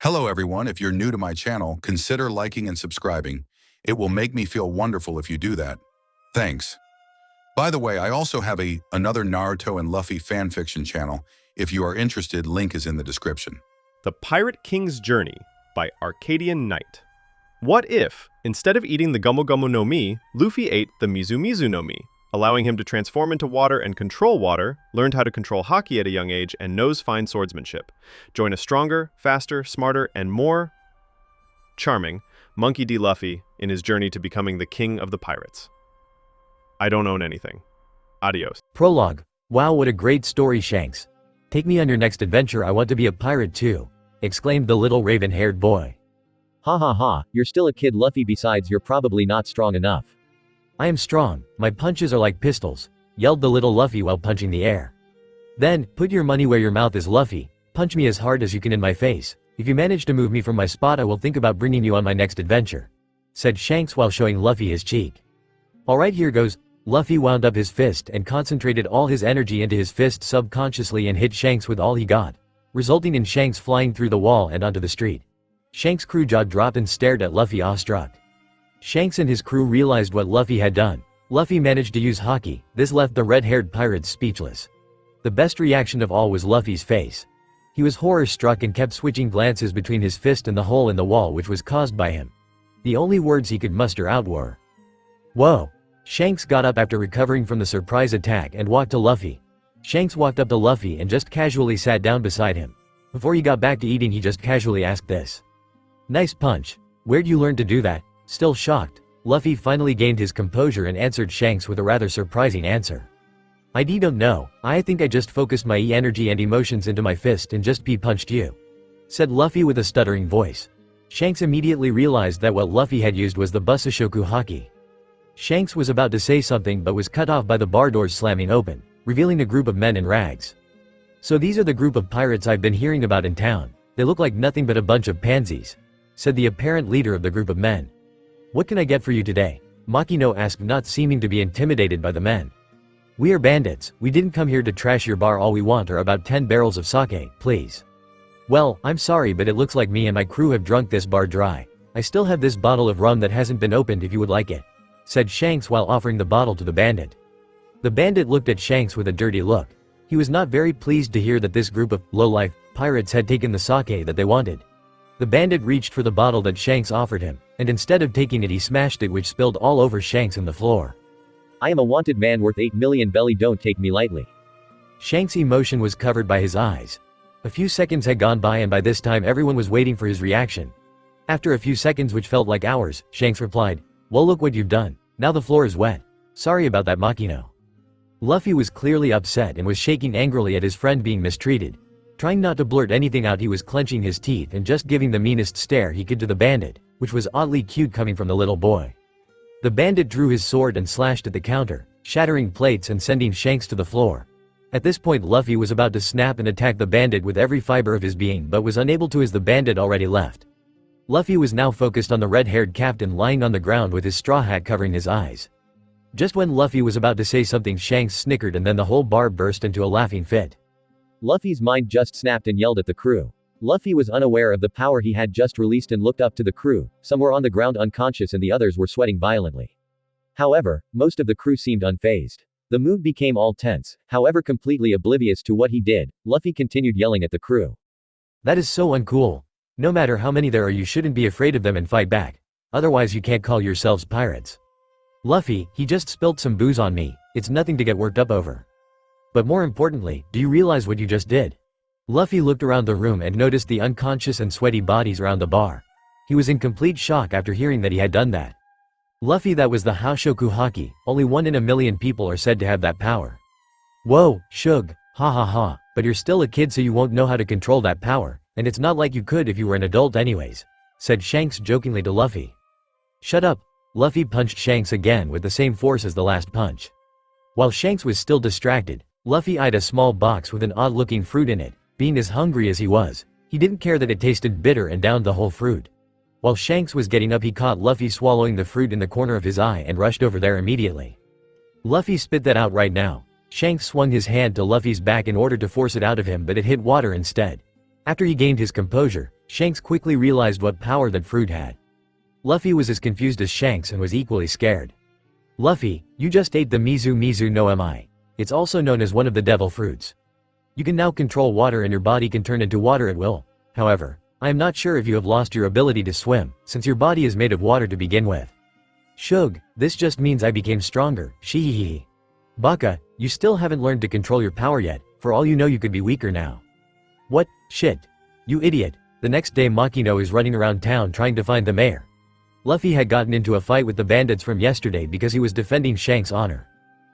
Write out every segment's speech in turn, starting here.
Hello everyone, if you're new to my channel, consider liking and subscribing. It will make me feel wonderful if you do that. Thanks. By the way, I also have another Naruto and Luffy fanfiction channel. If you are interested, link is in the description. The Pirate King's Journey by ArcadianKnight. What if, instead of eating the Gomu Gomu no Mi, Luffy ate the Mizu Mizu no Mi, allowing him to transform into water and control water, learned how to control Haki at a young age, and knows fine swordsmanship. Join a stronger, faster, smarter, and more charming Monkey D. Luffy in his journey to becoming the king of the pirates. I don't own anything. Adios. Prologue. Wow, what a great story, Shanks. Take me on your next adventure, I want to be a pirate too, exclaimed the little raven-haired boy. Ha ha ha, you're still a kid, Luffy, besides you're probably not strong enough. I am strong, my punches are like pistols, yelled the little Luffy while punching the air. Then, put your money where your mouth is, Luffy, punch me as hard as you can in my face. If you manage to move me from my spot, I will think about bringing you on my next adventure, said Shanks while showing Luffy his cheek. Alright, here goes. Luffy wound up his fist and concentrated all his energy into his fist subconsciously and hit Shanks with all he got, resulting in Shanks flying through the wall and onto the street. Shanks' crew jaw dropped and stared at Luffy awestruck. Shanks and his crew realized what Luffy had done. Luffy managed to use Haki. This left the red-haired pirates speechless. The best reaction of all was Luffy's face. He was horror-struck and kept switching glances between his fist and the hole in the wall which was caused by him. The only words he could muster out were, "Whoa." Shanks got up after recovering from the surprise attack and walked to Luffy. Shanks walked up to Luffy and just casually sat down beside him. Before he got back to eating, he just casually asked this. "Nice punch. Where'd you learn to do that?" Still shocked, Luffy finally gained his composure and answered Shanks with a rather surprising answer. "I don't know, I think I just focused my energy and emotions into my fist and just punched you," said Luffy with a stuttering voice. Shanks immediately realized that what Luffy had used was the Busashoku Haki. Shanks was about to say something but was cut off by the bar doors slamming open, revealing a group of men in rags. "So these are the group of pirates I've been hearing about in town. They look like nothing but a bunch of pansies," said the apparent leader of the group of men. "What can I get for you today?" Makino asked, not seeming to be intimidated by the men. "We are bandits, we didn't come here to trash your bar. All we want are about 10 barrels of sake, please." "Well, I'm sorry, but it looks like me and my crew have drunk this bar dry. I still have this bottle of rum that hasn't been opened if you would like it," said Shanks while offering the bottle to the bandit. The bandit looked at Shanks with a dirty look. He was not very pleased to hear that this group of low-life pirates had taken the sake that they wanted. The bandit reached for the bottle that Shanks offered him, and instead of taking it he smashed it, which spilled all over Shanks and the floor. "I am a wanted man worth 8 million belly, don't take me lightly." Shanks' emotion was covered by his eyes. A few seconds had gone by and by this time everyone was waiting for his reaction. After a few seconds which felt like hours, Shanks replied, "Well, look what you've done. Now the floor is wet. Sorry about that, Makino." Luffy was clearly upset and was shaking angrily at his friend being mistreated. Trying not to blurt anything out, he was clenching his teeth and just giving the meanest stare he could to the bandit, which was oddly cute coming from the little boy. The bandit drew his sword and slashed at the counter, shattering plates and sending Shanks to the floor. At this point Luffy was about to snap and attack the bandit with every fiber of his being but was unable to as the bandit already left. Luffy was now focused on the red-haired captain lying on the ground with his straw hat covering his eyes. Just when Luffy was about to say something, Shanks snickered and then the whole bar burst into a laughing fit. Luffy's mind just snapped and yelled at the crew. Luffy was unaware of the power he had just released and looked up to the crew. Some were on the ground unconscious and the others were sweating violently. However, most of the crew seemed unfazed. The mood became all tense. However, completely oblivious to what he did, Luffy continued yelling at the crew. "That is so uncool. No matter how many there are, you shouldn't be afraid of them and fight back. Otherwise you can't call yourselves pirates. Luffy, he just spilled some booze on me. It's nothing to get worked up over. But more importantly, do you realize what you just did?" Luffy looked around the room and noticed the unconscious and sweaty bodies around the bar. He was in complete shock after hearing that he had done that. Luffy, that was the Hashoku Haki. Only 1 in a million people are said to have that power. "Whoa, Shug, ha ha ha, but you're still a kid so you won't know how to control that power, and it's not like you could if you were an adult anyways," said Shanks jokingly to Luffy. "Shut up." Luffy punched Shanks again with the same force as the last punch. While Shanks was still distracted, Luffy eyed a small box with an odd-looking fruit in it. Being as hungry as he was, he didn't care that it tasted bitter and downed the whole fruit. While Shanks was getting up, he caught Luffy swallowing the fruit in the corner of his eye and rushed over there immediately. "Luffy, spit that out right now." Shanks swung his hand to Luffy's back in order to force it out of him, but it hit water instead. After he gained his composure, Shanks quickly realized what power that fruit had. Luffy was as confused as Shanks and was equally scared. Luffy, you just ate the Mizu Mizu no Mi. It's also known as one of the devil fruits. You can now control water and your body can turn into water at will. However, I am not sure if you have lost your ability to swim, since your body is made of water to begin with. Shug, this just means I became stronger, shihihihi. Baka, you still haven't learned to control your power yet, for all you know you could be weaker now. What, shit. You idiot. The next day Makino is running around town trying to find the mayor. Luffy had gotten into a fight with the bandits from yesterday because he was defending Shanks' honor.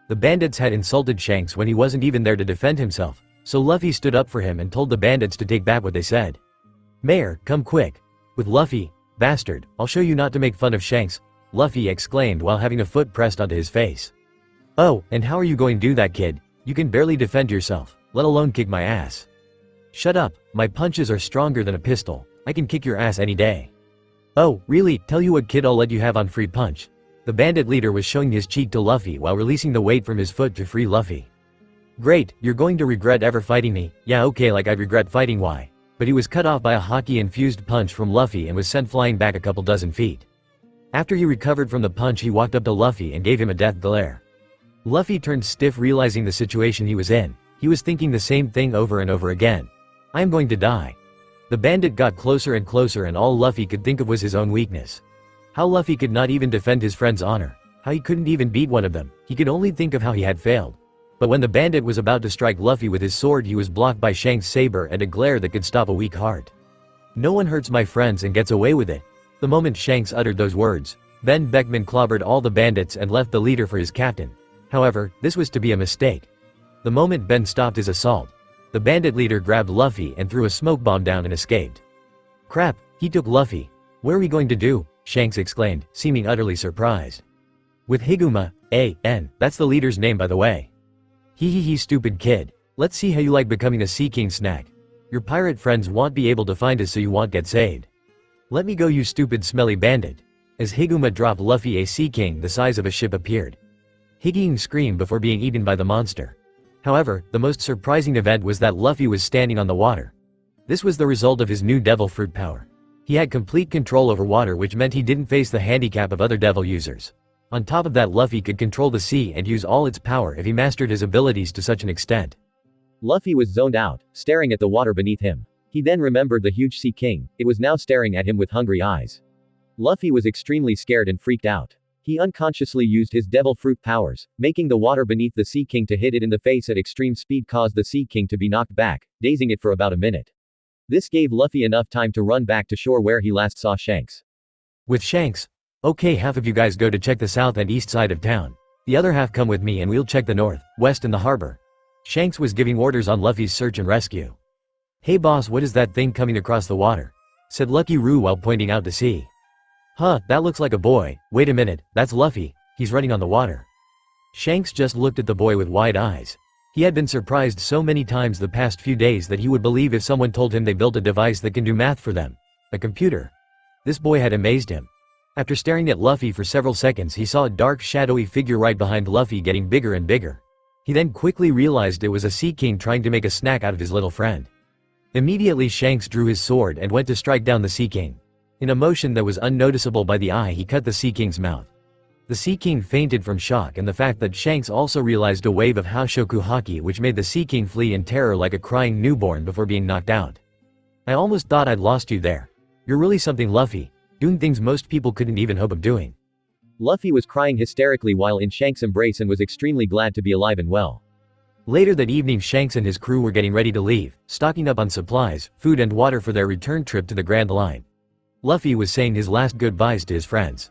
The bandits had insulted Shanks when he wasn't even there to defend himself, so Luffy stood up for him and told the bandits to take back what they said. Mayor, come quick. With Luffy, bastard, I'll show you not to make fun of Shanks, Luffy exclaimed while having a foot pressed onto his face. Oh, and how are you going to do that, kid? You can barely defend yourself, let alone kick my ass. Shut up, my punches are stronger than a pistol, I can kick your ass any day. Oh, really? Tell you what, kid, I'll let you have on free punch. The bandit leader was showing his cheek to Luffy while releasing the weight from his foot to free Luffy. Great, you're going to regret ever fighting me. Yeah, okay, like I'd regret fighting why. But he was cut off by a Haki-infused punch from Luffy and was sent flying back a couple dozen feet. After he recovered from the punch, he walked up to Luffy and gave him a death glare. Luffy turned stiff, realizing the situation he was in. He was thinking the same thing over and over again. I am going to die. The bandit got closer and closer and all Luffy could think of was his own weakness. How Luffy could not even defend his friend's honor. How he couldn't even beat one of them. He could only think of how he had failed. But when the bandit was about to strike Luffy with his sword, he was blocked by Shanks' saber and a glare that could stop a weak heart. No one hurts my friends and gets away with it. The moment Shanks uttered those words, Ben Beckman clobbered all the bandits and left the leader for his captain. However, this was to be a mistake. The moment Ben stopped his assault, the bandit leader grabbed Luffy and threw a smoke bomb down and escaped. Crap, he took Luffy. What are we going to do? Shanks exclaimed, seeming utterly surprised. With Higuma, A.N., that's the leader's name by the way. Hee stupid kid. Let's see how you like becoming a Sea King snack. Your pirate friends won't be able to find us so you won't get saved. Let me go, you stupid smelly bandit. As Higuma dropped Luffy, a Sea King the size of a ship appeared. Higgy screamed before being eaten by the monster. However, the most surprising event was that Luffy was standing on the water. This was the result of his new devil fruit power. He had complete control over water, which meant he didn't face the handicap of other devil users. On top of that, Luffy could control the sea and use all its power if he mastered his abilities to such an extent. Luffy was zoned out, staring at the water beneath him. He then remembered the huge Sea King. It was now staring at him with hungry eyes. Luffy was extremely scared and freaked out. He unconsciously used his devil fruit powers, making the water beneath the Sea King to hit it in the face at extreme speed caused the Sea King to be knocked back, dazing it for about a minute. This gave Luffy enough time to run back to shore where he last saw Shanks. With Shanks, okay, half of you guys go to check the south and east side of town. The other half come with me and we'll check the north, west and the harbor. Shanks was giving orders on Luffy's search and rescue. Hey boss, what is that thing coming across the water? Said Lucky Roo while pointing out to sea. Huh, that looks like a boy. Wait a minute, that's Luffy, he's running on the water. Shanks just looked at the boy with wide eyes. He had been surprised so many times the past few days that he would believe if someone told him they built a device that can do math for them. A computer. This boy had amazed him. After staring at Luffy for several seconds, he saw a dark shadowy figure right behind Luffy getting bigger and bigger. He then quickly realized it was a Sea King trying to make a snack out of his little friend. Immediately Shanks drew his sword and went to strike down the Sea King. In a motion that was unnoticeable by the eye, he cut the Sea King's mouth. The Sea King fainted from shock and the fact that Shanks also realized a wave of Haoshoku Haki which made the Sea King flee in terror like a crying newborn before being knocked out. I almost thought I'd lost you there. You're really something, Luffy. Doing things most people couldn't even hope of doing. Luffy was crying hysterically while in Shanks' embrace and was extremely glad to be alive and well. Later that evening, Shanks and his crew were getting ready to leave, stocking up on supplies, food and water for their return trip to the Grand Line. Luffy was saying his last goodbyes to his friends.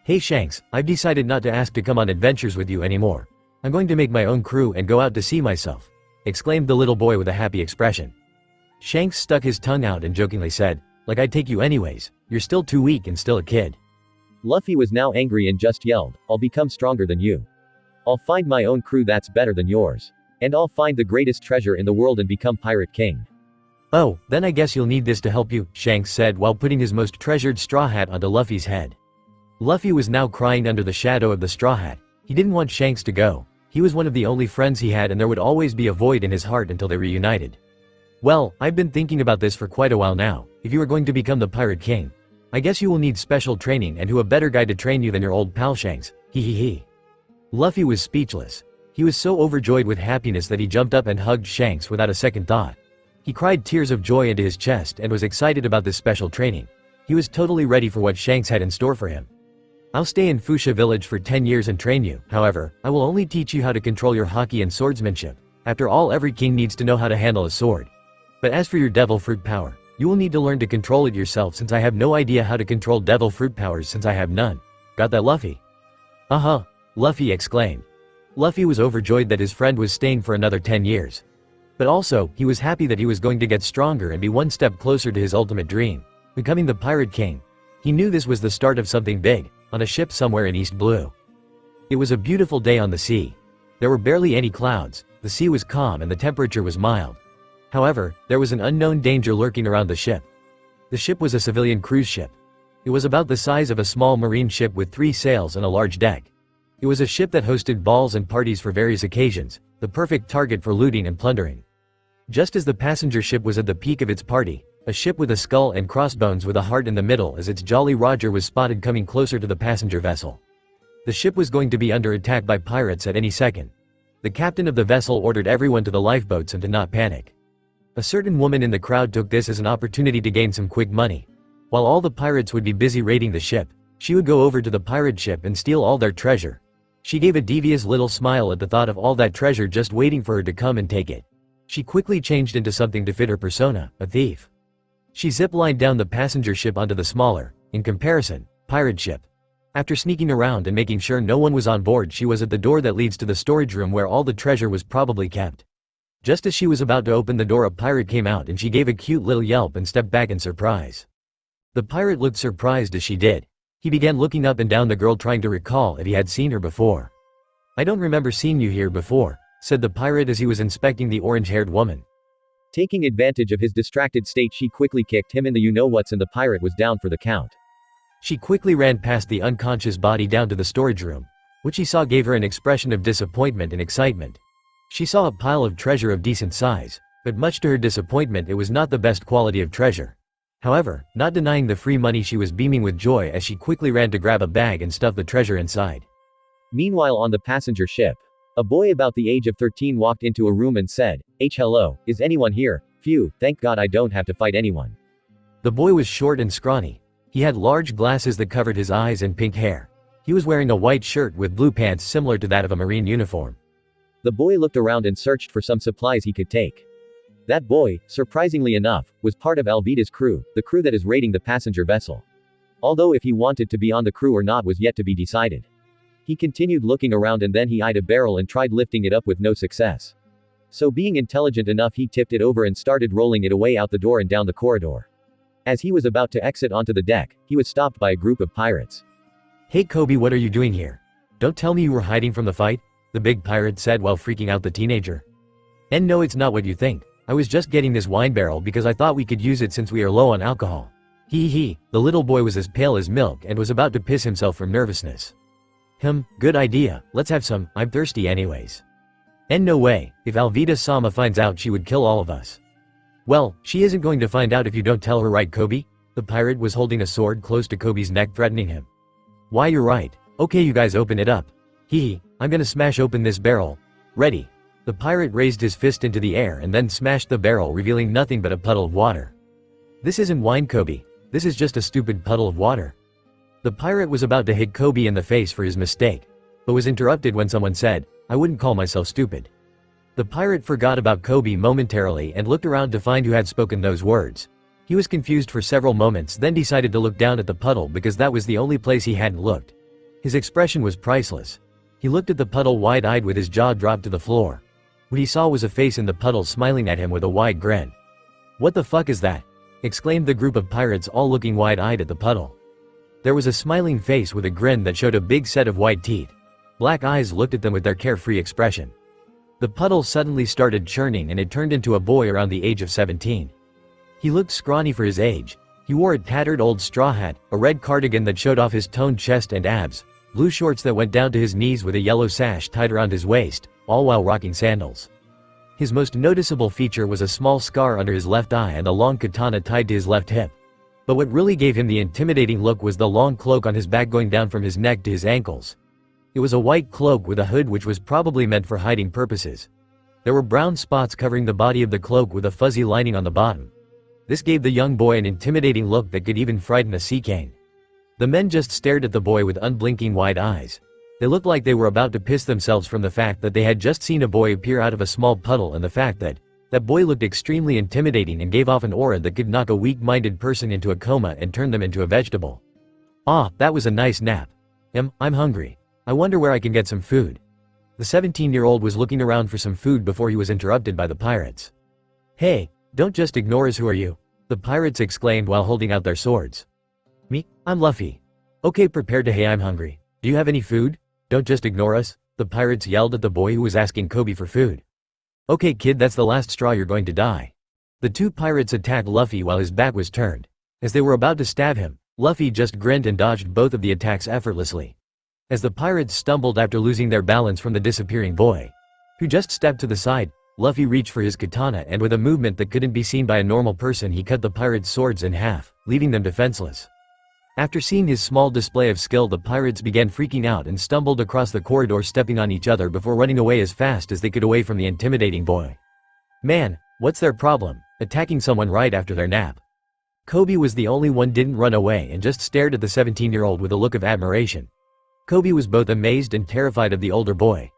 Hey Shanks, I've decided not to ask to come on adventures with you anymore. I'm going to make my own crew and go out to sea myself, exclaimed the little boy with a happy expression. Shanks stuck his tongue out and jokingly said, like I'd take you anyways, you're still too weak and still a kid. Luffy was now angry and just yelled, I'll become stronger than you. I'll find my own crew that's better than yours. And I'll find the greatest treasure in the world and become Pirate King. Oh, then I guess you'll need this to help you, Shanks said while putting his most treasured straw hat onto Luffy's head. Luffy was now crying under the shadow of the straw hat. He didn't want Shanks to go. He was one of the only friends he had and there would always be a void in his heart until they reunited. Well, I've been thinking about this for quite a while now. If you are going to become the Pirate King, I guess you will need special training, and who a better guy to train you than your old pal Shanks, he. Luffy was speechless. He was so overjoyed with happiness that he jumped up and hugged Shanks without a second thought. He cried tears of joy into his chest and was excited about this special training. He was totally ready for what Shanks had in store for him. I'll stay in Fuchsia village for 10 years and train you. However, I will only teach you how to control your haki and swordsmanship. After all, every king needs to know how to handle a sword. But as for your devil fruit power, you will need to learn to control it yourself, since I have no idea how to control devil fruit powers since I have none. Got that, Luffy? Uh-huh, Luffy exclaimed. Luffy was overjoyed that his friend was staying for another 10 years. But also, he was happy that he was going to get stronger and be one step closer to his ultimate dream, becoming the Pirate King. He knew this was the start of something big, on a ship somewhere in East Blue. It was a beautiful day on the sea. There were barely any clouds, the sea was calm and the temperature was mild. However, there was an unknown danger lurking around the ship. The ship was a civilian cruise ship. It was about the size of a small marine ship with 3 sails and a large deck. It was a ship that hosted balls and parties for various occasions, the perfect target for looting and plundering. Just as the passenger ship was at the peak of its party, a ship with a skull and crossbones with a heart in the middle as its Jolly Roger was spotted coming closer to the passenger vessel. The ship was going to be under attack by pirates at any second. The captain of the vessel ordered everyone to the lifeboats and to not panic. A certain woman in the crowd took this as an opportunity to gain some quick money. While all the pirates would be busy raiding the ship, she would go over to the pirate ship and steal all their treasure. She gave a devious little smile at the thought of all that treasure just waiting for her to come and take it. She quickly changed into something to fit her persona, a thief. She zip-lined down the passenger ship onto the smaller, in comparison, pirate ship. After sneaking around and making sure no one was on board, she was at the door that leads to the storage room where all the treasure was probably kept. Just as she was about to open the door, a pirate came out and she gave a cute little yelp and stepped back in surprise. The pirate looked surprised as she did. He began looking up and down the girl, trying to recall if he had seen her before. "I don't remember seeing you here before," said the pirate as he was inspecting the orange-haired woman. Taking advantage of his distracted state, she quickly kicked him in the you-know-whats and the pirate was down for the count. She quickly ran past the unconscious body down to the storage room. What she saw gave her an expression of disappointment and excitement. She saw a pile of treasure of decent size, but much to her disappointment it was not the best quality of treasure. However, not denying the free money, she was beaming with joy as she quickly ran to grab a bag and stuff the treasure inside. Meanwhile, on the passenger ship, a boy about the age of 13 walked into a room and said, Hello, is anyone here? Phew, thank God I don't have to fight anyone." The boy was short and scrawny. He had large glasses that covered his eyes and pink hair. He was wearing a white shirt with blue pants similar to that of a marine uniform. The boy looked around and searched for some supplies he could take. That boy, surprisingly enough, was part of Alvida's crew, the crew that is raiding the passenger vessel. Although if he wanted to be on the crew or not was yet to be decided. He continued looking around and then he eyed a barrel and tried lifting it up with no success. So being intelligent enough, he tipped it over and started rolling it away out the door and down the corridor. As he was about to exit onto the deck, he was stopped by a group of pirates. "Hey Koby, what are you doing here? Don't tell me you were hiding from the fight," the big pirate said while freaking out the teenager. "And no, it's not what you think. I was just getting this wine barrel because I thought we could use it since we are low on alcohol." The little boy was as pale as milk and was about to piss himself from nervousness. Good idea, let's have some, I'm thirsty anyways." "And no way, if Alvida-sama finds out she would kill all of us." "Well, she isn't going to find out if you don't tell her, right Koby?" The pirate was holding a sword close to Koby's neck, threatening him. "Why, you're right. Okay, you guys open it up. I'm gonna smash open this barrel. Ready?" The pirate raised his fist into the air and then smashed the barrel, revealing nothing but a puddle of water. "This isn't wine, Koby. This is just a stupid puddle of water." The pirate was about to hit Koby in the face for his mistake, but was interrupted when someone said, "I wouldn't call myself stupid." The pirate forgot about Koby momentarily and looked around to find who had spoken those words. He was confused for several moments, then decided to look down at the puddle because that was the only place he hadn't looked. His expression was priceless. He looked at the puddle wide-eyed with his jaw dropped to the floor. What he saw was a face in the puddle smiling at him with a wide grin. "What the fuck is that?" exclaimed the group of pirates, all looking wide-eyed at the puddle. There was a smiling face with a grin that showed a big set of white teeth. Black eyes looked at them with their carefree expression. The puddle suddenly started churning and it turned into a boy around the age of 17. He looked scrawny for his age. He wore a tattered old straw hat, a red cardigan that showed off his toned chest and abs, blue shorts that went down to his knees with a yellow sash tied around his waist, all while rocking sandals. His most noticeable feature was a small scar under his left eye and a long katana tied to his left hip. But what really gave him the intimidating look was the long cloak on his back going down from his neck to his ankles. It was a white cloak with a hood which was probably meant for hiding purposes. There were brown spots covering the body of the cloak with a fuzzy lining on the bottom. This gave the young boy an intimidating look that could even frighten a sea cane. The men just stared at the boy with unblinking wide eyes. They looked like they were about to piss themselves from the fact that they had just seen a boy appear out of a small puddle and the fact that that boy looked extremely intimidating and gave off an aura that could knock a weak-minded person into a coma and turn them into a vegetable. "Ah, that was a nice nap. I'm hungry. I wonder where I can get some food." The 17-year-old was looking around for some food before he was interrupted by the pirates. "Hey, don't just ignore us, who are you?" the pirates exclaimed while holding out their swords. "Me? I'm Luffy." "Okay, prepared to. Hey, I'm hungry. Do you have any food? Don't just ignore us," the pirates yelled at the boy who was asking Koby for food. "Okay kid, that's the last straw, you're going to die." The two pirates attacked Luffy while his back was turned. As they were about to stab him, Luffy just grinned and dodged both of the attacks effortlessly. As the pirates stumbled after losing their balance from the disappearing boy, who just stepped to the side, Luffy reached for his katana and with a movement that couldn't be seen by a normal person he cut the pirates' swords in half, leaving them defenseless. After seeing his small display of skill, the pirates began freaking out and stumbled across the corridor, stepping on each other before running away as fast as they could away from the intimidating boy. Man, what's their problem, attacking someone right after their nap? Koby was the only one didn't run away and just stared at the 17-year-old with a look of admiration. Koby was both amazed and terrified of the older boy.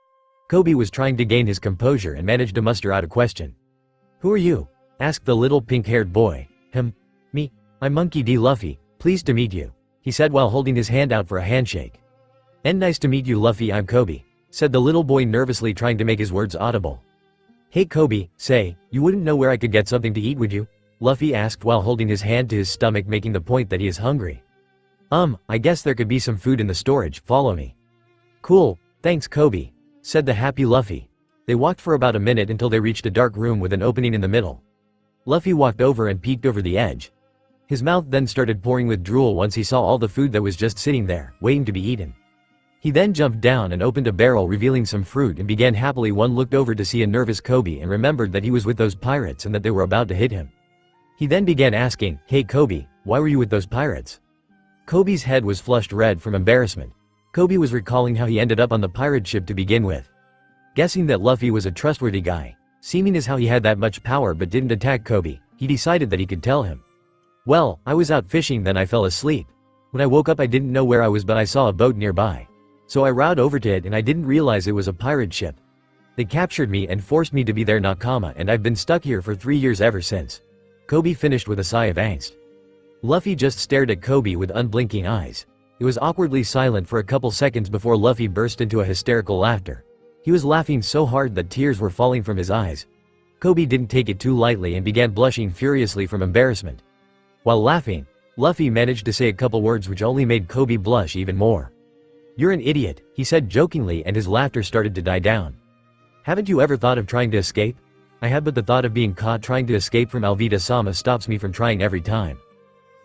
Koby was trying to gain his composure and managed to muster out a question. "Who are you?" asked the little pink-haired boy. Me, I'm Monkey D. Luffy. Pleased to meet you," he said while holding his hand out for a handshake. "And nice to meet you, Luffy, I'm Koby," said the little boy nervously, trying to make his words audible. "Hey Koby, say, you wouldn't know where I could get something to eat, would you?" Luffy asked while holding his hand to his stomach, making the point that he is hungry. I guess there could be some food in the storage, follow me." "Cool, thanks Koby," said the happy Luffy. They walked for about a minute until they reached a dark room with an opening in the middle. Luffy walked over and peeked over the edge. His mouth then started pouring with drool once he saw all the food that was just sitting there, waiting to be eaten. He then jumped down and opened a barrel, revealing some fruit, and began happily. One looked over to see a nervous Koby and remembered that he was with those pirates and that they were about to hit him. He then began asking, "Hey Koby, why were you with those pirates?" Koby's head was flushed red from embarrassment. Koby was recalling how he ended up on the pirate ship to begin with. Guessing that Luffy was a trustworthy guy, seeming as how he had that much power but didn't attack Koby, he decided that he could tell him. "Well, I was out fishing, then I fell asleep. When I woke up I didn't know where I was, but I saw a boat nearby. So I rowed over to it and I didn't realize it was a pirate ship. They captured me and forced me to be their nakama, and I've been stuck here for 3 years ever since." Koby finished with a sigh of angst. Luffy just stared at Koby with unblinking eyes. It was awkwardly silent for a couple seconds before Luffy burst into a hysterical laughter. He was laughing so hard that tears were falling from his eyes. Koby didn't take it too lightly and began blushing furiously from embarrassment. While laughing, Luffy managed to say a couple words which only made Koby blush even more. "You're an idiot," he said jokingly, and his laughter started to die down. "Haven't you ever thought of trying to escape?" "I have, but the thought of being caught trying to escape from Alvida-sama stops me from trying every time."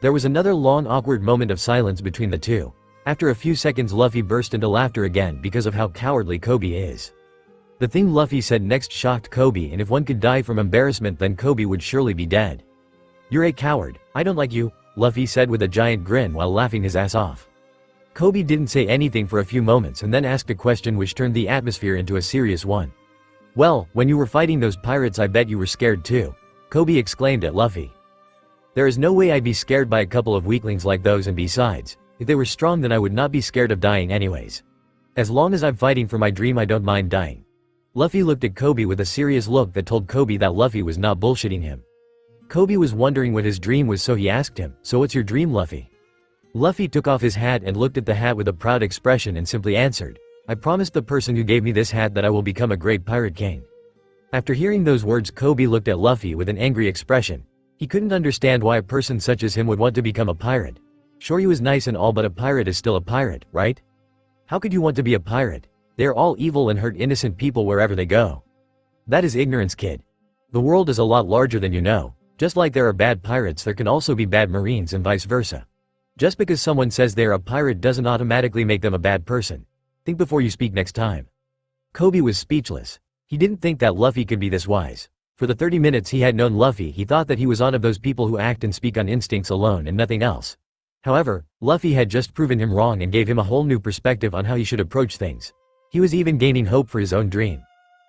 There was another long awkward moment of silence between the two. After a few seconds Luffy burst into laughter again because of how cowardly Koby is. The thing Luffy said next shocked Koby, and if one could die from embarrassment then Koby would surely be dead. "You're a coward, I don't like you," Luffy said with a giant grin while laughing his ass off. Koby didn't say anything for a few moments and then asked a question which turned the atmosphere into a serious one. "Well, when you were fighting those pirates I bet you were scared too," Koby exclaimed at Luffy. "There is no way I'd be scared by a couple of weaklings like those, and besides, if they were strong then I would not be scared of dying anyways. As long as I'm fighting for my dream I don't mind dying." Luffy looked at Koby with a serious look that told Koby that Luffy was not bullshitting him. Koby was wondering what his dream was, so he asked him, "So what's your dream, Luffy?" Luffy took off his hat and looked at the hat with a proud expression and simply answered, "I promised the person who gave me this hat that I will become a great pirate king." After hearing those words Koby looked at Luffy with an angry expression. He couldn't understand why a person such as him would want to become a pirate. Sure, he was nice and all, but a pirate is still a pirate, right? How could you want to be a pirate? They are all evil and hurt innocent people wherever they go. That is ignorance, kid. The world is a lot larger than you know. Just like there are bad pirates, there can also be bad marines and vice versa. Just because someone says they are a pirate doesn't automatically make them a bad person. Think before you speak next time." Koby was speechless. He didn't think that Luffy could be this wise. For the 30 minutes he had known Luffy, he thought that he was one of those people who act and speak on instincts alone and nothing else. However, Luffy had just proven him wrong and gave him a whole new perspective on how he should approach things. He was even gaining hope for his own dream.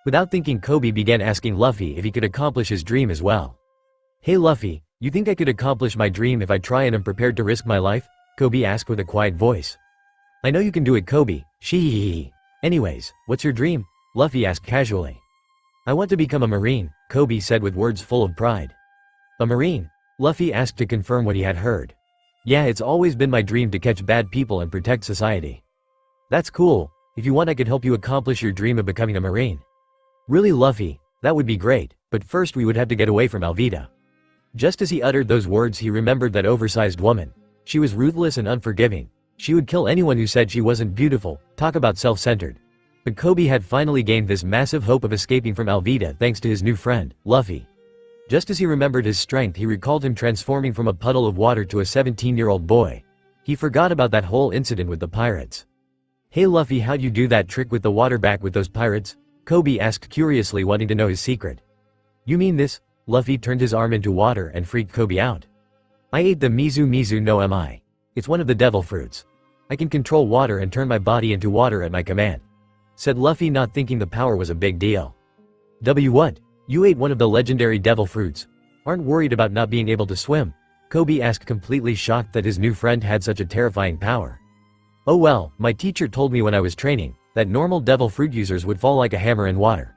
Without thinking, Koby began asking Luffy if he could accomplish his dream as well. "Hey Luffy, you think I could accomplish my dream if I try and am prepared to risk my life?" Koby asked with a quiet voice. "I know you can do it, Koby, shee. Anyways, what's your dream?" Luffy asked casually. "I want to become a Marine," Koby said with words full of pride. "A Marine?" Luffy asked to confirm what he had heard. "Yeah, it's always been my dream to catch bad people and protect society." "That's cool. If you want, I could help you accomplish your dream of becoming a Marine." "Really, Luffy? That would be great, but first we would have to get away from Alvida." Just as he uttered those words, he remembered that oversized woman. She was ruthless and unforgiving. She would kill anyone who said she wasn't beautiful. Talk about self-centered. But Koby had finally gained this massive hope of escaping from Alvida thanks to his new friend, Luffy. Just as he remembered his strength, he recalled him transforming from a puddle of water to a 17-year-old boy. He forgot about that whole incident with the pirates. "Hey Luffy, how'd you do that trick with the water back with those pirates?" Koby asked curiously, wanting to know his secret. "You mean this?" Luffy turned his arm into water and freaked Koby out. "I ate the Mizu no Mi. It's one of the devil fruits. I can control water and turn my body into water at my command," said Luffy, not thinking the power was a big deal. What? You ate one of the legendary devil fruits? Aren't worried about not being able to swim?" Koby asked, completely shocked that his new friend had such a terrifying power. "Oh well, my teacher told me when I was training that normal devil fruit users would fall like a hammer in water.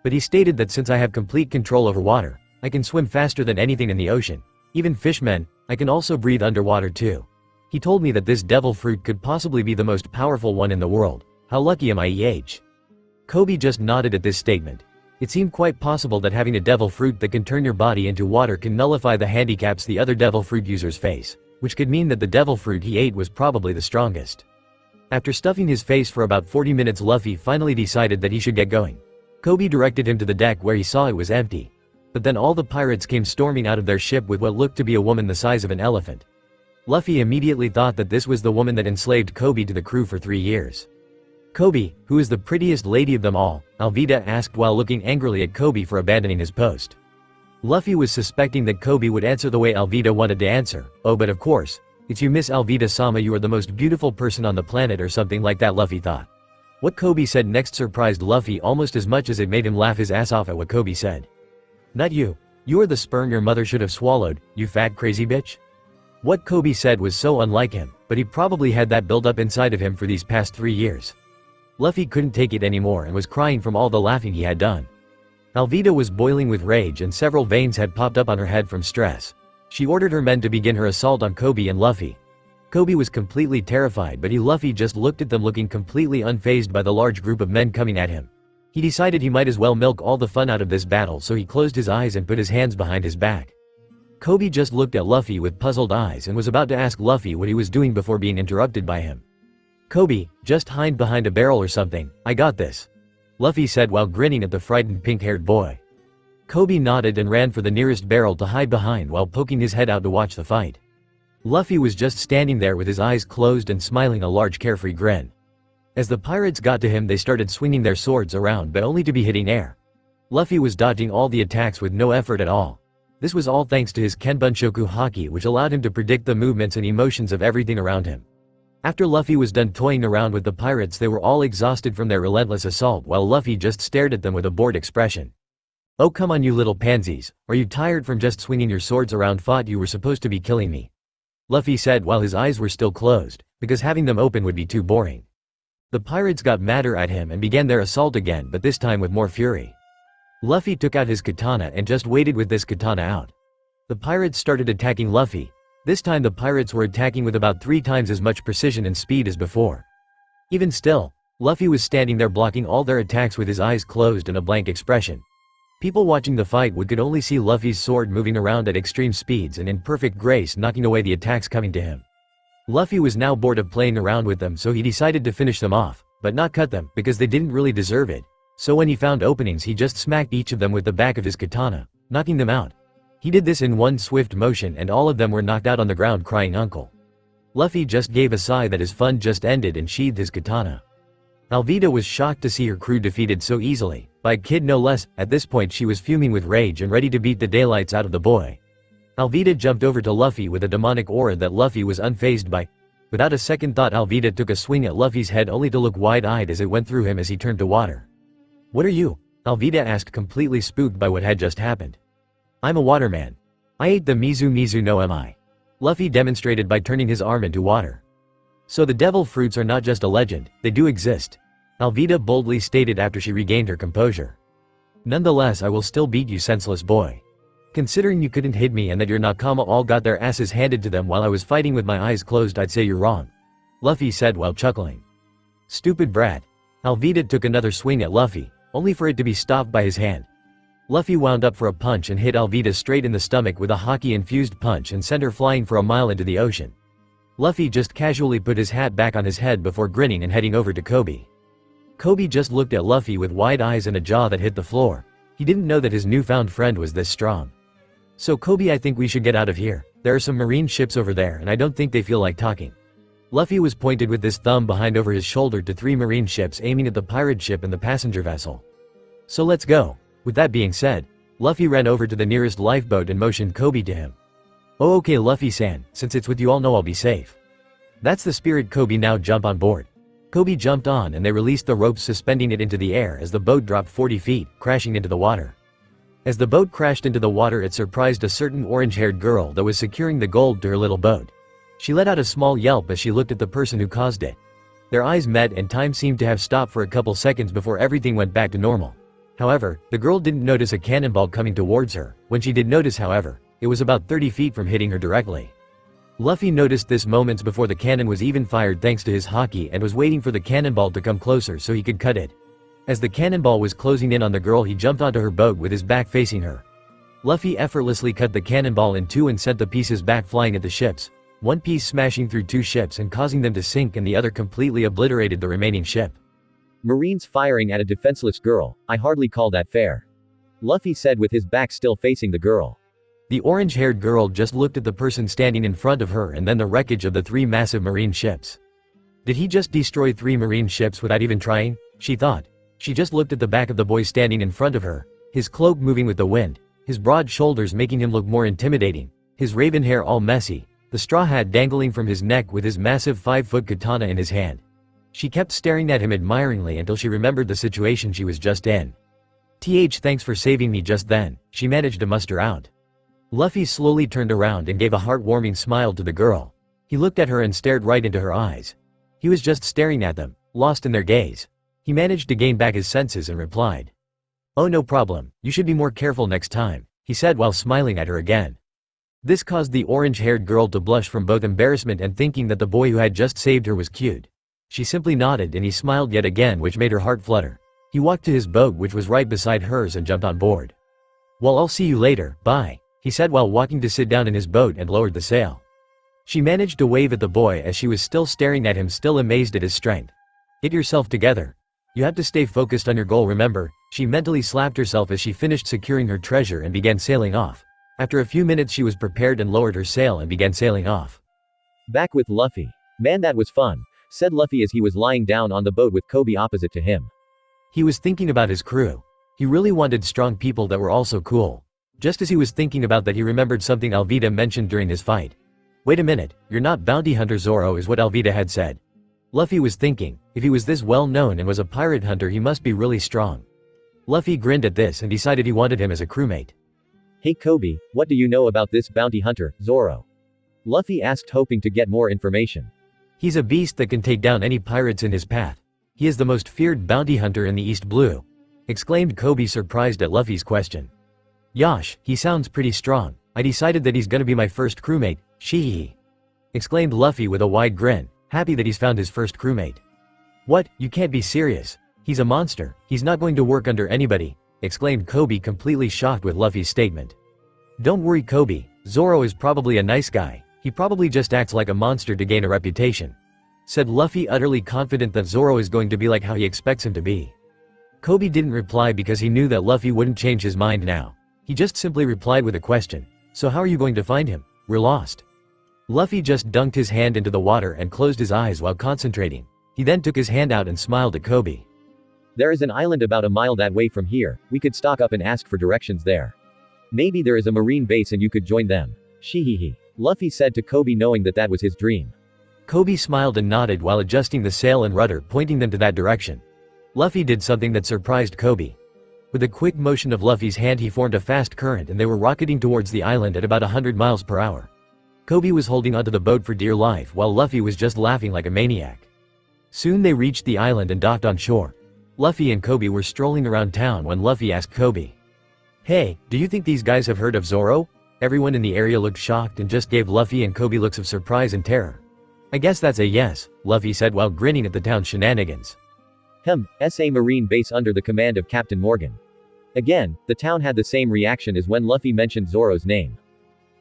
But he stated that since I have complete control over water, I can swim faster than anything in the ocean. Even fishmen, I can also breathe underwater too. He told me that this devil fruit could possibly be the most powerful one in the world. How lucky am I, EH?" Koby just nodded at this statement. It seemed quite possible that having a devil fruit that can turn your body into water can nullify the handicaps the other devil fruit users face, which could mean that the devil fruit he ate was probably the strongest. After stuffing his face for about 40 minutes, Luffy finally decided that he should get going. Koby directed him to the deck where he saw it was empty. But then all the pirates came storming out of their ship with what looked to be a woman the size of an elephant. Luffy immediately thought that this was the woman that enslaved Koby to the crew for 3 years. "Koby, who is the prettiest lady of them all?" Alvida asked while looking angrily at Koby for abandoning his post. Luffy was suspecting that Koby would answer the way Alvida wanted to answer. "Oh, but of course, it's you, Miss Alvida-sama, you are the most beautiful person on the planet," or something like that, Luffy thought. What Koby said next surprised Luffy almost as much as it made him laugh his ass off at what Koby said. "Not you. You are the sperm your mother should have swallowed, you fat crazy bitch." What Koby said was so unlike him, but he probably had that build up inside of him for these past 3 years. Luffy couldn't take it anymore and was crying from all the laughing he had done. Alvida was boiling with rage and several veins had popped up on her head from stress. She ordered her men to begin her assault on Koby and Luffy. Koby was completely terrified, but Luffy just looked at them, looking completely unfazed by the large group of men coming at him. He decided he might as well milk all the fun out of this battle, so he closed his eyes and put his hands behind his back. Koby just looked at Luffy with puzzled eyes and was about to ask Luffy what he was doing before being interrupted by him. "Koby, just hide behind a barrel or something, I got this," Luffy said while grinning at the frightened pink-haired boy. Koby nodded and ran for the nearest barrel to hide behind while poking his head out to watch the fight. Luffy was just standing there with his eyes closed and smiling a large carefree grin. As the pirates got to him, they started swinging their swords around, but only to be hitting air. Luffy was dodging all the attacks with no effort at all. This was all thanks to his Kenbunshoku Haki, which allowed him to predict the movements and emotions of everything around him. After Luffy was done toying around with the pirates, they were all exhausted from their relentless assault while Luffy just stared at them with a bored expression. "Oh come on you little pansies, are you tired from just swinging your swords around? Thought you were supposed to be killing me," Luffy said while his eyes were still closed, because having them open would be too boring. The pirates got madder at him and began their assault again, but this time with more fury. Luffy took out his katana and just waited with this katana out. The pirates started attacking Luffy. This time the pirates were attacking with about 3 times as much precision and speed as before. Even still, Luffy was standing there blocking all their attacks with his eyes closed and a blank expression. People watching the fight could only see Luffy's sword moving around at extreme speeds and in perfect grace, knocking away the attacks coming to him. Luffy was now bored of playing around with them, so he decided to finish them off, but not cut them, because they didn't really deserve it. So when he found openings, he just smacked each of them with the back of his katana, knocking them out. He did this in one swift motion and all of them were knocked out on the ground crying uncle. Luffy just gave a sigh that his fun just ended and sheathed his katana. Alvida was shocked to see her crew defeated so easily, By a kid no less. At this point she was fuming with rage and ready to beat the daylights out of the boy. Alvida jumped over to Luffy with a demonic aura that Luffy was unfazed by. Without a second thought Alvida took a swing at Luffy's head only to look wide-eyed as it went through him as he turned to water. "What are you?" Alvida asked, completely spooked by what had just happened. "I'm a waterman. I ate the Mizu no mi," Luffy demonstrated by turning his arm into water. "So the devil fruits are not just a legend, they do exist," Alvida boldly stated after she regained her composure. "Nonetheless I will still beat you, senseless boy. Considering you couldn't hit me and that your Nakama all got their asses handed to them while I was fighting with my eyes closed, I'd say you're wrong," Luffy said while chuckling. "Stupid brat." Alvida took another swing at Luffy, only for it to be stopped by his hand. Luffy wound up for a punch and hit Alvida straight in the stomach with a Haki-infused punch and sent her flying for a mile into the ocean. Luffy just casually put his hat back on his head before grinning and heading over to Koby. Koby just looked at Luffy with wide eyes and a jaw that hit the floor. He didn't know that his newfound friend was this strong. "So Koby, I think we should get out of here. There are some marine ships over there and I don't think they feel like talking." Luffy was pointed with his thumb behind over his shoulder to 3 marine ships aiming at the pirate ship and the passenger vessel. "So let's go." With that being said, Luffy ran over to the nearest lifeboat and motioned Koby to him. "Oh okay Luffy-san, since it's with you all know I'll be safe." "That's the spirit Koby, now jump on board." Koby jumped on and they released the ropes suspending it into the air as the boat dropped 40 feet, crashing into the water. As the boat crashed into the water it surprised a certain orange-haired girl that was securing the gold to her little boat. She let out a small yelp as she looked at the person who caused it. Their eyes met and time seemed to have stopped for a couple seconds before everything went back to normal. However, the girl didn't notice a cannonball coming towards her. When she did notice, however, it was about 30 feet from hitting her directly. Luffy noticed this moments before the cannon was even fired thanks to his Haki and was waiting for the cannonball to come closer so he could cut it. As the cannonball was closing in on the girl he jumped onto her boat with his back facing her. Luffy effortlessly cut the cannonball in 2 and sent the pieces back flying at the ships. One piece smashing through 2 ships and causing them to sink and the other completely obliterated the remaining ship. Marines firing at a defenseless girl, I hardly call that fair. Luffy said with his back still facing the girl. The orange-haired girl just looked at the person standing in front of her and then the wreckage of the 3 massive marine ships. Did he just destroy 3 marine ships without even trying? She thought. She just looked at the back of the boy standing in front of her, his cloak moving with the wind, his broad shoulders making him look more intimidating, his raven hair all messy, the straw hat dangling from his neck with his massive 5-foot katana in his hand. She kept staring at him admiringly until she remembered the situation she was just in. Thanks for saving me just then," she managed to muster out. Luffy slowly turned around and gave a heartwarming smile to the girl. He looked at her and stared right into her eyes. He was just staring at them, lost in their gaze. He managed to gain back his senses and replied. "Oh no problem, you should be more careful next time," he said while smiling at her again. This caused the orange-haired girl to blush from both embarrassment and thinking that the boy who had just saved her was cute. She simply nodded and he smiled yet again, which made her heart flutter. He walked to his boat which was right beside hers and jumped on board. "Well, I'll see you later, bye," he said while walking to sit down in his boat and lowered the sail. She managed to wave at the boy as she was still staring at him, still amazed at his strength. "Get yourself together. You have to stay focused on your goal, remember," she mentally slapped herself as she finished securing her treasure and began sailing off. After a few minutes she was prepared and lowered her sail and began sailing off. Back with Luffy. "Man, that was fun," said Luffy as he was lying down on the boat with Koby opposite to him. He was thinking about his crew. He really wanted strong people that were also cool. Just as he was thinking about that he remembered something Alvida mentioned during his fight. "Wait a minute, you're not bounty hunter Zoro," is what Alvida had said. Luffy was thinking, if he was this well known and was a pirate hunter he must be really strong. Luffy grinned at this and decided he wanted him as a crewmate. "Hey Koby, what do you know about this bounty hunter, Zoro?" Luffy asked, hoping to get more information. "He's a beast that can take down any pirates in his path. He is the most feared bounty hunter in the East Blue," exclaimed Koby, surprised at Luffy's question. "Yosh, he sounds pretty strong. I decided that he's gonna be my first crewmate, shee," exclaimed Luffy with a wide grin, happy that he's found his first crewmate. "What, you can't be serious. He's a monster, he's not going to work under anybody," exclaimed Koby, completely shocked with Luffy's statement. "Don't worry Koby, Zoro is probably a nice guy, he probably just acts like a monster to gain a reputation," said Luffy, utterly confident that Zoro is going to be like how he expects him to be. Koby didn't reply because he knew that Luffy wouldn't change his mind now. He just simply replied with a question. "So how are you going to find him? We're lost." Luffy just dunked his hand into the water and closed his eyes while concentrating. He then took his hand out and smiled at Koby. There is an island about a mile that way from here, we could stock up and ask for directions there. Maybe there is a marine base and you could join them. Shehehe. Luffy said to Koby, knowing that that was his dream. Koby smiled and nodded while adjusting the sail and rudder, pointing them to that direction. Luffy did something that surprised Koby. With a quick motion of Luffy's hand, he formed a fast current and they were rocketing towards the island at about 100 miles per hour. Koby was holding onto the boat for dear life while Luffy was just laughing like a maniac. Soon they reached the island and docked on shore. Luffy and Koby were strolling around town when Luffy asked Koby, "Hey, do you think these guys have heard of Zoro?" Everyone in the area looked shocked and just gave Luffy and Koby looks of surprise and terror. "I guess that's a yes," Luffy said while grinning at the town's shenanigans. SA Marine base under the command of Captain Morgan. Again, the town had the same reaction as when Luffy mentioned Zoro's name.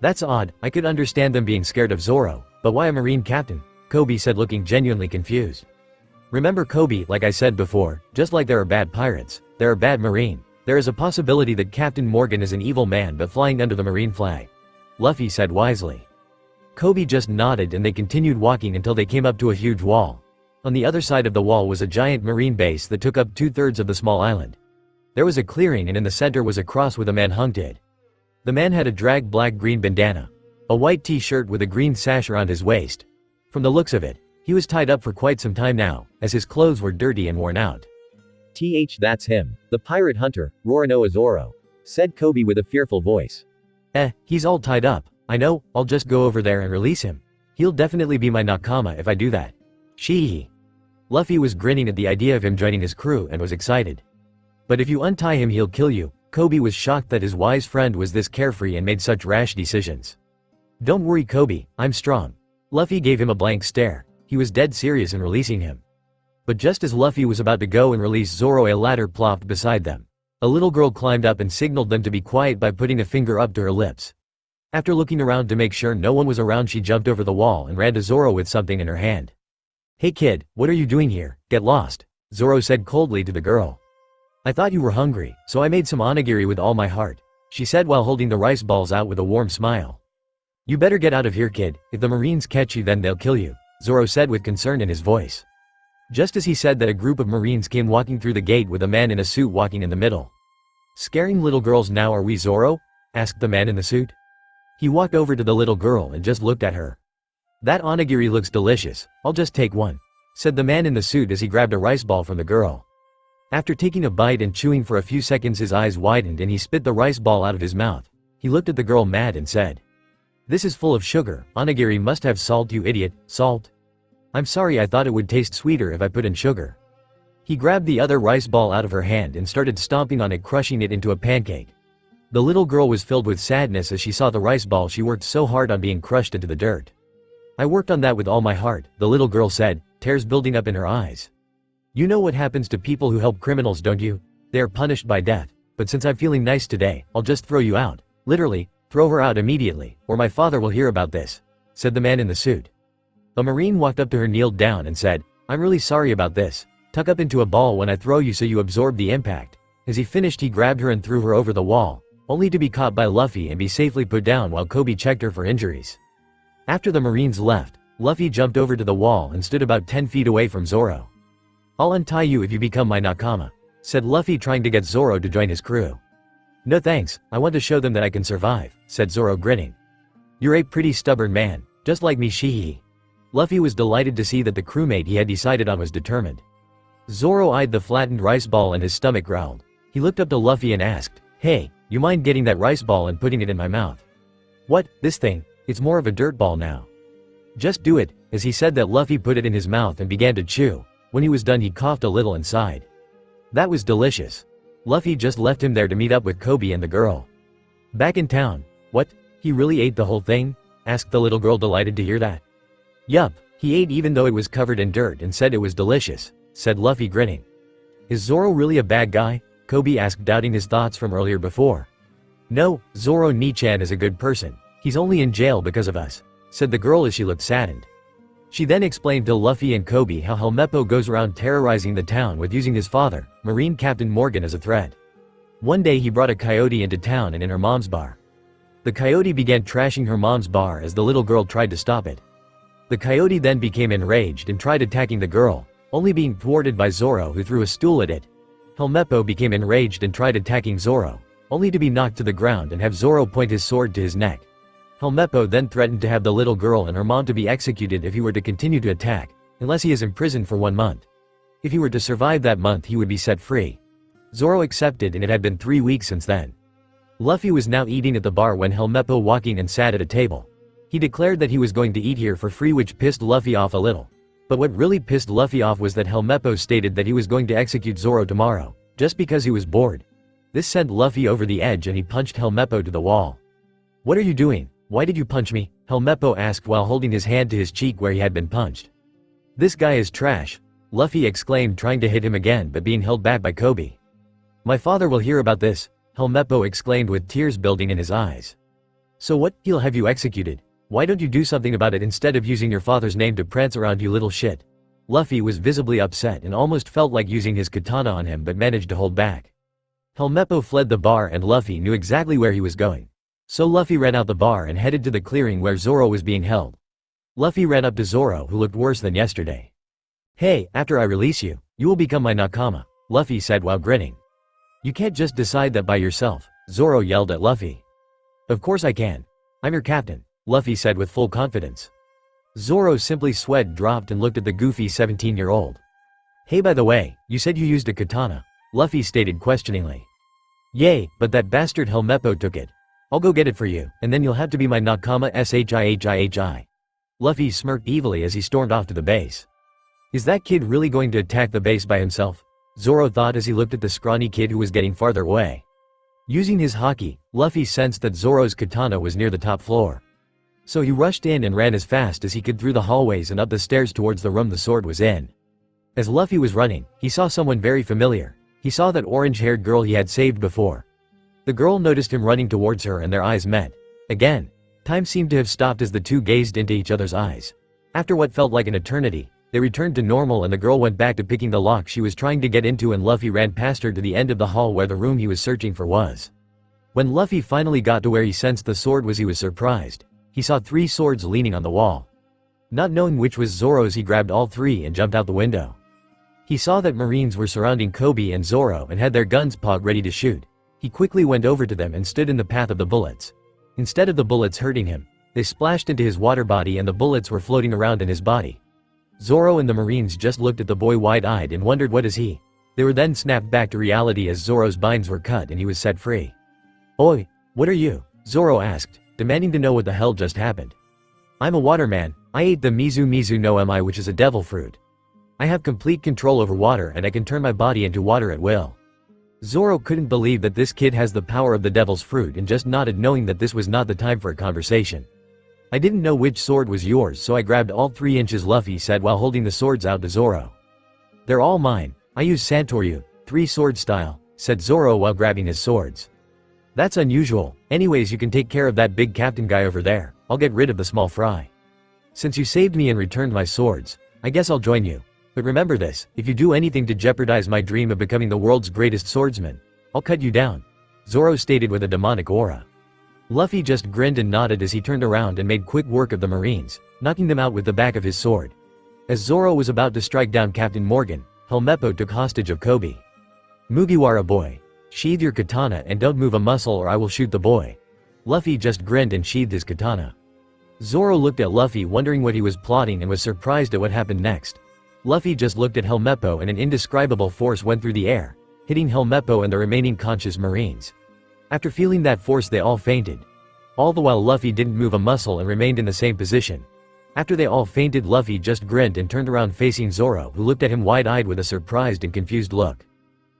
"That's odd, I could understand them being scared of Zoro, but why a marine captain?" Koby said, looking genuinely confused. "Remember Koby, like I said before, just like there are bad pirates, there are bad marine. There is a possibility that Captain Morgan is an evil man but flying under the marine flag," Luffy said wisely. Koby just nodded and they continued walking until they came up to a huge wall. On the other side of the wall was a giant marine base that took up 2/3 of the small island. There was a clearing and in the center was a cross with a man hunted. The man had a drag black-green bandana, a white t-shirt with a green sash around his waist. From the looks of it, he was tied up for quite some time now, as his clothes were dirty and worn out. That's him. The pirate hunter, Roronoa Zoro, said Koby with a fearful voice. He's all tied up. I know, I'll just go over there and release him. He'll definitely be my nakama if I do that. Sheehy. Luffy was grinning at the idea of him joining his crew and was excited. But if you untie him he'll kill you. Koby was shocked that his wise friend was this carefree and made such rash decisions. "Don't worry Koby, I'm strong." Luffy gave him a blank stare. He was dead serious in releasing him. But just as Luffy was about to go and release Zoro, a ladder plopped beside them. A little girl climbed up and signaled them to be quiet by putting a finger up to her lips. After looking around to make sure no one was around, she jumped over the wall and ran to Zoro with something in her hand. "Hey kid, what are you doing here? Get lost," Zoro said coldly to the girl. "I thought you were hungry, so I made some onigiri with all my heart," she said while holding the rice balls out with a warm smile. "You better get out of here kid, if the Marines catch you then they'll kill you," Zoro said with concern in his voice. Just as he said that, a group of Marines came walking through the gate with a man in a suit walking in the middle. "Scaring little girls now, are we Zoro?" asked the man in the suit. He walked over to the little girl and just looked at her. "That onigiri looks delicious, I'll just take one," said the man in the suit as he grabbed a rice ball from the girl. After taking a bite and chewing for a few seconds, his eyes widened and he spit the rice ball out of his mouth. He looked at the girl mad and said, "This is full of sugar, onigiri must have salt, you idiot, salt. I'm sorry, I thought it would taste sweeter if I put in sugar." He grabbed the other rice ball out of her hand and started stomping on it, crushing it into a pancake. The little girl was filled with sadness as she saw the rice ball she worked so hard on being crushed into the dirt. "I worked on that with all my heart," the little girl said, tears building up in her eyes. "You know what happens to people who help criminals, don't you? They are punished by death. But since I'm feeling nice today, I'll just throw you out. Literally, throw her out immediately, or my father will hear about this," said the man in the suit. A Marine walked up to her, kneeled down and said, "I'm really sorry about this. Tuck up into a ball when I throw you so you absorb the impact." As he finished, he grabbed her and threw her over the wall, only to be caught by Luffy and be safely put down while Koby checked her for injuries. After the Marines left, Luffy jumped over to the wall and stood about 10 feet away from Zoro. "I'll untie you if you become my nakama," said Luffy, trying to get Zoro to join his crew. "No thanks, I want to show them that I can survive," said Zoro, grinning. "You're a pretty stubborn man, just like me, Shihi." Luffy was delighted to see that the crewmate he had decided on was determined. Zoro eyed the flattened rice ball and his stomach growled. He looked up to Luffy and asked, "Hey, you mind getting that rice ball and putting it in my mouth?" "What, this thing? It's more of a dirt ball now." "Just do it," as he said that, Luffy put it in his mouth and began to chew. When he was done, he coughed a little and sighed. That was delicious. Luffy just left him there to meet up with Koby and the girl. Back in town, "What, he really ate the whole thing?" asked the little girl, delighted to hear that. "Yup, he ate even though it was covered in dirt and said it was delicious," said Luffy, grinning. "Is Zoro really a bad guy?" Koby asked, doubting his thoughts from earlier before. "No, Zoro Nichan is a good person. He's only in jail because of us," said the girl as she looked saddened. She then explained to Luffy and Koby how Helmeppo goes around terrorizing the town with using his father, Marine Captain Morgan, as a threat. One day he brought a coyote into town and in her mom's bar. The coyote began trashing her mom's bar as the little girl tried to stop it. The coyote then became enraged and tried attacking the girl, only being thwarted by Zoro, who threw a stool at it. Helmeppo became enraged and tried attacking Zoro, only to be knocked to the ground and have Zoro point his sword to his neck. Helmeppo then threatened to have the little girl and her mom to be executed if he were to continue to attack, unless he is imprisoned for 1 month. If he were to survive that month he would be set free. Zoro accepted, and it had been 3 weeks since then. Luffy was now eating at the bar when Helmeppo walked in and sat at a table. He declared that he was going to eat here for free, which pissed Luffy off a little. But what really pissed Luffy off was that Helmeppo stated that he was going to execute Zoro tomorrow, just because he was bored. This sent Luffy over the edge and he punched Helmeppo to the wall. "What are you doing? Why did you punch me?" Helmeppo asked while holding his hand to his cheek where he had been punched. "This guy is trash," Luffy exclaimed, trying to hit him again but being held back by Koby. "My father will hear about this," Helmeppo exclaimed with tears building in his eyes. "So what? He'll have you executed. Why don't you do something about it instead of using your father's name to prance around, you little shit?" Luffy was visibly upset and almost felt like using his katana on him but managed to hold back. Helmeppo fled the bar and Luffy knew exactly where he was going. So Luffy ran out the bar and headed to the clearing where Zoro was being held. Luffy ran up to Zoro, who looked worse than yesterday. "Hey, after I release you, you will become my nakama," Luffy said while grinning. "You can't just decide that by yourself," Zoro yelled at Luffy. "Of course I can. I'm your captain," Luffy said with full confidence. Zoro's simply sweat dropped and looked at the goofy 17-year-old. "Hey, by the way, you said you used a katana," Luffy stated questioningly. "Yay, but that bastard Helmeppo took it. I'll go get it for you, and then you'll have to be my nakama shihihi. Luffy smirked evilly as he stormed off to the base. Is that kid really going to attack the base by himself? Zoro thought as he looked at the scrawny kid who was getting farther away. Using his haki, Luffy sensed that Zoro's katana was near the top floor. So he rushed in and ran as fast as he could through the hallways and up the stairs towards the room the sword was in. As Luffy was running, he saw someone very familiar. He saw that orange-haired girl he had saved before. The girl noticed him running towards her and their eyes met. Again, time seemed to have stopped as the two gazed into each other's eyes. After what felt like an eternity, they returned to normal and the girl went back to picking the lock she was trying to get into, and Luffy ran past her to the end of the hall where the room he was searching for was. When Luffy finally got to where he sensed the sword was, he was surprised. He saw 3 swords leaning on the wall. Not knowing which was Zoro's, he grabbed all 3 and jumped out the window. He saw that Marines were surrounding Koby and Zoro and had their guns pogged ready to shoot. He quickly went over to them and stood in the path of the bullets. Instead of the bullets hurting him, they splashed into his water body and the bullets were floating around in his body. Zoro and the Marines just looked at the boy wide-eyed and wondered, what is he? They were then snapped back to reality as Zoro's binds were cut and he was set free. "Oi, what are you?" Zoro asked, demanding to know what the hell just happened. "I'm a waterman. I ate the mizu no mi, which is a devil fruit. I have complete control over water and I can turn my body into water at will." Zoro couldn't believe that this kid has the power of the devil's fruit and just nodded, knowing that this was not the time for a conversation. "I didn't know which sword was yours, so I grabbed all 3 inches," Luffy said while holding the swords out to Zoro. "They're all mine. I use Santoryu, 3-sword style," said Zoro while grabbing his swords. "That's unusual. Anyways, you can take care of that big captain guy over there. I'll get rid of the small fry. Since you saved me and returned my swords, I guess I'll join you. But remember this, if you do anything to jeopardize my dream of becoming the world's greatest swordsman, I'll cut you down," Zoro stated with a demonic aura. Luffy just grinned and nodded as he turned around and made quick work of the Marines, knocking them out with the back of his sword. As Zoro was about to strike down Captain Morgan, Helmeppo took hostage of Koby. "Mugiwara boy, sheathe your katana and don't move a muscle or I will shoot the boy." Luffy just grinned and sheathed his katana. Zoro looked at Luffy, wondering what he was plotting, and was surprised at what happened next. Luffy just looked at Helmeppo and an indescribable force went through the air, hitting Helmeppo and the remaining conscious Marines. After feeling that force, they all fainted. All the while Luffy didn't move a muscle and remained in the same position. After they all fainted, Luffy just grinned and turned around facing Zoro, who looked at him wide-eyed with a surprised and confused look.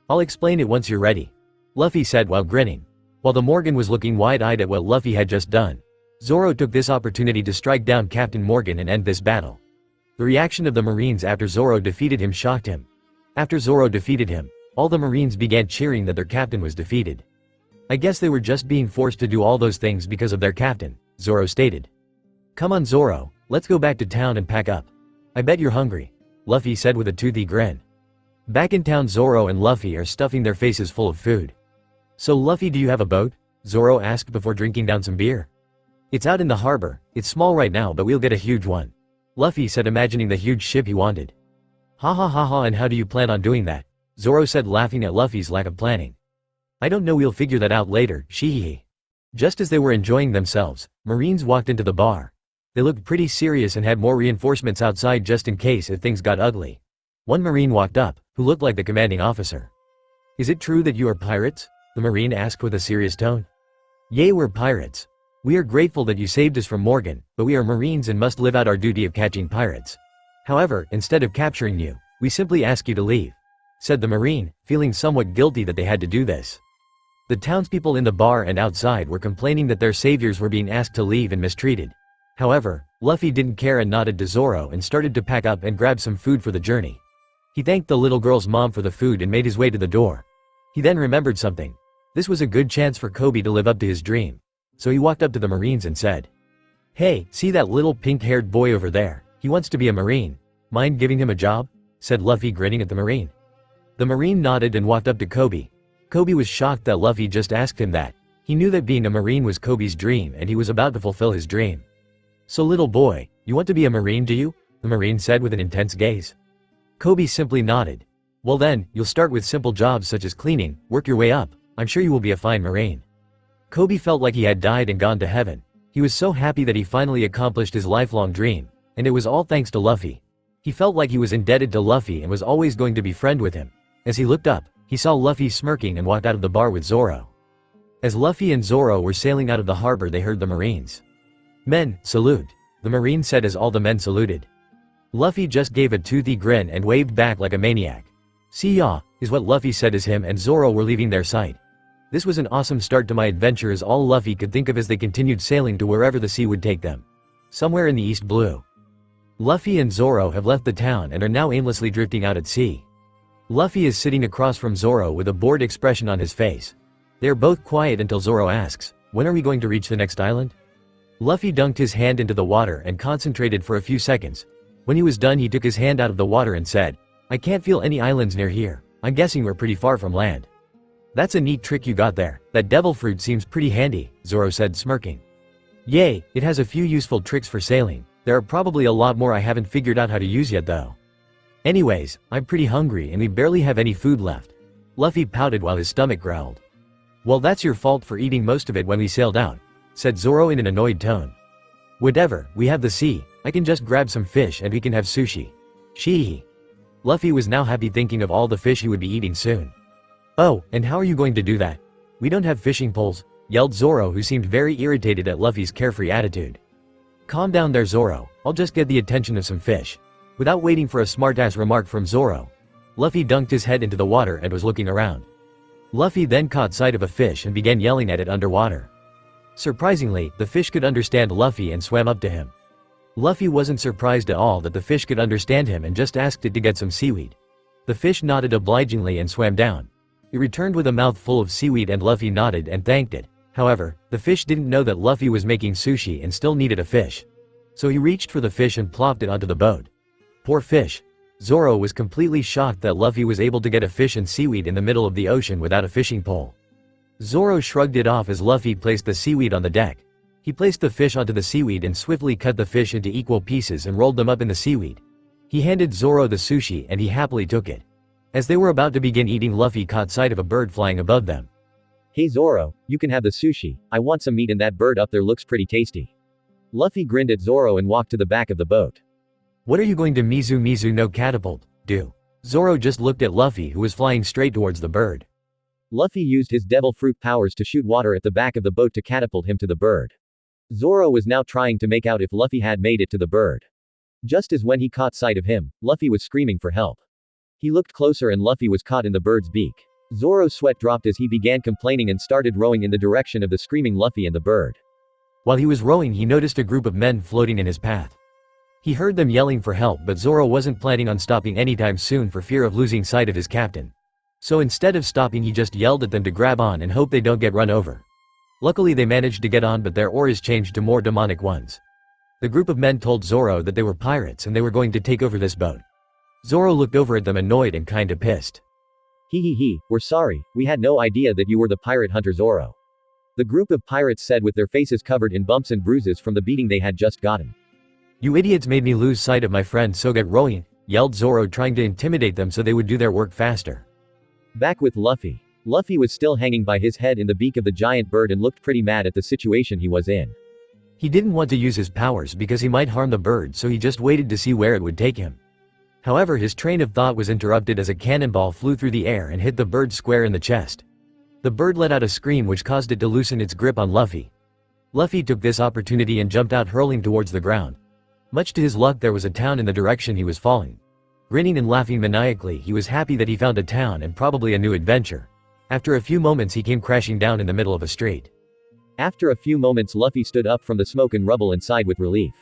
"I'll explain it once you're ready," Luffy said while grinning. While the Morgan was looking wide-eyed at what Luffy had just done, Zoro took this opportunity to strike down Captain Morgan and end this battle. The reaction of the Marines after Zoro defeated him shocked him. After Zoro defeated him, all the Marines began cheering that their captain was defeated. "I guess they were just being forced to do all those things because of their captain," Zoro stated. "Come on Zoro, let's go back to town and pack up. I bet you're hungry," Luffy said with a toothy grin. Back in town, Zoro and Luffy are stuffing their faces full of food. "So Luffy, do you have a boat?" Zoro asked before drinking down some beer. "It's out in the harbor. It's small right now, but we'll get a huge one," Luffy said, imagining the huge ship he wanted. "Ha ha ha ha, and how do you plan on doing that?" Zoro said, laughing at Luffy's lack of planning. "I don't know, we'll figure that out later, shee." Just as they were enjoying themselves, Marines walked into the bar. They looked pretty serious and had more reinforcements outside just in case if things got ugly. One Marine walked up, who looked like the commanding officer. "Is it true that you are pirates?" the Marine asked with a serious tone. "Yea, we're pirates. We are grateful that you saved us from Morgan, but we are Marines and must live out our duty of catching pirates. However, instead of capturing you, we simply ask you to leave," said the Marine, feeling somewhat guilty that they had to do this. The townspeople in the bar and outside were complaining that their saviors were being asked to leave and mistreated. However, Luffy didn't care and nodded to Zoro and started to pack up and grab some food for the journey. He thanked the little girl's mom for the food and made his way to the door. He then remembered something. This was a good chance for Koby to live up to his dream. So he walked up to the Marines and said, "Hey, see that little pink-haired boy over there? He wants to be a Marine. Mind giving him a job?" said Luffy, grinning at the Marine. The Marine nodded and walked up to Koby. Koby was shocked that Luffy just asked him that. He knew that being a Marine was Koby's dream and he was about to fulfill his dream. "So little boy, you want to be a Marine, do you?" the Marine said with an intense gaze. Koby simply nodded. "Well then, you'll start with simple jobs such as cleaning, work your way up. I'm sure you will be a fine Marine." Koby felt like he had died and gone to heaven. He was so happy that he finally accomplished his lifelong dream, and it was all thanks to Luffy. He felt like he was indebted to Luffy and was always going to be friend with him. As he looked up, he saw Luffy smirking and walked out of the bar with Zoro. As Luffy and Zoro were sailing out of the harbor, they heard the Marines. "Men, salute," the Marine said as all the men saluted. Luffy just gave a toothy grin and waved back like a maniac. "See ya," is what Luffy said as him and Zoro were leaving their sight. This was an awesome start to my adventure, is all Luffy could think of as they continued sailing to wherever the sea would take them. Somewhere in the East Blue. Luffy and Zoro have left the town and are now aimlessly drifting out at sea. Luffy is sitting across from Zoro with a bored expression on his face. They are both quiet until Zoro asks, "When are we going to reach the next island?" Luffy dunked his hand into the water and concentrated for a few seconds. When he was done, he took his hand out of the water and said, "I can't feel any islands near here. I'm guessing we're pretty far from land." "That's a neat trick you got there. That devil fruit seems pretty handy," Zoro said, smirking. "Yay, it has a few useful tricks for sailing. There are probably a lot more I haven't figured out how to use yet though. Anyways, I'm pretty hungry and we barely have any food left." Luffy pouted while his stomach growled. "Well, that's your fault for eating most of it when we sailed out," said Zoro in an annoyed tone. "Whatever, we have the sea. I can just grab some fish and we can have sushi. Shee." Luffy was now happy thinking of all the fish he would be eating soon. "Oh, and how are you going to do that? We don't have fishing poles," yelled Zoro, who seemed very irritated at Luffy's carefree attitude. "Calm down there, Zoro. I'll just get the attention of some fish." Without waiting for a smartass remark from Zoro, Luffy dunked his head into the water and was looking around. Luffy then caught sight of a fish and began yelling at it underwater. Surprisingly, the fish could understand Luffy and swam up to him. Luffy wasn't surprised at all that the fish could understand him and just asked it to get some seaweed. The fish nodded obligingly and swam down. It returned with a mouth full of seaweed and Luffy nodded and thanked it. However, the fish didn't know that Luffy was making sushi and still needed a fish. So he reached for the fish and plopped it onto the boat. Poor fish. Zoro was completely shocked that Luffy was able to get a fish and seaweed in the middle of the ocean without a fishing pole. Zoro shrugged it off as Luffy placed the seaweed on the deck. He placed the fish onto the seaweed and swiftly cut the fish into equal pieces and rolled them up in the seaweed. He handed Zoro the sushi and he happily took it. As they were about to begin eating, Luffy caught sight of a bird flying above them. "Hey Zoro, you can have the sushi. I want some meat and that bird up there looks pretty tasty." Luffy grinned at Zoro and walked to the back of the boat. "What are you going to Mizu no catapult do?" Zoro just looked at Luffy, who was flying straight towards the bird. Luffy used his devil fruit powers to shoot water at the back of the boat to catapult him to the bird. Zoro was now trying to make out if Luffy had made it to the bird. Just as when he caught sight of him, Luffy was screaming for help. He looked closer and Luffy was caught in the bird's beak. Zoro's sweat dropped as he began complaining and started rowing in the direction of the screaming Luffy and the bird. While he was rowing, he noticed a group of men floating in his path. He heard them yelling for help, but Zoro wasn't planning on stopping anytime soon for fear of losing sight of his captain. So instead of stopping, he just yelled at them to grab on and hope they don't get run over. Luckily they managed to get on, but their oars changed to more demonic ones. The group of men told Zoro that they were pirates and they were going to take over this boat. Zoro looked over at them annoyed and kinda pissed. He, we're sorry, we had no idea that you were the pirate hunter Zoro." The group of pirates said with their faces covered in bumps and bruises from the beating they had just gotten. "You idiots made me lose sight of my friend, so get rowing," yelled Zoro, trying to intimidate them so they would do their work faster. Back with Luffy. Luffy was still hanging by his head in the beak of the giant bird and looked pretty mad at the situation he was in. He didn't want to use his powers because he might harm the bird, so he just waited to see where it would take him. However, his train of thought was interrupted as a cannonball flew through the air and hit the bird square in the chest. The bird let out a scream which caused it to loosen its grip on Luffy. Luffy took this opportunity and jumped out, hurling towards the ground. Much to his luck, there was a town in the direction he was falling. Grinning and laughing maniacally, he was happy that he found a town and probably a new adventure. After a few moments, he came crashing down in the middle of a street. After a few moments, Luffy stood up from the smoke and rubble and sighed with relief.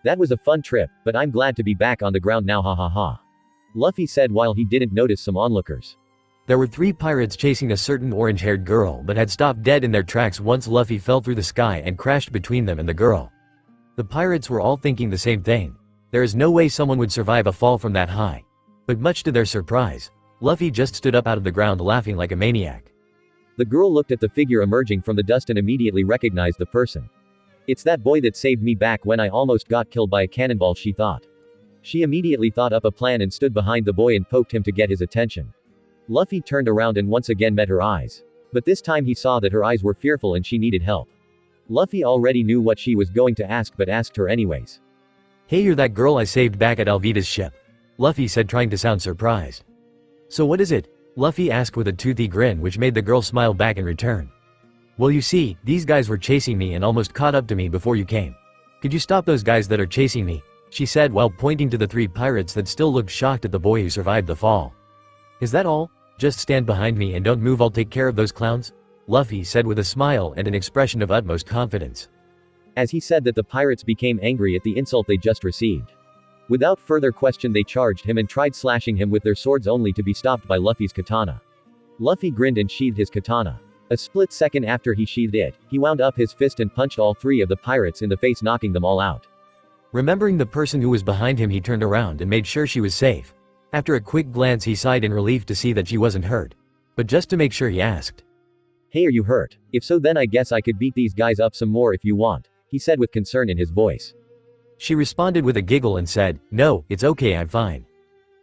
That was a fun trip, but I'm glad to be back on the ground now, ha ha ha. Luffy said while he didn't notice some onlookers. There were 3 pirates chasing a certain orange-haired girl but had stopped dead in their tracks once Luffy fell through the sky and crashed between them and the girl. The pirates were all thinking the same thing. There is no way someone would survive a fall from that high. But much to their surprise, Luffy just stood up out of the ground laughing like a maniac. The girl looked at the figure emerging from the dust and immediately recognized the person. It's that boy that saved me back when I almost got killed by a cannonball, she thought. She immediately thought up a plan and stood behind the boy and poked him to get his attention. Luffy turned around and once again met her eyes. But this time he saw that her eyes were fearful and she needed help. Luffy already knew what she was going to ask but asked her anyways. Hey, you're that girl I saved back at Alvida's ship, Luffy said, trying to sound surprised. So what is it? Luffy asked with a toothy grin which made the girl smile back in return. Well, you see, these guys were chasing me and almost caught up to me before you came. Could you stop those guys that are chasing me? She said while pointing to the 3 pirates that still looked shocked at the boy who survived the fall. Is that all? Just stand behind me and don't move, I'll take care of those clowns? Luffy said with a smile and an expression of utmost confidence. As he said that, the pirates became angry at the insult they just received. Without further question, they charged him and tried slashing him with their swords, only to be stopped by Luffy's katana. Luffy grinned and sheathed his katana. A split second after he sheathed it, he wound up his fist and punched all 3 of the pirates in the face, knocking them all out. Remembering the person who was behind him, he turned around and made sure she was safe. After a quick glance, he sighed in relief to see that she wasn't hurt. But just to make sure, he asked, Hey, are you hurt? If so, then I guess I could beat these guys up some more if you want, he said with concern in his voice. She responded with a giggle and said, No, it's okay, I'm fine.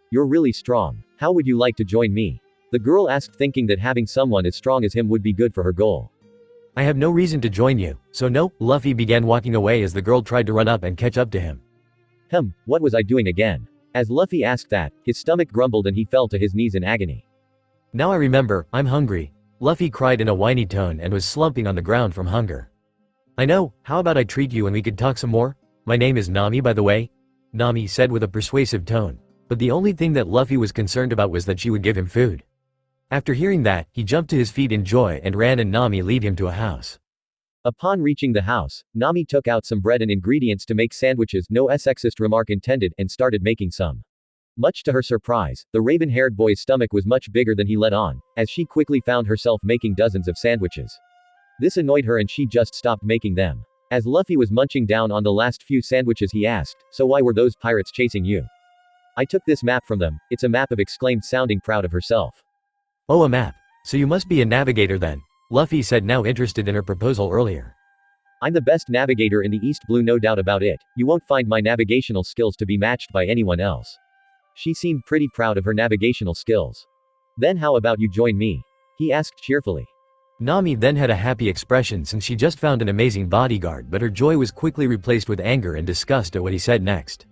You're really strong. How would you like to join me? The girl asked, thinking that having someone as strong as him would be good for her goal. I have no reason to join you, so no. Luffy began walking away as the girl tried to run up and catch up to him. What was I doing again? As Luffy asked that, his stomach grumbled and he fell to his knees in agony. Now I remember, I'm hungry. Luffy cried in a whiny tone and was slumping on the ground from hunger. I know, how about I treat you and we could talk some more? My name is Nami, by the way, Nami said with a persuasive tone. But the only thing that Luffy was concerned about was that she would give him food. After hearing that, he jumped to his feet in joy and ran, and Nami led him to a house. Upon reaching the house, Nami took out some bread and ingredients to make sandwiches, no sexist remark intended, and started making some. Much to her surprise, the raven-haired boy's stomach was much bigger than he let on, as she quickly found herself making dozens of sandwiches. This annoyed her and she just stopped making them. As Luffy was munching down on the last few sandwiches, he asked, So why were those pirates chasing you? I took this map from them. It's a map of, exclaimed, sounding proud of herself. Oh, a map. So you must be a navigator then, Luffy said, now interested in her proposal earlier. I'm the best navigator in the East Blue, no doubt about it. You won't find my navigational skills to be matched by anyone else. She seemed pretty proud of her navigational skills. Then how about you join me? He asked cheerfully. Nami then had a happy expression since she just found an amazing bodyguard, but her joy was quickly replaced with anger and disgust at what he said next.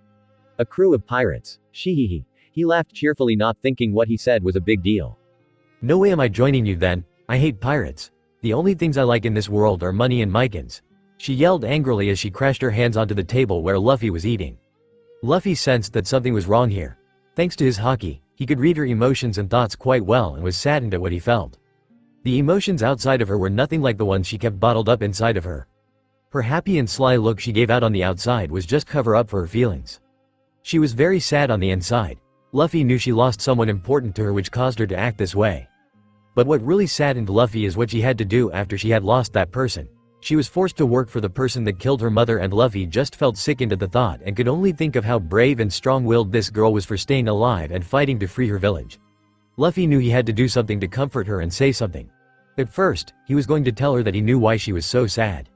A crew of pirates. She. He laughed cheerfully, not thinking what he said was a big deal. No way am I joining you then. I hate pirates. The only things I like in this world are money and Mycans. She yelled angrily as she crashed her hands onto the table where Luffy was eating. Luffy sensed that something was wrong here. Thanks to his Haki, he could read her emotions and thoughts quite well and was saddened at what he felt. The emotions outside of her were nothing like the ones she kept bottled up inside of her. Her happy and sly look she gave out on the outside was just cover up for her feelings. She was very sad on the inside. Luffy knew she lost someone important to her, which caused her to act this way. But what really saddened Luffy is what she had to do after she had lost that person. She was forced to work for the person that killed her mother, and Luffy just felt sickened at the thought and could only think of how brave and strong-willed this girl was for staying alive and fighting to free her village. Luffy knew he had to do something to comfort her and say something. At first, he was going to tell her that he knew why she was so sad.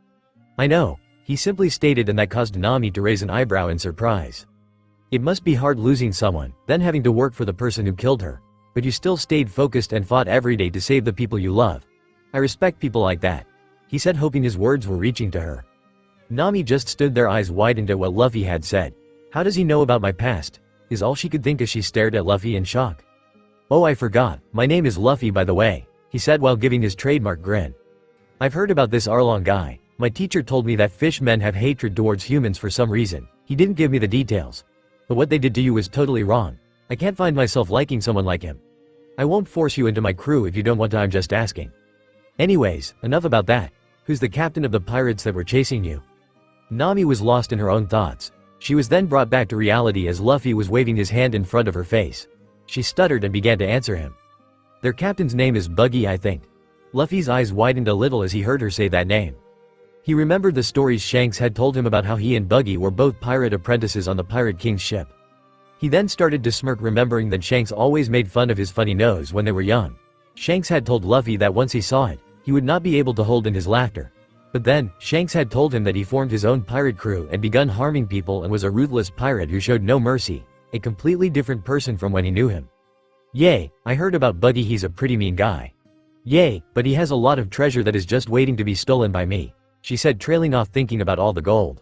I know, he simply stated, and that caused Nami to raise an eyebrow in surprise. It must be hard losing someone, then having to work for the person who killed her. but you still stayed focused and fought every day to save the people you love. I respect people like that," he said, hoping his words were reaching to her. Nami just stood there, eyes widened at what Luffy had said. How does he know about my past? Is all she could think as she stared at Luffy in shock. "Oh, I forgot, my name is Luffy, by the way," he said while giving his trademark grin. "I've heard about this Arlong guy. My teacher told me that fish men have hatred towards humans for some reason. He didn't give me the details. But what they did to you was totally wrong. I can't find myself liking someone like him. I won't force you into my crew if you don't want to, I'm just asking. Anyways, enough about that. Who's the captain of the pirates that were chasing you?" Nami was lost in her own thoughts. She was then brought back to reality as Luffy was waving his hand in front of her face. She stuttered and began to answer him. "Their captain's name is Buggy, I think." Luffy's eyes widened a little as he heard her say that name. He remembered the stories Shanks had told him about how he and Buggy were both pirate apprentices on the Pirate King's ship. He then started to smirk, remembering that Shanks always made fun of his funny nose when they were young. Shanks had told Luffy that once he saw it, he would not be able to hold in his laughter. But then, Shanks had told him that he formed his own pirate crew and begun harming people and was a ruthless pirate who showed no mercy, a completely different person from when he knew him. "Yay, I heard about Buggy, he's a pretty mean guy. Yay, but he has a lot of treasure that is just waiting to be stolen by me," she said, trailing off thinking about all the gold.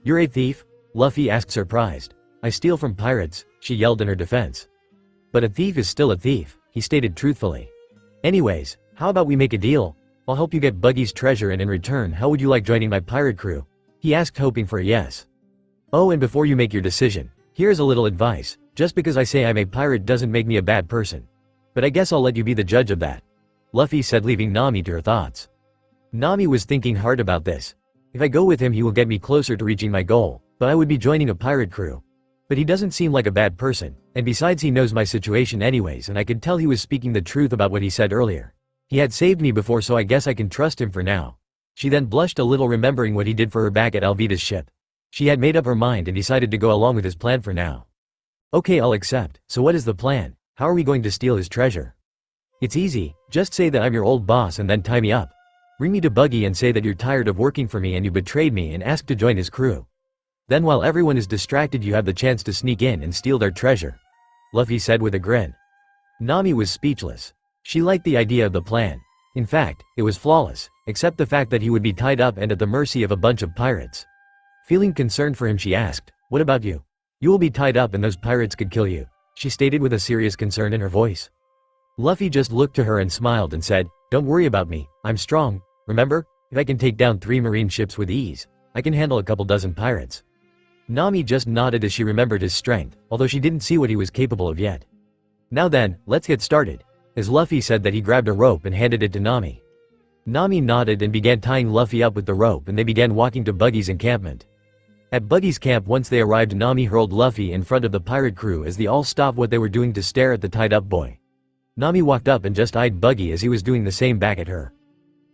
"You're a thief?" Luffy asked, surprised. "I steal from pirates," she yelled in her defense. "But a thief is still a thief," he stated truthfully. "Anyways, how about we make a deal? I'll help you get Buggy's treasure, and in return, how would you like joining my pirate crew?" he asked, hoping for a yes. "Oh, and before you make your decision, here's a little advice. Just because I say I'm a pirate doesn't make me a bad person. But I guess I'll let you be the judge of that," Luffy said, leaving Nami to her thoughts. Nami was thinking hard about this. If I go with him, he will get me closer to reaching my goal, but I would be joining a pirate crew. But he doesn't seem like a bad person, and besides he knows my situation anyways, and I could tell he was speaking the truth about what he said earlier. He had saved me before, so I guess I can trust him for now. She then blushed a little, remembering what he did for her back at Alvida's ship. She had made up her mind and decided to go along with his plan for now. "Okay, I'll accept. So what is the plan? How are we going to steal his treasure?" "It's easy, just say that I'm your old boss and then tie me up. Bring me to Buggy and say that you're tired of working for me and you betrayed me, and ask to join his crew. Then while everyone is distracted, you have the chance to sneak in and steal their treasure," Luffy said with a grin. Nami was speechless. She liked the idea of the plan. In fact, it was flawless, except the fact that he would be tied up and at the mercy of a bunch of pirates. Feeling concerned for him, she asked, "What about you? You will be tied up and those pirates could kill you," she stated with a serious concern in her voice. Luffy just looked to her and smiled and said, "Don't worry about me, I'm strong. Remember, if I can take down 3 marine ships with ease, I can handle a couple dozen pirates." Nami just nodded as she remembered his strength, although she didn't see what he was capable of yet. "Now then, let's get started," as Luffy said that he grabbed a rope and handed it to Nami. Nami nodded and began tying Luffy up with the rope, and they began walking to Buggy's encampment. At Buggy's camp, once they arrived, Nami hurled Luffy in front of the pirate crew as they all stopped what they were doing to stare at the tied-up boy. Nami walked up and just eyed Buggy as he was doing the same back at her.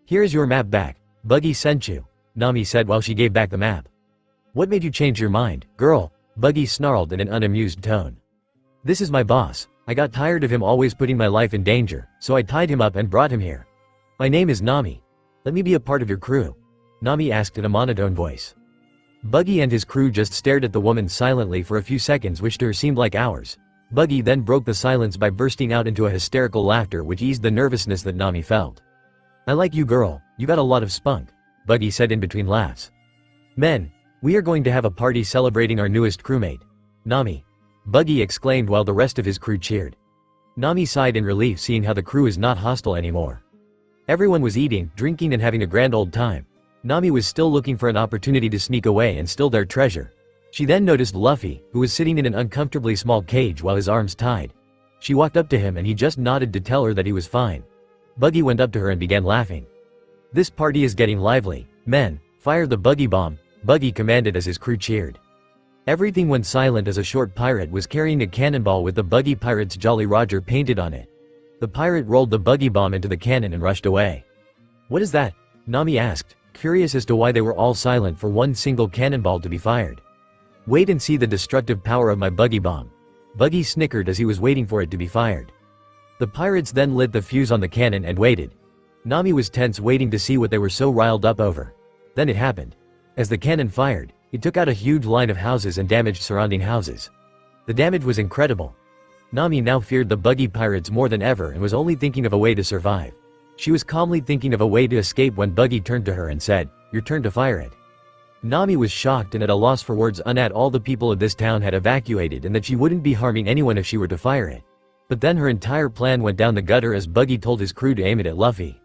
"Here's your map back. Buggy sent you," Nami said while she gave back the map. "What made you change your mind, girl?" Buggy snarled in an unamused tone. "This is my boss. I got tired of him always putting my life in danger, so I tied him up and brought him here. My name is Nami. Let me be a part of your crew," Nami asked in a monotone voice. Buggy and his crew just stared at the woman silently for a few seconds, which to her seemed like hours. Buggy then broke the silence by bursting out into a hysterical laughter which eased the nervousness that Nami felt. "I like you, girl. You got a lot of spunk," Buggy said in between laughs. "Men, we are going to have a party celebrating our newest crewmate, Nami," Buggy exclaimed while the rest of his crew cheered. Nami sighed in relief, seeing how the crew is not hostile anymore. Everyone was eating, drinking and having a grand old time. Nami was still looking for an opportunity to sneak away and steal their treasure. She then noticed Luffy, who was sitting in an uncomfortably small cage while his arms tied. She walked up to him and he just nodded to tell her that he was fine. Buggy went up to her and began laughing. "This party is getting lively. Men, fire the buggy bomb," Buggy commanded as his crew cheered. Everything went silent as a short pirate was carrying a cannonball with the Buggy Pirate's Jolly Roger painted on it. The pirate rolled the buggy bomb into the cannon and rushed away. "What is that?" Nami asked, curious as to why they were all silent for one single cannonball to be fired. "Wait and see the destructive power of my buggy bomb," Buggy snickered as he was waiting for it to be fired. The pirates then lit the fuse on the cannon and waited. Nami was tense, waiting to see what they were so riled up over. Then it happened. As the cannon fired, it took out a huge line of houses and damaged surrounding houses. The damage was incredible. Nami now feared the buggy pirates more than ever and was only thinking of a way to survive. She was calmly thinking of a way to escape when Buggy turned to her and said, "Your turn to fire it." Nami was shocked and at a loss for words. All the people of this town had evacuated and that she wouldn't be harming anyone if she were to fire it. But then her entire plan went down the gutter as Buggy told his crew to aim it at Luffy.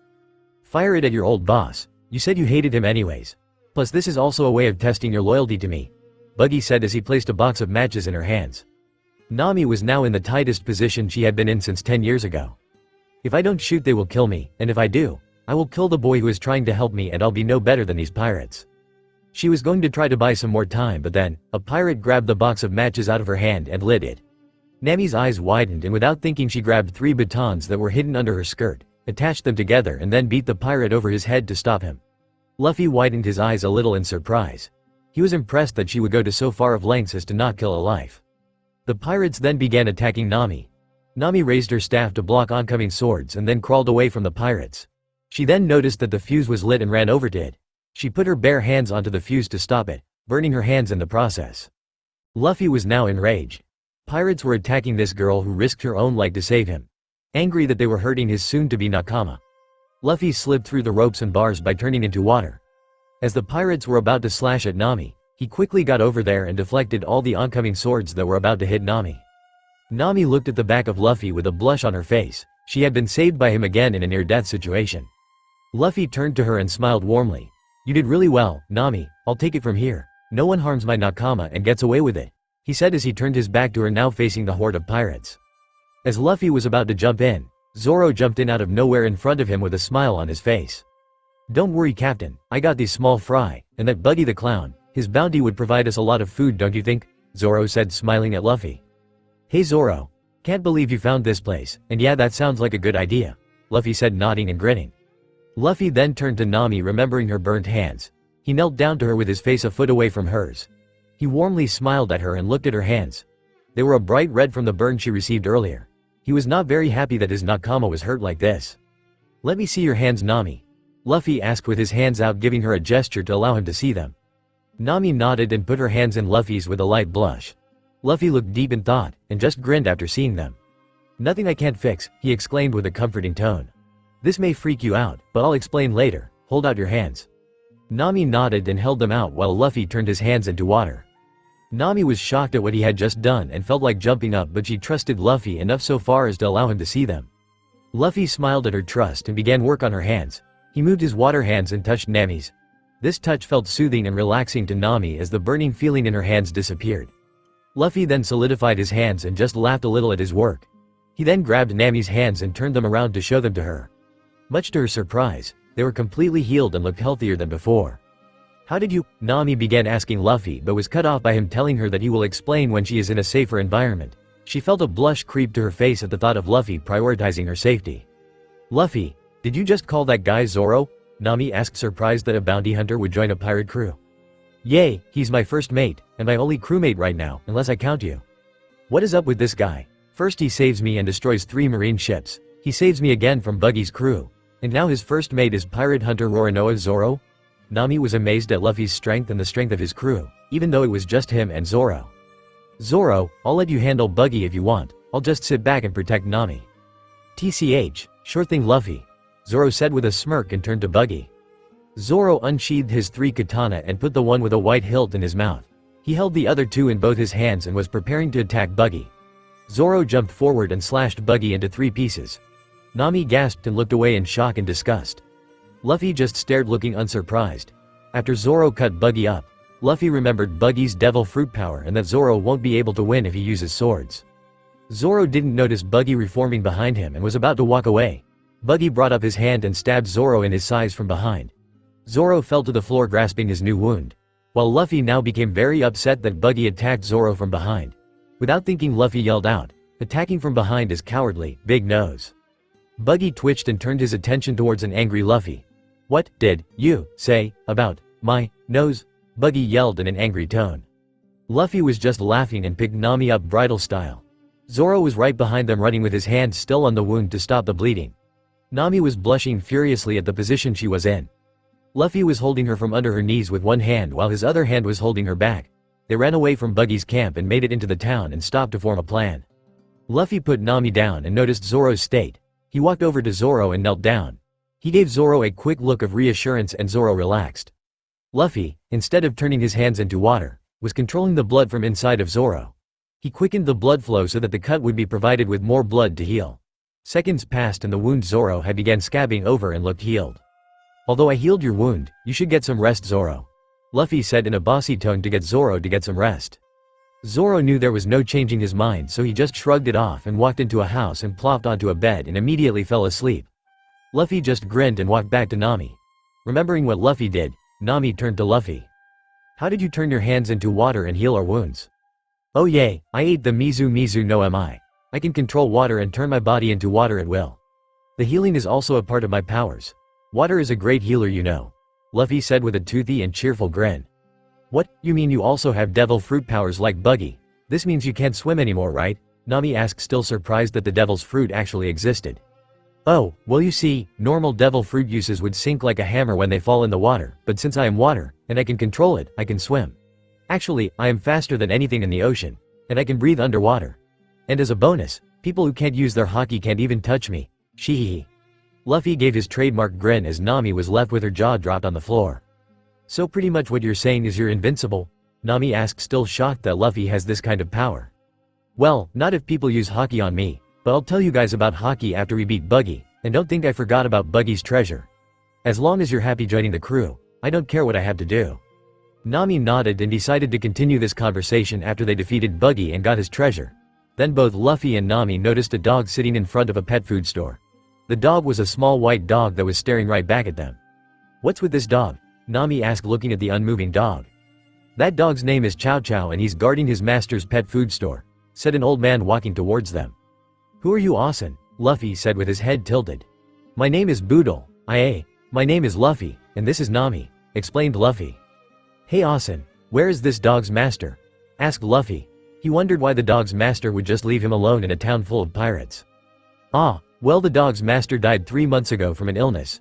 "Fire it at your old boss. You said you hated him anyways. Plus this is also a way of testing your loyalty to me," Buggy said as he placed a box of matches in her hands. Nami was now in the tightest position she had been in since 10 years ago. "If I don't shoot they will kill me, and if I do, I will kill the boy who is trying to help me and I'll be no better than these pirates." She was going to try to buy some more time but then, a pirate grabbed the box of matches out of her hand and lit it. Nami's eyes widened and without thinking she grabbed 3 batons that were hidden under her skirt, attached them together and then beat the pirate over his head to stop him. Luffy widened his eyes a little in surprise. He was impressed that she would go to so far of lengths as to not kill a life. The pirates then began attacking Nami. Nami raised her staff to block oncoming swords and then crawled away from the pirates. She then noticed that the fuse was lit and ran over to it. She put her bare hands onto the fuse to stop it, burning her hands in the process. Luffy was now enraged. Pirates were attacking this girl who risked her own life to save him. Angry that they were hurting his soon-to-be nakama, Luffy slipped through the ropes and bars by turning into water. As the pirates were about to slash at Nami, he quickly got over there and deflected all the oncoming swords that were about to hit Nami. Nami looked at the back of Luffy with a blush on her face. She had been saved by him again in a near-death situation. Luffy turned to her and smiled warmly. "You did really well, Nami, I'll take it from here. No one harms my nakama and gets away with it," he said as he turned his back to her now facing the horde of pirates. As Luffy was about to jump in, Zoro jumped in out of nowhere in front of him with a smile on his face. "Don't worry Captain, I got these small fry, and that Buggy the clown, his bounty would provide us a lot of food don't you think?" Zoro said smiling at Luffy. "Hey Zoro. Can't believe you found this place, and yeah that sounds like a good idea," Luffy said nodding and grinning. Luffy then turned to Nami remembering her burnt hands. He knelt down to her with his face a foot away from hers. He warmly smiled at her and looked at her hands. They were a bright red from the burn she received earlier. He was not very happy that his nakama was hurt like this. "Let me see your hands Nami," Luffy asked with his hands out giving her a gesture to allow him to see them. Nami nodded and put her hands in Luffy's with a light blush. Luffy looked deep in thought, and just grinned after seeing them. "Nothing I can't fix," he exclaimed with a comforting tone. "This may freak you out, but I'll explain later, hold out your hands." Nami nodded and held them out while Luffy turned his hands into water. Nami was shocked at what he had just done and felt like jumping up but she trusted Luffy enough so far as to allow him to see them. Luffy smiled at her trust and began work on her hands. He moved his water hands and touched Nami's. This touch felt soothing and relaxing to Nami as the burning feeling in her hands disappeared. Luffy then solidified his hands and just laughed a little at his work. He then grabbed Nami's hands and turned them around to show them to her. Much to her surprise, they were completely healed and looked healthier than before. "How did you?" Nami began asking Luffy but was cut off by him telling her that he will explain when she is in a safer environment. She felt a blush creep to her face at the thought of Luffy prioritizing her safety. "Luffy, did you just call that guy Zoro?" Nami asked surprised that a bounty hunter would join a pirate crew. "Yay, he's my first mate, and my only crewmate right now, unless I count you. What is up with this guy? First he saves me and destroys 3 marine ships, he saves me again from Buggy's crew, and now his first mate is pirate hunter Roronoa Zoro?" Nami was amazed at Luffy's strength and the strength of his crew, even though it was just him and Zoro. "Zoro, I'll let you handle Buggy if you want, I'll just sit back and protect Nami." "TCH, sure thing Luffy," Zoro said with a smirk and turned to Buggy. Zoro unsheathed his 3 katana and put the one with a white hilt in his mouth. He held the other 2 in both his hands and was preparing to attack Buggy. Zoro jumped forward and slashed Buggy into 3 pieces. Nami gasped and looked away in shock and disgust. Luffy just stared looking unsurprised. After Zoro cut Buggy up, Luffy remembered Buggy's devil fruit power and that Zoro won't be able to win if he uses swords. Zoro didn't notice Buggy reforming behind him and was about to walk away. Buggy brought up his hand and stabbed Zoro in his sides from behind. Zoro fell to the floor grasping his new wound. While Luffy now became very upset that Buggy attacked Zoro from behind. Without thinking Luffy yelled out, "Attacking from behind is cowardly, big nose." Buggy twitched and turned his attention towards an angry Luffy. "What did you say about my nose?" Buggy yelled in an angry tone. Luffy was just laughing and picked Nami up bridal style. Zoro was right behind them running with his hand still on the wound to stop the bleeding. Nami was blushing furiously at the position she was in. Luffy was holding her from under her knees with one hand while his other hand was holding her back. They ran away from Buggy's camp and made it into the town and stopped to form a plan. Luffy put Nami down and noticed Zoro's state. He walked over to Zoro and knelt down. He gave Zoro a quick look of reassurance and Zoro relaxed. Luffy, instead of turning his hands into water, was controlling the blood from inside of Zoro. He quickened the blood flow so that the cut would be provided with more blood to heal. Seconds passed and the wound Zoro had began scabbing over and looked healed. Although I healed your wound, you should get some rest, Zoro. Luffy said in a bossy tone to get Zoro to get some rest. Zoro knew there was no changing his mind, so he just shrugged it off and walked into a house and plopped onto a bed and immediately fell asleep. Luffy just grinned and walked back to Nami. Remembering what Luffy did, Nami turned to Luffy. How did you turn your hands into water and heal our wounds? Oh yay, I ate the Mizu no Mi. I can control water and turn my body into water at will. The healing is also a part of my powers. Water is a great healer, you know. Luffy said with a toothy and cheerful grin. What, you mean you also have devil fruit powers like Buggy? This means you can't swim anymore, right? Nami asked, still surprised that the devil's fruit actually existed. Oh, well, you see, normal devil fruit uses would sink like a hammer when they fall in the water, but since I am water, and I can control it, I can swim. Actually, I am faster than anything in the ocean, and I can breathe underwater. And as a bonus, people who can't use their Haki can't even touch me. Sheehehe. Luffy gave his trademark grin as Nami was left with her jaw dropped on the floor. So pretty much what you're saying is you're invincible? Nami asked, still shocked that Luffy has this kind of power. Well, not if people use Haki on me, but I'll tell you guys about Haki after we beat Buggy, and don't think I forgot about Buggy's treasure. As long as you're happy joining the crew, I don't care what I have to do. Nami nodded and decided to continue this conversation after they defeated Buggy and got his treasure. Then both Luffy and Nami noticed a dog sitting in front of a pet food store. The dog was a small white dog that was staring right back at them. What's with this dog? Nami asked, looking at the unmoving dog. That dog's name is Chow Chow and he's guarding his master's pet food store, said an old man walking towards them. Who are you, Asen? Luffy said with his head tilted. My name is Boodle. My name is Luffy, and this is Nami, explained Luffy. Hey Asen, where is this dog's master? Asked Luffy. He wondered why the dog's master would just leave him alone in a town full of pirates. Ah, well, the dog's master died 3 months ago from an illness.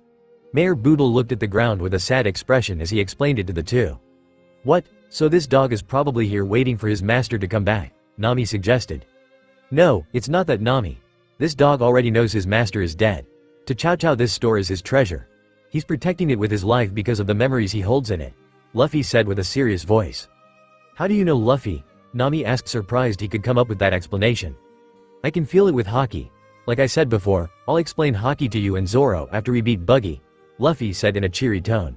Mayor Boodle looked at the ground with a sad expression as he explained it to the two. What, so this dog is probably here waiting for his master to come back, Nami suggested. No, it's not that, Nami. This dog already knows his master is dead. To Chow Chow, this store is his treasure. He's protecting it with his life because of the memories he holds in it, Luffy said with a serious voice. How do you know, Luffy? Nami asked, surprised he could come up with that explanation. I can feel it with Haki. Like I said before, I'll explain Haki to you and Zoro after we beat Buggy, Luffy said in a cheery tone.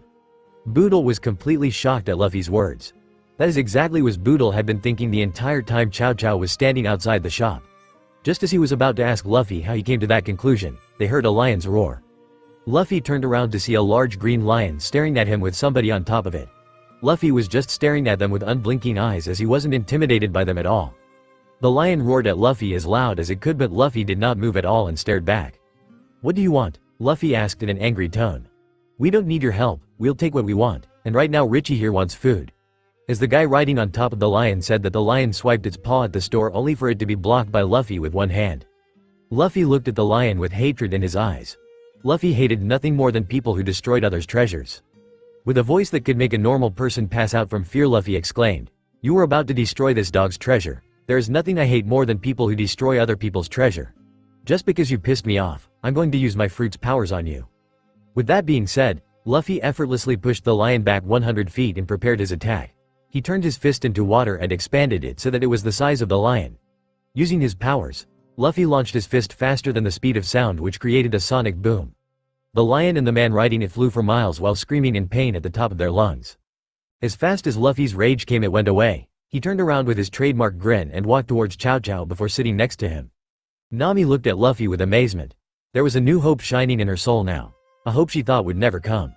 Boodle was completely shocked at Luffy's words. That is exactly what Boodle had been thinking the entire time Chow Chow was standing outside the shop. Just as he was about to ask Luffy how he came to that conclusion, they heard a lion's roar. Luffy turned around to see a large green lion staring at him with somebody on top of it. Luffy was just staring at them with unblinking eyes as he wasn't intimidated by them at all. The lion roared at Luffy as loud as it could, but Luffy did not move at all and stared back. What do you want? Luffy asked in an angry tone. We don't need your help, we'll take what we want, and right now Richie here wants food. As the guy riding on top of the lion said that, the lion swiped its paw at the store only for it to be blocked by Luffy with one hand. Luffy looked at the lion with hatred in his eyes. Luffy hated nothing more than people who destroyed others' treasures. With a voice that could make a normal person pass out from fear, Luffy exclaimed, You were about to destroy this dog's treasure. There is nothing I hate more than people who destroy other people's treasure. Just because you pissed me off, I'm going to use my fruit's powers on you. With that being said, Luffy effortlessly pushed the lion back 100 feet and prepared his attack. He turned his fist into water and expanded it so that it was the size of the lion. Using his powers, Luffy launched his fist faster than the speed of sound, which created a sonic boom. The lion and the man riding it flew for miles while screaming in pain at the top of their lungs. As fast as Luffy's rage came, it went away. He turned around with his trademark grin and walked towards Chow Chow before sitting next to him. Nami looked at Luffy with amazement. There was a new hope shining in her soul now. A hope she thought would never come.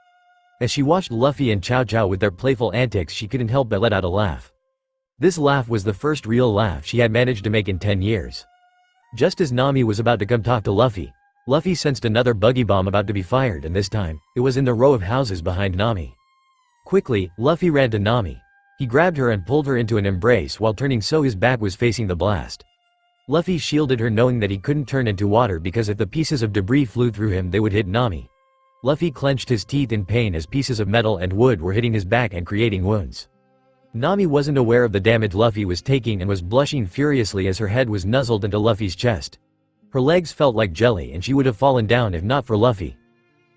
As she watched Luffy and Chow Chow with their playful antics, she couldn't help but let out a laugh. This laugh was the first real laugh she had managed to make in 10 years. Just as Nami was about to come talk to Luffy, Luffy sensed another buggy bomb about to be fired, and this time, it was in the row of houses behind Nami. Quickly, Luffy ran to Nami. He grabbed her and pulled her into an embrace while turning so his back was facing the blast. Luffy shielded her, knowing that he couldn't turn into water because if the pieces of debris flew through him they would hit Nami. Luffy clenched his teeth in pain as pieces of metal and wood were hitting his back and creating wounds. Nami wasn't aware of the damage Luffy was taking and was blushing furiously as her head was nuzzled into Luffy's chest. Her legs felt like jelly and she would have fallen down if not for Luffy.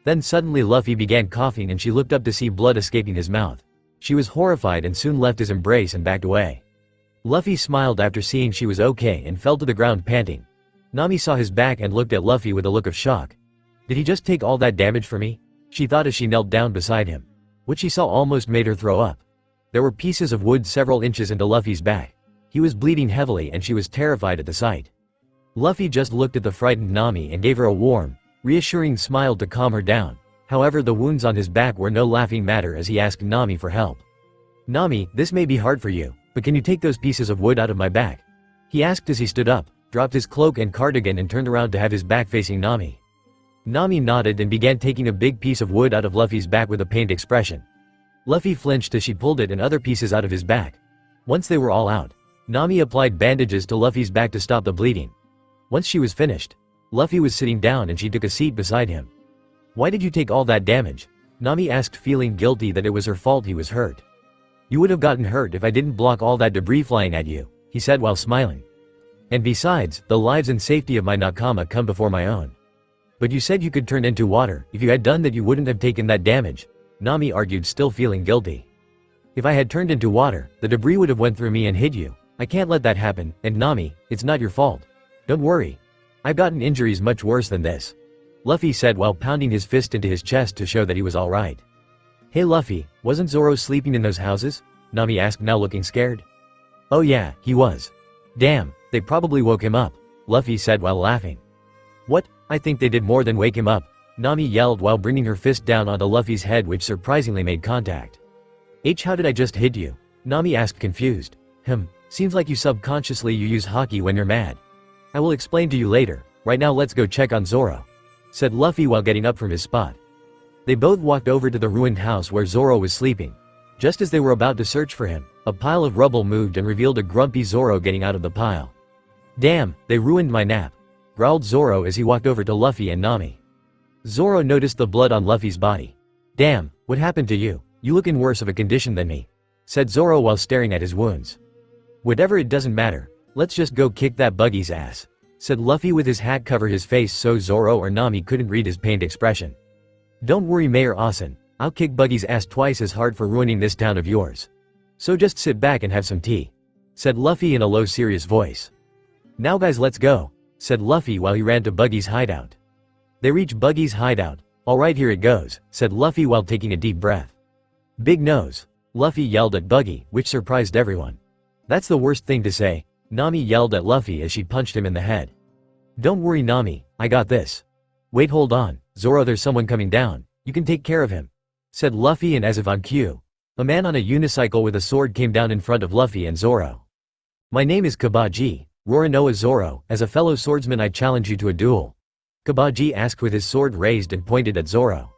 Then suddenly Luffy began coughing and she looked up to see blood escaping his mouth. She was horrified and soon left his embrace and backed away. Luffy smiled after seeing she was okay and fell to the ground panting. Nami saw his back and looked at Luffy with a look of shock. Did he just take all that damage for me? She thought as she knelt down beside him. What she saw almost made her throw up. There were pieces of wood several inches into Luffy's back. He was bleeding heavily and she was terrified at the sight. Luffy just looked at the frightened Nami and gave her a warm, reassuring smile to calm her down. However, the wounds on his back were no laughing matter as he asked Nami for help. "Nami, this may be hard for you, but can you take those pieces of wood out of my back?" he asked as he stood up, dropped his cloak and cardigan and turned around to have his back facing Nami. Nami nodded and began taking a big piece of wood out of Luffy's back with a pained expression. Luffy flinched as she pulled it and other pieces out of his back. Once they were all out, Nami applied bandages to Luffy's back to stop the bleeding. Once she was finished, Luffy was sitting down and she took a seat beside him. "Why did you take all that damage?" Nami asked, feeling guilty that it was her fault he was hurt. "You would have gotten hurt if I didn't block all that debris flying at you," he said while smiling. "And besides, the lives and safety of my nakama come before my own." "But you said you could turn into water. If you had done that you wouldn't have taken that damage," Nami argued, still feeling guilty. "If I had turned into water, the debris would have went through me and hit you. I can't let that happen, and Nami, it's not your fault. Don't worry. I've gotten injuries much worse than this," Luffy said while pounding his fist into his chest to show that he was alright. "Hey Luffy, wasn't Zoro sleeping in those houses?" Nami asked, now looking scared. "Oh yeah, he was. Damn, they probably woke him up," Luffy said while laughing. "What? I think they did more than wake him up," Nami yelled while bringing her fist down onto Luffy's head, which surprisingly made contact. How did I just hit you?" Nami asked, confused. Seems like you subconsciously use Haki when you're mad. I will explain to you later. Right now let's go check on Zoro," said Luffy while getting up from his spot. They both walked over to the ruined house where Zoro was sleeping. Just as they were about to search for him, a pile of rubble moved and revealed a grumpy Zoro getting out of the pile. "Damn, they ruined my nap," growled Zoro as he walked over to Luffy and Nami. Zoro noticed the blood on Luffy's body. "Damn, what happened to you? You look in worse of a condition than me," said Zoro while staring at his wounds. "Whatever, it doesn't matter. Let's just go kick that Buggy's ass," said Luffy with his hat cover his face so Zoro or Nami couldn't read his pained expression. "Don't worry, Mayor Asen. I'll kick Buggy's ass twice as hard for ruining this town of yours. So just sit back and have some tea," said Luffy in a low, serious voice. "Now guys, let's go," said Luffy while he ran to Buggy's hideout. They reached Buggy's hideout. "Alright, here it goes," said Luffy while taking a deep breath. "Big nose," Luffy yelled at Buggy, which surprised everyone. "That's the worst thing to say," Nami yelled at Luffy as she punched him in the head. "Don't worry Nami, I got this." "Wait, hold on, Zoro, there's someone coming down. You can take care of him," said Luffy, and as if on cue, a man on a unicycle with a sword came down in front of Luffy and Zoro. "My name is Kabaji, Roronoa Zoro. As a fellow swordsman I challenge you to a duel," Kabaji asked with his sword raised and pointed at Zoro.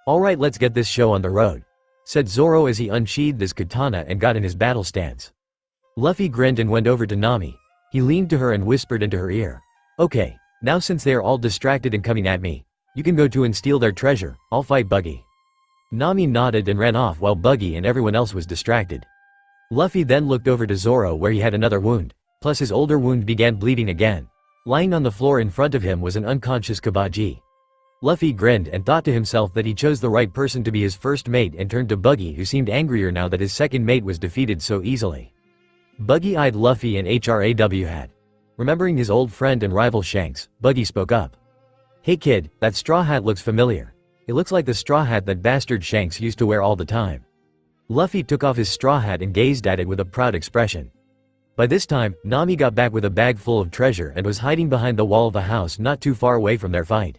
Alright, let's get this show on the road," said Zoro as he unsheathed his katana and got in his battle stance. Luffy grinned and went over to Nami. He leaned to her and whispered into her ear. "Okay, now since they are all distracted and coming at me, you can go to and steal their treasure. I'll fight Buggy." Nami nodded and ran off while Buggy and everyone else was distracted. Luffy then looked over to Zoro where he had another wound, plus his older wound began bleeding again. Lying on the floor in front of him was an unconscious Kabaji. Luffy grinned and thought to himself that he chose the right person to be his first mate and turned to Buggy, who seemed angrier now that his second mate was defeated so easily. Buggy eyed Luffy and HRAW had. Remembering his old friend and rival Shanks, Buggy spoke up. "Hey kid, that straw hat looks familiar. It looks like the straw hat that bastard Shanks used to wear all the time." Luffy took off his straw hat and gazed at it with a proud expression. By this time, Nami got back with a bag full of treasure and was hiding behind the wall of a house not too far away from their fight.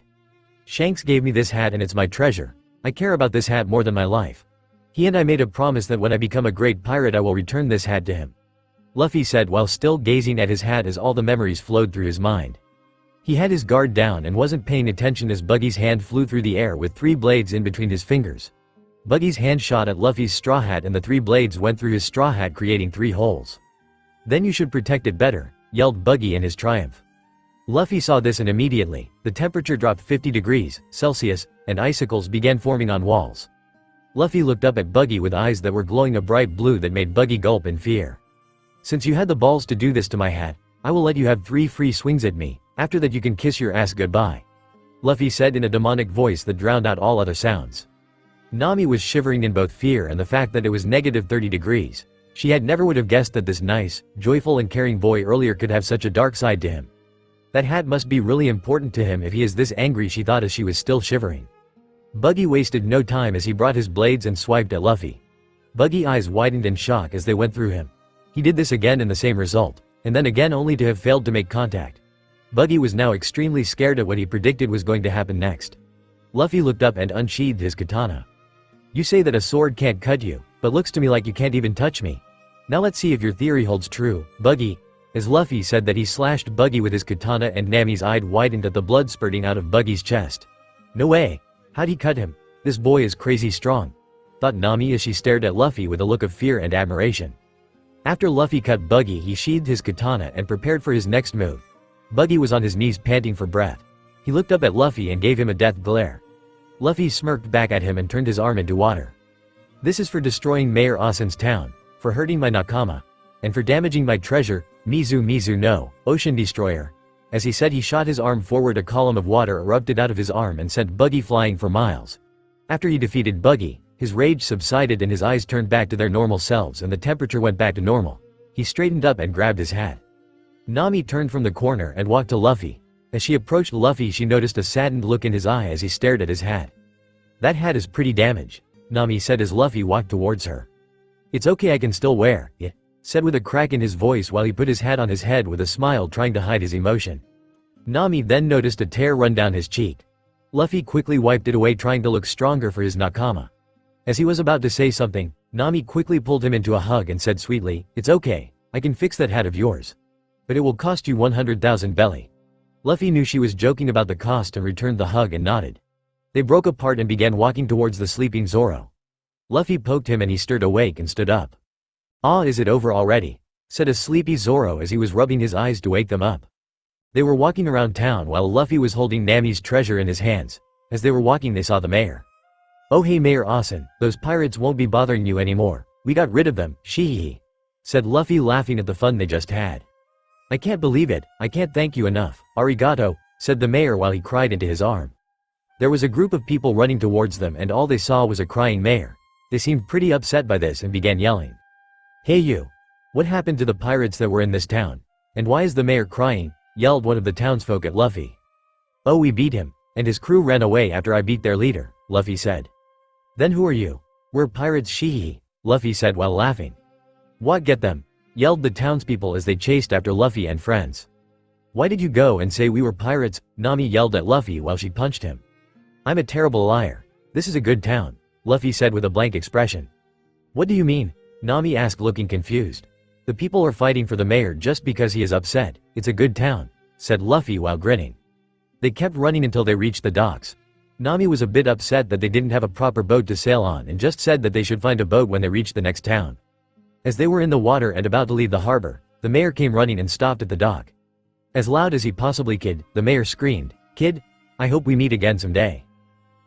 "Shanks gave me this hat and it's my treasure. I care about this hat more than my life. He and I made a promise that when I become a great pirate I will return this hat to him," Luffy said while still gazing at his hat as all the memories flowed through his mind. He had his guard down and wasn't paying attention as Buggy's hand flew through the air with 3 blades in between his fingers. Buggy's hand shot at Luffy's straw hat and the 3 blades went through his straw hat, creating 3 holes. "Then you should protect it better," yelled Buggy in his triumph. Luffy saw this and immediately, the temperature dropped 50 degrees Celsius, and icicles began forming on walls. Luffy looked up at Buggy with eyes that were glowing a bright blue that made Buggy gulp in fear. "Since you had the balls to do this to my hat, I will let you have 3 free swings at me, after that you can kiss your ass goodbye," Luffy said in a demonic voice that drowned out all other sounds. Nami was shivering in both fear and the fact that it was -30 degrees. She had never would have guessed that this nice, joyful and caring boy earlier could have such a dark side to him. That hat must be really important to him if he is this angry, she thought as she was still shivering. Buggy wasted no time as he brought his blades and swiped at Luffy. Buggy's eyes widened in shock as they went through him. He did this again and the same result, and then again only to have failed to make contact. Buggy was now extremely scared at what he predicted was going to happen next. Luffy looked up and unsheathed his katana. "You say that a sword can't cut you, but looks to me like you can't even touch me. Now let's see if your theory holds true, Buggy," as Luffy said that he slashed Buggy with his katana and Nami's eye widened at the blood spurting out of Buggy's chest. "No way. How'd he cut him? This boy is crazy strong," thought Nami as she stared at Luffy with a look of fear and admiration. After Luffy cut Buggy, he sheathed his katana and prepared for his next move. Buggy was on his knees panting for breath. He looked up at Luffy and gave him a death glare. Luffy smirked back at him and turned his arm into water. "This is for destroying Mayor Asen's town, for hurting my nakama, and for damaging my treasure, Mizu Mizu no, Ocean Destroyer." As he said, he shot his arm forward. A column of water erupted out of his arm and sent Buggy flying for miles. After he defeated Buggy, his rage subsided and his eyes turned back to their normal selves and the temperature went back to normal. He straightened up and grabbed his hat. Nami turned from the corner and walked to Luffy. As she approached Luffy, she noticed a saddened look in his eye as he stared at his hat. "That hat is pretty damaged," Nami said as Luffy walked towards her. "It's okay, I can still wear it," said with a crack in his voice while he put his hat on his head with a smile trying to hide his emotion. Nami then noticed a tear run down his cheek. Luffy quickly wiped it away trying to look stronger for his nakama. As he was about to say something, Nami quickly pulled him into a hug and said sweetly, "It's okay, I can fix that hat of yours. But it will cost you 100,000 belly." Luffy knew she was joking about the cost and returned the hug and nodded. They broke apart and began walking towards the sleeping Zoro. Luffy poked him and he stirred awake and stood up. "Ah, is it over already?" said a sleepy Zoro as he was rubbing his eyes to wake them up. They were walking around town while Luffy was holding Nami's treasure in his hands. As they were walking, they saw the mayor. "Oh hey Mayor Asen, those pirates won't be bothering you anymore. We got rid of them, shee," said Luffy laughing at the fun they just had. "I can't believe it, I can't thank you enough, arigato," said the mayor while he cried into his arm. There was a group of people running towards them and all they saw was a crying mayor. They seemed pretty upset by this and began yelling. "Hey you! What happened to the pirates that were in this town? And why is the mayor crying?" yelled one of the townsfolk at Luffy. "Oh, we beat him, and his crew ran away after I beat their leader," Luffy said. "Then who are you?" "We're pirates, shee," Luffy said while laughing. "What, get them?" yelled the townspeople as they chased after Luffy and friends. "Why did you go and say we were pirates?" Nami yelled at Luffy while she punched him. "I'm a terrible liar. This is a good town," Luffy said with a blank expression. "What do you mean?" Nami asked looking confused. "The people are fighting for the mayor just because he is upset. It's a good town," said Luffy while grinning. They kept running until they reached the docks. Nami was a bit upset that they didn't have a proper boat to sail on and just said that they should find a boat when they reached the next town. As they were in the water and about to leave the harbor, the mayor came running and stopped at the dock. As loud as he possibly could, the mayor screamed, "Kid, I hope we meet again someday."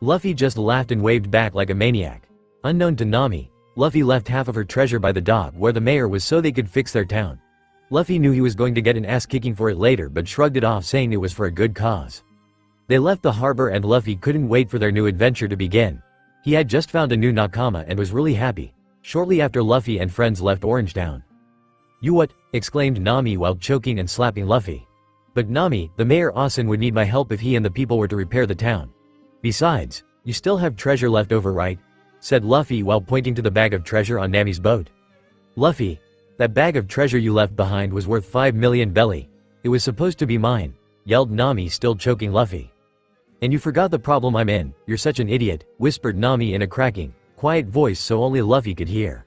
Luffy just laughed and waved back like a maniac. Unknown to Nami, Luffy left half of her treasure by the dock where the mayor was so they could fix their town. Luffy knew he was going to get an ass kicking for it later but shrugged it off saying it was for a good cause. They left the harbor and Luffy couldn't wait for their new adventure to begin. He had just found a new nakama and was really happy. Shortly after Luffy and friends left Orange Town. "You what?" exclaimed Nami while choking and slapping Luffy. "But Nami, the Mayor Asen would need my help if he and the people were to repair the town. Besides, you still have treasure left over, right?" said Luffy while pointing to the bag of treasure on Nami's boat. "Luffy, that bag of treasure you left behind was worth 5 million belly. It was supposed to be mine," yelled Nami, still choking Luffy. "And you forgot the problem I'm in, you're such an idiot," whispered Nami in a cracking, quiet voice so only Luffy could hear.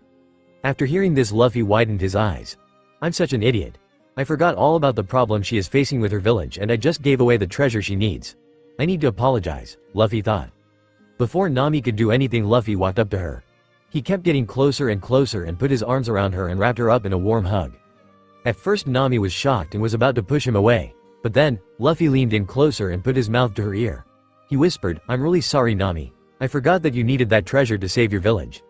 After hearing this, Luffy widened his eyes. "I'm such an idiot. I forgot all about the problem she is facing with her village and I just gave away the treasure she needs. I need to apologize," Luffy thought. Before Nami could do anything, Luffy walked up to her. He kept getting closer and closer and put his arms around her and wrapped her up in a warm hug. At first Nami was shocked and was about to push him away, but then, Luffy leaned in closer and put his mouth to her ear. He whispered, "I'm really sorry Nami. I forgot that you needed that treasure to save your village.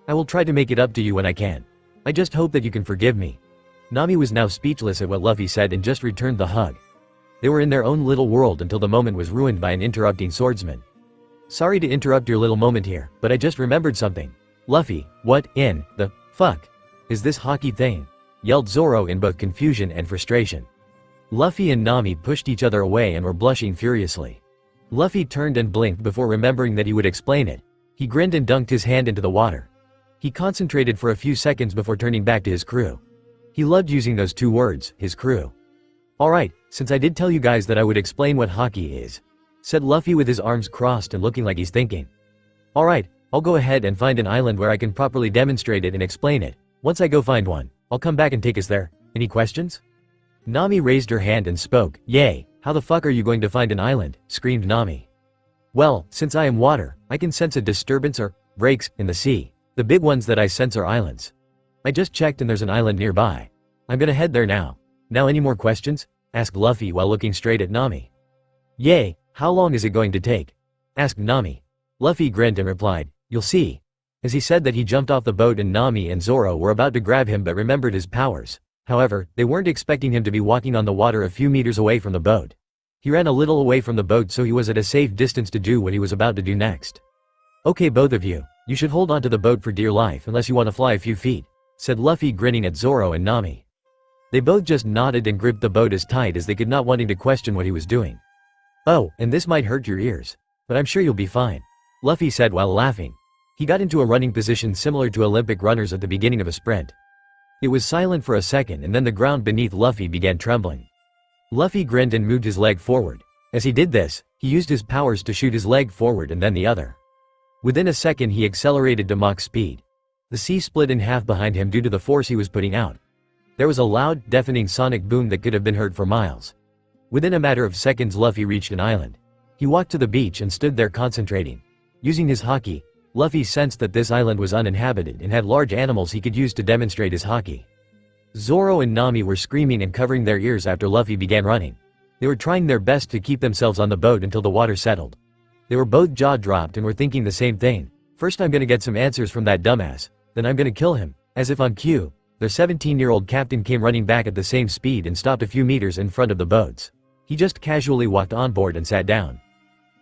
I will try to make it up to you when I can. I just hope that you can forgive me." Nami was now speechless at what Luffy said and just returned the hug. They were in their own little world until the moment was ruined by an interrupting swordsman. "Sorry to interrupt your little moment here, but I just remembered something. Luffy, what in the fuck is this Haki thing?" yelled Zoro in both confusion and frustration. Luffy and Nami pushed each other away and were blushing furiously. Luffy turned and blinked before remembering that he would explain it. He grinned and dunked his hand into the water. He concentrated for a few seconds before turning back to his crew. He loved using those two words, his crew. "Alright, since I did tell you guys that I would explain what Haki is," said Luffy with his arms crossed and looking like he's thinking. "Alright, I'll go ahead and find an island where I can properly demonstrate it and explain it. Once I go find one, I'll come back and take us there. Any questions?" Nami raised her hand and spoke. "Yay, how the fuck are you going to find an island?" screamed Nami. "Well, since I am water, I can sense a disturbance or breaks in the sea. The big ones that I sense are islands. I just checked and there's an island nearby. I'm gonna head there now. Now any more questions?" asked Luffy while looking straight at Nami. "Yay, how long is it going to take?" asked Nami. Luffy grinned and replied, "You'll see." As he said that, he jumped off the boat and Nami and Zoro were about to grab him but remembered his powers. However, they weren't expecting him to be walking on the water a few meters away from the boat. He ran a little away from the boat so he was at a safe distance to do what he was about to do next. "Okay, both of you, you should hold onto the boat for dear life unless you want to fly a few feet," said Luffy, grinning at Zoro and Nami. They both just nodded and gripped the boat as tight as they could, not wanting to question what he was doing. "Oh, and this might hurt your ears, but I'm sure you'll be fine," Luffy said while laughing. He got into a running position similar to Olympic runners at the beginning of a sprint. It was silent for a second and then the ground beneath Luffy began trembling. Luffy grinned and moved his leg forward. As he did this, he used his powers to shoot his leg forward and then the other. Within a second he accelerated to Mach speed. The sea split in half behind him due to the force he was putting out. There was a loud, deafening sonic boom that could have been heard for miles. Within a matter of seconds Luffy reached an island. He walked to the beach and stood there concentrating. Using his Haki, Luffy sensed that this island was uninhabited and had large animals he could use to demonstrate his Haki. Zoro and Nami were screaming and covering their ears after Luffy began running. They were trying their best to keep themselves on the boat until the water settled. They were both jaw-dropped and were thinking the same thing. First, I'm gonna get some answers from that dumbass, then I'm gonna kill him. As if on cue, their 17-year-old captain came running back at the same speed and stopped a few meters in front of the boats. He just casually walked on board and sat down.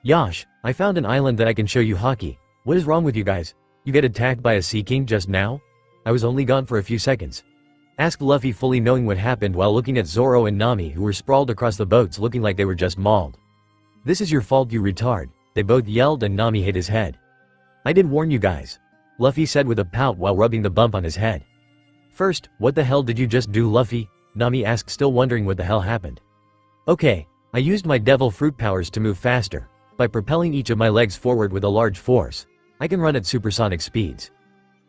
"Yosh, I found an island that I can show you Haki. What is wrong with you guys? You get attacked by a sea king just now? I was only gone for a few seconds," asked Luffy, fully knowing what happened while looking at Zoro and Nami, who were sprawled across the boats looking like they were just mauled. "This is your fault, you retard," they both yelled, and Nami hit his head. "I did warn you guys," Luffy said with a pout while rubbing the bump on his head. "First, what the hell did you just do, Luffy?" Nami asked, still wondering what the hell happened. "Okay, I used my devil fruit powers to move faster. By propelling each of my legs forward with a large force, I can run at supersonic speeds.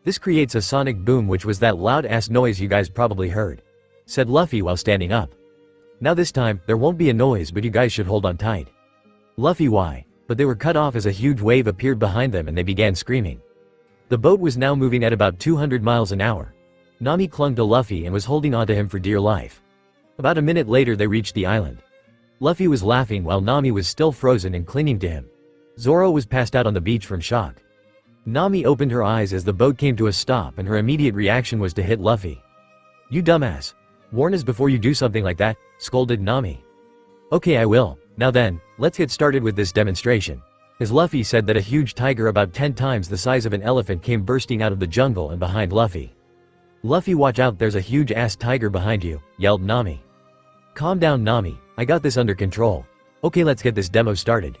This creates a sonic boom, which was that loud-ass noise you guys probably heard," said Luffy while standing up. "Now this time, there won't be a noise, but you guys should hold on tight." Luffy, why? But they were cut off as a huge wave appeared behind them and they began screaming. The boat was now moving at about 200 miles an hour. Nami clung to Luffy and was holding onto him for dear life. About a minute later they reached the island. Luffy was laughing while Nami was still frozen and clinging to him. Zoro was passed out on the beach from shock. Nami opened her eyes as the boat came to a stop and her immediate reaction was to hit Luffy. "You dumbass. Warn us before you do something like that," scolded Nami. "Okay, I will. Now then, let's get started with this demonstration." As Luffy said that, a huge tiger about 10 times the size of an elephant came bursting out of the jungle and behind Luffy. "Luffy, watch out, there's a huge ass tiger behind you," yelled Nami. "Calm down, Nami, I got this under control. Okay, let's get this demo started.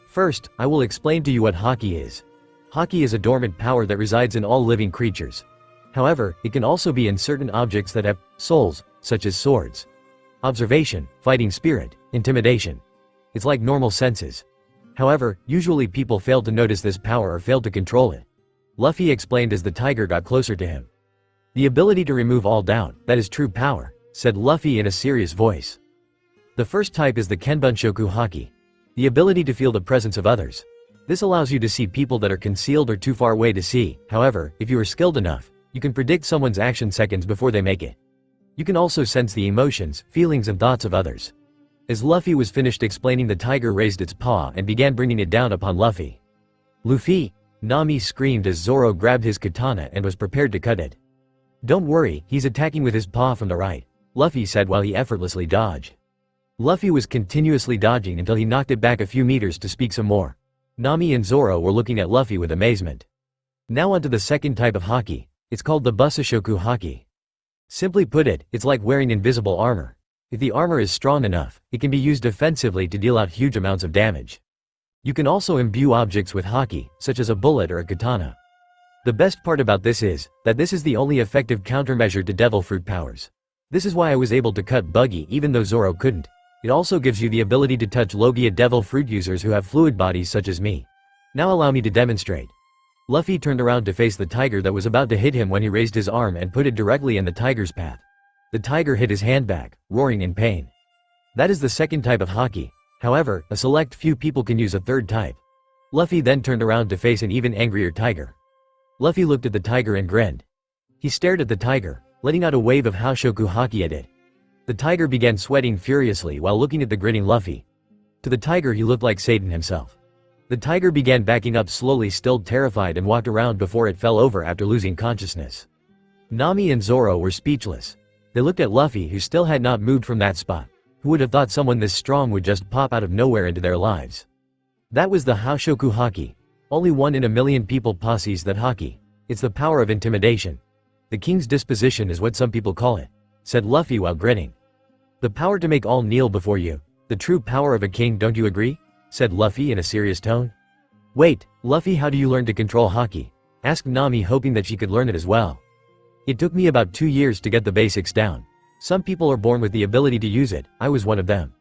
First, I will explain to you what Haki is. Haki is a dormant power that resides in all living creatures. However, it can also be in certain objects that have souls, such as swords. Observation, fighting spirit, intimidation. It's like normal senses. However, usually people fail to notice this power or fail to control it," Luffy explained as the tiger got closer to him. "The ability to remove all doubt, that is true power," said Luffy in a serious voice. "The first type is the Kenbunshoku Haki. The ability to feel the presence of others. This allows you to see people that are concealed or too far away to see. However, if you are skilled enough, you can predict someone's action seconds before they make it. You can also sense the emotions, feelings and thoughts of others." As Luffy was finished explaining, the tiger raised its paw and began bringing it down upon Luffy. Luffy! Nami screamed as Zoro grabbed his katana and was prepared to cut it. Don't worry, he's attacking with his paw from the right, Luffy said while he effortlessly dodged. Luffy was continuously dodging until he knocked it back a few meters to speak some more. Nami and Zoro were looking at Luffy with amazement. Now onto the second type of Haki. It's called the Busashoku Haki. Simply put it, it's like wearing invisible armor. If the armor is strong enough, it can be used offensively to deal out huge amounts of damage. You can also imbue objects with Haki, such as a bullet or a katana. The best part about this is that this is the only effective countermeasure to devil fruit powers. This is why I was able to cut Buggy even though Zoro couldn't. It also gives you the ability to touch logia devil fruit users who have fluid bodies such as me. Now allow me to demonstrate. Luffy turned around to face the tiger that was about to hit him when he raised his arm and put it directly in the tiger's path. The tiger hit his handbag, roaring in pain. That is the second type of Haki. However, a select few people can use a third type. Luffy then turned around to face an even angrier tiger. Luffy looked at the tiger and grinned. He stared at the tiger, letting out a wave of Hoshoku Haki at it. The tiger began sweating furiously while looking at the grinning Luffy. To the tiger he looked like Satan himself. The tiger began backing up slowly, still terrified, and walked around before it fell over after losing consciousness. Nami and Zoro were speechless. They looked at Luffy, who still had not moved from that spot. Who would have thought someone this strong would just pop out of nowhere into their lives? That was the Hoshoku Haki. Only 1 in a million people possess that Haki. It's the power of intimidation. The king's disposition is what some people call it, said Luffy while grinning. The power to make all kneel before you. The true power of a king, don't you agree? Said Luffy in a serious tone. Wait, Luffy, how do you learn to control Haki? Asked Nami, hoping that she could learn it as well. It took me about 2 years to get the basics down. Some people are born with the ability to use it, I was one of them.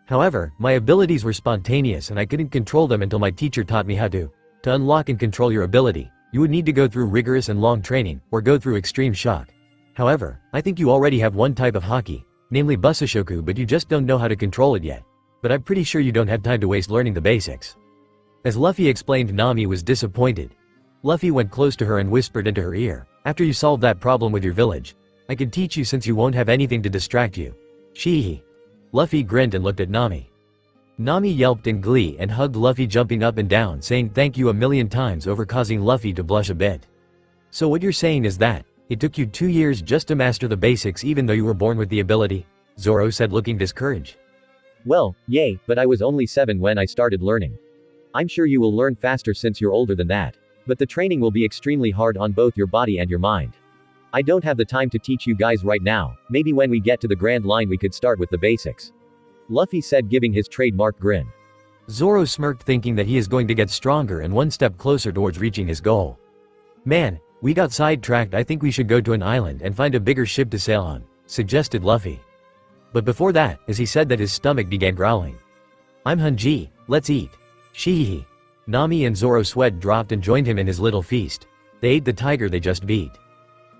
However, my abilities were spontaneous and I couldn't control them until my teacher taught me how to. To unlock and control your ability, you would need to go through rigorous and long training, or go through extreme shock. However, I think you already have one type of Haki, namely Busashoku, but you just don't know how to control it yet. But I'm pretty sure you don't have time to waste learning the basics. As Luffy explained, Nami was disappointed. Luffy went close to her and whispered into her ear, after you solve that problem with your village, I could teach you since you won't have anything to distract you. Shee. Luffy grinned and looked at Nami. Nami yelped in glee and hugged Luffy, jumping up and down, saying thank you a million times over, causing Luffy to blush a bit. So what you're saying is that it took you 2 years just to master the basics even though you were born with the ability? Zoro said, looking discouraged. Well, yay, but I was only 7 when I started learning. I'm sure you will learn faster since you're older than that. But the training will be extremely hard on both your body and your mind. I don't have the time to teach you guys right now, maybe when we get to the Grand Line we could start with the basics. Luffy said, giving his trademark grin. Zoro smirked, thinking that he is going to get stronger and one step closer towards reaching his goal. Man, we got sidetracked, I think we should go to an island and find a bigger ship to sail on, suggested Luffy. But before that, as he said that, his stomach began growling. I'm hungry, let's eat. Shee. Nami and Zoro sweat dropped and joined him in his little feast. They ate the tiger they just beat.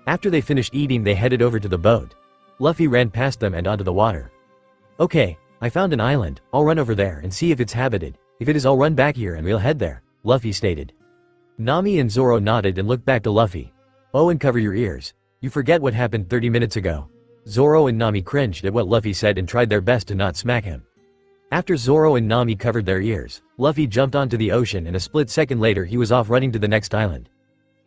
After they finished eating, they headed over to the boat. Luffy ran past them and onto the water. Okay, I found an island, I'll run over there and see if it's habited. If it is, I'll run back here and we'll head there, Luffy stated. Nami and Zoro nodded and looked back to Luffy. Oh, and cover your ears. You forget what happened 30 minutes ago. Zoro and Nami cringed at what Luffy said and tried their best to not smack him. After Zoro and Nami covered their ears, Luffy jumped onto the ocean and a split second later he was off running to the next island.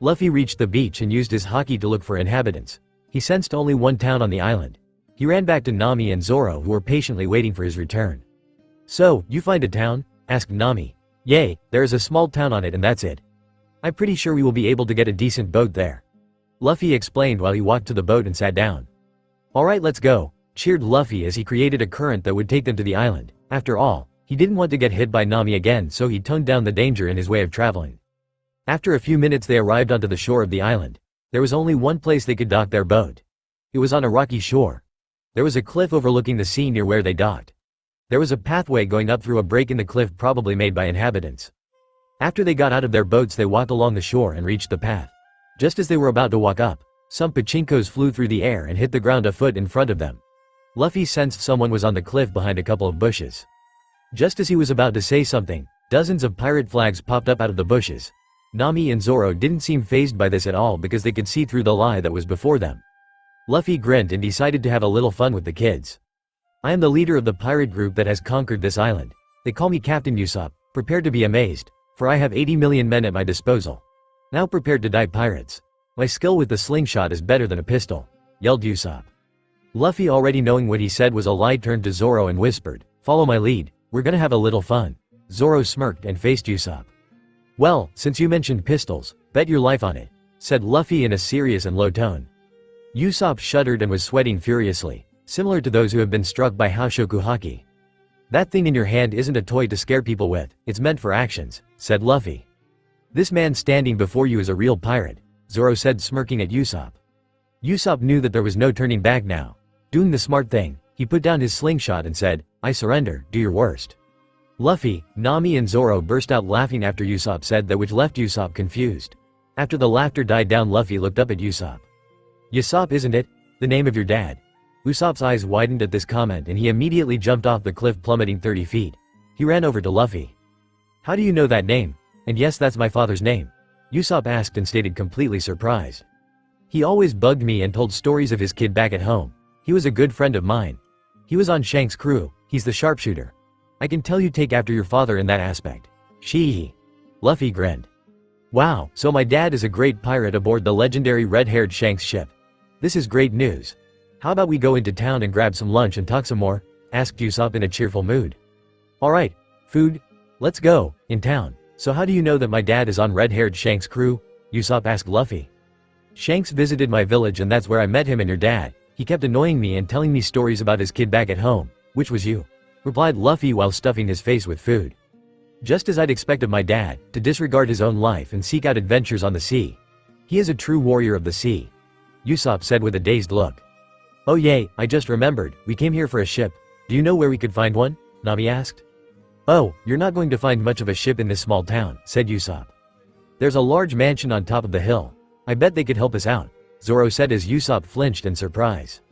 Luffy reached the beach and used his Haki to look for inhabitants. He sensed only one town on the island. He ran back to Nami and Zoro, who were patiently waiting for his return. So, you find a town? Asked Nami. Yay, there is a small town on it and that's it. I'm pretty sure we will be able to get a decent boat there. Luffy explained while he walked to the boat and sat down. Alright, let's go, cheered Luffy as he created a current that would take them to the island. After all, he didn't want to get hit by Nami again, so he toned down the danger in his way of traveling. After a few minutes they arrived onto the shore of the island. There was only one place they could dock their boat. It was on a rocky shore. There was a cliff overlooking the sea near where they docked. There was a pathway going up through a break in the cliff, probably made by inhabitants. After they got out of their boats they walked along the shore and reached the path. Just as they were about to walk up, some pachinkos flew through the air and hit the ground a foot in front of them. Luffy sensed someone was on the cliff behind a couple of bushes. Just as he was about to say something, dozens of pirate flags popped up out of the bushes. Nami and Zoro didn't seem fazed by this at all because they could see through the lie that was before them. Luffy grinned and decided to have a little fun with the kids. I am the leader of the pirate group that has conquered this island. They call me Captain Usopp, prepared to be amazed. for I have 80 million men at my disposal. Now prepared to die pirates. My skill with the slingshot is better than a pistol, yelled Usopp. Luffy, already knowing what he said was a lie, turned to Zoro and whispered, "Follow my lead, we're gonna have a little fun." Zoro smirked and faced Usopp. "Well, since you mentioned pistols, bet your life on it," said Luffy in a serious and low tone. Usopp shuddered and was sweating furiously, similar to those who have been struck by Hoshoku Haki. "That thing in your hand isn't a toy to scare people with, it's meant for actions," said Luffy. "This man standing before you is a real pirate," Zoro said, smirking at Usopp. Usopp knew that there was no turning back now. Doing the smart thing, he put down his slingshot and said, "I surrender, do your worst." Luffy, Nami and Zoro burst out laughing after Usopp said that, which left Usopp confused. After the laughter died down, Luffy looked up at Usopp. "Usopp, isn't it? The name of your dad?" Usopp's eyes widened at this comment and he immediately jumped off the cliff, plummeting 30 feet. He ran over to Luffy. "How do you know that name?" "And yes, that's my father's name," Usopp asked and stated, completely surprised. "He always bugged me and told stories of his kid back at home. He was a good friend of mine. He was on Shanks' crew, he's the sharpshooter. I can tell you take after your father in that aspect." "Shee." Luffy grinned. "Wow, so my dad is a great pirate aboard the legendary red-haired Shanks ship. This is great news. How about we go into town and grab some lunch and talk some more?" asked Usopp in a cheerful mood. "Alright, food? Let's go, in town." "So how do you know that my dad is on red-haired Shanks' crew?" Usopp asked Luffy. "Shanks visited my village and that's where I met him and your dad. He kept annoying me and telling me stories about his kid back at home, which was you," replied Luffy while stuffing his face with food. "Just as I'd expect of my dad, to disregard his own life and seek out adventures on the sea. He is a true warrior of the sea," Usopp said with a dazed look. "Oh yay, I just remembered, we came here for a ship. Do you know where we could find one?" Nami asked. "Oh, you're not going to find much of a ship in this small town," said Usopp. "There's a large mansion on top of the hill. I bet they could help us out," Zoro said as Usopp flinched in surprise.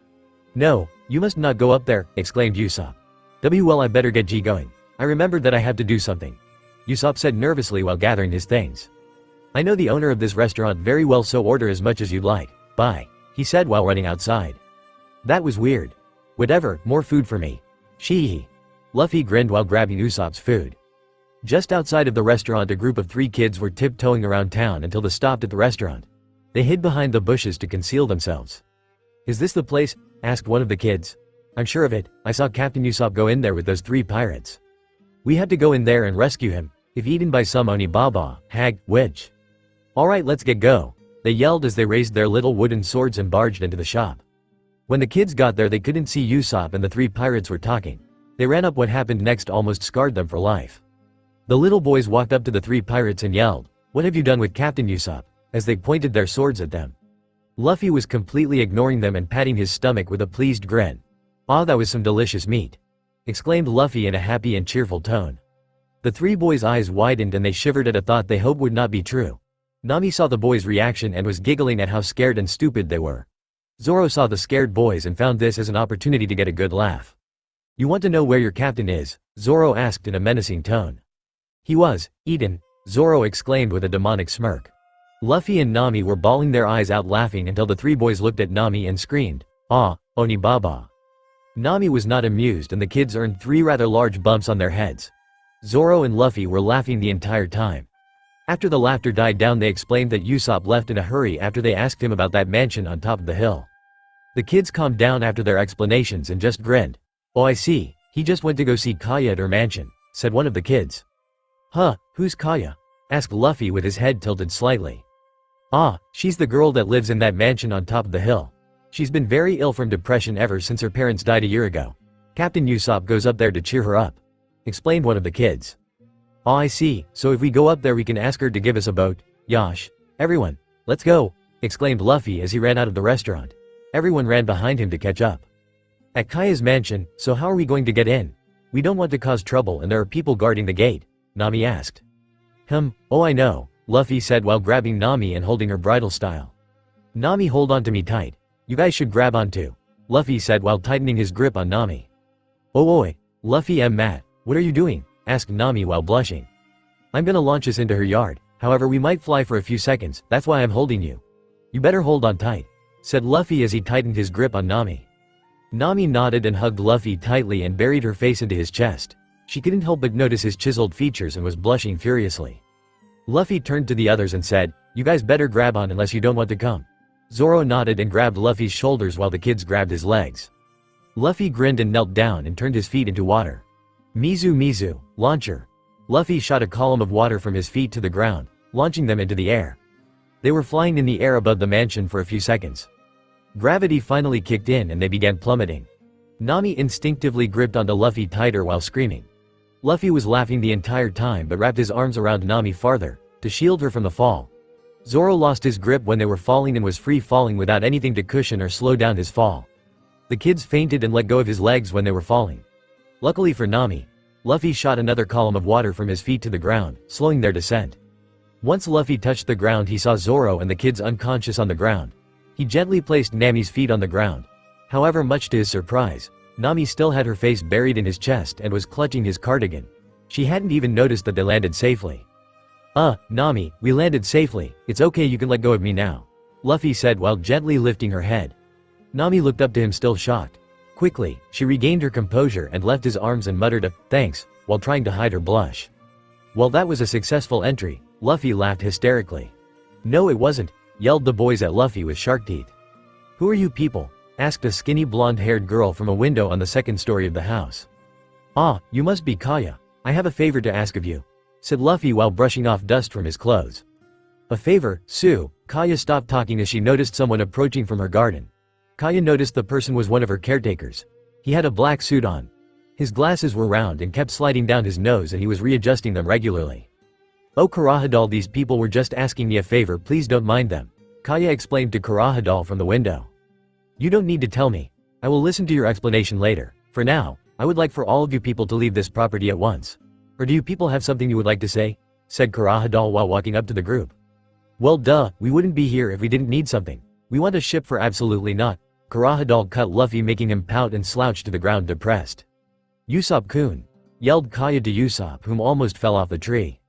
"No, you must not go up there," exclaimed Usopp. "Well, I better get going. I remembered that I have to do something," Usopp said nervously while gathering his things. "I know the owner of this restaurant very well, so order as much as you'd like. Bye," he said while running outside. "That was weird. Whatever, more food for me." "Shee." Luffy grinned while grabbing Usopp's food. Just outside of the restaurant, a group of 3 kids were tiptoeing around town until they stopped at the restaurant. They hid behind the bushes to conceal themselves. "Is this the place?" asked one of the kids. "I'm sure of it, I saw Captain Usopp go in there with those 3 pirates. We had to go in there and rescue him, if eaten by some Onibaba, hag, witch." "Alright, let's go," they yelled as they raised their little wooden swords and barged into the shop. When the kids got there, they couldn't see Usopp and the 3 pirates were talking. They ran up. What happened next almost scarred them for life. The little boys walked up to the 3 pirates and yelled, "What have you done with Captain Usopp?" as they pointed their swords at them. Luffy was completely ignoring them and patting his stomach with a pleased grin. "Ah, that was some delicious meat," exclaimed Luffy in a happy and cheerful tone. The 3 boys' eyes widened and they shivered at a thought they hoped would not be true. Nami saw the boys' reaction and was giggling at how scared and stupid they were. Zoro saw the scared boys and found this as an opportunity to get a good laugh. "You want to know where your captain is?" Zoro asked in a menacing tone. "He was eaten," Zoro exclaimed with a demonic smirk. Luffy and Nami were bawling their eyes out laughing until the 3 boys looked at Nami and screamed, "Ah, Onibaba." Nami was not amused and the kids earned 3 rather large bumps on their heads. Zoro and Luffy were laughing the entire time. After the laughter died down, they explained that Usopp left in a hurry after they asked him about that mansion on top of the hill. The kids calmed down after their explanations and just grinned. "Oh, I see, he just went to go see Kaya at her mansion," said one of the kids. "Huh, who's Kaya?" asked Luffy with his head tilted slightly. "Ah, she's the girl that lives in that mansion on top of the hill. She's been very ill from depression ever since her parents died a year ago. Captain Usopp goes up there to cheer her up," explained one of the kids. "Oh, I see, so if we go up there we can ask her to give us a boat. Yosh. Everyone, let's go," exclaimed Luffy as he ran out of the restaurant. Everyone ran behind him to catch up. "At Kaya's mansion, so how are we going to get in? We don't want to cause trouble and there are people guarding the gate," Nami asked. Oh I know," Luffy said while grabbing Nami and holding her bridle style. "Nami, hold on to me tight. You guys should grab on too," Luffy said while tightening his grip on Nami. "Oh oi, Luffy Matt, what are you doing?" asked Nami while blushing. "I'm gonna launch us into her yard, however we might fly for a few seconds, that's why I'm holding you. You better hold on tight," said Luffy as he tightened his grip on Nami. Nami nodded and hugged Luffy tightly and buried her face into his chest. She couldn't help but notice his chiseled features and was blushing furiously. Luffy turned to the others and said, "You guys better grab on unless you don't want to come." Zoro nodded and grabbed Luffy's shoulders while the kids grabbed his legs. Luffy grinned and knelt down and turned his feet into water. Mizu Mizu, launcher. Luffy shot a column of water from his feet to the ground, launching them into the air. They were flying in the air above the mansion for a few seconds. Gravity finally kicked in and they began plummeting. Nami instinctively gripped onto Luffy tighter while screaming. Luffy was laughing the entire time but wrapped his arms around Nami farther, to shield her from the fall. Zoro lost his grip when they were falling and was free falling without anything to cushion or slow down his fall. The kids fainted and let go of his legs when they were falling. Luckily for Nami, Luffy shot another column of water from his feet to the ground, slowing their descent. Once Luffy touched the ground, he saw Zoro and the kids unconscious on the ground. He gently placed Nami's feet on the ground. However, much to his surprise, Nami still had her face buried in his chest and was clutching his cardigan. She hadn't even noticed that they landed safely. Nami, we landed safely, it's okay, you can let go of me now," Luffy said while gently lifting her head. Nami looked up to him still shocked. Quickly, she regained her composure and left his arms and muttered a "thanks," while trying to hide her blush. Well, that was a successful entry, Luffy laughed hysterically. "No it wasn't," yelled the boys at Luffy with shark teeth. "Who are you people?" asked a skinny blonde-haired girl from a window on the second story of the house. "Ah, you must be Kaya. I have a favor to ask of you," said Luffy while brushing off dust from his clothes. "A favor, Sue?" Kaya stopped talking as she noticed someone approaching from her garden. Kaya noticed the person was one of her caretakers. He had a black suit on. His glasses were round and kept sliding down his nose and he was readjusting them regularly. "Oh Kurahadal, these people were just asking me a favor, please don't mind them," Kaya explained to Kurahadal from the window. "You don't need to tell me. I will listen to your explanation later. For now, I would like for all of you people to leave this property at once. Or do you people have something you would like to say?" said Kurahadal while walking up to the group. "Well duh, we wouldn't be here if we didn't need something. We want a ship for absolutely not." Kurahadal cut Luffy, making him pout and slouch to the ground depressed. "Usopp-kun," yelled Kaya to Usopp, whom almost fell off the tree.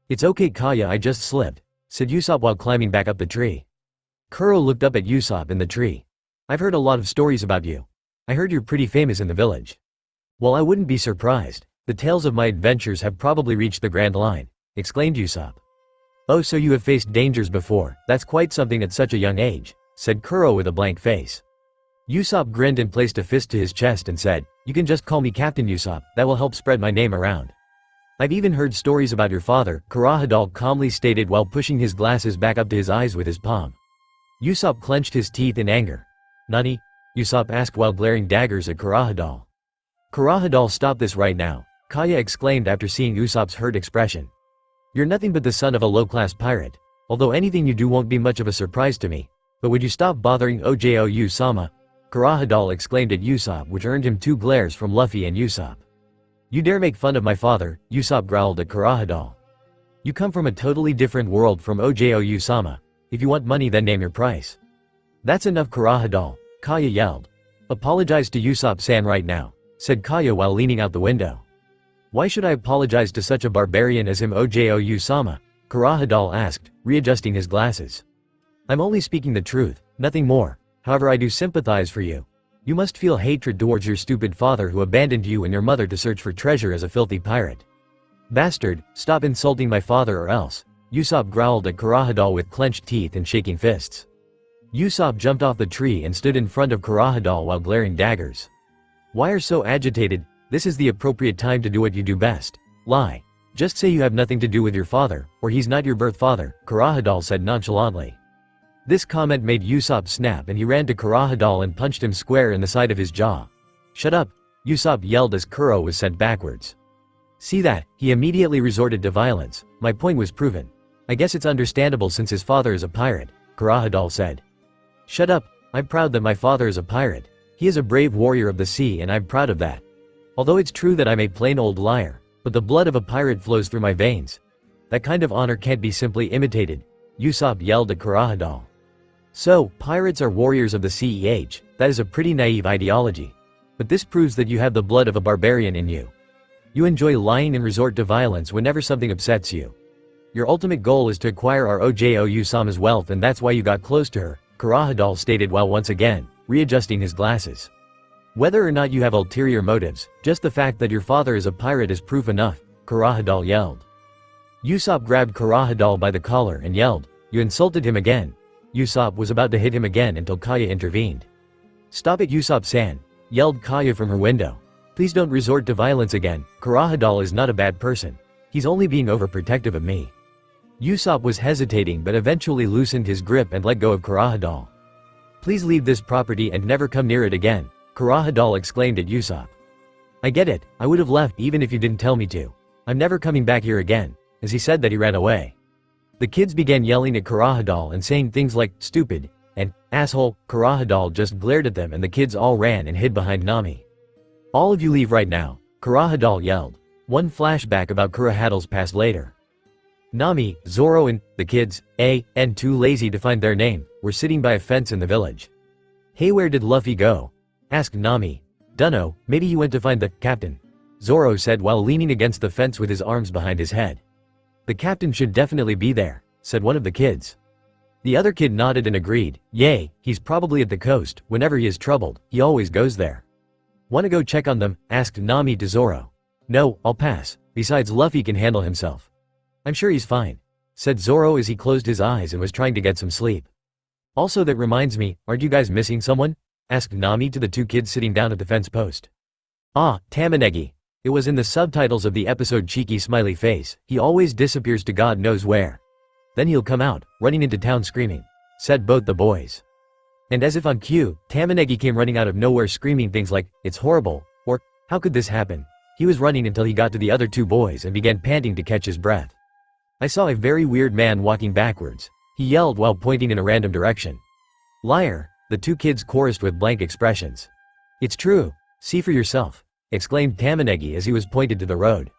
"It's okay Kaya, I just slipped," said Usopp while climbing back up the tree. Curo looked up at Usopp in the tree. "I've heard a lot of stories about you. I heard you're pretty famous in the village." "Well, I wouldn't be surprised. The tales of my adventures have probably reached the Grand Line," exclaimed Usopp. "Oh, so you have faced dangers before, that's quite something at such a young age," said Curo with a blank face. Usopp grinned and placed a fist to his chest and said, "You can just call me Captain Usopp, that will help spread my name around." "I've even heard stories about your father," Kurahadal calmly stated while pushing his glasses back up to his eyes with his palm. Usopp clenched his teeth in anger. "Nani?" Usopp asked while glaring daggers at Kurahadal. "Kurahadal, stop this right now," Kaya exclaimed after seeing Usopp's hurt expression. "You're nothing but the son of a low-class pirate. Although anything you do won't be much of a surprise to me. But would you stop bothering Ojo-sama?" Kurahadal exclaimed at Usopp, which earned him 2 glares from Luffy and Usopp. "You dare make fun of my father?" Usopp growled at Kurahadal. "You come from a totally different world from Ojo-sama. If you want money, then name your price." "That's enough Kurahadal," Kaya yelled. "Apologize to Usopp-san right now," said Kaya while leaning out the window. "Why should I apologize to such a barbarian as him, Ojo-sama?" Kurahadal asked, readjusting his glasses. "I'm only speaking the truth, nothing more. However, I do sympathize for you. You must feel hatred towards your stupid father who abandoned you and your mother to search for treasure as a filthy pirate." "Bastard, stop insulting my father or else," Usopp growled at Kurahadal with clenched teeth and shaking fists. Usopp jumped off the tree and stood in front of Kurahadal while glaring daggers. "Why are so agitated? This is the appropriate time to do what you do best. Lie. Just say you have nothing to do with your father, or he's not your birth father," Kurahadal said nonchalantly. This comment made Usopp snap and he ran to Kurahadal and punched him square in the side of his jaw. "Shut up," Usopp yelled as Curo was sent backwards. "See that, he immediately resorted to violence. My point was proven. I guess it's understandable since his father is a pirate," Kurahadal said. "Shut up, I'm proud that my father is a pirate. He is a brave warrior of the sea and I'm proud of that. Although it's true that I'm a plain old liar, but the blood of a pirate flows through my veins. That kind of honor can't be simply imitated," Usopp yelled at Kurahadal. "So, pirates are warriors of the sea, that is a pretty naive ideology. But this proves that you have the blood of a barbarian in you. You enjoy lying and resort to violence whenever something upsets you. Your ultimate goal is to acquire our Ojo-sama's wealth and that's why you got close to her," Kurahadal stated while once again, readjusting his glasses. "Whether or not you have ulterior motives, just the fact that your father is a pirate is proof enough," Kurahadal yelled. Usopp grabbed Kurahadal by the collar and yelled, "You insulted him again." Usopp was about to hit him again until Kaya intervened. "Stop it, Usopp-san," yelled Kaya from her window. "Please don't resort to violence again. Kurahadal is not a bad person. He's only being overprotective of me." Usopp was hesitating but eventually loosened his grip and let go of Kurahadal. "Please leave this property and never come near it again," Kurahadal exclaimed at Usopp. "I get it, I would have left even if you didn't tell me to. I'm never coming back here again." As he said that, he ran away. The kids began yelling at Kurahadal and saying things like, "Stupid," and "Asshole." Kurahadal just glared at them and the kids all ran and hid behind Nami. "All of you leave right now," Kurahadal yelled. One flashback about Kurahadal's past later. Nami, Zoro and the kids, and too lazy to find their name, were sitting by a fence in the village. "Hey, where did Luffy go?" asked Nami. "Dunno, maybe he went to find the captain," Zoro said while leaning against the fence with his arms behind his head. "The captain should definitely be there," said one of the kids. The other kid nodded and agreed. "Yay, he's probably at the coast. Whenever he is troubled, he always goes there." "Wanna go check on them?" asked Nami to Zoro. "No, I'll pass. Besides, Luffy can handle himself. I'm sure he's fine," said Zoro as he closed his eyes and was trying to get some sleep. "Also, that reminds me, aren't you guys missing someone?" asked Nami to the two kids sitting down at the fence post. "Ah, Tamanegi." It was in the subtitles of the episode Cheeky Smiley Face. "He always disappears to God knows where. Then he'll come out, running into town screaming," said both the boys. And as if on cue, Tamanegi came running out of nowhere screaming things like, "It's horrible," or "How could this happen?" He was running until he got to the other two boys and began panting to catch his breath. "I saw a very weird man walking backwards," he yelled while pointing in a random direction. "Liar," the two kids chorused with blank expressions. "It's true. See for yourself," exclaimed Tamanegi as he was pointed to the road.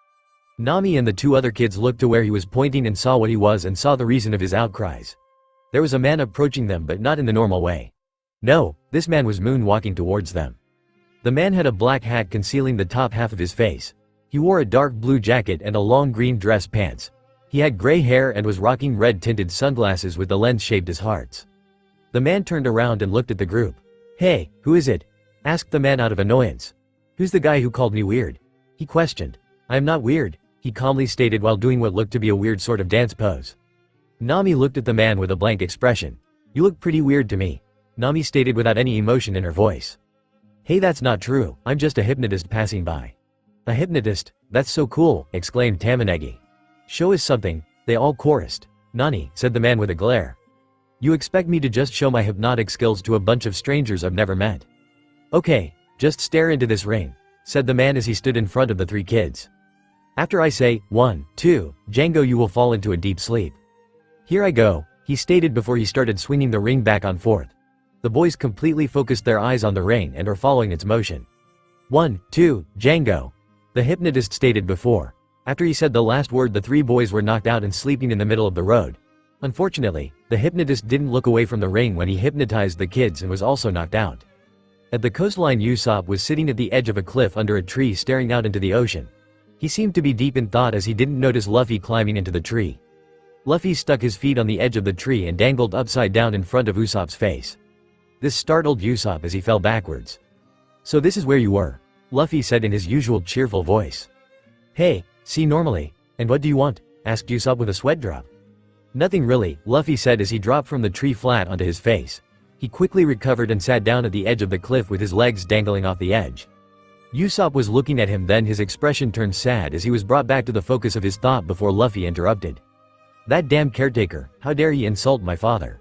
Nami and the two other kids looked to where he was pointing and saw what he was and saw the reason of his outcries. There was a man approaching them but not in the normal way. No, this man was moonwalking towards them. The man had a black hat concealing the top half of his face. He wore a dark blue jacket and a long green dress pants. He had gray hair and was rocking red-tinted sunglasses with the lens shaped as hearts. The man turned around and looked at the group. "Hey, who is it?" asked the man out of annoyance. "Who's the guy who called me weird?" he questioned. "I am not weird," he calmly stated while doing what looked to be a weird sort of dance pose. Nami looked at the man with a blank expression. "You look pretty weird to me," Nami stated without any emotion in her voice. "Hey, that's not true, I'm just a hypnotist passing by." "A hypnotist? That's so cool," exclaimed Tamanegi. "Show us something," they all chorused. "Nani," said the man with a glare. "You expect me to just show my hypnotic skills to a bunch of strangers I've never met?" "Okay, just stare into this ring," said the man as he stood in front of the three kids. "After I say, 1, 2, Django, you will fall into a deep sleep." "Here I go," he stated before he started swinging the ring back and forth. The boys completely focused their eyes on the ring and are following its motion. 1, 2, Django, the hypnotist stated before. After he said the last word, the three boys were knocked out and sleeping in the middle of the road. Unfortunately, the hypnotist didn't look away from the ring when he hypnotized the kids and was also knocked out. At the coastline, Usopp was sitting at the edge of a cliff under a tree staring out into the ocean. He seemed to be deep in thought as he didn't notice Luffy climbing into the tree. Luffy stuck his feet on the edge of the tree and dangled upside down in front of Usopp's face. This startled Usopp as he fell backwards. "So this is where you were," Luffy said in his usual cheerful voice. "Hey, see normally. And what do you want?" asked Usopp with a sweat drop. "Nothing really," Luffy said as he dropped from the tree flat onto his face. He quickly recovered and sat down at the edge of the cliff with his legs dangling off the edge. Usopp was looking at him, then his expression turned sad as he was brought back to the focus of his thought before Luffy interrupted. "That damn caretaker, how dare he insult my father?"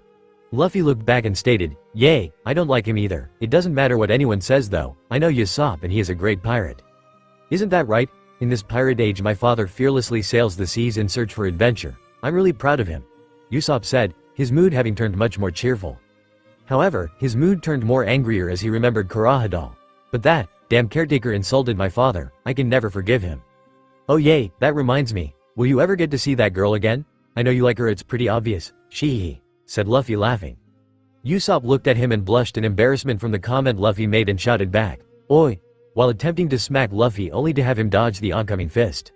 Luffy looked back and stated, "Yay, I don't like him either. It doesn't matter what anyone says though, I know Usopp and he is a great pirate." "Isn't that right? In this pirate age my father fearlessly sails the seas in search for adventure. I'm really proud of him," Usopp said, his mood having turned much more cheerful. However, his mood turned more angrier as he remembered Kurahadal. "But that damn caretaker insulted my father, I can never forgive him." "Oh yay, that reminds me, will you ever get to see that girl again? I know you like her, it's pretty obvious," she said Luffy laughing. Usopp looked at him and blushed in embarrassment from the comment Luffy made and shouted back, "Oi," while attempting to smack Luffy only to have him dodge the oncoming fist.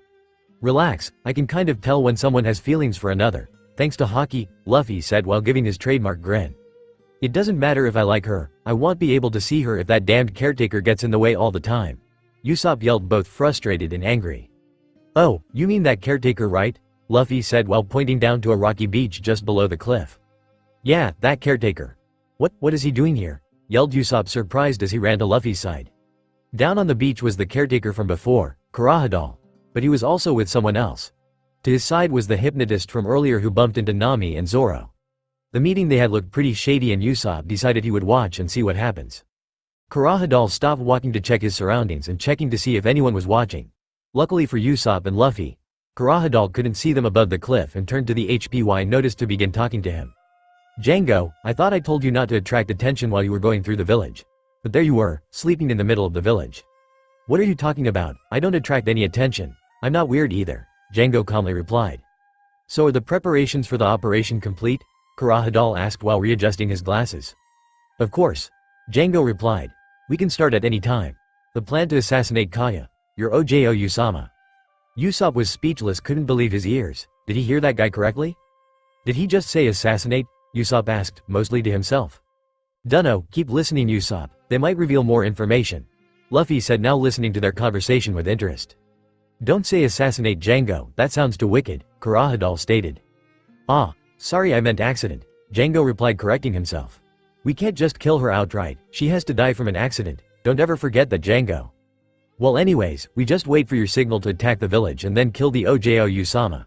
"Relax, I can kind of tell when someone has feelings for another, thanks to Haki," Luffy said while giving his trademark grin. "It doesn't matter if I like her, I won't be able to see her if that damned caretaker gets in the way all the time," Usopp yelled, both frustrated and angry. "Oh, you mean that caretaker, right?" Luffy said while pointing down to a rocky beach just below the cliff. Yeah, that caretaker. What is he doing here? Yelled Usopp, surprised as he ran to Luffy's side. Down on the beach was the caretaker from before, Kurahadal. But he was also with someone else. To his side was the hypnotist from earlier who bumped into Nami and Zoro. The meeting they had looked pretty shady and Usopp decided he would watch and see what happens. Kurahadal stopped walking to check his surroundings and checking to see if anyone was watching. Luckily for Usopp and Luffy, Kurahadal couldn't see them above the cliff and turned to the HPY notice to begin talking to him. Django, I thought I told you not to attract attention while you were going through the village. But there you were, sleeping in the middle of the village. What are you talking about? I don't attract any attention. I'm not weird either, Django calmly replied. So are the preparations for the operation complete? Kurahadal asked while readjusting his glasses. Of course, Django replied. We can start at any time. The plan to assassinate Kaya, your Ojo Usama. Usopp was speechless, couldn't believe his ears. Did he hear that guy correctly? Did he just say assassinate? Usopp asked, mostly to himself. Dunno, keep listening Usopp, they might reveal more information. Luffy said, now listening to their conversation with interest. Don't say assassinate Django, that sounds too wicked, Kurahadal stated. Ah, sorry I meant accident, Django replied, correcting himself. We can't just kill her outright, she has to die from an accident, don't ever forget that Django. Well anyways, we just wait for your signal to attack the village and then kill the Ojo Usama.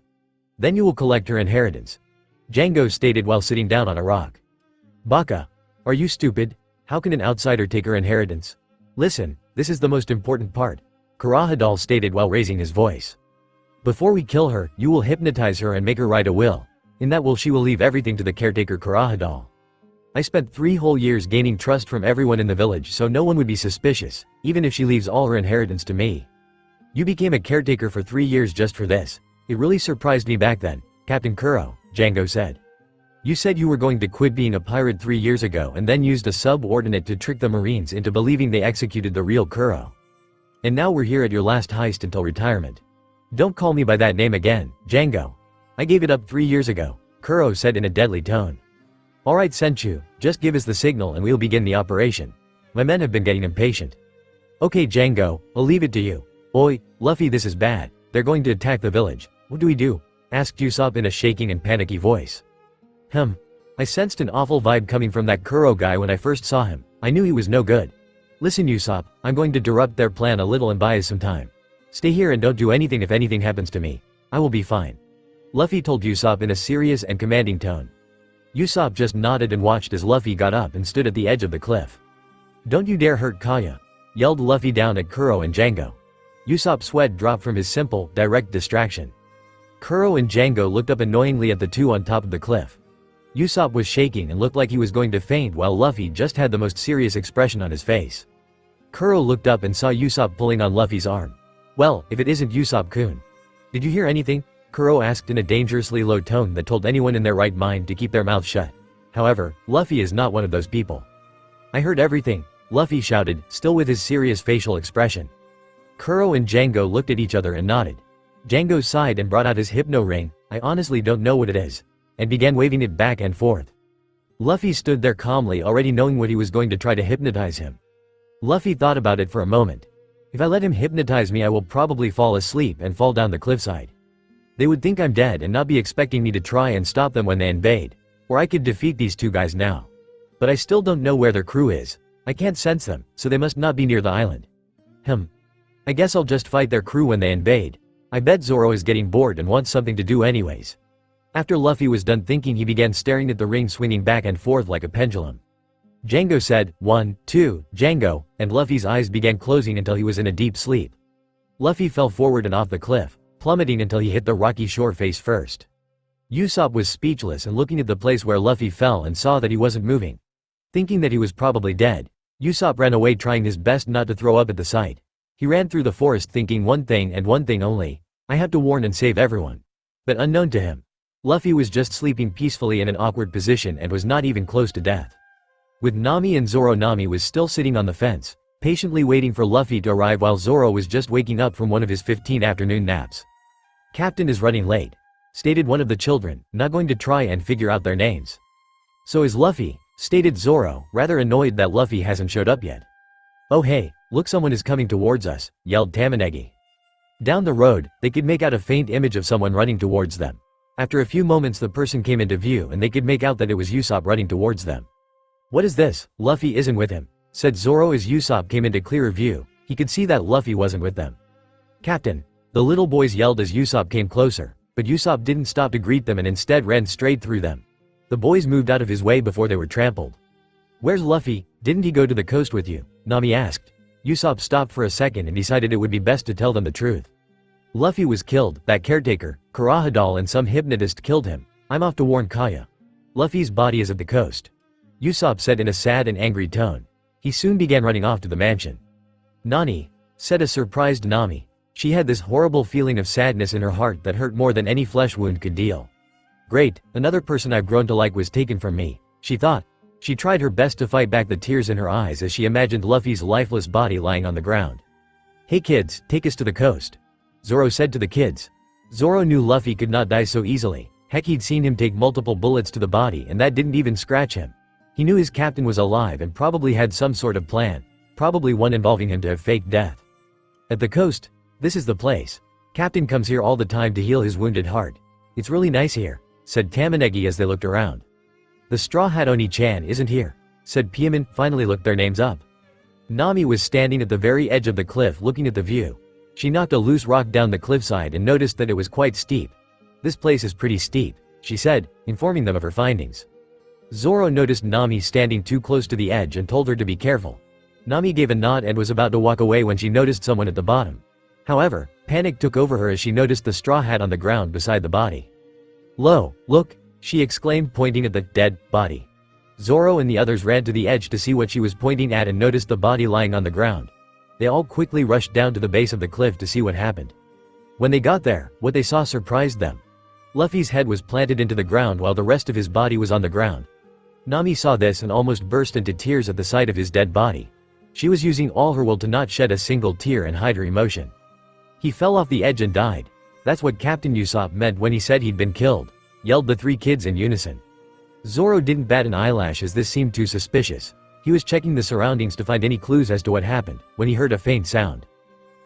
Then you will collect her inheritance. Django stated while sitting down on a rock. Baka. Are you stupid? How can an outsider take her inheritance? Listen, this is the most important part, Kurahadal stated while raising his voice. Before we kill her, you will hypnotize her and make her write a will. In that will she will leave everything to the caretaker Kurahadal. I spent 3 whole years gaining trust from everyone in the village so no one would be suspicious, even if she leaves all her inheritance to me. You became a caretaker for 3 years just for this. It really surprised me back then, Captain Curo, Django said. You said you were going to quit being a pirate 3 years ago and then used a subordinate to trick the Marines into believing they executed the real Curo. And now we're here at your last heist until retirement. Don't call me by that name again, Django. I gave it up 3 years ago, Curo said in a deadly tone. Alright Senchu, just give us the signal and we'll begin the operation. My men have been getting impatient. Okay Django, I'll leave it to you. Oi, Luffy, this is bad. They're going to attack the village. What do we do? Asked Usopp in a shaking and panicky voice. I sensed an awful vibe coming from that Curo guy when I first saw him. I knew he was no good. Listen Usopp, I'm going to disrupt their plan a little and buy us some time. Stay here and don't do anything if anything happens to me. I will be fine. Luffy told Usopp in a serious and commanding tone. Usopp just nodded and watched as Luffy got up and stood at the edge of the cliff. Don't you dare hurt Kaya, yelled Luffy down at Curo and Django. Usopp's sweat dropped from his simple, direct distraction. Curo and Django looked up annoyingly at the two on top of the cliff. Usopp was shaking and looked like he was going to faint while Luffy just had the most serious expression on his face. Curo looked up and saw Usopp pulling on Luffy's arm. Well, if it isn't Usopp-kun. Did you hear anything? Curo asked in a dangerously low tone that told anyone in their right mind to keep their mouth shut. However, Luffy is not one of those people. I heard everything, Luffy shouted, still with his serious facial expression. Curo and Django looked at each other and nodded. Django sighed and brought out his hypno ring, I honestly don't know what it is, and began waving it back and forth. Luffy stood there calmly, already knowing what he was going to try to hypnotize him. Luffy thought about it for a moment. If I let him hypnotize me I will probably fall asleep and fall down the cliffside. They would think I'm dead and not be expecting me to try and stop them when they invade. Or I could defeat these two guys now. But I still don't know where their crew is. I can't sense them, so they must not be near the island. I guess I'll just fight their crew when they invade. I bet Zoro is getting bored and wants something to do anyways. After Luffy was done thinking he began staring at the ring swinging back and forth like a pendulum. Django said, 1, 2, Django, and Luffy's eyes began closing until he was in a deep sleep. Luffy fell forward and off the cliff, plummeting until he hit the rocky shore face first. Usopp was speechless and looking at the place where Luffy fell and saw that he wasn't moving. Thinking that he was probably dead, Usopp ran away trying his best not to throw up at the sight. He ran through the forest thinking one thing and one thing only, I have to warn and save everyone. But unknown to him, Luffy was just sleeping peacefully in an awkward position and was not even close to death. With Nami and Zoro, Nami was still sitting on the fence, patiently waiting for Luffy to arrive while Zoro was just waking up from one of his 15 afternoon naps. Captain is running late, stated one of the children, not going to try and figure out their names. So is Luffy, stated Zoro, rather annoyed that Luffy hasn't showed up yet. Oh hey, look, someone is coming towards us, yelled Tamanegi. Down the road, they could make out a faint image of someone running towards them. After a few moments the person came into view and they could make out that it was Usopp running towards them. "What is this? Luffy isn't with him," said Zoro as Usopp came into clearer view. He could see that Luffy wasn't with them. "Captain," the little boys yelled as Usopp came closer, but Usopp didn't stop to greet them and instead ran straight through them. The boys moved out of his way before they were trampled. "Where's Luffy? Didn't he go to the coast with you?" Nami asked. Usopp stopped for a second and decided it would be best to tell them the truth. "Luffy was killed, that caretaker, Kurahadal and some hypnotist killed him. I'm off to warn Kaya. Luffy's body is at the coast," Usopp said in a sad and angry tone. He soon began running off to the mansion. "Nani?" said a surprised Nami. She had this horrible feeling of sadness in her heart that hurt more than any flesh wound could deal. "Great, another person I've grown to like was taken from me," she thought. She tried her best to fight back the tears in her eyes as she imagined Luffy's lifeless body lying on the ground. "Hey kids, take us to the coast," Zoro said to the kids. Zoro knew Luffy could not die so easily. Heck, he'd seen him take multiple bullets to the body and that didn't even scratch him. He knew his captain was alive and probably had some sort of plan, probably one involving him to have faked death. "At the coast? This is the place. Captain comes here all the time to heal his wounded heart. It's really nice here," said Tamanegi as they looked around. "The Straw Hat Oni-chan isn't here," said Pieman. Finally looked their names up. Nami was standing at the very edge of the cliff looking at the view. She knocked a loose rock down the cliffside and noticed that it was quite steep. "This place is pretty steep," she said, informing them of her findings. Zoro noticed Nami standing too close to the edge and told her to be careful. Nami gave a nod and was about to walk away when she noticed someone at the bottom. However, panic took over her as she noticed the straw hat on the ground beside the body. "Lo, look," she exclaimed, pointing at the dead body. Zoro and the others ran to the edge to see what she was pointing at and noticed the body lying on the ground. They all quickly rushed down to the base of the cliff to see what happened. When they got there, what they saw surprised them. Luffy's head was planted into the ground while the rest of his body was on the ground. Nami saw this and almost burst into tears at the sight of his dead body. She was using all her will to not shed a single tear and hide her emotion. "He fell off the edge and died. That's what Captain Usopp meant when he said he'd been killed," yelled the three kids in unison. Zoro didn't bat an eyelash as this seemed too suspicious. He was checking the surroundings to find any clues as to what happened, when he heard a faint sound.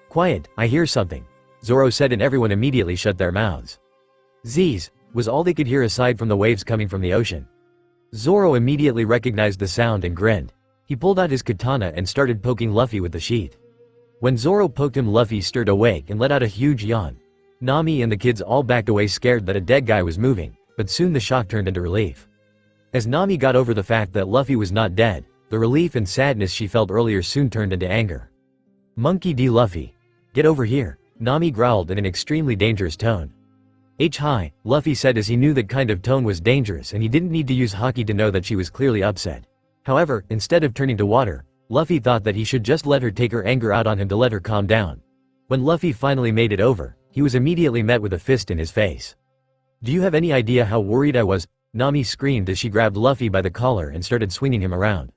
"Quiet, I hear something," Zoro said, and everyone immediately shut their mouths. "Z's" was all they could hear aside from the waves coming from the ocean. Zoro immediately recognized the sound and grinned. He pulled out his katana and started poking Luffy with the sheath. When Zoro poked him, Luffy stirred awake and let out a huge yawn. Nami and the kids all backed away scared that a dead guy was moving, but soon the shock turned into relief. As Nami got over the fact that Luffy was not dead, the relief and sadness she felt earlier soon turned into anger. "Monkey D. Luffy. Get over here," Nami growled in an extremely dangerous tone. "Hi," Luffy said as he knew that kind of tone was dangerous and he didn't need to use Haki to know that she was clearly upset. However, instead of turning to water, Luffy thought that he should just let her take her anger out on him to let her calm down. When Luffy finally made it over, he was immediately met with a fist in his face. "Do you have any idea how worried I was?" Nami screamed as she grabbed Luffy by the collar and started swinging him around.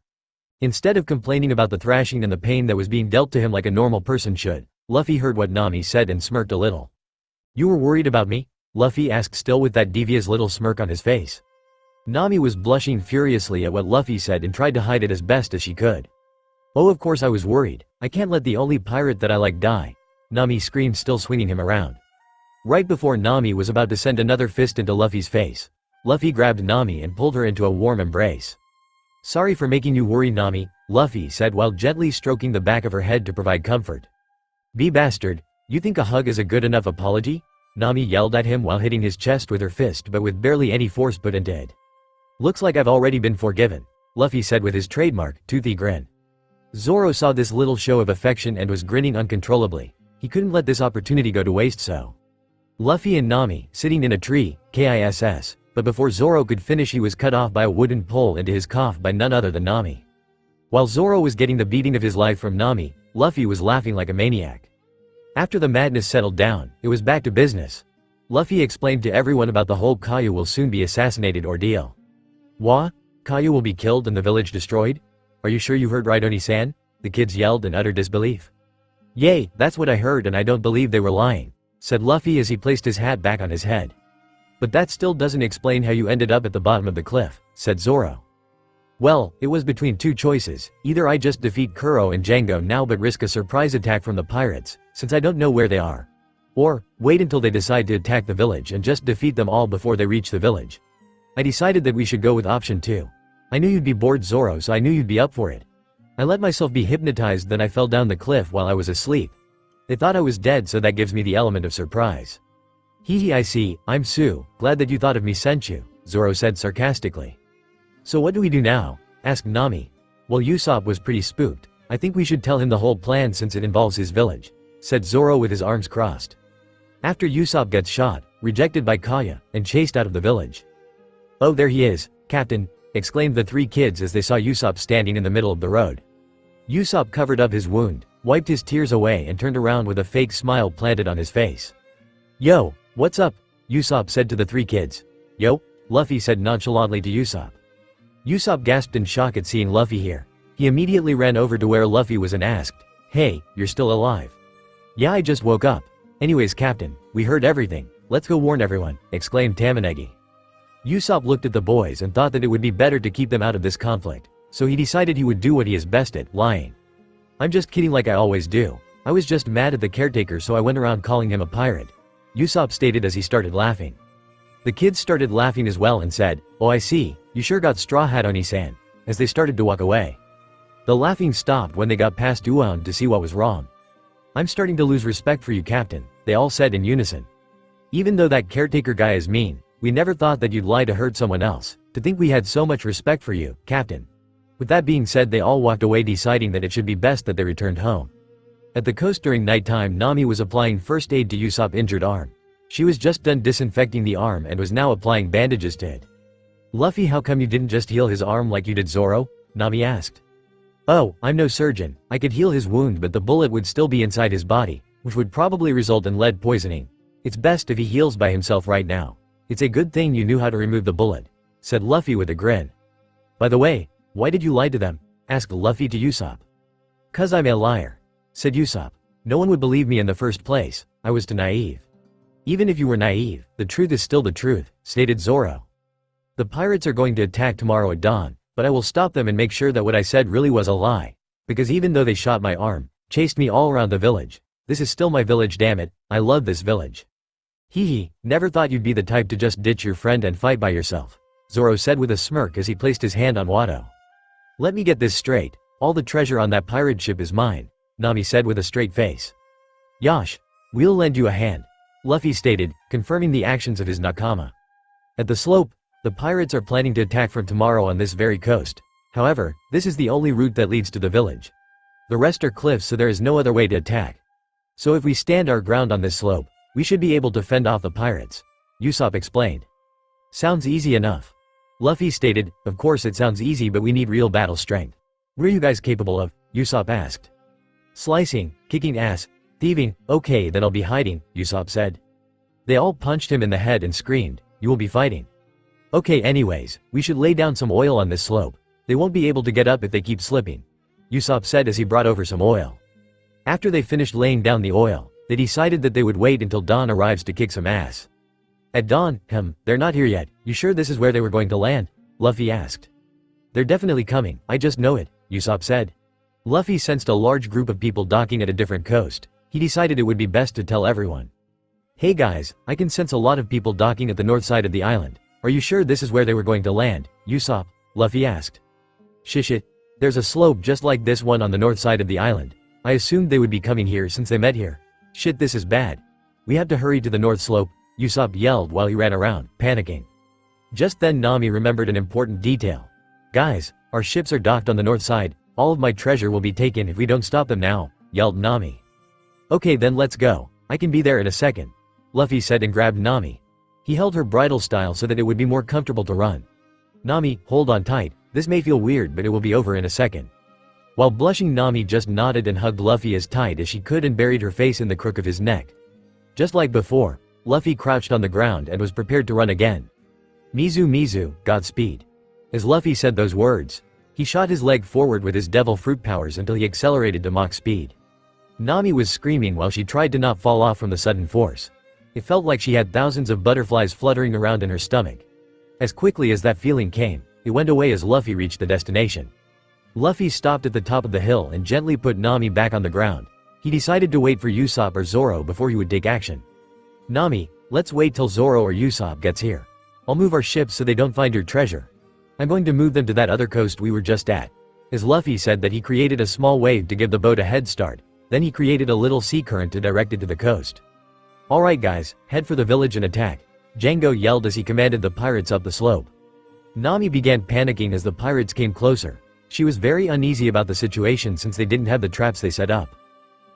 Instead of complaining about the thrashing and the pain that was being dealt to him like a normal person should, Luffy heard what Nami said and smirked a little. "You were worried about me?" Luffy asked, still with that devious little smirk on his face. Nami was blushing furiously at what Luffy said and tried to hide it as best as she could. "Oh, of course I was worried. I can't let the only pirate that I like die," Nami screamed, still swinging him around. Right before Nami was about to send another fist into Luffy's face, Luffy grabbed Nami and pulled her into a warm embrace. "Sorry for making you worry, Nami," Luffy said while gently stroking the back of her head to provide comfort. "Be bastard, you think a hug is a good enough apology?" Nami yelled at him while hitting his chest with her fist but with barely any force put into it. "Looks like I've already been forgiven," Luffy said with his trademark, toothy grin. Zoro saw this little show of affection and was grinning uncontrollably. He couldn't let this opportunity go to waste, so. Luffy and Nami, sitting in a tree, KISS, but before Zoro could finish he was cut off by a wooden pole into his cough by none other than Nami. While Zoro was getting the beating of his life from Nami, Luffy was laughing like a maniac. After the madness settled down, it was back to business. Luffy explained to everyone about the whole Kayu will soon be assassinated ordeal. "What? Kayu will be killed and the village destroyed? Are you sure you heard right, Oni-san?" the kids yelled in utter disbelief. "Yay, that's what I heard and I don't believe they were lying," said Luffy as he placed his hat back on his head. "But that still doesn't explain how you ended up at the bottom of the cliff," said Zoro. "Well, it was between two choices. Either I just defeat Curo and Django now but risk a surprise attack from the pirates, since I don't know where they are, Or, wait until they decide to attack the village and just defeat them all before they reach the village. I decided that we should go with option 2. I knew you'd be bored, Zoro, so I knew you'd be up for it. I let myself be hypnotized, then I fell down the cliff while I was asleep. They thought I was dead, so that gives me the element of surprise. Hee I see, I'm Sue, glad that you thought of me, Senchu, Zoro said sarcastically. So what do we do now? Asked Nami. Well, Usopp was pretty spooked. I think we should tell him the whole plan since it involves his village, said Zoro with his arms crossed. After Usopp gets shot, rejected by Kaya, and chased out of the village. Oh, there he is, Captain, exclaimed the 3 kids as they saw Usopp standing in the middle of the road. Usopp covered up his wound, wiped his tears away and turned around with a fake smile planted on his face. Yo, what's up? Usopp said to the 3 kids. Yo, Luffy said nonchalantly to Usopp. Usopp gasped in shock at seeing Luffy here. He immediately ran over to where Luffy was and asked, Hey, you're still alive? Yeah, I just woke up. Anyways, Captain, we heard everything. Let's go warn everyone, exclaimed Tamanegi. Usopp looked at the boys and thought that it would be better to keep them out of this conflict, so he decided he would do what he is best at, lying. I'm just kidding like I always do. I was just mad at the caretaker, so I went around calling him a pirate, Usopp stated as he started laughing. The kids started laughing as well and said, Oh, I see, you sure got Straw Hat Oni-san, as they started to walk away. The laughing stopped when they got past Uound to see what was wrong. I'm starting to lose respect for you, Captain, they all said in unison. Even though that caretaker guy is mean, we never thought that you'd lie to hurt someone else. To think we had so much respect for you, Captain. With that being said, they all walked away deciding that it should be best that they returned home. At the coast during nighttime, Nami was applying first aid to Usopp's injured arm. She was just done disinfecting the arm and was now applying bandages to it. Luffy, how come you didn't just heal his arm like you did Zoro? Nami asked. Oh, I'm no surgeon. I could heal his wound, but the bullet would still be inside his body, which would probably result in lead poisoning. It's best if he heals by himself right now. It's a good thing you knew how to remove the bullet, said Luffy with a grin. By the way, why did you lie to them? Asked Luffy to Usopp. Cause I'm a liar, said Usopp. No one would believe me in the first place. I was too naive. Even if you were naive, the truth is still the truth, stated Zoro. The pirates are going to attack tomorrow at dawn, but I will stop them and make sure that what I said really was a lie. Because even though they shot my arm, chased me all around the village, this is still my village, damn it, I love this village. Hee, never thought you'd be the type to just ditch your friend and fight by yourself, Zoro said with a smirk as he placed his hand on Watto. Let me get this straight, all the treasure on that pirate ship is mine, Nami said with a straight face. Yash, we'll lend you a hand, Luffy stated, confirming the actions of his nakama. At the slope, the pirates are planning to attack from tomorrow on this very coast. However, this is the only route that leads to the village. The rest are cliffs, so there is no other way to attack. So if we stand our ground on this slope, we should be able to fend off the pirates, Usopp explained. Sounds easy enough. Luffy stated, of course it sounds easy, but we need real battle strength. What are you guys capable of? Usopp asked. Slicing, kicking ass, thieving, okay then I'll be hiding, Usopp said. They all punched him in the head and screamed, you will be fighting. Okay, anyways, we should lay down some oil on this slope. They won't be able to get up if they keep slipping, Usopp said as he brought over some oil. After they finished laying down the oil, they decided that they would wait until dawn arrives to kick some ass. At dawn, they're not here yet. You sure this is where they were going to land? Luffy asked. They're definitely coming, I just know it, Usopp said. Luffy sensed a large group of people docking at a different coast. He decided it would be best to tell everyone. Hey guys, I can sense a lot of people docking at the north side of the island. Are you sure this is where they were going to land, Usopp? Luffy asked. Shit, there's a slope just like this one on the north side of the island. I assumed they would be coming here since they met here. Shit, this is bad. We have to hurry to the north slope, Usopp yelled while he ran around, panicking. Just then Nami remembered an important detail. Guys, our ships are docked on the north side. All of my treasure will be taken if we don't stop them now, yelled Nami. Okay then let's go. I can be there in a second, Luffy said and grabbed Nami. He held her bridle style so that it would be more comfortable to run. Nami, hold on tight. This may feel weird, but it will be over in a second. While blushing, Nami just nodded and hugged Luffy as tight as she could and buried her face in the crook of his neck. Just like before, Luffy crouched on the ground and was prepared to run again. Mizu, Godspeed. As Luffy said those words, he shot his leg forward with his devil fruit powers until he accelerated to Mach speed. Nami was screaming while she tried to not fall off from the sudden force. It felt like she had thousands of butterflies fluttering around in her stomach. As quickly as that feeling came, it went away as Luffy reached the destination. Luffy stopped at the top of the hill and gently put Nami back on the ground. He decided to wait for Usopp or Zoro before he would take action. Nami, let's wait till Zoro or Usopp gets here. I'll move our ships so they don't find your treasure. I'm going to move them to that other coast we were just at. As Luffy said that he created a small wave to give the boat a head start, then he created a little sea current to direct it to the coast. Alright guys, head for the village and attack, Django yelled as he commanded the pirates up the slope. Nami began panicking as the pirates came closer. She was very uneasy about the situation since they didn't have the traps they set up.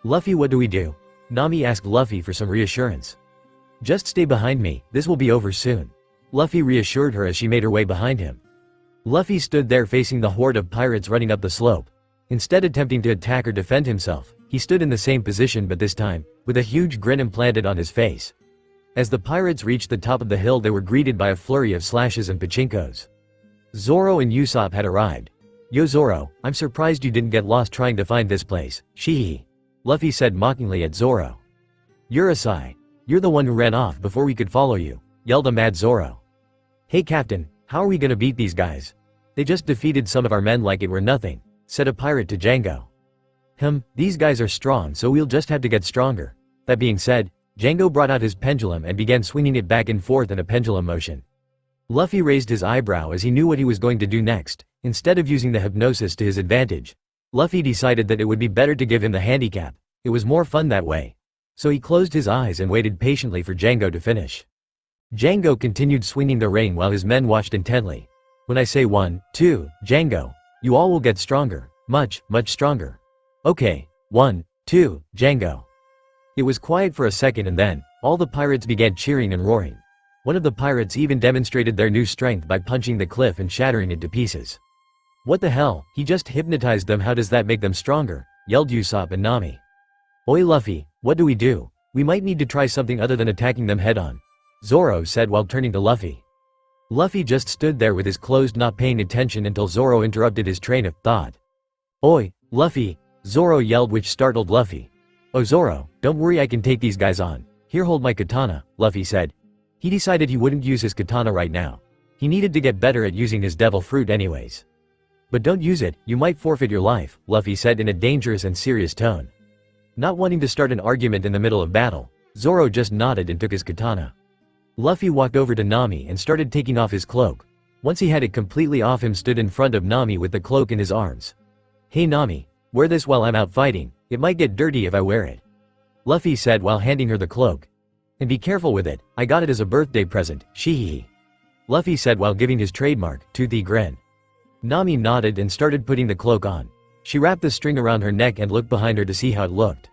Luffy, what do we do? Nami asked Luffy for some reassurance. Just stay behind me, this will be over soon. Luffy reassured her as she made her way behind him. Luffy stood there facing the horde of pirates running up the slope. Instead attempting to attack or defend himself, he stood in the same position but this time, with a huge grin implanted on his face. As the pirates reached the top of the hill they were greeted by a flurry of slashes and pachinkos. Zoro and Usopp had arrived. Yo Zoro, I'm surprised you didn't get lost trying to find this place, shee. Luffy said mockingly at Zoro. Urasai, you're the one who ran off before we could follow you, yelled a mad Zoro. Hey Captain, how are we gonna beat these guys? They just defeated some of our men like it were nothing, said a pirate to Django. These guys are strong so we'll just have to get stronger. That being said, Django brought out his pendulum and began swinging it back and forth in a pendulum motion. Luffy raised his eyebrow as he knew what he was going to do next. Instead of using the hypnosis to his advantage, Luffy decided that it would be better to give him the handicap. It was more fun that way. So he closed his eyes and waited patiently for Django to finish. Django continued swinging the ring while his men watched intently. When I say 1, 2, Django, you all will get stronger, much, much stronger. Okay, 1, 2, Django. It was quiet for a second and then, all the pirates began cheering and roaring. One of the pirates even demonstrated their new strength by punching the cliff and shattering it to pieces. What the hell, he just hypnotized them, how does that make them stronger? Yelled Usopp and Nami. Oi Luffy, what do? We might need to try something other than attacking them head on, Zoro said while turning to Luffy. Luffy just stood there with his closed, not paying attention until Zoro interrupted his train of thought. Oi, Luffy, Zoro yelled, which startled Luffy. Oh Zoro, don't worry, I can take these guys on. Here, hold my katana, Luffy said. He decided he wouldn't use his katana right now. He needed to get better at using his devil fruit anyways. But don't use it, you might forfeit your life, Luffy said in a dangerous and serious tone. Not wanting to start an argument in the middle of battle, Zoro just nodded and took his katana. Luffy walked over to Nami and started taking off his cloak. Once he had it completely off, him stood in front of Nami with the cloak in his arms. Hey Nami, wear this while I'm out fighting, it might get dirty if I wear it, Luffy said while handing her the cloak. And be careful with it, I got it as a birthday present, shee. Luffy said while giving his trademark, toothy grin. Nami nodded and started putting the cloak on. She wrapped the string around her neck and looked behind her to see how it looked.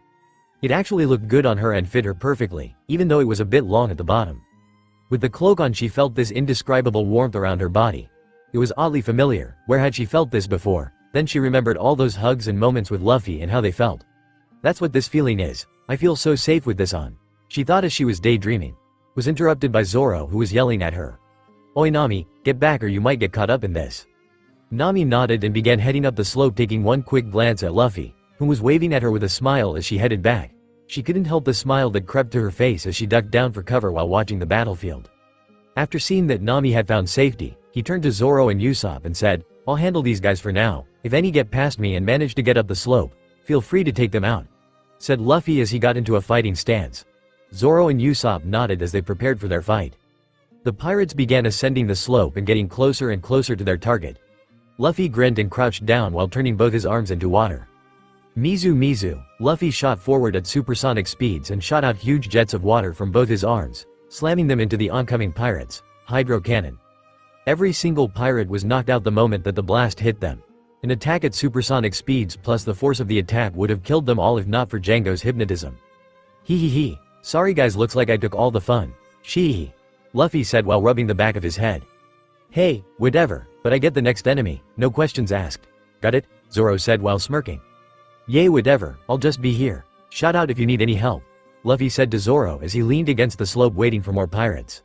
It actually looked good on her and fit her perfectly, even though it was a bit long at the bottom. With the cloak on, she felt this indescribable warmth around her body. It was oddly familiar. Where had she felt this before? Then she remembered all those hugs and moments with Luffy and how they felt. That's what this feeling is. I feel so safe with this on, she thought as she was daydreaming. Was interrupted by Zoro, who was yelling at her. Oi Nami, get back or you might get caught up in this. Nami nodded and began heading up the slope, taking one quick glance at Luffy, who was waving at her with a smile as she headed back. She couldn't help the smile that crept to her face as she ducked down for cover while watching the battlefield. After seeing that Nami had found safety, he turned to Zoro and Usopp and said, I'll handle these guys for now. If any get past me and manage to get up the slope, feel free to take them out, said Luffy as he got into a fighting stance. Zoro and Usopp nodded as they prepared for their fight. The pirates began ascending the slope and getting closer and closer to their target. Luffy grinned and crouched down while turning both his arms into water. Mizu Mizu, Luffy shot forward at supersonic speeds and shot out huge jets of water from both his arms, slamming them into the oncoming pirates. Hydro cannon. Every single pirate was knocked out the moment that the blast hit them. An attack at supersonic speeds plus the force of the attack would have killed them all if not for Django's hypnotism. Hee. Sorry guys, looks like I took all the fun, shee, Luffy said while rubbing the back of his head. Hey, whatever, but I get the next enemy, no questions asked. Got it? Zoro said while smirking. Yay, whatever, I'll just be here. Shout out if you need any help, Luffy said to Zoro as he leaned against the slope waiting for more pirates.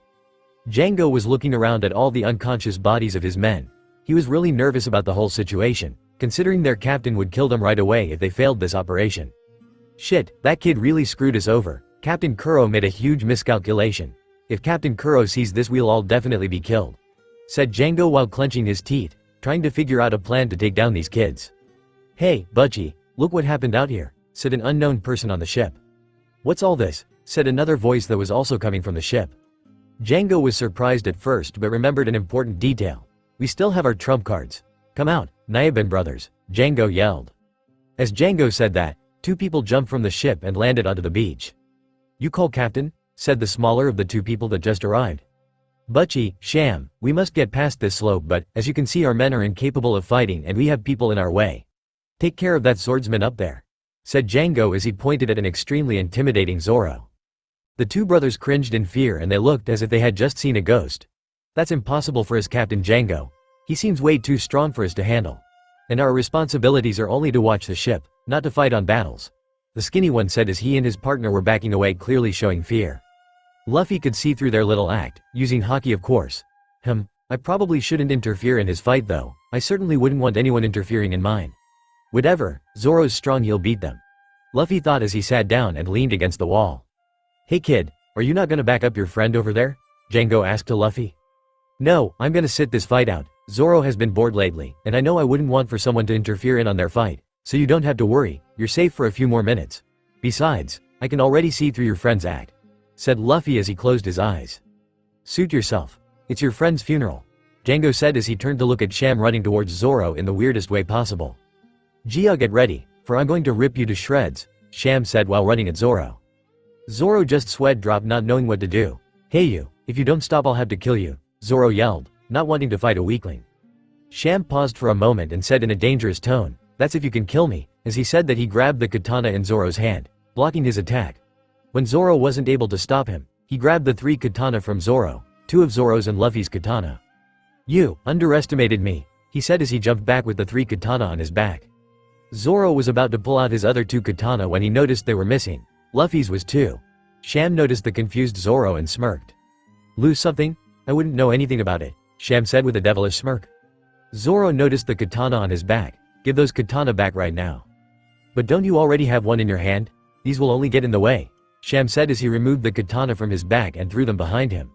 Django was looking around at all the unconscious bodies of his men. He was really nervous about the whole situation, considering their captain would kill them right away if they failed this operation. Shit, that kid really screwed us over. Captain Curo made a huge miscalculation. If Captain Curo sees this, we'll all definitely be killed, said Django while clenching his teeth, trying to figure out a plan to take down these kids. Hey, Butchie, look what happened out here, said an unknown person on the ship. "What's all this?" said another voice that was also coming from the ship. Django was surprised at first but remembered an important detail. "We still have our trump cards. Come out, Nyaban brothers," Django yelled. As Django said that, two people jumped from the ship and landed onto the beach. "You call captain?" said the smaller of the two people that just arrived. "Butchie, Sham, we must get past this slope, but, as you can see, our men are incapable of fighting and we have people in our way. Take care of that swordsman up there," said Django as he pointed at an extremely intimidating Zoro. The two brothers cringed in fear and they looked as if they had just seen a ghost. "That's impossible for us, Captain Django. He seems way too strong for us to handle. And our responsibilities are only to watch the ship, not to fight on battles," the skinny one said as he and his partner were backing away, clearly showing fear. Luffy could see through their little act, using Haki of course. I probably shouldn't interfere in his fight though. I certainly wouldn't want anyone interfering in mine. Whatever, Zoro's strong, he'll beat them," Luffy thought as he sat down and leaned against the wall. "Hey kid, are you not gonna back up your friend over there?" Django asked to Luffy. "No, I'm gonna sit this fight out. Zoro has been bored lately, and I know I wouldn't want for someone to interfere in on their fight, so you don't have to worry, you're safe for a few more minutes. Besides, I can already see through your friend's act," said Luffy as he closed his eyes. "Suit yourself. It's your friend's funeral," Django said as he turned to look at Sham running towards Zoro in the weirdest way possible. "Gia, get ready, for I'm going to rip you to shreds," Sham said while running at Zoro. Zoro just sweat dropped, not knowing what to do. "Hey you, if you don't stop I'll have to kill you," Zoro yelled, not wanting to fight a weakling. Sham paused for a moment and said in a dangerous tone, "That's if you can kill me," as he said that he grabbed the katana in Zoro's hand, blocking his attack. When Zoro wasn't able to stop him, he grabbed the 3 katana from Zoro, 2 of Zoro's and Luffy's katana. "You underestimated me," he said as he jumped back with the 3 katana on his back. Zoro was about to pull out his other 2 katana when he noticed they were missing. Luffy's was 2. Sham noticed the confused Zoro and smirked. "Lose something? I wouldn't know anything about it," Sham said with a devilish smirk. Zoro noticed the katana on his back. "Give those katana back right now." "But don't you already have one in your hand? These will only get in the way," Sham said as he removed the katana from his back and threw them behind him.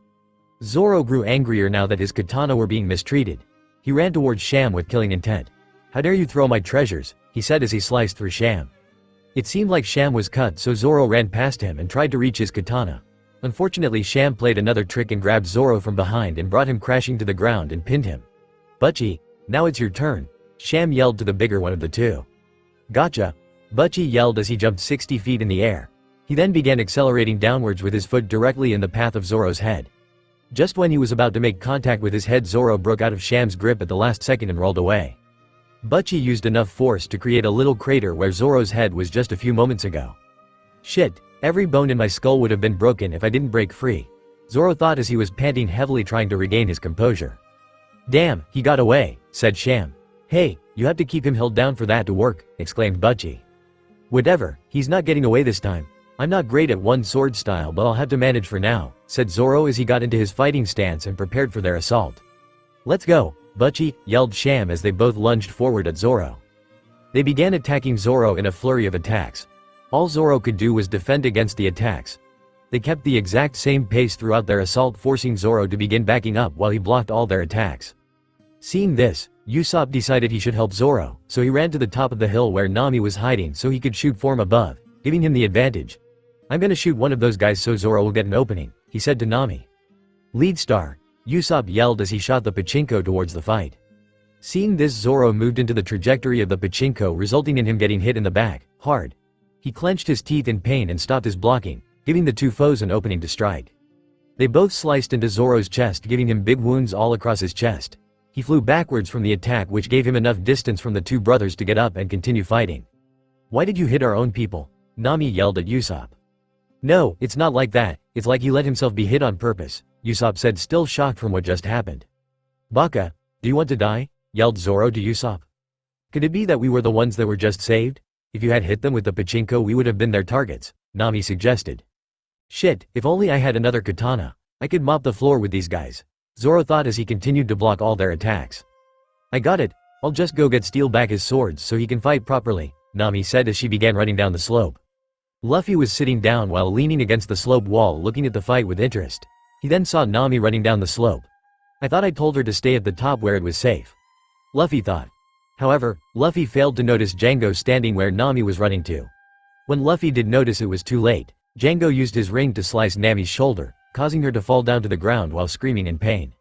Zoro grew angrier now that his katana were being mistreated. He ran towards Sham with killing intent. "How dare you throw my treasures," he said as he sliced through Sham. It seemed like Sham was cut, so Zoro ran past him and tried to reach his katana. Unfortunately, Sham played another trick and grabbed Zoro from behind and brought him crashing to the ground and pinned him. "Butchie, now it's your turn," Sham yelled to the bigger one of the two. "Gotcha," Butchie yelled as he jumped 60 feet in the air. He then began accelerating downwards with his foot directly in the path of Zoro's head. Just when he was about to make contact with his head, Zoro broke out of Sham's grip at the last second and rolled away. Butchie used enough force to create a little crater where Zoro's head was just a few moments ago. "Shit, every bone in my skull would have been broken if I didn't break free," Zoro thought as he was panting heavily trying to regain his composure. "Damn, he got away," said Sham. "Hey, you have to keep him held down for that to work," exclaimed Butchie. "Whatever, he's not getting away this time. I'm not great at one sword style, but I'll have to manage for now," said Zoro as he got into his fighting stance and prepared for their assault. "Let's go, Butchie," yelled Sham as they both lunged forward at Zoro. They began attacking Zoro in a flurry of attacks. All Zoro could do was defend against the attacks. They kept the exact same pace throughout their assault, forcing Zoro to begin backing up while he blocked all their attacks. Seeing this, Usopp decided he should help Zoro, so he ran to the top of the hill where Nami was hiding so he could shoot from above, giving him the advantage. "I'm gonna shoot one of those guys so Zoro will get an opening," he said to Nami. "Lead star," Usopp yelled as he shot the pachinko towards the fight. Seeing this, Zoro moved into the trajectory of the pachinko, resulting in him getting hit in the back, hard. He clenched his teeth in pain and stopped his blocking, giving the two foes an opening to strike. They both sliced into Zoro's chest, giving him big wounds all across his chest. He flew backwards from the attack, which gave him enough distance from the two brothers to get up and continue fighting. "Why did you hit our own people?" Nami yelled at Usopp. "No, it's not like that, it's like he let himself be hit on purpose," Usopp said, still shocked from what just happened. "Baka, do you want to die?" yelled Zoro to Usopp. "Could it be that we were the ones that were just saved? If you had hit them with the pachinko we would have been their targets," Nami suggested. "Shit, if only I had another katana. I could mop the floor with these guys," Zoro thought as he continued to block all their attacks. "I got it, I'll just go get steal back his swords so he can fight properly," Nami said as she began running down the slope. Luffy was sitting down while leaning against the slope wall looking at the fight with interest. He then saw Nami running down the slope. "I thought I told her to stay at the top where it was safe," Luffy thought. However, Luffy failed to notice Django standing where Nami was running to. When Luffy did notice it was too late, Django used his ring to slice Nami's shoulder, causing her to fall down to the ground while screaming in pain.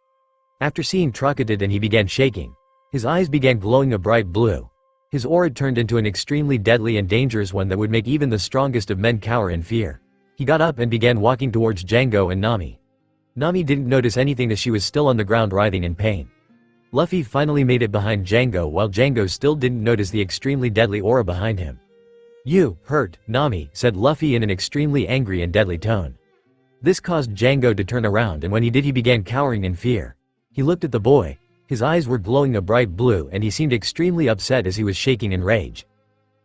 After seeing Trocadid, he began shaking. His eyes began glowing a bright blue. His aura turned into an extremely deadly and dangerous one that would make even the strongest of men cower in fear. He got up and began walking towards Django and Nami. Nami didn't notice anything as she was still on the ground writhing in pain. Luffy finally made it behind Django while Django still didn't notice the extremely deadly aura behind him. "You hurt, Nami," said Luffy in an extremely angry and deadly tone. This caused Django to turn around, and when he did, he began cowering in fear. He looked at the boy. His eyes were glowing a bright blue and he seemed extremely upset as he was shaking in rage.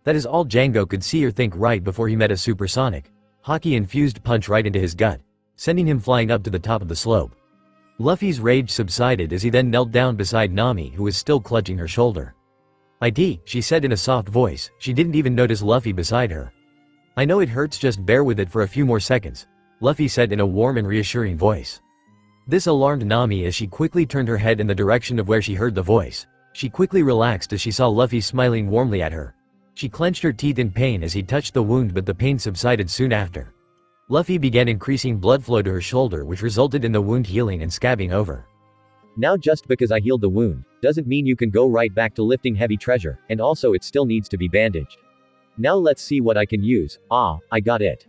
That is all Django could see or think right before he met a supersonic, Haki-infused punch right into his gut, sending him flying up to the top of the slope. Luffy's rage subsided as he then knelt down beside Nami, who was still clutching her shoulder. "It," she said in a soft voice. She didn't even notice Luffy beside her. "I know it hurts, just bear with it for a few more seconds," Luffy said in a warm and reassuring voice. This alarmed Nami as she quickly turned her head in the direction of where she heard the voice. She quickly relaxed as she saw Luffy smiling warmly at her. She clenched her teeth in pain as he touched the wound, but the pain subsided soon after. Luffy began increasing blood flow to her shoulder, which resulted in the wound healing and scabbing over. Now just because I healed the wound, doesn't mean you can go right back to lifting heavy treasure, and also it still needs to be bandaged. Now let's see what I can use. Ah, I got it.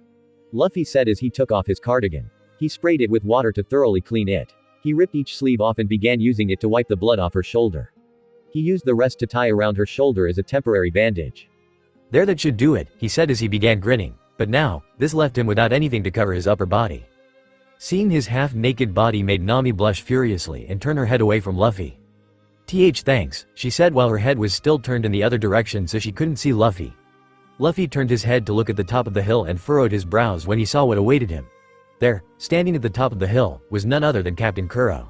Luffy said as he took off his cardigan. He sprayed it with water to thoroughly clean it. He ripped each sleeve off and began using it to wipe the blood off her shoulder. He used the rest to tie around her shoulder as a temporary bandage. "There, that should do it," he said as he began grinning. But now, this left him without anything to cover his upper body. Seeing his half-naked body made Nami blush furiously and turn her head away from Luffy. Thanks," she said while her head was still turned in the other direction so she couldn't see Luffy. Luffy turned his head to look at the top of the hill and furrowed his brows when he saw what awaited him. There, standing at the top of the hill, was none other than Captain Curo.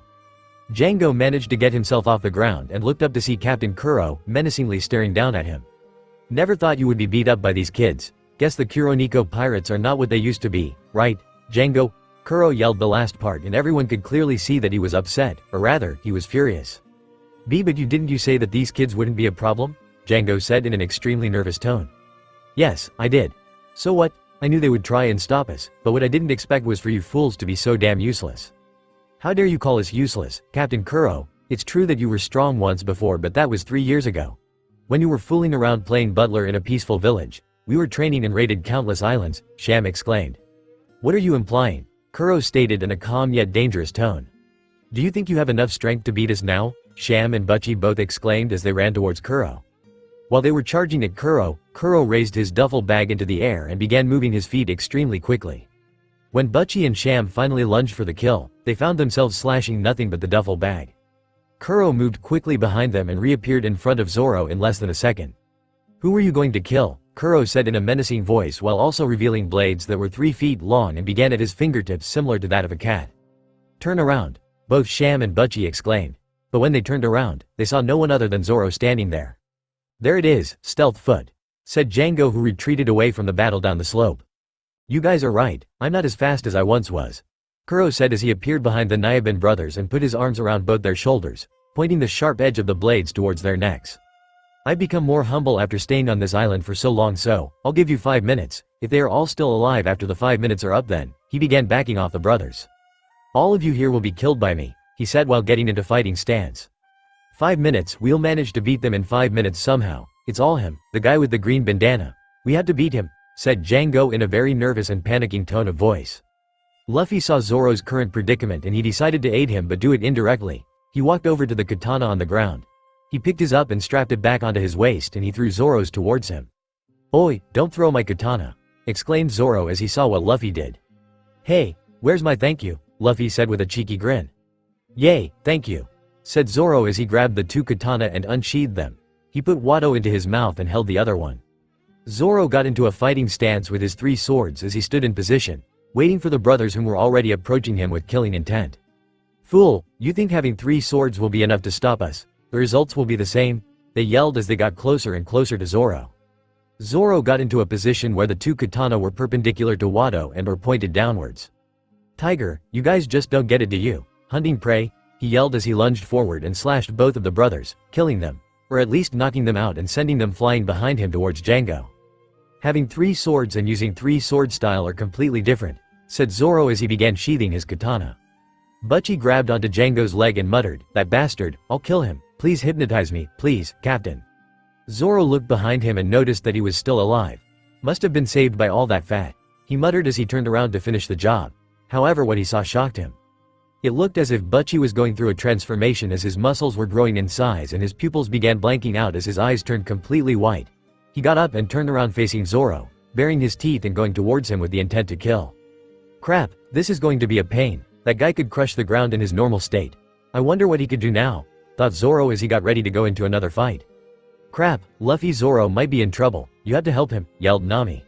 Django managed to get himself off the ground and looked up to see Captain Curo menacingly staring down at him. "Never thought you would be beat up by these kids. Guess the Kuroniko pirates are not what they used to be, right, Django?" Curo yelled the last part and everyone could clearly see that he was upset, or rather, he was furious. But didn't you say that these kids wouldn't be a problem?" Django said in an extremely nervous tone. "Yes, I did. So what? I knew they would try and stop us, but what I didn't expect was for you fools to be so damn useless." "How dare you call us useless, Captain Curo? It's true that you were strong once before, but that was 3 years ago. When you were fooling around playing butler in a peaceful village, we were training and raided countless islands," Sham exclaimed. "What are you implying?" Curo stated in a calm yet dangerous tone. "Do you think you have enough strength to beat us now?" Sham and Butchie both exclaimed as they ran towards Curo. While they were charging at Curo raised his duffel bag into the air and began moving his feet extremely quickly. When Butchie and Sham finally lunged for the kill, they found themselves slashing nothing but the duffel bag. Curo moved quickly behind them and reappeared in front of Zoro in less than a second. "Who were you going to kill?" Curo said in a menacing voice while also revealing blades that were 3 feet long and began at his fingertips similar to that of a cat. "Turn around," both Sham and Butchie exclaimed. But when they turned around, they saw no one other than Zoro standing there. "There it is, stealth foot," said Django, who retreated away from the battle down the slope. "You guys are right, I'm not as fast as I once was," Curo said as he appeared behind the Nyaban brothers and put his arms around both their shoulders, pointing the sharp edge of the blades towards their necks. "I've become more humble after staying on this island for so long, so I'll give you 5 minutes, if they are all still alive after the 5 minutes are up then." He began backing off the brothers. "All of you here will be killed by me," he said while getting into fighting stance. 5 minutes, we'll manage to beat them in 5 minutes somehow. It's all him, the guy with the green bandana. We have to beat him," said Django in a very nervous and panicking tone of voice. Luffy saw Zoro's current predicament and he decided to aid him, but do it indirectly. He walked over to the katana on the ground. He picked his up and strapped it back onto his waist and he threw Zoro's towards him. "Oi, don't throw my katana," exclaimed Zoro as he saw what Luffy did. "Hey, where's my thank you?" Luffy said with a cheeky grin. "Yay, thank you," said Zoro as he grabbed the 2 katana and unsheathed them. He put Watto into his mouth and held the other one. Zoro got into a fighting stance with his 3 swords as he stood in position, waiting for the brothers whom were already approaching him with killing intent. "Fool, you think having 3 swords will be enough to stop us? The results will be the same," they yelled as they got closer and closer to Zoro. Zoro got into a position where the 2 katana were perpendicular to Watto and were pointed downwards. "Tiger, you guys just don't get it, do you? Hunting prey?" he yelled as he lunged forward and slashed both of the brothers, killing them, or at least knocking them out and sending them flying behind him towards Django. Having 3 swords and using 3 sword style are completely different, said Zoro as he began sheathing his katana. Buggy grabbed onto Django's leg and muttered, "That bastard, I'll kill him, please hypnotize me, please, Captain." Zoro looked behind him and noticed that he was still alive. Must have been saved by all that fat, he muttered as he turned around to finish the job. However, what he saw shocked him. It looked as if Buggy was going through a transformation as his muscles were growing in size and his pupils began blanking out as his eyes turned completely white. He got up and turned around facing Zoro, baring his teeth and going towards him with the intent to kill. Crap, this is going to be a pain. That guy could crush the ground in his normal state. I wonder what he could do now, thought Zoro as he got ready to go into another fight. Crap, Luffy Zoro might be in trouble, you have to help him, yelled Nami.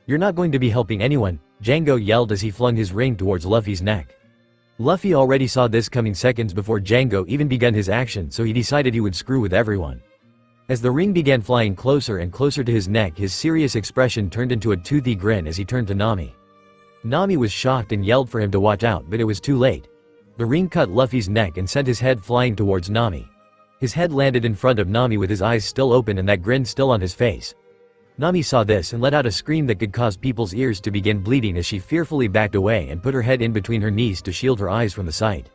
You're not going to be helping anyone, Django yelled as he flung his ring towards Luffy's neck. Luffy already saw this coming seconds before Django even began his action, so he decided he would screw with everyone. As the ring began flying closer and closer to his neck, his serious expression turned into a toothy grin as he turned to Nami. Nami was shocked and yelled for him to watch out, but it was too late. The ring cut Luffy's neck and sent his head flying towards Nami. His head landed in front of Nami with his eyes still open and that grin still on his face. Nami saw this and let out a scream that could cause people's ears to begin bleeding as she fearfully backed away and put her head in between her knees to shield her eyes from the sight.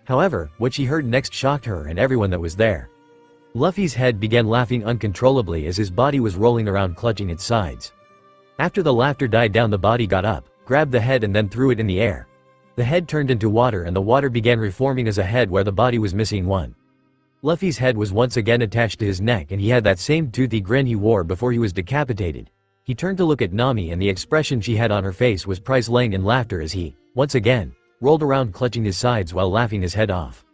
However, what she heard next shocked her and everyone that was there. Luffy's head began laughing uncontrollably as his body was rolling around clutching its sides. After the laughter died down, the body got up, grabbed the head and then threw it in the air. The head turned into water and the water began reforming as a head where the body was missing one. Luffy's head was once again attached to his neck and he had that same toothy grin he wore before he was decapitated. He turned to look at Nami and the expression she had on her face was priceless in laughter as he, once again, rolled around clutching his sides while laughing his head off.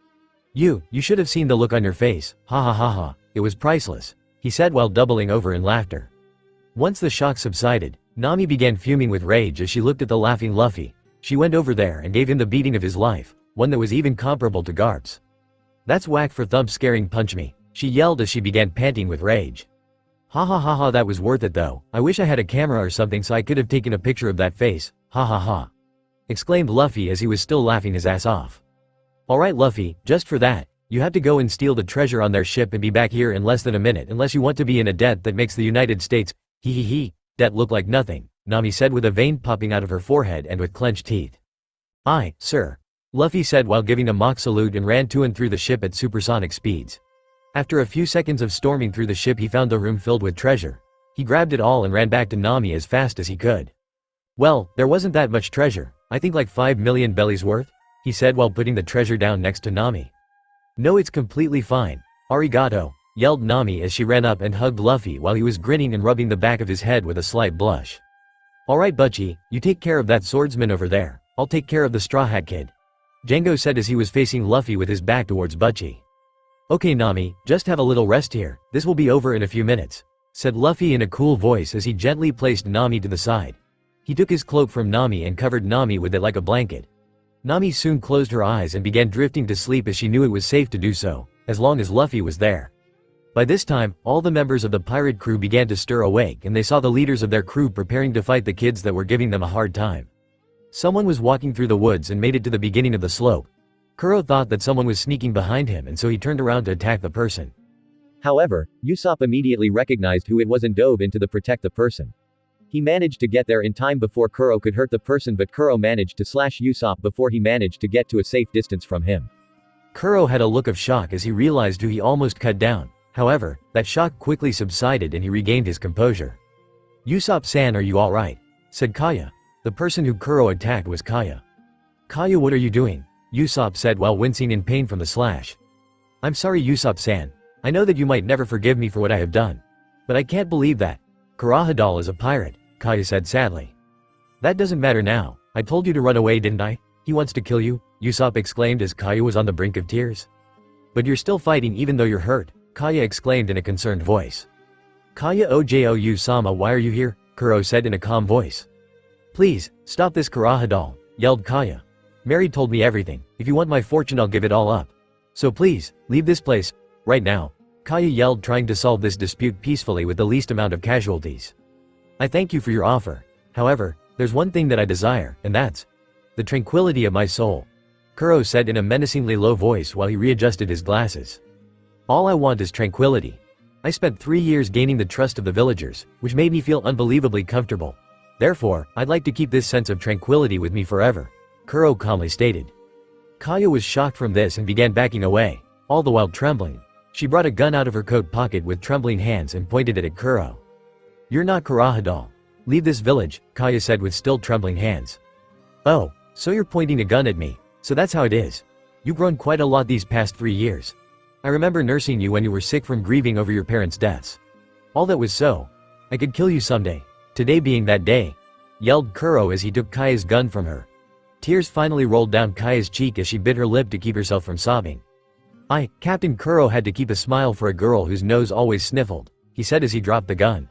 You should have seen the look on your face, ha ha ha ha, it was priceless, he said while doubling over in laughter. Once the shock subsided, Nami began fuming with rage as she looked at the laughing Luffy. She went over there and gave him the beating of his life, one that was even comparable to Garp's. That's whack for thump scaring punch me, she yelled as she began panting with rage. Ha ha ha ha, that was worth it though, I wish I had a camera or something so I could have taken a picture of that face, ha ha ha. Exclaimed Luffy as he was still laughing his ass off. Alright Luffy, just for that, you have to go and steal the treasure on their ship and be back here in less than a minute unless you want to be in a debt that makes the United States, debt look like nothing, Nami said with a vein popping out of her forehead and with clenched teeth. Aye, sir. Luffy said while giving a mock salute and ran to and through the ship at supersonic speeds. After a few seconds of storming through the ship, he found the room filled with treasure. He grabbed it all and ran back to Nami as fast as he could. Well, there wasn't that much treasure, I think like 5 million bellies worth, he said while putting the treasure down next to Nami. No, it's completely fine. Arigato, yelled Nami as she ran up and hugged Luffy while he was grinning and rubbing the back of his head with a slight blush. Alright Buggy, you take care of that swordsman over there, I'll take care of the Straw Hat Kid, Django said as he was facing Luffy with his back towards Buggy. Okay Nami, just have a little rest here, this will be over in a few minutes, said Luffy in a cool voice as he gently placed Nami to the side. He took his cloak from Nami and covered Nami with it like a blanket. Nami soon closed her eyes and began drifting to sleep as she knew it was safe to do so, as long as Luffy was there. By this time, all the members of the pirate crew began to stir awake and they saw the leaders of their crew preparing to fight the kids that were giving them a hard time. Someone was walking through the woods and made it to the beginning of the slope. Curo thought that someone was sneaking behind him and so he turned around to attack the person. However, Usopp immediately recognized who it was and dove in to protect the person. He managed to get there in time before Curo could hurt the person, but Curo managed to slash Usopp before he managed to get to a safe distance from him. Curo had a look of shock as he realized who he almost cut down. However, that shock quickly subsided and he regained his composure. Usopp-san, are you alright? Said Kaya. The person who Curo attacked was Kaya. Kaya, what are you doing? Usopp said while wincing in pain from the slash. I'm sorry Usopp-san. I know that you might never forgive me for what I have done. But I can't believe that. Kurahadal is a pirate, Kaya said sadly. That doesn't matter now. I told you to run away, didn't I? He wants to kill you, Usopp exclaimed as Kaya was on the brink of tears. But you're still fighting even though you're hurt, Kaya exclaimed in a concerned voice. Kaya Oju-sama, why are you here? Curo said in a calm voice. Please, stop this Kurahadal, yelled Kaya. Mary told me everything. If you want my fortune, I'll give it all up. So please, leave this place, right now. Kaya yelled, trying to solve this dispute peacefully with the least amount of casualties. I thank you for your offer. However, there's one thing that I desire, and that's the tranquility of my soul, Curo said in a menacingly low voice while he readjusted his glasses. All I want is tranquility. I spent 3 years gaining the trust of the villagers, which made me feel unbelievably comfortable. Therefore, I'd like to keep this sense of tranquility with me forever, Curo calmly stated. Kaya was shocked from this and began backing away, all the while trembling. She brought a gun out of her coat pocket with trembling hands and pointed it at Curo. "You're not Kurahadal. Leave this village," Kaya said with still trembling hands. "Oh, so you're pointing a gun at me, so that's how it is. You've grown quite a lot these past 3 years. I remember nursing you when you were sick from grieving over your parents' deaths. All that was so. I could kill you someday, today being that day," yelled Curo as he took Kaya's gun from her. Tears finally rolled down Kaya's cheek as she bit her lip to keep herself from sobbing. Captain Curo had to keep a smile for a girl whose nose always sniffled, he said as he dropped the gun.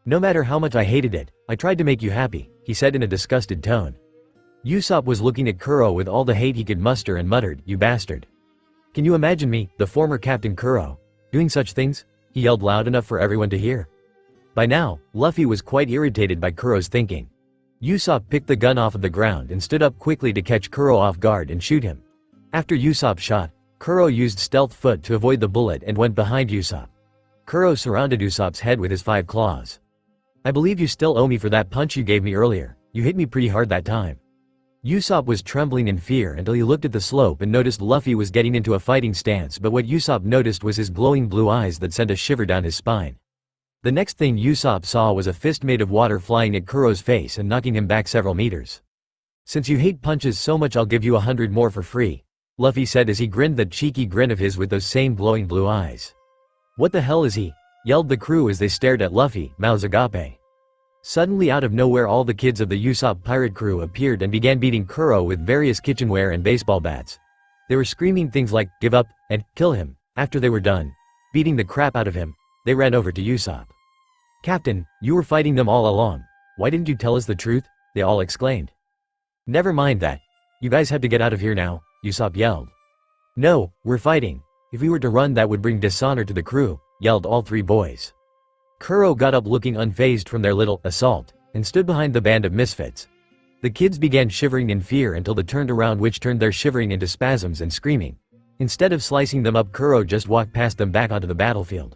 "No matter how much I hated it, I tried to make you happy," he said in a disgusted tone. Usopp was looking at Curo with all the hate he could muster and muttered, "You bastard. Can you imagine me, the former Captain Curo, doing such things?" he yelled loud enough for everyone to hear. By now, Luffy was quite irritated by Kuro's thinking. Usopp picked the gun off of the ground and stood up quickly to catch Curo off guard and shoot him. After Usopp shot, Curo used stealth foot to avoid the bullet and went behind Usopp. Curo surrounded Usopp's head with his 5 claws. "I believe you still owe me for that punch you gave me earlier. You hit me pretty hard that time." Usopp was trembling in fear until he looked at the slope and noticed Luffy was getting into a fighting stance, but what Usopp noticed was his glowing blue eyes that sent a shiver down his spine. The next thing Usopp saw was a fist made of water flying at Kuro's face and knocking him back several meters. "Since you hate punches so much, I'll give you 100 more for free," Luffy said as he grinned that cheeky grin of his with those same glowing blue eyes. "What the hell is he?" yelled the crew as they stared at Luffy, Mouths agape. Suddenly out of nowhere all the kids of the Usopp pirate crew appeared and began beating Curo with various kitchenware and baseball bats. They were screaming things like, "Give up," and "Kill him." After they were done beating the crap out of him, they ran over to Usopp. "Captain, you were fighting them all along. Why didn't you tell us the truth?" they all exclaimed. "Never mind that. You guys have to get out of here now," Usopp yelled. "No, we're fighting. If we were to run that would bring dishonor to the crew," yelled all 3 boys. Curo got up looking unfazed from their little assault, and stood behind the band of misfits. The kids began shivering in fear until they turned around, which turned their shivering into spasms and screaming. Instead of slicing them up, Curo just walked past them back onto the battlefield.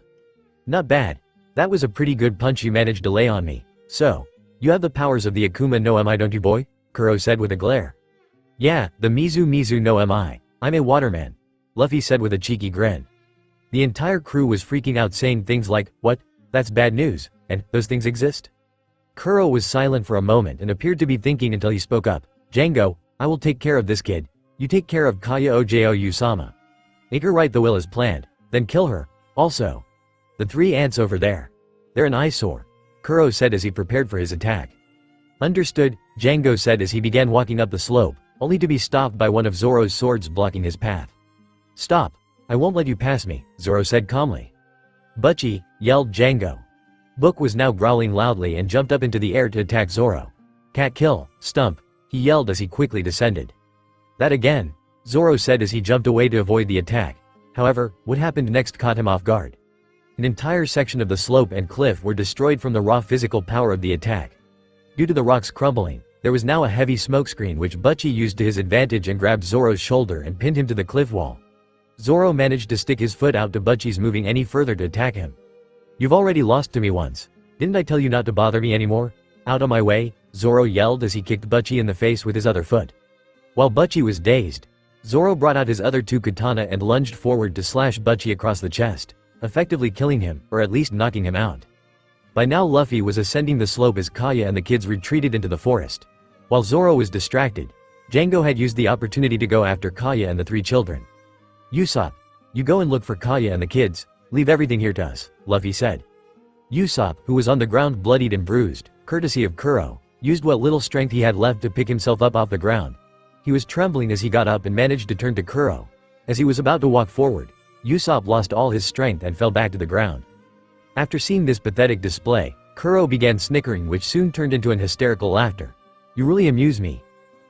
"Not bad. That was a pretty good punch you managed to lay on me. So, you have the powers of the Akuma no Mi, don't you, boy?" Curo said with a glare. "Yeah, the Mizu no Mi. I'm a waterman," Luffy said with a cheeky grin. The entire crew was freaking out, saying things like, "What? That's bad news, and those things exist?" Curo was silent for a moment and appeared to be thinking until he spoke up. "Django, I will take care of this kid. You take care of Kaya Ojo Usama. Make her write the will as planned, then kill her. Also, the 3 ants over there. They're an eyesore," Curo said as he prepared for his attack. "Understood," Django said as he began walking up the slope, only to be stopped by one of Zoro's swords blocking his path. "Stop. I won't let you pass me," Zoro said calmly. "Butchie," yelled Django. Book was now growling loudly and jumped up into the air to attack Zoro. "Cat kill, stump," he yelled as he quickly descended. "That again," Zoro said as he jumped away to avoid the attack. However, what happened next caught him off guard. An entire section of the slope and cliff were destroyed from the raw physical power of the attack. Due to the rocks crumbling, there was now a heavy smokescreen which Butchie used to his advantage and grabbed Zoro's shoulder and pinned him to the cliff wall. Zoro managed to stick his foot out to Butchie's moving any further to attack him. "You've already lost to me once. Didn't I tell you not to bother me anymore? Out of my way," Zoro yelled as he kicked Butchie in the face with his other foot. While Butchie was dazed, Zoro brought out his other 2 katana and lunged forward to slash Butchie across the chest, effectively killing him, or at least knocking him out. By now Luffy was ascending the slope as Kaya and the kids retreated into the forest. While Zoro was distracted, Django had used the opportunity to go after Kaya and the 3 children. "Usopp, you go and look for Kaya and the kids. Leave everything here to us," Luffy said. Usopp, who was on the ground bloodied and bruised, courtesy of Curo, used what little strength he had left to pick himself up off the ground. He was trembling as he got up and managed to turn to Curo. As he was about to walk forward, Usopp lost all his strength and fell back to the ground. After seeing this pathetic display, Curo began snickering, which soon turned into an hysterical laughter. "You really amuse me.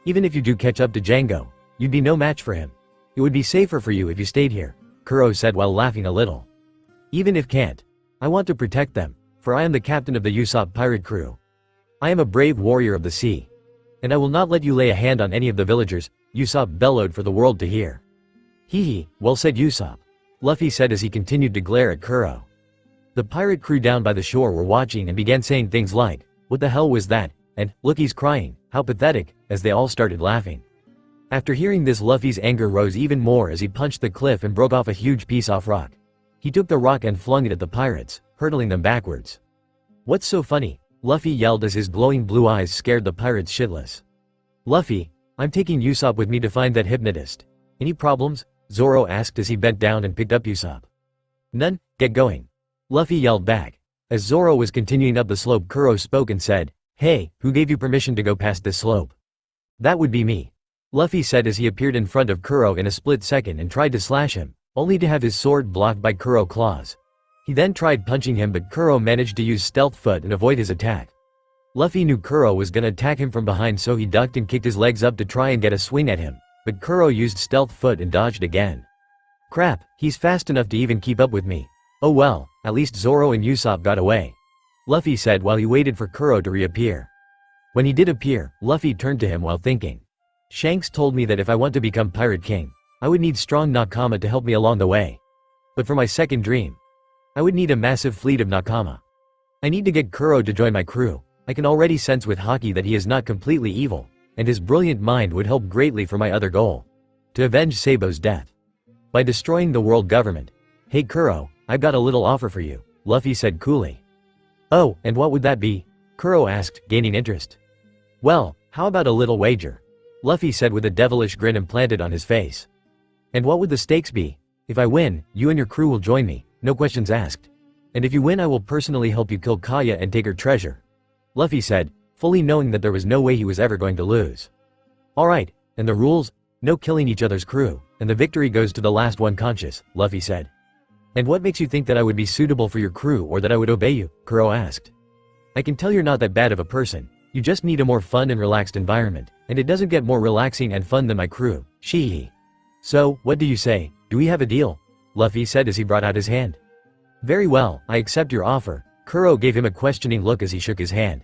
Even if you do catch up to Django, you'd be no match for him. It would be safer for you if you stayed here," Curo said while laughing a little. "Even if can't, I want to protect them, for I am the captain of the Usopp pirate crew. I am a brave warrior of the sea. And I will not let you lay a hand on any of the villagers," Usopp bellowed for the world to hear. "Hee hee, well said Usopp," Luffy said as he continued to glare at Curo. The pirate crew down by the shore were watching and began saying things like, "What the hell was that?" and "Look, he's crying, how pathetic," as they all started laughing. After hearing this, Luffy's anger rose even more as he punched the cliff and broke off a huge piece off rock. He took the rock and flung it at the pirates, hurtling them backwards. "What's so funny?" Luffy yelled as his glowing blue eyes scared the pirates shitless. "Luffy, I'm taking Usopp with me to find that hypnotist. Any problems?" Zoro asked as he bent down and picked up Usopp. "None, get going." Luffy yelled back. As Zoro was continuing up the slope, Curo spoke and said, "Hey, who gave you permission to go past this slope?" "That would be me," Luffy said as he appeared in front of Curo in a split second and tried to slash him, only to have his sword blocked by Curo claws. He then tried punching him, but Curo managed to use stealth foot and avoid his attack. Luffy knew Curo was gonna attack him from behind, so he ducked and kicked his legs up to try and get a swing at him, but Curo used stealth foot and dodged again. "Crap, he's fast enough to even keep up with me. Oh well, at least Zoro and Usopp got away," Luffy said while he waited for Curo to reappear. When he did appear, Luffy turned to him while thinking. "Shanks told me that if I want to become Pirate King, I would need strong Nakama to help me along the way. But for my second dream, I would need a massive fleet of Nakama. I need to get Curo to join my crew. I can already sense with Haki that he is not completely evil, and his brilliant mind would help greatly for my other goal, to avenge Sabo's death by destroying the world government. Hey Curo, I've got a little offer for you," Luffy said coolly. "Oh, and what would that be?" Curo asked, gaining interest. "Well, how about a little wager?" Luffy said with a devilish grin implanted on his face. "And what would the stakes be?" "If I win, you and your crew will join me, no questions asked. And if you win, I will personally help you kill Kaya and take her treasure," Luffy said, fully knowing that there was no way he was ever going to lose. "Alright, and the rules? No killing each other's crew, and the victory goes to the last one conscious," Luffy said. "And what makes you think that I would be suitable for your crew or that I would obey you?" Curo asked. "I can tell you're not that bad of a person. You just need a more fun and relaxed environment, and it doesn't get more relaxing and fun than my crew, Shee. So, what do you say, do we have a deal?" Luffy said as he brought out his hand. "Very well, I accept your offer." Curo gave him a questioning look as he shook his hand.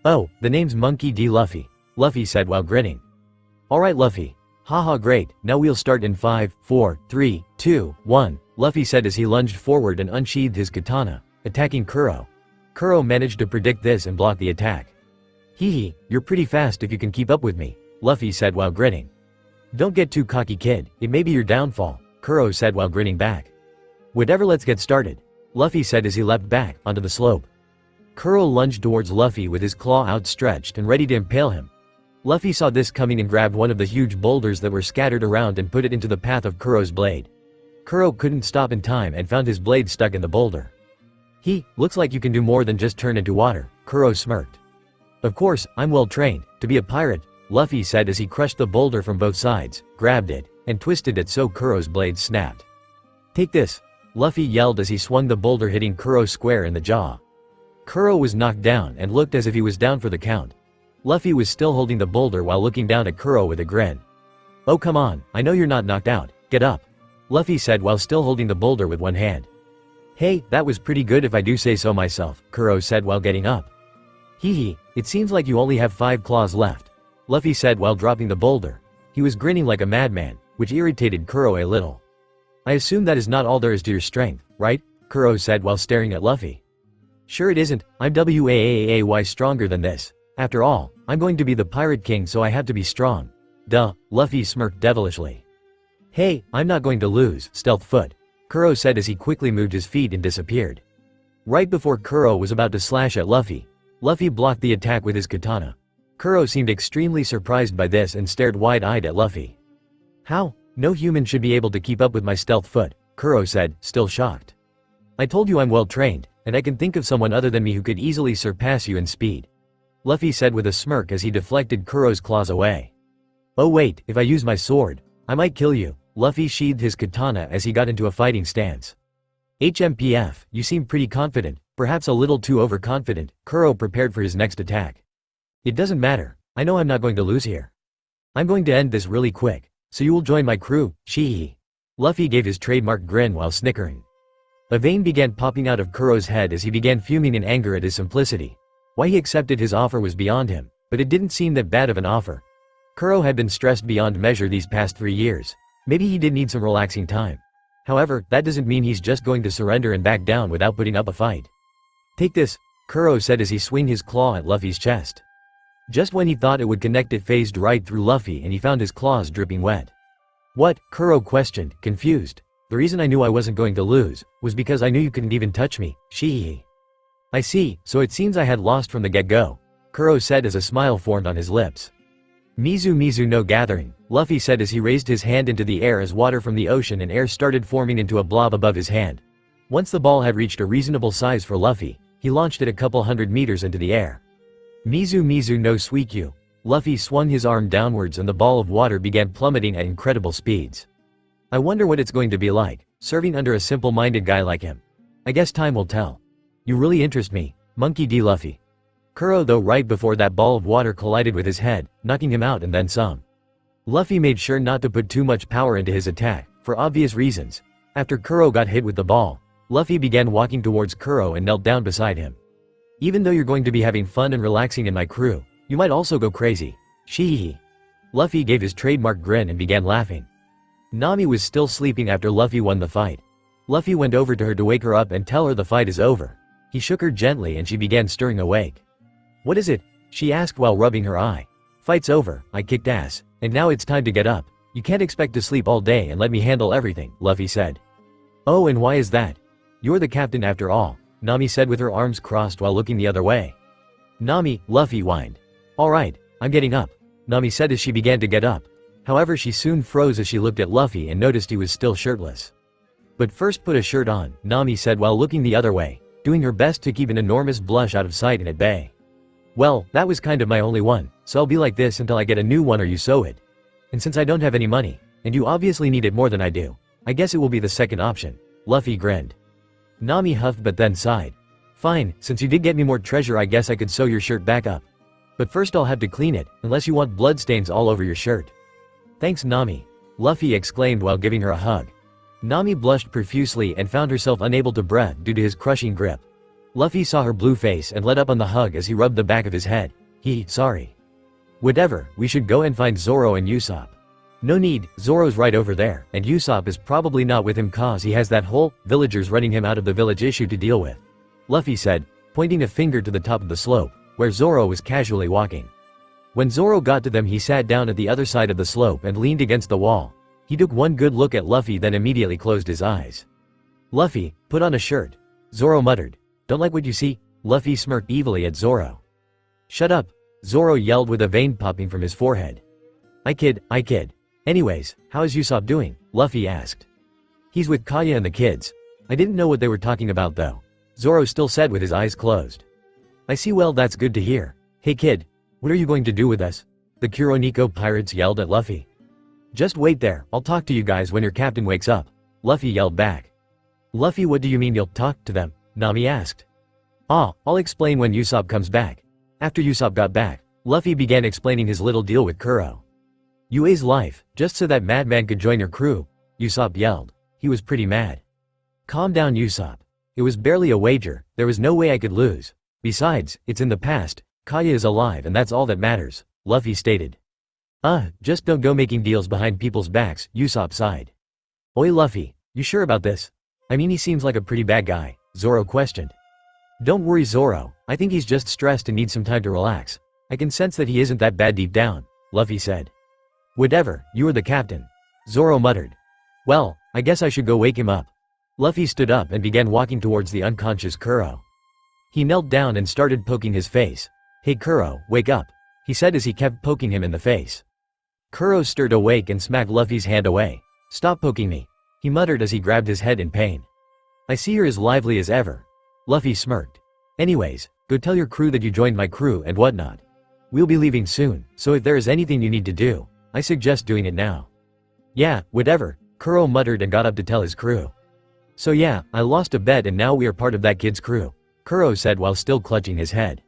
"Oh, the name's Monkey D. Luffy," Luffy said while grinning. "Alright Luffy. Haha great, now we'll start in 5, 4, 3, 2, 1, Luffy said as he lunged forward and unsheathed his katana, attacking Curo. Curo managed to predict this and block the attack. "Hee, you're pretty fast if you can keep up with me," Luffy said while grinning. "Don't get too cocky kid, it may be your downfall," Curo said while grinning back. "Whatever, let's get started," Luffy said as he leapt back onto the slope. Curo lunged towards Luffy with his claw outstretched and ready to impale him. Luffy saw this coming and grabbed one of the huge boulders that were scattered around and put it into the path of Kuro's blade. Curo couldn't stop in time and found his blade stuck in the boulder. Looks like you can do more than just turn into water," Curo smirked. "Of course, I'm well trained to be a pirate," Luffy said as he crushed the boulder from both sides, grabbed it, and twisted it so Kuro's blade snapped. "Take this," Luffy yelled as he swung the boulder, hitting Curo square in the jaw. Curo was knocked down and looked as if he was down for the count. Luffy was still holding the boulder while looking down at Curo with a grin. "Oh come on, I know you're not knocked out, get up," Luffy said while still holding the boulder with one hand. "Hey, that was pretty good if I do say so myself," Curo said while getting up. It seems like you only have 5 claws left," Luffy said while dropping the boulder. He was grinning like a madman, which irritated Curo a little. "I assume that is not all there is to your strength, right?" Curo said while staring at Luffy. "Sure it isn't, I'm way stronger than this. After all, I'm going to be the Pirate King, so I have to be strong. Duh," Luffy smirked devilishly. "Hey, I'm not going to lose, stealth foot," Curo said as he quickly moved his feet and disappeared. Right before Curo was about to slash at Luffy, Luffy blocked the attack with his katana. Curo seemed extremely surprised by this and stared wide-eyed at Luffy. "How? No human should be able to keep up with my stealth foot," Curo said, still shocked. "I told you I'm well trained, and I can think of someone other than me who could easily surpass you in speed," Luffy said with a smirk as he deflected Kuro's claws away. "Oh wait, if I use my sword, I might kill you," Luffy sheathed his katana as he got into a fighting stance. "HMPF, you seem pretty confident, perhaps a little too overconfident," Curo prepared for his next attack. "It doesn't matter, I know I'm not going to lose here. I'm going to end this really quick, so you will join my crew, Shee." Luffy gave his trademark grin while snickering. A vein began popping out of Kuro's head as he began fuming in anger at his simplicity. Why he accepted his offer was beyond him, but it didn't seem that bad of an offer. Curo had been stressed beyond measure these past 3 years. Maybe he did need some relaxing time. However, that doesn't mean he's just going to surrender and back down without putting up a fight. Take this, Kuro said as he swung his claw at Luffy's chest. Just when he thought it would connect, it phased right through Luffy and he found his claws dripping wet. What? Kuro questioned, confused. The reason I knew I wasn't going to lose was because I knew you couldn't even touch me, shee. I see, so it seems I had lost from the get-go, Kuro said as a smile formed on his lips. Mizu no gathering, Luffy said as he raised his hand into the air as water from the ocean and air started forming into a blob above his hand. Once the ball had reached a reasonable size for Luffy, he launched it a couple hundred meters into the air. Mizu no suikyu. Luffy swung his arm downwards and the ball of water began plummeting at incredible speeds. I wonder what it's going to be like, serving under a simple-minded guy like him. I guess time will tell. You really interest me, Monkey D. Luffy. Kuro though right before that ball of water collided with his head, knocking him out and then some. Luffy made sure not to put too much power into his attack, for obvious reasons. After Kuro got hit with the ball, Luffy began walking towards Kuro and knelt down beside him. Even though you're going to be having fun and relaxing in my crew, you might also go crazy, shee. Luffy gave his trademark grin and began laughing. Nami was still sleeping after Luffy won the fight. Luffy went over to her to wake her up and tell her the fight is over. He shook her gently and she began stirring awake. What is it? She asked while rubbing her eye. Fight's over, I kicked ass, and now it's time to get up. You can't expect to sleep all day and let me handle everything, Luffy said. Oh, and why is that? You're the captain after all, Nami said with her arms crossed while looking the other way. Nami, Luffy whined. Alright, I'm getting up, Nami said as she began to get up. However, she soon froze as she looked at Luffy and noticed he was still shirtless. But first put a shirt on, Nami said while looking the other way, doing her best to keep an enormous blush out of sight and at bay. Well, that was kind of my only one, so I'll be like this until I get a new one or you sew it. And since I don't have any money, and you obviously need it more than I do, I guess it will be the second option, Luffy grinned. Nami huffed but then sighed. Fine, since you did get me more treasure I guess I could sew your shirt back up. But first I'll have to clean it, unless you want bloodstains all over your shirt. Thanks Nami, Luffy exclaimed while giving her a hug. Nami blushed profusely and found herself unable to breathe due to his crushing grip. Luffy saw her blue face and let up on the hug as he rubbed the back of his head. Sorry. Whatever, we should go and find Zoro and Usopp. No need, Zoro's right over there, and Usopp is probably not with him cause he has that whole villagers running him out of the village issue to deal with. Luffy said, pointing a finger to the top of the slope, where Zoro was casually walking. When Zoro got to them he sat down at the other side of the slope and leaned against the wall. He took one good look at Luffy then immediately closed his eyes. Luffy, put on a shirt. Zoro muttered. Don't like what you see? Luffy smirked evilly at Zoro. Shut up, Zoro yelled with a vein popping from his forehead. I kid. Anyways, how is Usopp doing? Luffy asked. He's with Kaya and the kids. I didn't know what they were talking about though. Zoro still said with his eyes closed. I see, well that's good to hear. Hey kid, what are you going to do with us? The Kuroniko pirates yelled at Luffy. Just wait there, I'll talk to you guys when your captain wakes up. Luffy yelled back. Luffy, what do you mean you'll talk to them? Nami asked. I'll explain when Usopp comes back. After Usopp got back, Luffy began explaining his little deal with Curo. UA's life, just so that madman could join your crew, Usopp yelled. He was pretty mad. Calm down Usopp. It was barely a wager, there was no way I could lose. Besides, it's in the past, Kaya is alive and that's all that matters, Luffy stated. Just don't go making deals behind people's backs, Usopp sighed. Oi Luffy, you sure about this? I mean he seems like a pretty bad guy, Zoro questioned. Don't worry Zoro, I think he's just stressed and needs some time to relax. I can sense that he isn't that bad deep down, Luffy said. Whatever, you are the captain. Zoro muttered. Well, I guess I should go wake him up. Luffy stood up and began walking towards the unconscious Curo. He knelt down and started poking his face. Hey Curo, wake up, he said as he kept poking him in the face. Curo stirred awake and smacked Luffy's hand away. Stop poking me, he muttered as he grabbed his head in pain. I see you're as lively as ever. Luffy smirked. Anyways, go tell your crew that you joined my crew and whatnot. We'll be leaving soon, so if there is anything you need to do, I suggest doing it now. Yeah, whatever, Curo muttered and got up to tell his crew. So yeah, I lost a bet and now we are part of that kid's crew, Curo said while still clutching his head.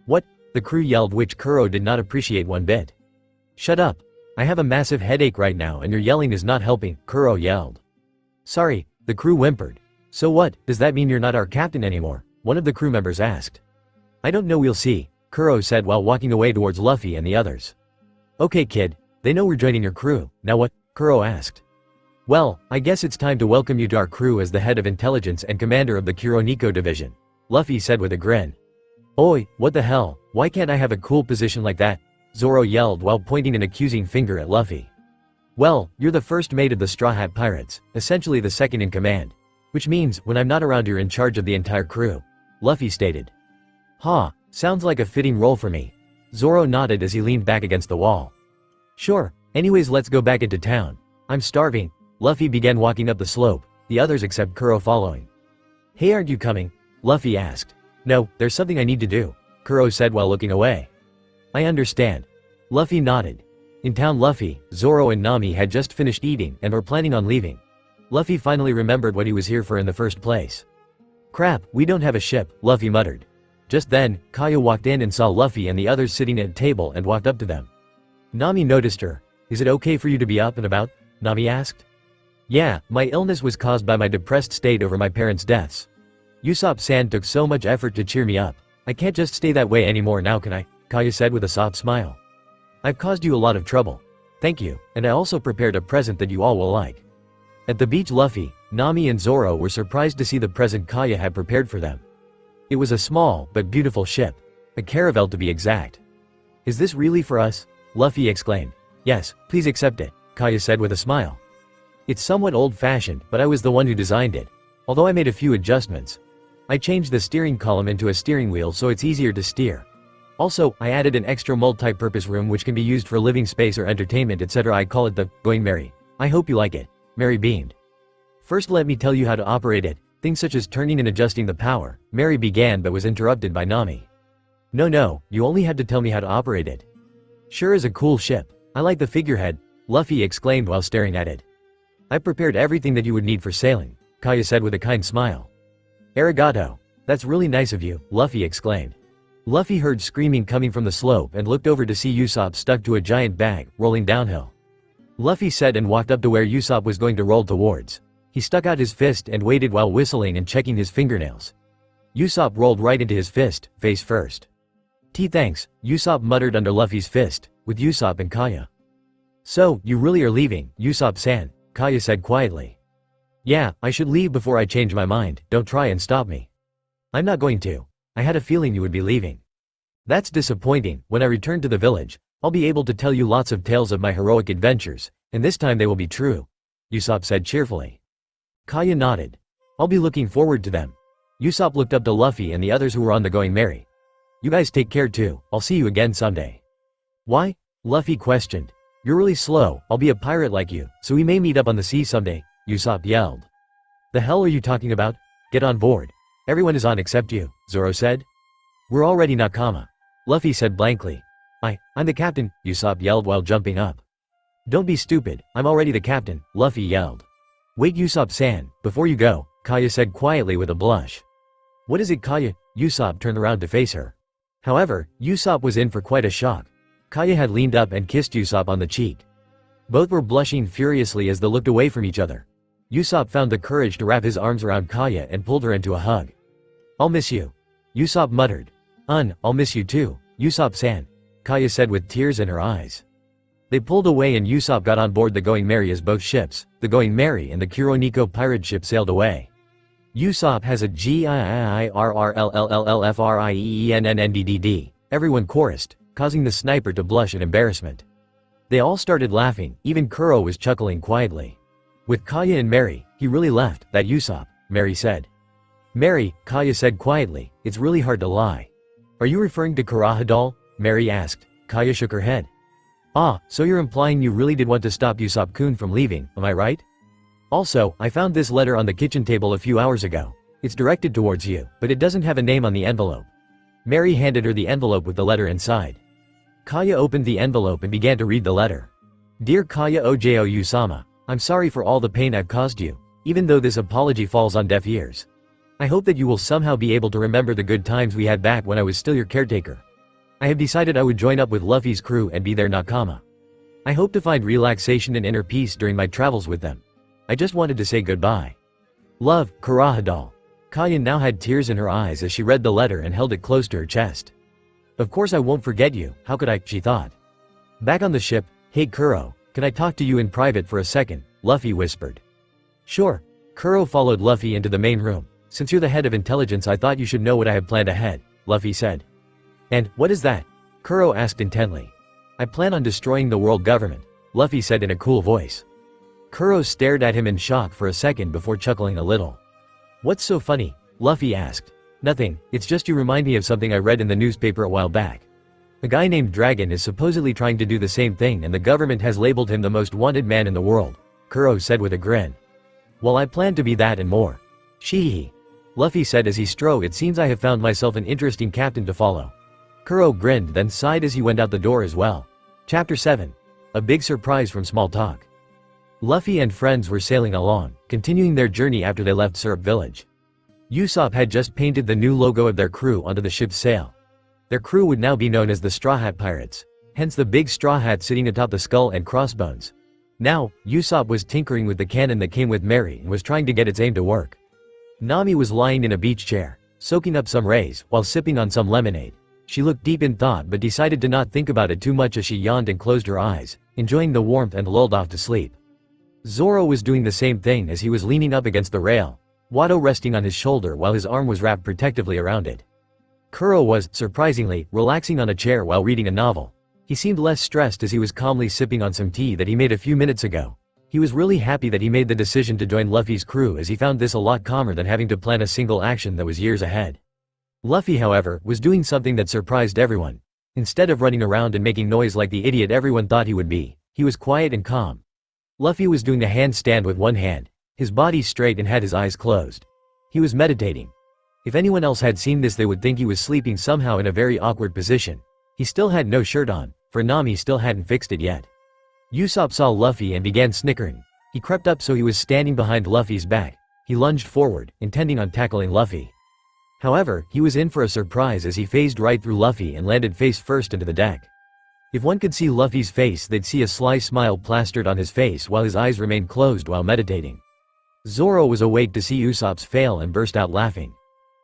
What? The crew yelled, which Curo did not appreciate one bit. Shut up. I have a massive headache right now and your yelling is not helping, Curo yelled. Sorry, the crew whimpered. So what, does that mean you're not our captain anymore? One of the crew members asked. I don't know, we'll see, Curo said while walking away towards Luffy and the others. Okay kid, they know we're joining your crew, now what? Curo asked. Well, I guess it's time to welcome you to our crew as the head of intelligence and commander of the Kuroniko division, Luffy said with a grin. Oi, what the hell, why can't I have a cool position like that? Zoro yelled while pointing an accusing finger at Luffy. Well, you're the first mate of the Straw Hat Pirates, essentially the second in command. Which means, when I'm not around you're in charge of the entire crew, Luffy stated. Ha, sounds like a fitting role for me. Zoro nodded as he leaned back against the wall. Sure, anyways let's go back into town. I'm starving. Luffy began walking up the slope, the others except Curo following. Hey, aren't you coming? Luffy asked. No, there's something I need to do, Curo said while looking away. I understand. Luffy nodded. In town Luffy, Zoro and Nami had just finished eating and were planning on leaving. Luffy finally remembered what he was here for in the first place. Crap, we don't have a ship, Luffy muttered. Just then, Kaya walked in and saw Luffy and the others sitting at a table and walked up to them. Nami noticed her. Is it okay for you to be up and about? Nami asked. Yeah, my illness was caused by my depressed state over my parents' deaths. Usopp-san took so much effort to cheer me up. I can't just stay that way anymore now, can I? Kaya said with a soft smile. I've caused you a lot of trouble. Thank you, and I also prepared a present that you all will like. At the beach Luffy, Nami and Zoro were surprised to see the present Kaya had prepared for them. It was a small, but beautiful ship. A caravel to be exact. Is this really for us? Luffy exclaimed. Yes, please accept it, Kaya said with a smile. It's somewhat old-fashioned, but I was the one who designed it. Although I made a few adjustments. I changed the steering column into a steering wheel so it's easier to steer. Also, I added an extra multi-purpose room which can be used for living space or entertainment etc. I call it the Going Merry. I hope you like it. Mary beamed. First let me tell you how to operate it. Things such as turning and adjusting the power. Mary began but was interrupted by Nami. No, you only had to tell me how to operate it. Sure is a cool ship. I like the figurehead, Luffy exclaimed while staring at it. I prepared everything that you would need for sailing, Kaya said with a kind smile. Arigato. That's really nice of you, Luffy exclaimed. Luffy heard screaming coming from the slope and looked over to see Usopp stuck to a giant bag, rolling downhill. Luffy said and walked up to where Usopp was going to roll towards. He stuck out his fist and waited while whistling and checking his fingernails. Usopp rolled right into his fist, face first. Thanks, Usopp muttered under Luffy's fist, with Usopp and Kaya. So, you really are leaving, Usopp-san, Kaya said quietly. Yeah, I should leave before I change my mind, don't try and stop me. I'm not going to. I had a feeling you would be leaving. That's disappointing. When I return to the village, I'll be able to tell you lots of tales of my heroic adventures, and this time they will be true, Usopp said cheerfully. Kaya nodded. I'll be looking forward to them. Usopp looked up to Luffy and the others who were on the Going Merry. You guys take care too, I'll see you again someday. Why? Luffy questioned. You're really slow, I'll be a pirate like you, so we may meet up on the sea someday, Usopp yelled. The hell are you talking about? Get on board. Everyone is on except you, Zoro said. We're already Nakama. Luffy said blankly. I'm the captain, Usopp yelled while jumping up. Don't be stupid, I'm already the captain, Luffy yelled. Wait Usopp-san, before you go, Kaya said quietly with a blush. What is it Kaya? Usopp turned around to face her. However, Usopp was in for quite a shock. Kaya had leaned up and kissed Usopp on the cheek. Both were blushing furiously as they looked away from each other. Usopp found the courage to wrap his arms around Kaya and pulled her into a hug. I'll miss you. Usopp muttered. I'll miss you too, Usopp-san, Kaya said with tears in her eyes. They pulled away and Usopp got on board the Going Merry as both ships, the Going Merry and the Kuroniko pirate ship sailed away. Usopp has a GIIRRLLLFRIENNNDDD, everyone chorused, causing the sniper to blush in embarrassment. They all started laughing, even Curo was chuckling quietly. With Kaya and Mary, he really left, that Usopp, Mary said. Mary, Kaya said quietly, it's really hard to lie. Are you referring to Kurahadal? Mary asked. Kaya shook her head. Ah, so you're implying you really did want to stop Usopp-kun from leaving, am I right? Also, I found this letter on the kitchen table a few hours ago. It's directed towards you, but it doesn't have a name on the envelope. Mary handed her the envelope with the letter inside. Kaya opened the envelope and began to read the letter. Dear Kaya Ojo Usama, I'm sorry for all the pain I've caused you, even though this apology falls on deaf ears. I hope that you will somehow be able to remember the good times we had back when I was still your caretaker. I have decided I would join up with Luffy's crew and be their Nakama. I hope to find relaxation and inner peace during my travels with them. I just wanted to say goodbye. Love, Kurahadal. Kaya now had tears in her eyes as she read the letter and held it close to her chest. Of course I won't forget you, how could I, she thought. Back on the ship, hey Curo, Can I talk to you in private for a second? Luffy whispered. Sure. Curo followed Luffy into the main room. Since you're the head of intelligence, I thought you should know what I have planned ahead, Luffy said. And, what is that? Curo asked intently. I plan on destroying the world government, Luffy said in a cool voice. Curo stared at him in shock for a second before chuckling a little. What's so funny? Luffy asked. Nothing, it's just you remind me of something I read in the newspaper a while back. A guy named Dragon is supposedly trying to do the same thing and the government has labeled him the most wanted man in the world, Curo said with a grin. Well, I plan to be that and more. Shee. Luffy said as he strode. It seems I have found myself an interesting captain to follow. Curo grinned then sighed as he went out the door as well. Chapter 7. A big surprise from Small Talk. Luffy and friends were sailing along, continuing their journey after they left Syrup Village. Usopp had just painted the new logo of their crew onto the ship's sail. Their crew would now be known as the Straw Hat Pirates, hence the big straw hat sitting atop the skull and crossbones. Now, Usopp was tinkering with the cannon that came with Mary and was trying to get its aim to work. Nami was lying in a beach chair, soaking up some rays while sipping on some lemonade. She looked deep in thought but decided to not think about it too much as she yawned and closed her eyes, enjoying the warmth and lulled off to sleep. Zoro was doing the same thing as he was leaning up against the rail, Watto resting on his shoulder while his arm was wrapped protectively around it. Curo was, surprisingly, relaxing on a chair while reading a novel. He seemed less stressed as he was calmly sipping on some tea that he made a few minutes ago. He was really happy that he made the decision to join Luffy's crew as he found this a lot calmer than having to plan a single action that was years ahead. Luffy, however, was doing something that surprised everyone. Instead of running around and making noise like the idiot everyone thought he would be, he was quiet and calm. Luffy was doing a handstand with one hand, his body straight and had his eyes closed. He was meditating. If anyone else had seen this they would think he was sleeping somehow in a very awkward position. He still had no shirt on, for Nami still hadn't fixed it yet. Usopp saw Luffy and began snickering. He crept up so he was standing behind Luffy's back. He lunged forward, intending on tackling Luffy. However, he was in for a surprise as he phased right through Luffy and landed face first into the deck. If one could see Luffy's face, they'd see a sly smile plastered on his face while his eyes remained closed while meditating. Zoro was awake to see Usopp's fail and burst out laughing.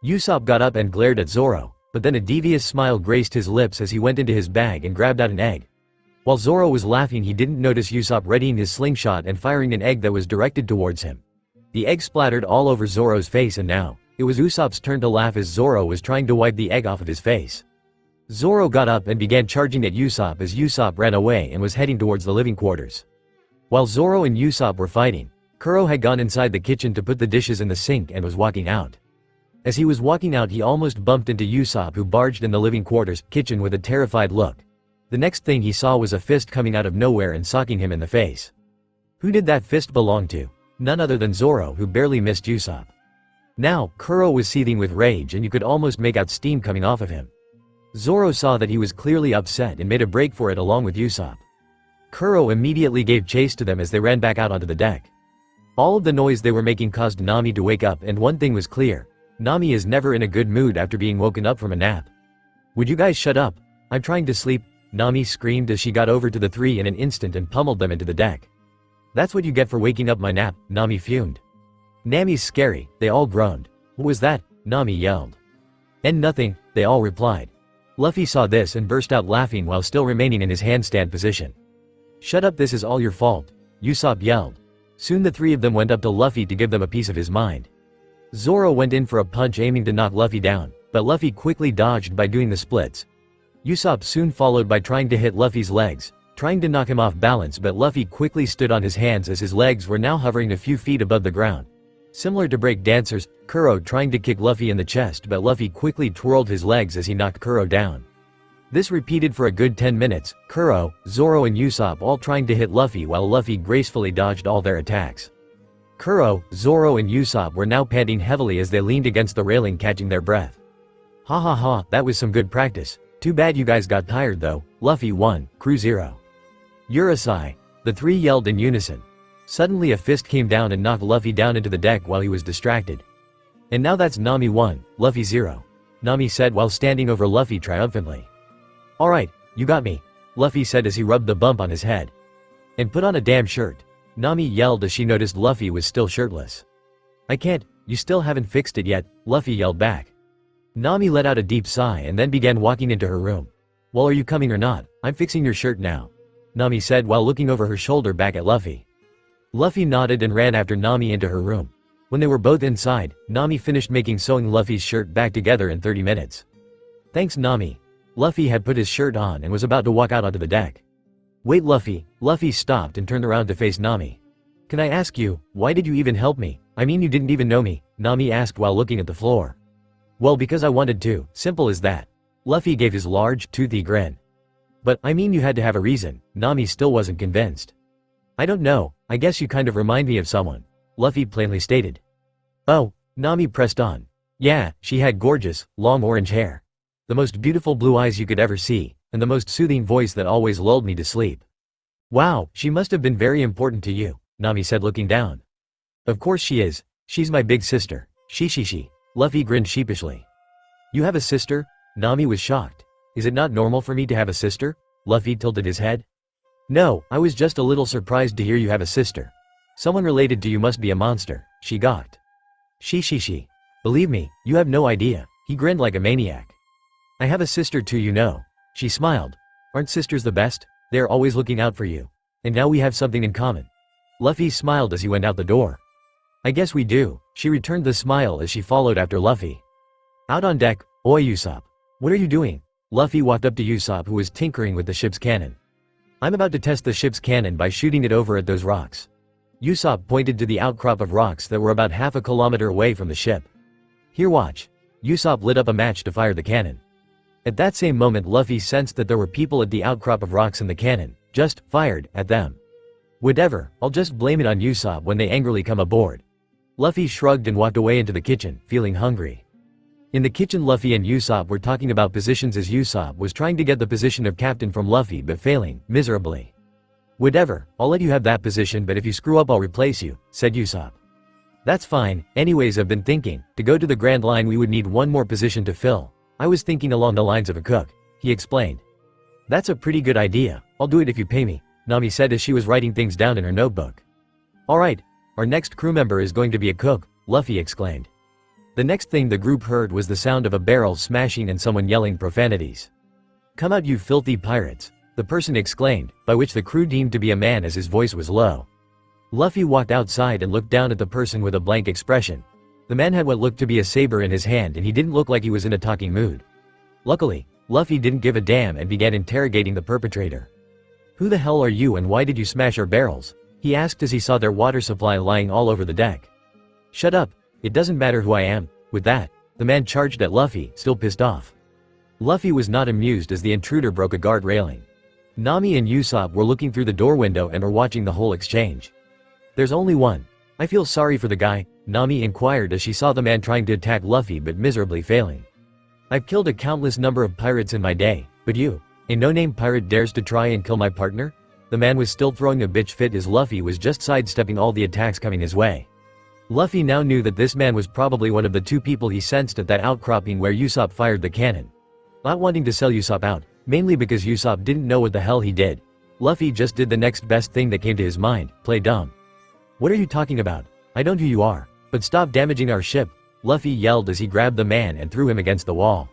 Usopp got up and glared at Zoro, but then a devious smile graced his lips as he went into his bag and grabbed out an egg. While Zoro was laughing, he didn't notice Usopp readying his slingshot and firing an egg that was directed towards him. The egg splattered all over Zoro's face and now, it was Usopp's turn to laugh as Zoro was trying to wipe the egg off of his face. Zoro got up and began charging at Usopp as Usopp ran away and was heading towards the living quarters. While Zoro and Usopp were fighting, Curo had gone inside the kitchen to put the dishes in the sink and was walking out. As he was walking out, he almost bumped into Usopp, who barged in the living quarters kitchen with a terrified look. The next thing he saw was a fist coming out of nowhere and socking him in the face. Who did that fist belong to? None other than Zoro, who barely missed Usopp. Now, Curo was seething with rage and you could almost make out steam coming off of him. Zoro saw that he was clearly upset and made a break for it along with Usopp. Curo immediately gave chase to them as they ran back out onto the deck. All of the noise they were making caused Nami to wake up, and one thing was clear. Nami is never in a good mood after being woken up from a nap. Would you guys shut up? I'm trying to sleep, Nami screamed as she got over to the three in an instant and pummeled them into the deck. That's what you get for waking up my nap, Nami fumed. Nami's scary, they all groaned. What was that? Nami yelled. And nothing, they all replied. Luffy saw this and burst out laughing while still remaining in his handstand position. Shut up, this is all your fault, Usopp yelled. Soon the three of them went up to Luffy to give them a piece of his mind. Zoro went in for a punch aiming to knock Luffy down, but Luffy quickly dodged by doing the splits. Usopp soon followed by trying to hit Luffy's legs, trying to knock him off balance, but Luffy quickly stood on his hands as his legs were now hovering a few feet above the ground. Similar to break dancers, Curo trying to kick Luffy in the chest, but Luffy quickly twirled his legs as he knocked Curo down. This repeated for a good 10 minutes, Curo, Zoro and Usopp all trying to hit Luffy while Luffy gracefully dodged all their attacks. Curo, Zoro and Usopp were now panting heavily as they leaned against the railing catching their breath. Ha ha ha, that was some good practice. Too bad you guys got tired though. Luffy 1, Crew 0. Urusai. The three yelled in unison. Suddenly a fist came down and knocked Luffy down into the deck while he was distracted. And now that's Nami 1, Luffy 0. Nami said while standing over Luffy triumphantly. Alright, you got me, Luffy said as he rubbed the bump on his head. And put on a damn shirt, Nami yelled as she noticed Luffy was still shirtless. I can't, you still haven't fixed it yet, Luffy yelled back. Nami let out a deep sigh and then began walking into her room. Well, are you coming or not? I'm fixing your shirt now. Nami said while looking over her shoulder back at Luffy. Luffy nodded and ran after Nami into her room. When they were both inside, Nami finished sewing Luffy's shirt back together in 30 minutes. Thanks Nami. Luffy had put his shirt on and was about to walk out onto the deck. Wait Luffy. Luffy stopped and turned around to face Nami. Can I ask you, why did you even help me? I mean you didn't even know me, Nami asked while looking at the floor. Well because I wanted to, simple as that. Luffy gave his large, toothy grin. But, I mean you had to have a reason, Nami still wasn't convinced. I don't know, I guess you kind of remind me of someone, Luffy plainly stated. Oh, Nami pressed on. Yeah, she had gorgeous, long orange hair. The most beautiful blue eyes you could ever see, and the most soothing voice that always lulled me to sleep. Wow, she must have been very important to you, Nami said looking down. Of course she is, she's my big sister, she. Luffy grinned sheepishly. You have a sister? Nami was shocked. Is it not normal for me to have a sister? Luffy tilted his head. No, I was just a little surprised to hear you have a sister. Someone related to you must be a monster, she gawked. She. Believe me, you have no idea, he grinned like a maniac. I have a sister too you know. She smiled. Aren't sisters the best? They're always looking out for you. And now we have something in common. Luffy smiled as he went out the door. I guess we do, she returned the smile as she followed after Luffy. Out on deck, oi Usopp. What are you doing? Luffy walked up to Usopp who was tinkering with the ship's cannon. I'm about to test the ship's cannon by shooting it over at those rocks. Usopp pointed to the outcrop of rocks that were about half a kilometer away from the ship. Here watch. Usopp lit up a match to fire the cannon. At that same moment Luffy sensed that there were people at the outcrop of rocks in the cannon, just fired at them. Whatever, I'll just blame it on Usopp when they angrily come aboard. Luffy shrugged and walked away into the kitchen, feeling hungry. In the kitchen Luffy and Usopp were talking about positions as Usopp was trying to get the position of captain from Luffy but failing, miserably. Whatever, I'll let you have that position but if you screw up I'll replace you, said Usopp. That's fine, anyways I've been thinking, to go to the Grand Line we would need one more position to fill. I was thinking along the lines of a cook, he explained. That's a pretty good idea, I'll do it if you pay me, Nami said as she was writing things down in her notebook. Alright, our next crew member is going to be a cook, Luffy exclaimed. The next thing the group heard was the sound of a barrel smashing and someone yelling profanities. Come out you filthy pirates, the person exclaimed, by which the crew deemed to be a man as his voice was low. Luffy walked outside and looked down at the person with a blank expression. The man had what looked to be a saber in his hand and he didn't look like he was in a talking mood. Luckily, Luffy didn't give a damn and began interrogating the perpetrator. Who the hell are you and why did you smash our barrels? He asked as he saw their water supply lying all over the deck. Shut up. It doesn't matter who I am. With that, the man charged at Luffy, still pissed off. Luffy was not amused as the intruder broke a guard railing. Nami and Usopp were looking through the door window and were watching the whole exchange. There's only one. I feel sorry for the guy, Nami inquired as she saw the man trying to attack Luffy but miserably failing. I've killed a countless number of pirates in my day, but you, a no-name pirate dares to try and kill my partner? The man was still throwing a bitch fit as Luffy was just sidestepping all the attacks coming his way. Luffy now knew that this man was probably one of the two people he sensed at that outcropping where Usopp fired the cannon. Not wanting to sell Usopp out, mainly because Usopp didn't know what the hell he did, Luffy just did the next best thing that came to his mind, play dumb. What are you talking about? I don't know who you are, but stop damaging our ship, Luffy yelled as he grabbed the man and threw him against the wall.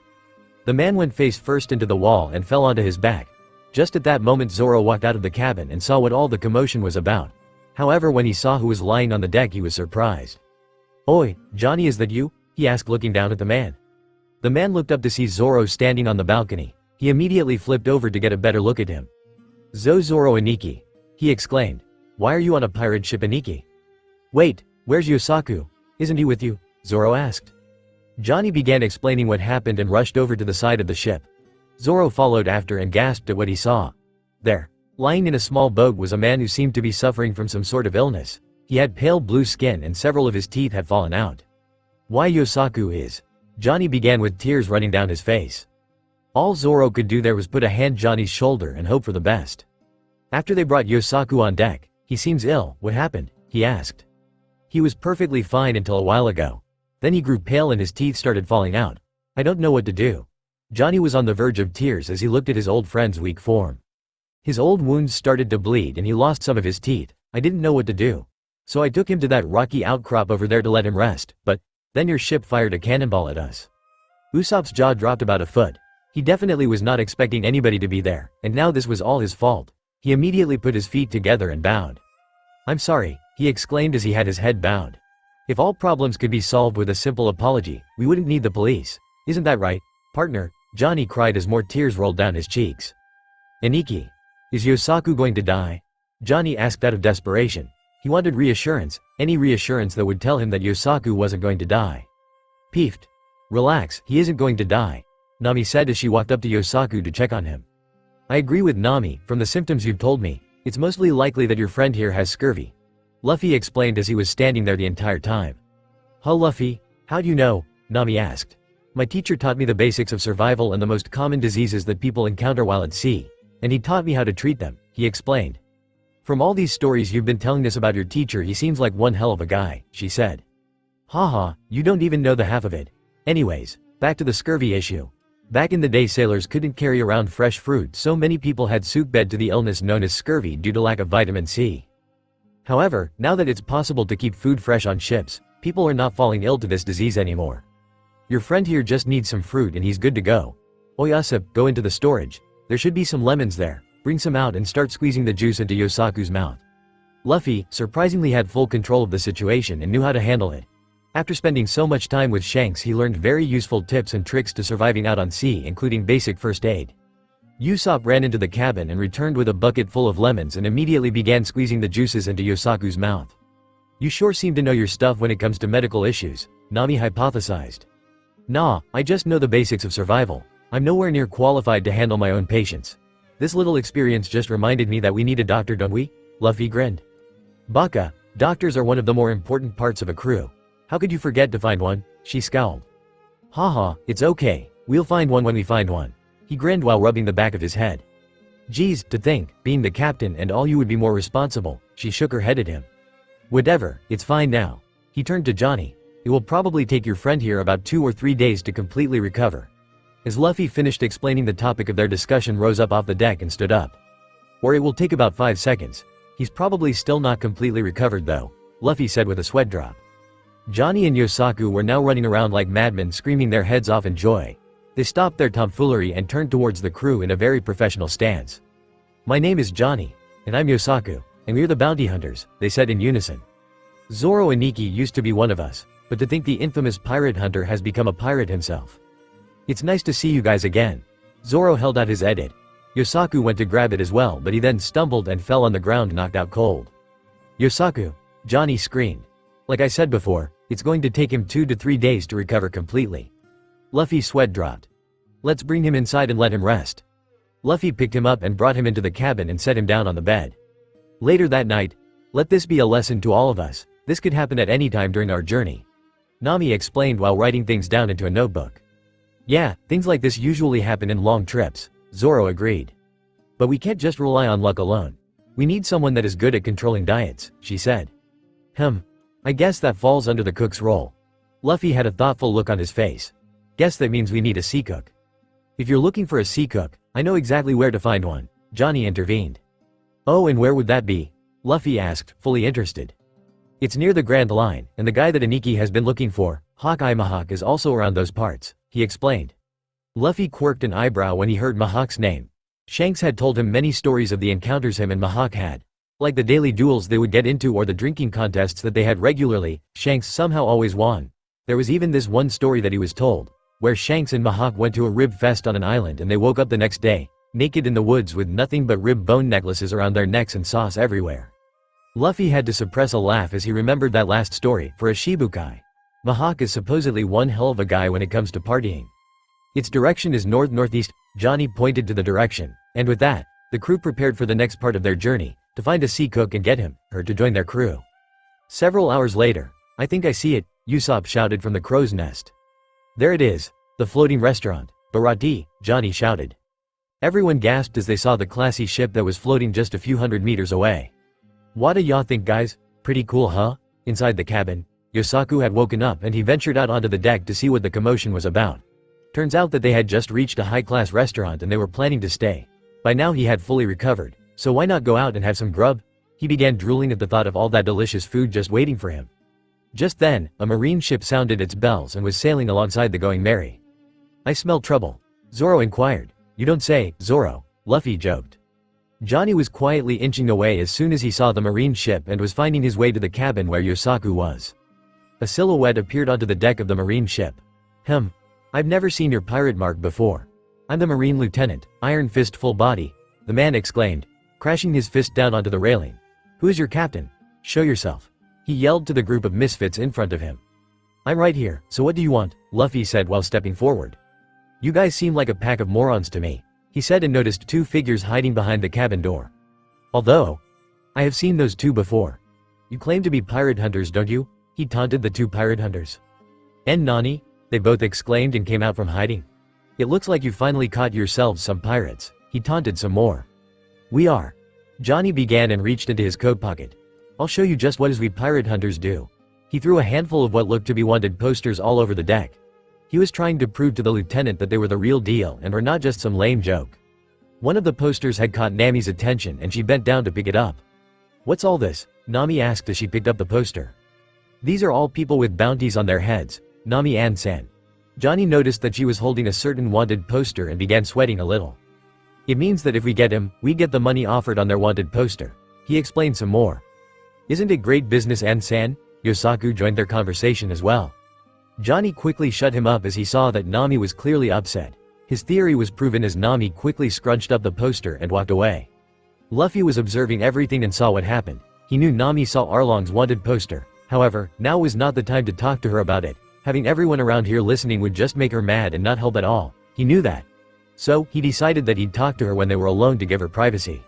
The man went face first into the wall and fell onto his back. Just at that moment Zoro walked out of the cabin and saw what all the commotion was about. However, when he saw who was lying on the deck he was surprised. Oi, Johnny, is that you? He asked looking down at the man. The man looked up to see Zoro standing on the balcony. He immediately flipped over to get a better look at him. Zoro Aniki, he exclaimed. Why are you on a pirate ship, Aniki? Wait, where's Yosaku? Isn't he with you? Zoro asked. Johnny began explaining what happened and rushed over to the side of the ship. Zoro followed after and gasped at what he saw. There, lying in a small boat was a man who seemed to be suffering from some sort of illness. He had pale blue skin and several of his teeth had fallen out. Why Yosaku is? Johnny began with tears running down his face. All Zoro could do there was put a hand on Johnny's shoulder and hope for the best. After they brought Yosaku on deck, he seems ill, what happened? He asked. He was perfectly fine until a while ago. Then he grew pale and his teeth started falling out. I don't know what to do. Johnny was on the verge of tears as he looked at his old friend's weak form. His old wounds started to bleed and he lost some of his teeth. I didn't know what to do. So I took him to that rocky outcrop over there to let him rest, but then your ship fired a cannonball at us. Usopp's jaw dropped about a foot. He definitely was not expecting anybody to be there, and now this was all his fault. He immediately put his feet together and bowed. "I'm sorry," he exclaimed as he had his head bowed. "If all problems could be solved with a simple apology, we wouldn't need the police. Isn't that right, partner?" Johnny cried as more tears rolled down his cheeks. "Aniki, is Yosaku going to die?" Johnny asked out of desperation. He wanted reassurance, any reassurance that would tell him that Yosaku wasn't going to die. "Peefed. Relax, he isn't going to die," Nami said as she walked up to Yosaku to check on him. "I agree with Nami, from the symptoms you've told me, it's mostly likely that your friend here has scurvy," Luffy explained as he was standing there the entire time. "Huh, Luffy? How do you know?" Nami asked. "My teacher taught me the basics of survival and the most common diseases that people encounter while at sea, and he taught me how to treat them," he explained. "From all these stories you've been telling us about your teacher, he seems like one hell of a guy," she said. "Haha, you don't even know the half of it. Anyways, back to the scurvy issue. Back in the day, sailors couldn't carry around fresh fruit, so many people had sickbed to the illness known as scurvy due to lack of vitamin C. However, now that it's possible to keep food fresh on ships, people are not falling ill to this disease anymore. Your friend here just needs some fruit and he's good to go. Oi Usopp, go into the storage. There should be some lemons there. Bring some out and start squeezing the juice into Yosaku's mouth." Luffy, surprisingly, had full control of the situation and knew how to handle it. After spending so much time with Shanks, he learned very useful tips and tricks to surviving out on sea, including basic first aid. Usopp ran into the cabin and returned with a bucket full of lemons and immediately began squeezing the juices into Yosaku's mouth. "You sure seem to know your stuff when it comes to medical issues," Nami hypothesized. "Nah, I just know the basics of survival. I'm nowhere near qualified to handle my own patients. This little experience just reminded me that we need a doctor, don't we?" Luffy grinned. "Baka, doctors are one of the more important parts of a crew. How could you forget to find one?" she scowled. "Haha, it's okay, we'll find one when we find one." He grinned while rubbing the back of his head. "Geez, to think, being the captain and all you would be more responsible," she shook her head at him. "Whatever, it's fine now." He turned to Johnny. "It will probably take your friend here about 2 or 3 days to completely recover." As Luffy finished explaining the topic of their discussion, rose up off the deck and stood up. "Or it will take about 5 seconds. He's probably still not completely recovered though," Luffy said with a sweat drop. Johnny and Yosaku were now running around like madmen, screaming their heads off in joy. They stopped their tomfoolery and turned towards the crew in a very professional stance. "My name is Johnny. And I'm Yosaku. And we're the bounty hunters," they said in unison. "Zoro and Aniki used to be one of us, but to think the infamous pirate hunter has become a pirate himself. It's nice to see you guys again." Zoro held out his edit. Yosaku went to grab it as well, but he then stumbled and fell on the ground, knocked out cold. "Yosaku!" Johnny screamed. "Like I said before, it's going to take him 2 to 3 days to recover completely." Luffy's sweat dropped. "Let's bring him inside and let him rest." Luffy picked him up and brought him into the cabin and set him down on the bed. Later that night, "Let this be a lesson to all of us. This could happen at any time during our journey," Nami explained while writing things down into a notebook. "Yeah, things like this usually happen in long trips," Zoro agreed. "But we can't just rely on luck alone. We need someone that is good at controlling diets," she said. I guess that falls under the cook's role." Luffy had a thoughtful look on his face. "Guess that means we need a sea cook." "If you're looking for a sea cook, I know exactly where to find one," Johnny intervened. "Oh, and where would that be?" Luffy asked, fully interested. "It's near the Grand Line, and the guy that Aniki has been looking for, Mahawk, is also around those parts," he explained. Luffy quirked an eyebrow when he heard Mahawk's name. Shanks had told him many stories of the encounters him and Mahawk had. Like the daily duels they would get into or the drinking contests that they had regularly, Shanks somehow always won. There was even this one story that he was told, where Shanks and Mahawk went to a rib fest on an island and they woke up the next day, naked in the woods with nothing but rib bone necklaces around their necks and sauce everywhere. Luffy had to suppress a laugh as he remembered that last story. For a Shibukai, Mahawk is supposedly one hell of a guy when it comes to partying. "Its direction is north-northeast," Johnny pointed to the direction, and with that, the crew prepared for the next part of their journey, to find a sea cook and get her to join their crew. Several hours later, "I think I see it," Usopp shouted from the crow's nest. "There it is, the floating restaurant, Barati," Johnny shouted. Everyone gasped as they saw the classy ship that was floating just a few hundred meters away. "What do y'all think, guys? Pretty cool, huh?" Inside the cabin, Yosaku had woken up and he ventured out onto the deck to see what the commotion was about. Turns out that they had just reached a high-class restaurant and they were planning to stay. By now he had fully recovered, so why not go out and have some grub? He began drooling at the thought of all that delicious food just waiting for him. Just then, a marine ship sounded its bells and was sailing alongside the Going Merry. "I smell trouble," Zoro inquired. "You don't say, Zoro," Luffy joked. Johnny was quietly inching away as soon as he saw the marine ship and was finding his way to the cabin where Yosaku was. A silhouette appeared onto the deck of the marine ship. I've never seen your pirate mark before. I'm the marine lieutenant, Iron Fist full body, the man exclaimed, crashing his fist down onto the railing. Who is your captain? Show yourself. He yelled to the group of misfits in front of him. I'm right here, so what do you want? Luffy said while stepping forward. You guys seem like a pack of morons to me, he said and noticed two figures hiding behind the cabin door. Although, I have seen those two before. You claim to be pirate hunters, don't you? He taunted the two pirate hunters. And Nani? They both exclaimed and came out from hiding. It looks like you finally caught yourselves some pirates, he taunted some more. We are. Johnny began and reached into his coat pocket. I'll show you just what we pirate hunters do. He threw a handful of what looked to be wanted posters all over the deck. He was trying to prove to the lieutenant that they were the real deal and were not just some lame joke. One of the posters had caught Nami's attention and she bent down to pick it up. What's all this? Nami asked as she picked up the poster. These are all people with bounties on their heads, Nami and San. Johnny noticed that she was holding a certain wanted poster and began sweating a little. It means that if we get him, we get the money offered on their wanted poster. He explained some more. Isn't it great business, San? Yosaku joined their conversation as well. Johnny quickly shut him up as he saw that Nami was clearly upset. His theory was proven as Nami quickly scrunched up the poster and walked away. Luffy was observing everything and saw what happened. He knew Nami saw Arlong's wanted poster. However, now was not the time to talk to her about it. Having everyone around here listening would just make her mad and not help at all. He knew that. So, he decided that he'd talk to her when they were alone to give her privacy.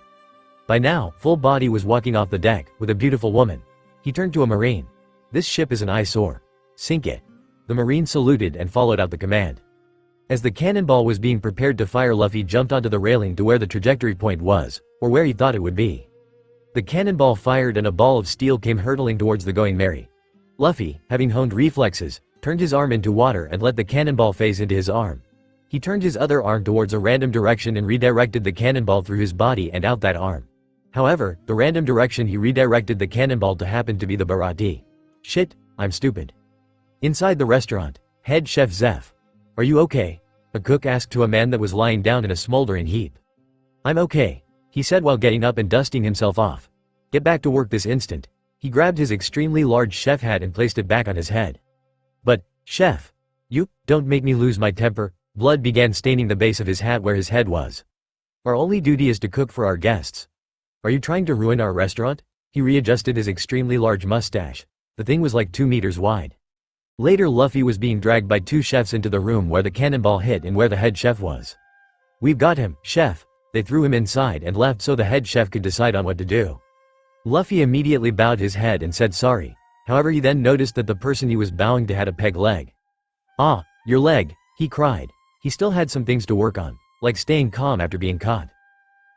By now, Full Body was walking off the deck, with a beautiful woman. He turned to a marine. This ship is an eyesore. Sink it. The marine saluted and followed out the command. As the cannonball was being prepared to fire, Luffy jumped onto the railing to where the trajectory point was, or where he thought it would be. The cannonball fired and a ball of steel came hurtling towards the Going Merry. Luffy, having honed reflexes, turned his arm into water and let the cannonball phase into his arm. He turned his other arm towards a random direction and redirected the cannonball through his body and out that arm. However, the random direction he redirected the cannonball to happened to be the Barati. Shit, I'm stupid. Inside the restaurant, head chef Zeph. Are you okay? A cook asked to a man that was lying down in a smoldering heap. I'm okay, he said while getting up and dusting himself off. Get back to work this instant. He grabbed his extremely large chef hat and placed it back on his head. But, chef, you, don't make me lose my temper. Blood began staining the base of his hat where his head was. Our only duty is to cook for our guests. Are you trying to ruin our restaurant? He readjusted his extremely large mustache. The thing was like 2 meters wide. Later, Luffy was being dragged by 2 chefs into the room where the cannonball hit and where the head chef was. We've got him, chef. They threw him inside and left so the head chef could decide on what to do. Luffy immediately bowed his head and said sorry. However, he then noticed that the person he was bowing to had a peg leg. Ah, your leg, he cried. He still had some things to work on, like staying calm after being caught.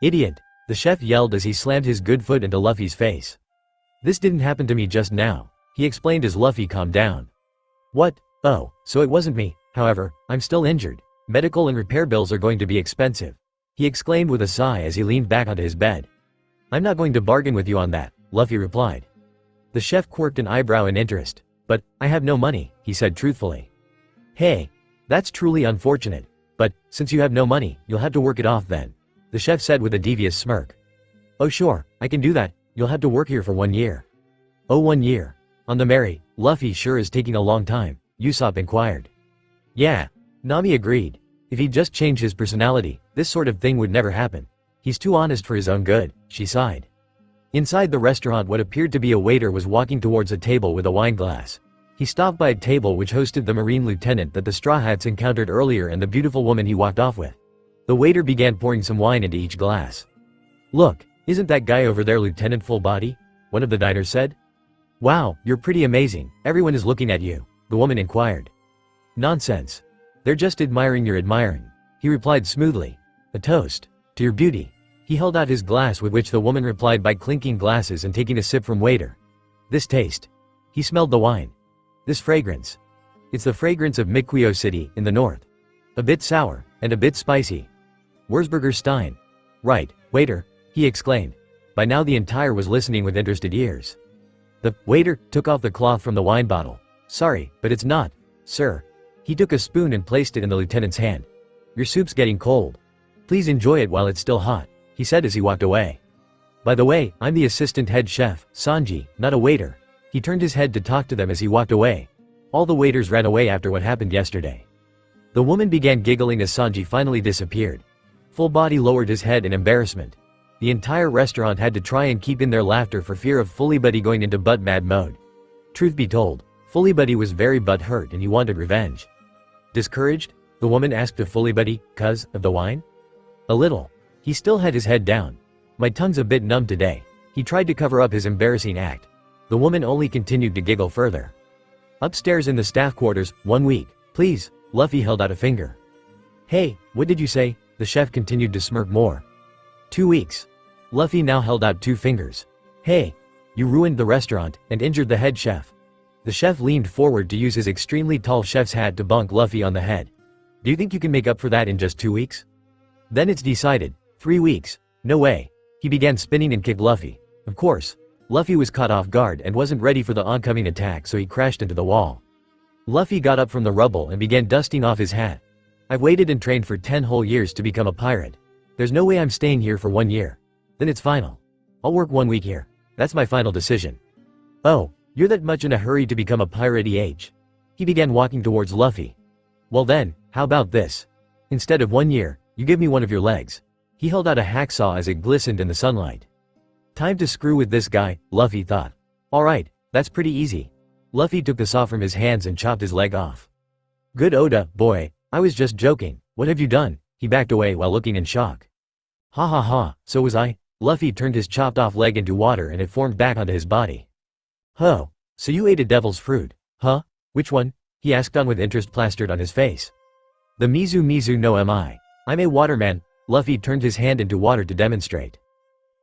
Idiot, the chef yelled as he slammed his good foot into Luffy's face. This didn't happen to me just now, he explained as Luffy calmed down. What? Oh, so it wasn't me. However, I'm still injured. Medical and repair bills are going to be expensive, he exclaimed with a sigh as he leaned back onto his bed. I'm not going to bargain with you on that, Luffy replied. The chef quirked an eyebrow in interest. But, I have no money, he said truthfully. Hey, that's truly unfortunate. But, since you have no money, you'll have to work it off then, the chef said with a devious smirk. Oh sure, I can do that. You'll have to work here for 1 year. Oh, 1 year. On the merry, Luffy sure is taking a long time, Usopp inquired. Yeah, Nami agreed. If he'd just changed his personality, this sort of thing would never happen. He's too honest for his own good, she sighed. Inside the restaurant, what appeared to be a waiter was walking towards a table with a wine glass. He stopped by a table which hosted the marine lieutenant that the Straw Hats encountered earlier and the beautiful woman he walked off with. The waiter began pouring some wine into each glass. Look, isn't that guy over there Lieutenant Full Body? One of the diners said. Wow, you're pretty amazing, everyone is looking at you, the woman inquired. Nonsense. They're just admiring your admiring, he replied smoothly. A toast to your beauty. He held out his glass, with which the woman replied by clinking glasses and taking a sip from waiter. This taste. He smelled the wine. This fragrance. It's the fragrance of Mikuyo City, in the north. A bit sour, and a bit spicy. Wurzburger Stein. Right, waiter, he exclaimed. By now the entire was listening with interested ears. The waiter took off the cloth from the wine bottle. Sorry, but it's not, sir. He took a spoon and placed it in the lieutenant's hand. Your soup's getting cold. Please enjoy it while it's still hot, he said as he walked away. By the way, I'm the assistant head chef, Sanji, not a waiter. He turned his head to talk to them as he walked away. All the waiters ran away after what happened yesterday. The woman began giggling as Sanji finally disappeared. Full Body lowered his head in embarrassment. The entire restaurant had to try and keep in their laughter for fear of Fully Buddy going into butt mad mode. Truth be told, Fully Buddy was very butt hurt and he wanted revenge. Discouraged? The woman asked of Fully Buddy, "'Cause of the wine?" A little. He still had his head down. My tongue's a bit numb today. He tried to cover up his embarrassing act. The woman only continued to giggle further. Upstairs in the staff quarters, 1 week. Please, Luffy held out a finger. Hey, what did you say? The chef continued to smirk more. 2 weeks. Luffy now held out 2 fingers. Hey, you ruined the restaurant and injured the head chef. The chef leaned forward to use his extremely tall chef's hat to bonk Luffy on the head. Do you think you can make up for that in just 2 weeks? Then it's decided. 3 weeks. No way. He began spinning and kicked Luffy. Of course, Luffy was caught off guard and wasn't ready for the oncoming attack, so he crashed into the wall. Luffy got up from the rubble and began dusting off his hat. I've waited and trained for 10 whole years to become a pirate. There's no way I'm staying here for 1 year. Then it's final. I'll work 1 week here. That's my final decision. Oh, you're that much in a hurry to become a pirate, EH? He began walking towards Luffy. Well then, how about this? Instead of 1 year, you give me one of your legs. He held out a hacksaw as it glistened in the sunlight. Time to screw with this guy, Luffy thought. Alright, that's pretty easy. Luffy took the saw from his hands and chopped his leg off. Good Oda, boy, I was just joking. What have you done? He backed away while looking in shock. Ha ha ha, so was I? Luffy turned his chopped off leg into water and it formed back onto his body. Huh, so you ate a devil's fruit, huh? Which one? He asked on with interest plastered on his face. The Mizu Mizu no Mi. I'm a waterman. Luffy turned his hand into water to demonstrate.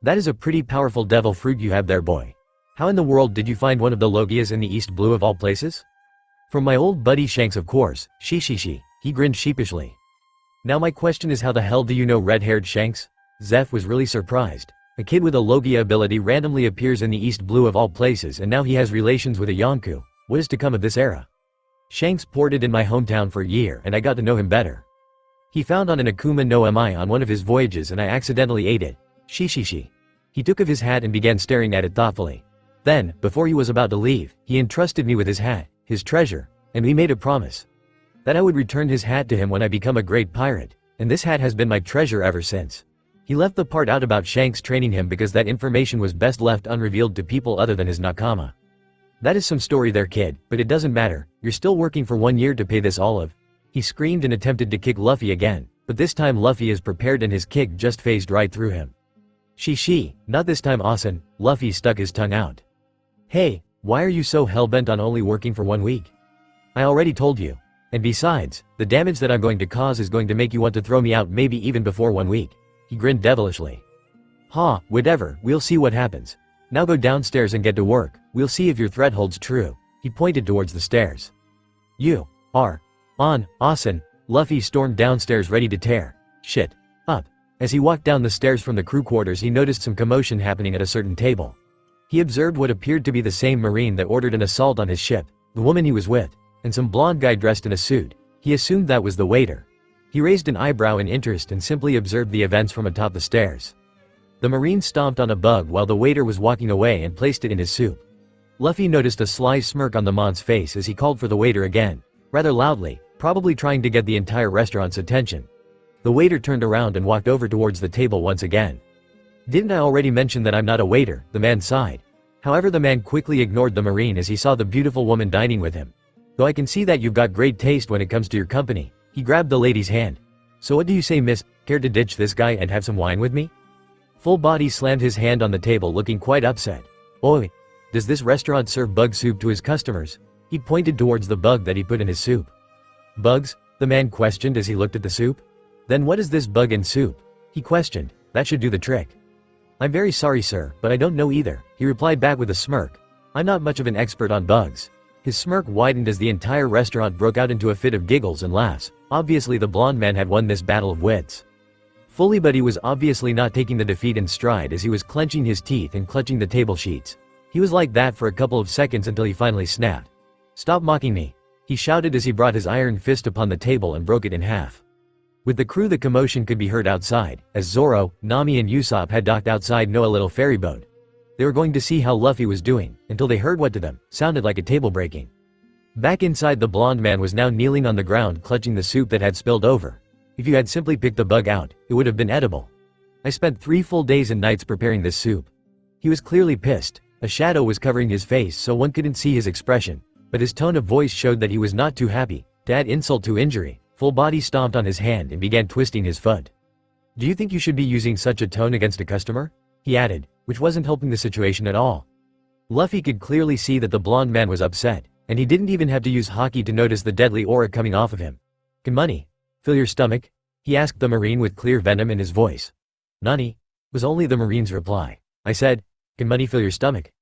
That is a pretty powerful devil fruit you have there, boy. How in the world did you find one of the logias in the East Blue of all places? From my old buddy Shanks, of course. She. He grinned sheepishly. Now my question is, how the hell do you know red-haired Shanks? Zeph was really surprised. A kid with a logia ability randomly appears in the East Blue of all places and now he has relations with a Yonkou. What is to come of this era? Shanks ported in my hometown for a year and I got to know him better. He found on an Akuma no Mi on one of his voyages and I accidentally ate it. She. He took off his hat and began staring at it thoughtfully. Then, before he was about to leave, he entrusted me with his hat, his treasure, and we made a promise. That I would return his hat to him when I become a great pirate, and this hat has been my treasure ever since. He left the part out about Shanks training him because that information was best left unrevealed to people other than his nakama. That is some story there, kid, but it doesn't matter, you're still working for 1 year to pay this olive. He screamed and attempted to kick Luffy again, but this time Luffy is prepared and his kick just phased right through him. She, not this time, Asen. Luffy stuck his tongue out. Hey, why are you so hell-bent on only working for 1 week? I already told you. And besides, the damage that I'm going to cause is going to make you want to throw me out maybe even before 1 week. He grinned devilishly. Ha, whatever, we'll see what happens. Now go downstairs and get to work, we'll see if your threat holds true. He pointed towards the stairs. You are on, Asen. Luffy stormed downstairs ready to tear shit up. As he walked down the stairs from the crew quarters, he noticed some commotion happening at a certain table. He observed what appeared to be the same marine that ordered an assault on his ship, the woman he was with, and some blonde guy dressed in a suit. He assumed that was the waiter. He raised an eyebrow in interest and simply observed the events from atop the stairs. The marine stomped on a bug while the waiter was walking away and placed it in his soup. Luffy noticed a sly smirk on the man's face as he called for the waiter again, rather loudly, probably trying to get the entire restaurant's attention. The waiter turned around and walked over towards the table once again. Didn't I already mention that I'm not a waiter? The man sighed. However, the man quickly ignored the marine as he saw the beautiful woman dining with him. Though I can see that you've got great taste when it comes to your company. He grabbed the lady's hand. So what do you say, miss? Care to ditch this guy and have some wine with me? Full Body slammed his hand on the table looking quite upset. Oi! Does this restaurant serve bug soup to his customers? He pointed towards the bug that he put in his soup. Bugs? The man questioned as he looked at the soup. Then what is this bug in soup? He questioned. That should do the trick. I'm very sorry, sir, but I don't know either, he replied back with a smirk. I'm not much of an expert on bugs. His smirk widened as the entire restaurant broke out into a fit of giggles and laughs. Obviously the blonde man had won this battle of wits. Fully Buddy was obviously not taking the defeat in stride as he was clenching his teeth and clutching the table sheets. He was like that for a couple of seconds until he finally snapped. Stop mocking me, he shouted as he brought his iron fist upon the table and broke it in half. With the crew, the commotion could be heard outside, as Zoro, Nami and Usopp had docked outside a little ferry boat. They were going to see how Luffy was doing, until they heard what to them sounded like a table breaking. Back inside, the blonde man was now kneeling on the ground clutching the soup that had spilled over. If you had simply picked the bug out, it would have been edible. I spent 3 full days and nights preparing this soup. He was clearly pissed. A shadow was covering his face so one couldn't see his expression, but his tone of voice showed that he was not too happy. To add insult to injury, Full Body stomped on his hand and began twisting his foot. "Do you think you should be using such a tone against a customer?" he added, which wasn't helping the situation at all. Luffy could clearly see that the blonde man was upset, and he didn't even have to use Haki to notice the deadly aura coming off of him. "Can money fill your stomach?" he asked the Marine with clear venom in his voice. "Nani?" was only the Marine's reply. I said, "Can money fill your stomach?"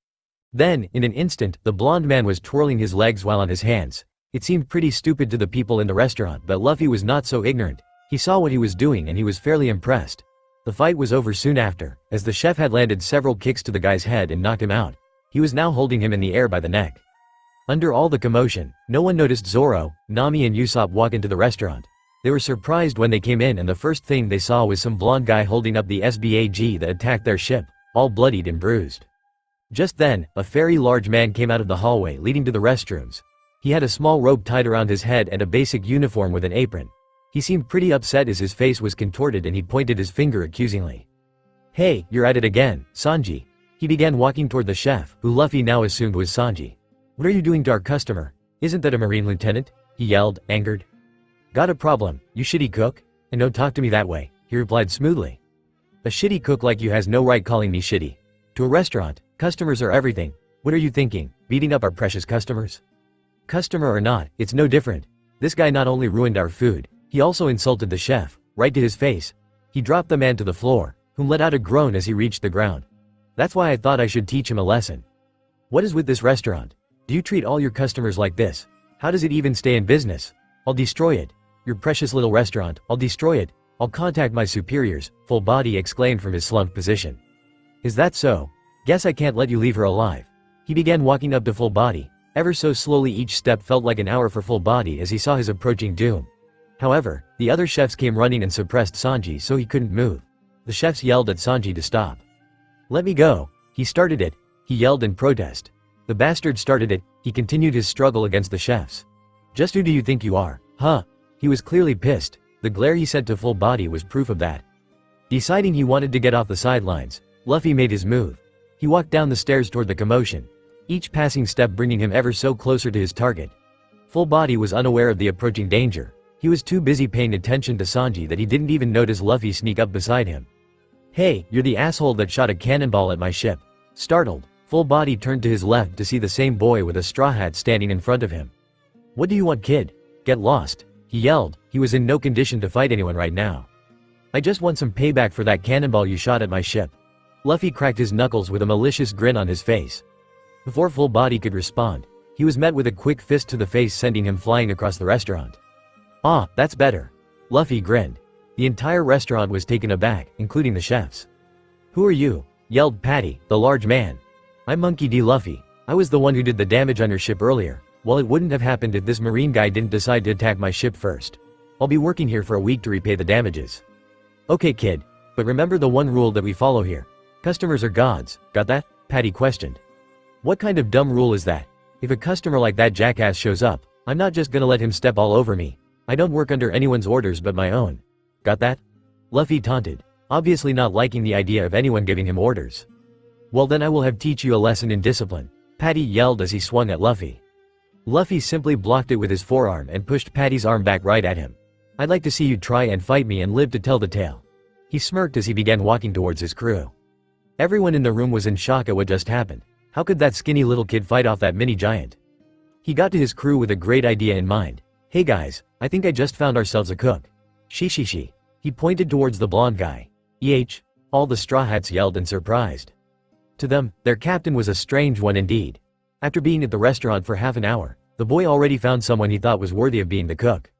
Then, in an instant, the blonde man was twirling his legs while on his hands. It seemed pretty stupid to the people in the restaurant, but Luffy was not so ignorant. He saw what he was doing and he was fairly impressed. The fight was over soon after, as the chef had landed several kicks to the guy's head and knocked him out. He was now holding him in the air by the neck. Under all the commotion, no one noticed Zoro, Nami and Usopp walk into the restaurant. They were surprised when they came in, and the first thing they saw was some blonde guy holding up the SBAG that attacked their ship, all bloodied and bruised. Just then, a very large man came out of the hallway leading to the restrooms. He had a small rope tied around his head and a basic uniform with an apron. He seemed pretty upset as his face was contorted and he pointed his finger accusingly. "Hey, you're at it again, Sanji." He began walking toward the chef, who Luffy now assumed was Sanji. "What are you doing to our customer? Isn't that a Marine lieutenant?" he yelled, angered. "Got a problem, you shitty cook? And don't talk to me that way," he replied smoothly. "A shitty cook like you has no right calling me shitty. To a restaurant, customers are everything. What are you thinking, beating up our precious customers? Customer or not, it's no different. This guy not only ruined our food, he also insulted the chef, right to his face." He dropped the man to the floor, whom let out a groan as he reached the ground. "That's why I thought I should teach him a lesson. What is with this restaurant? Do you treat all your customers like this? How does it even stay in business? I'll destroy it. Your precious little restaurant, I'll destroy it. I'll contact my superiors," Full Body exclaimed from his slumped position. "Is that so? Guess I can't let you leave her alive." He began walking up to Full Body. Ever so slowly, each step felt like an hour for Full Body as he saw his approaching doom. However, the other chefs came running and suppressed Sanji so he couldn't move. The chefs yelled at Sanji to stop. "Let me go. He started it," he yelled in protest. "The bastard started it," he continued his struggle against the chefs. "Just who do you think you are, huh?" He was clearly pissed. The glare he sent to Full Body was proof of that. Deciding he wanted to get off the sidelines, Luffy made his move. He walked down the stairs toward the commotion, each passing step bringing him ever so closer to his target. Full Body was unaware of the approaching danger. He was too busy paying attention to Sanji that he didn't even notice Luffy sneak up beside him. "Hey, you're the asshole that shot a cannonball at my ship." Startled, Full Body turned to his left to see the same boy with a straw hat standing in front of him. "What do you want, kid? Get lost," he yelled. He was in no condition to fight anyone right now. "I just want some payback for that cannonball you shot at my ship." Luffy cracked his knuckles with a malicious grin on his face. Before Full Body could respond, he was met with a quick fist to the face, sending him flying across the restaurant. "Ah, that's better." Luffy grinned. The entire restaurant was taken aback, including the chefs. "Who are you?" yelled Patty, the large man. "I'm Monkey D. Luffy. I was the one who did the damage on your ship earlier. Well, it wouldn't have happened if this Marine guy didn't decide to attack my ship first. I'll be working here for a week to repay the damages." "Okay, kid. But remember the one rule that we follow here. Customers are gods, got that?" Patty questioned. "What kind of dumb rule is that? If a customer like that jackass shows up, I'm not just gonna let him step all over me. I don't work under anyone's orders but my own. Got that?" Luffy taunted, obviously not liking the idea of anyone giving him orders. "Well then I will have teach you a lesson in discipline," Patty yelled as he swung at Luffy. Luffy simply blocked it with his forearm and pushed Patty's arm back right at him. "I'd like to see you try and fight me and live to tell the tale." He smirked as he began walking towards his crew. Everyone in the room was in shock at what just happened. How could that skinny little kid fight off that mini giant? He got to his crew with a great idea in mind. "Hey guys, I think I just found ourselves a cook." She. He pointed towards the blonde guy. All the Straw Hats yelled in surprised. To them, their captain was a strange one indeed. After being at the restaurant for half an hour, the boy already found someone he thought was worthy of being the cook.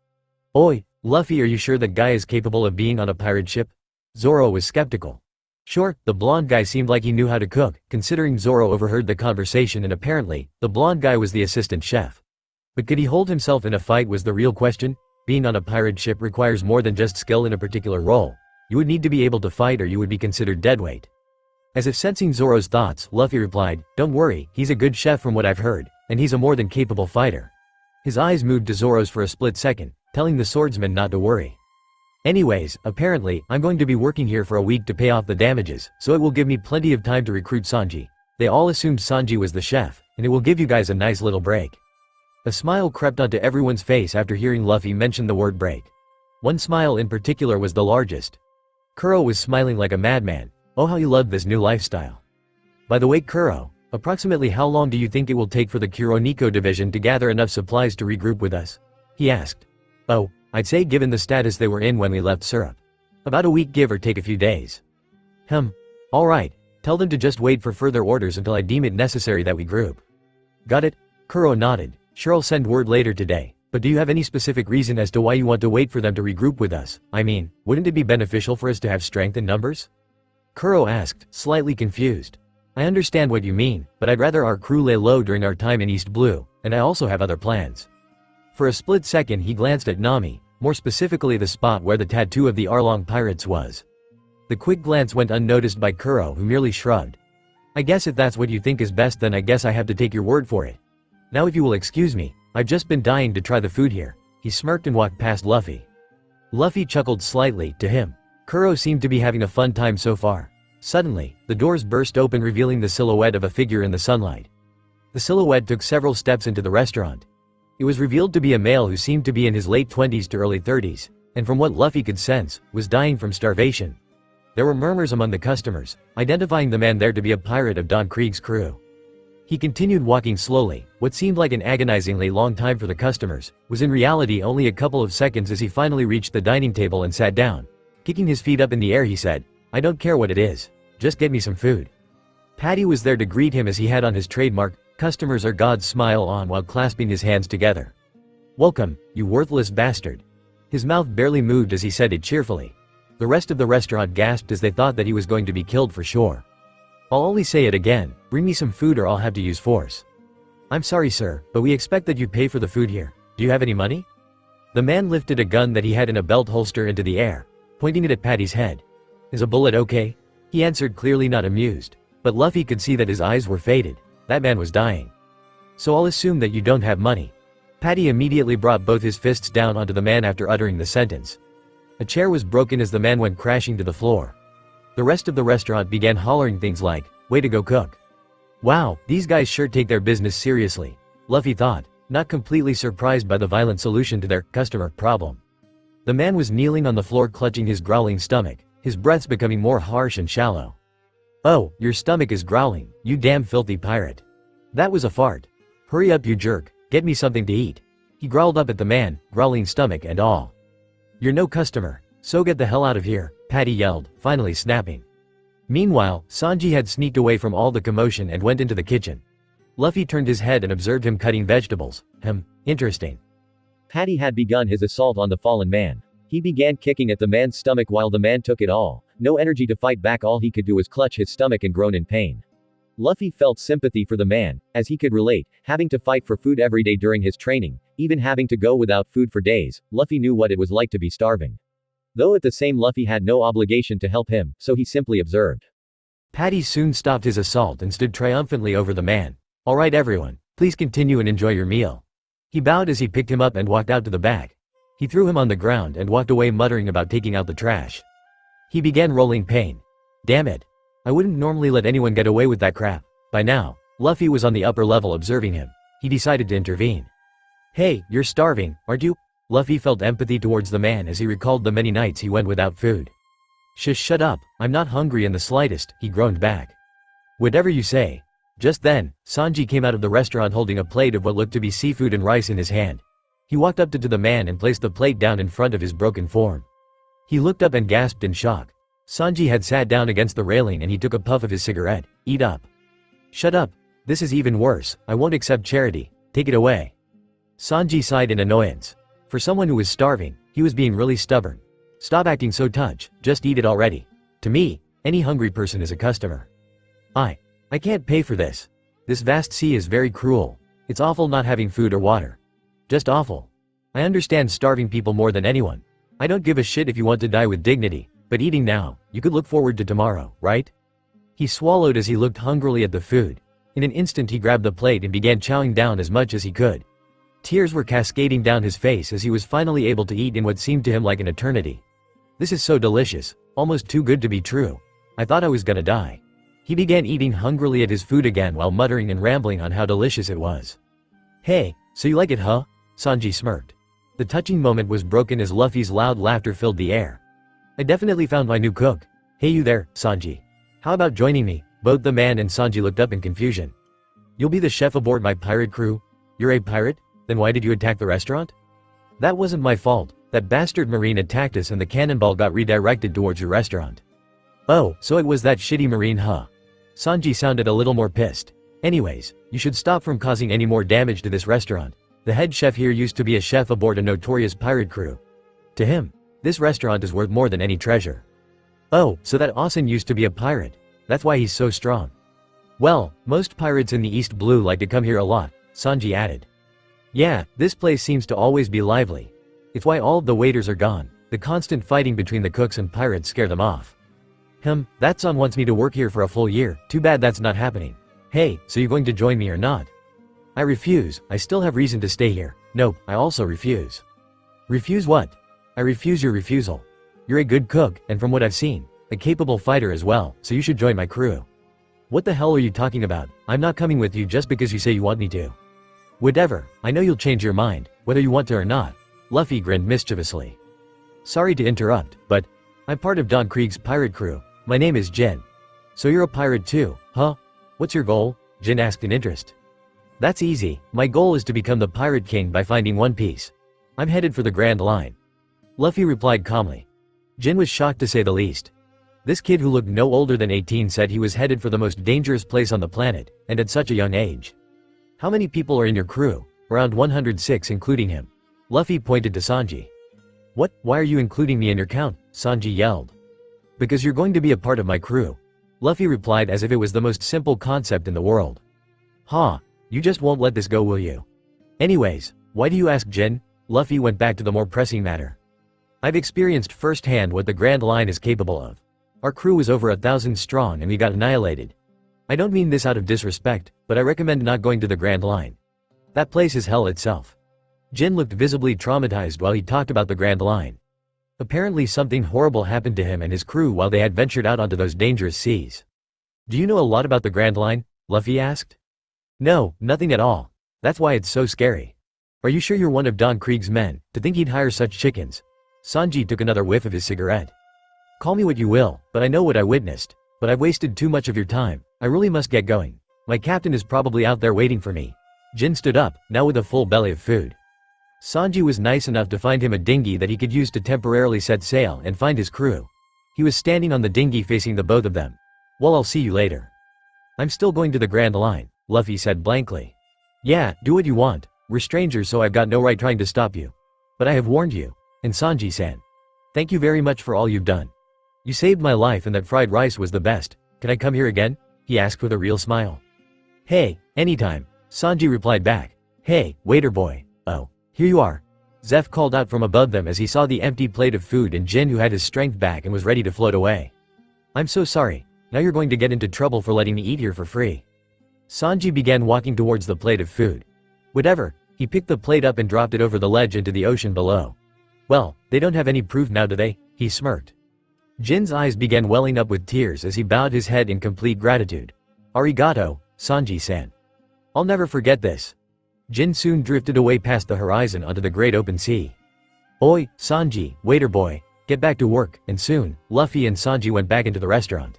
"Oi, Luffy, are you sure that guy is capable of being on a pirate ship?" Zoro was skeptical. Sure, the blonde guy seemed like he knew how to cook, considering Zoro overheard the conversation and apparently, the blonde guy was the assistant chef. But could he hold himself in a fight was the real question? Being on a pirate ship requires more than just skill in a particular role. You would need to be able to fight or you would be considered deadweight. As if sensing Zoro's thoughts, Luffy replied, "Don't worry, he's a good chef from what I've heard, and he's a more than capable fighter." His eyes moved to Zoro's for a split second, telling the swordsman not to worry. "Anyways, apparently, I'm going to be working here for a week to pay off the damages, so it will give me plenty of time to recruit Sanji." They all assumed Sanji was the chef, and it will give you guys a nice little break. A smile crept onto everyone's face after hearing Luffy mention the word break. One smile in particular was the largest. Curo was smiling like a madman. Oh, how he loved this new lifestyle. "By the way, Curo, approximately how long do you think it will take for the Kuroniko division to gather enough supplies to regroup with us?" he asked. "Oh, I'd say given the status they were in when we left Syrup. About a week, give or take a few days." Alright, tell them to just wait for further orders until I deem it necessary that we group." "Got it?" Curo nodded. "Sure, I'll send word later today, but do you have any specific reason as to why you want to wait for them to regroup with us? I mean, wouldn't it be beneficial for us to have strength in numbers?" Curo asked, slightly confused. "I understand what you mean, but I'd rather our crew lay low during our time in East Blue, and I also have other plans." For a split second he glanced at Nami, more specifically the spot where the tattoo of the Arlong pirates was. The quick glance went unnoticed by Curo, who merely shrugged. "I guess if that's what you think is best, then I guess I have to take your word for it. Now if you will excuse me, I've just been dying to try the food here." He smirked and walked past Luffy. Luffy chuckled slightly. To him, Curo seemed to be having a fun time so far. Suddenly, the doors burst open, revealing the silhouette of a figure in the sunlight. The silhouette took several steps into the restaurant. It was revealed to be a male who seemed to be in his late 20s to early 30s, and from what Luffy could sense, was dying from starvation. There were murmurs among the customers, identifying the man there to be a pirate of Don Krieg's crew. He continued walking slowly. What seemed like an agonizingly long time for the customers was in reality only a couple of seconds as he finally reached the dining table and sat down. Kicking his feet up in the air, he said, "I don't care what it is. Just get me some food." Patty was there to greet him as he had on his trademark, "Customers are God's" smile on while clasping his hands together. "Welcome, you worthless bastard." His mouth barely moved as he said it cheerfully. The rest of the restaurant gasped as they thought that he was going to be killed for sure. "I'll only say it again, bring me some food or I'll have to use force." "I'm sorry sir, but we expect that you pay for the food here. Do you have any money?" The man lifted a gun that he had in a belt holster into the air, pointing it at Patty's head. "Is a bullet okay?" He answered, clearly not amused. But Luffy could see that his eyes were faded. That man was dying. "So I'll assume that you don't have money." Patty immediately brought both his fists down onto the man after uttering the sentence. A chair was broken as the man went crashing to the floor. The rest of the restaurant began hollering things like, "Way to go, cook." "Wow, these guys sure take their business seriously," Luffy thought, not completely surprised by the violent solution to their customer problem. The man was kneeling on the floor clutching his growling stomach, his breaths becoming more harsh and shallow. "Oh, your stomach is growling, you damn filthy pirate. That was a fart. Hurry up, you jerk, get me something to eat." He growled up at the man, growling stomach and all. "You're no customer, so get the hell out of here," Patty yelled, finally snapping. Meanwhile, Sanji had sneaked away from all the commotion and went into the kitchen. Luffy turned his head and observed him cutting vegetables. Interesting. Patty had begun his assault on the fallen man. He began kicking at the man's stomach while the man took it all. No energy to fight back, all he could do was clutch his stomach and groan in pain. Luffy felt sympathy for the man, as he could relate, having to fight for food every day during his training, even having to go without food for days. Luffy knew what it was like to be starving. Though at the same Luffy had no obligation to help him, so he simply observed. Patty soon stopped his assault and stood triumphantly over the man. "Alright everyone, please continue and enjoy your meal." He bowed as he picked him up and walked out to the back. He threw him on the ground and walked away muttering about taking out the trash. He began rolling pain. "Damn it. I wouldn't normally let anyone get away with that crap." By now, Luffy was on the upper level observing him. He decided to intervene. "Hey, you're starving, aren't you?" Luffy felt empathy towards the man as he recalled the many nights he went without food. Shut up, I'm not hungry in the slightest," he groaned back. "Whatever you say." Just then, Sanji came out of the restaurant holding a plate of what looked to be seafood and rice in his hand. He walked up to the man and placed the plate down in front of his broken form. He looked up and gasped in shock. Sanji had sat down against the railing and he took a puff of his cigarette. "Eat up." "Shut up. This is even worse. I won't accept charity. Take it away." Sanji sighed in annoyance. For someone who was starving, he was being really stubborn. "Stop acting so touch, just eat it already. To me, any hungry person is a customer. I can't pay for this. This vast sea is very cruel. It's awful not having food or water. Just awful." I understand starving people more than anyone. I don't give a shit if you want to die with dignity, but eating now, you could look forward to tomorrow, right? He swallowed as he looked hungrily at the food. In an instant he grabbed the plate and began chowing down as much as he could. Tears were cascading down his face as he was finally able to eat in what seemed to him like an eternity. This is so delicious, almost too good to be true. I thought I was gonna die. He began eating hungrily at his food again while muttering and rambling on how delicious it was. Hey, so you like it, huh? Sanji smirked. The touching moment was broken as Luffy's loud laughter filled the air. I definitely found my new cook. Hey you there, Sanji. How about joining me? Both the man and Sanji looked up in confusion. You'll be the chef aboard my pirate crew? You're a pirate? Then why did you attack the restaurant? That wasn't my fault. That bastard marine attacked us and the cannonball got redirected towards your restaurant. Oh, so it was that shitty marine, huh? Sanji sounded a little more pissed. Anyways, you should stop from causing any more damage to this restaurant. The head chef here used to be a chef aboard a notorious pirate crew. To him, this restaurant is worth more than any treasure. Oh, so that Asen used to be a pirate. That's why he's so strong. Well, most pirates in the East Blue like to come here a lot, Sanji added. Yeah, this place seems to always be lively. It's why all of the waiters are gone. The constant fighting between the cooks and pirates scare them off. That son wants me to work here for a full year. Too bad that's not happening. Hey, so you going to join me or not? I refuse. I still have reason to stay here. Nope, I also refuse. Refuse what? I refuse your refusal. You're a good cook, and from what I've seen, a capable fighter as well, so you should join my crew. What the hell are you talking about? I'm not coming with you just because you say you want me to. Whatever, I know you'll change your mind, whether you want to or not. Luffy grinned mischievously. Sorry to interrupt, but I'm part of Don Krieg's pirate crew. My name is Jin. So you're a pirate too, huh? What's your goal? Jin asked in interest. That's easy. My goal is to become the Pirate King by finding One Piece. I'm headed for the Grand Line. Luffy replied calmly. Jin was shocked to say the least. This kid who looked no older than 18 said he was headed for the most dangerous place on the planet, and at such a young age. How many people are in your crew? Around 106 including him. Luffy pointed to Sanji. What? Why are you including me in your count? Sanji yelled. Because you're going to be a part of my crew. Luffy replied as if it was the most simple concept in the world. Huh, you just won't let this go, will you? Anyways, why do you ask, Jin? Luffy went back to the more pressing matter. I've experienced firsthand what the Grand Line is capable of. Our crew is over 1,000 strong and we got annihilated. I don't mean this out of disrespect, but I recommend not going to the Grand Line. That place is hell itself. Jin looked visibly traumatized while he talked about the Grand Line. Apparently something horrible happened to him and his crew while they had ventured out onto those dangerous seas. Do you know a lot about the Grand Line? Luffy asked. No, nothing at all. That's why it's so scary. Are you sure you're one of Don Krieg's men? To think he'd hire such chickens. Sanji took another whiff of his cigarette. Call me what you will, but I know what I witnessed. But I've wasted too much of your time. I really must get going. My captain is probably out there waiting for me. Jin stood up, now with a full belly of food. Sanji was nice enough to find him a dinghy that he could use to temporarily set sail and find his crew. He was standing on the dinghy facing the both of them. Well, I'll see you later. I'm still going to the Grand Line, Luffy said blankly. Yeah, do what you want. We're strangers, so I've got no right trying to stop you. But I have warned you. And Sanji said, thank you very much for all you've done. You saved my life and that fried rice was the best. Can I come here again? He asked with a real smile. Hey, anytime. Sanji replied back. Hey, waiter boy. Oh, here you are. Zeph called out from above them as he saw the empty plate of food and Jin who had his strength back and was ready to float away. I'm so sorry. Now you're going to get into trouble for letting me eat here for free. Sanji began walking towards the plate of food. Whatever, he picked the plate up and dropped it over the ledge into the ocean below. Well, they don't have any proof now, do they? He smirked. Jin's eyes began welling up with tears as he bowed his head in complete gratitude. Arigato, Sanji-san. I'll never forget this. Jin soon drifted away past the horizon onto the great open sea. Oi, Sanji, waiter boy, get back to work, and soon, Luffy and Sanji went back into the restaurant.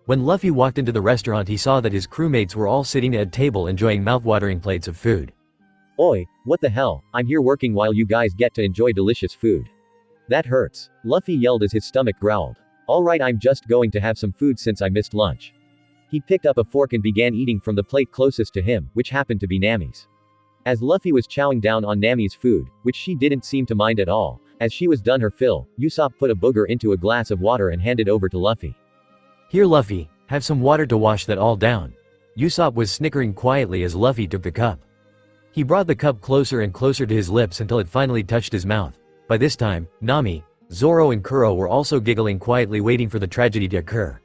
When Luffy walked into the restaurant he saw that his crewmates were all sitting at a table enjoying mouthwatering plates of food. Oi, what the hell, I'm here working while you guys get to enjoy delicious food. That hurts. Luffy yelled as his stomach growled. Alright, I'm just going to have some food since I missed lunch. He picked up a fork and began eating from the plate closest to him, which happened to be Nami's. As Luffy was chowing down on Nami's food, which she didn't seem to mind at all, as she was done her fill, Usopp put a booger into a glass of water and handed over to Luffy. Here Luffy, have some water to wash that all down. Usopp was snickering quietly as Luffy took the cup. He brought the cup closer and closer to his lips until it finally touched his mouth. By this time, Nami, Zoro and Curo were also giggling quietly waiting for the tragedy to occur.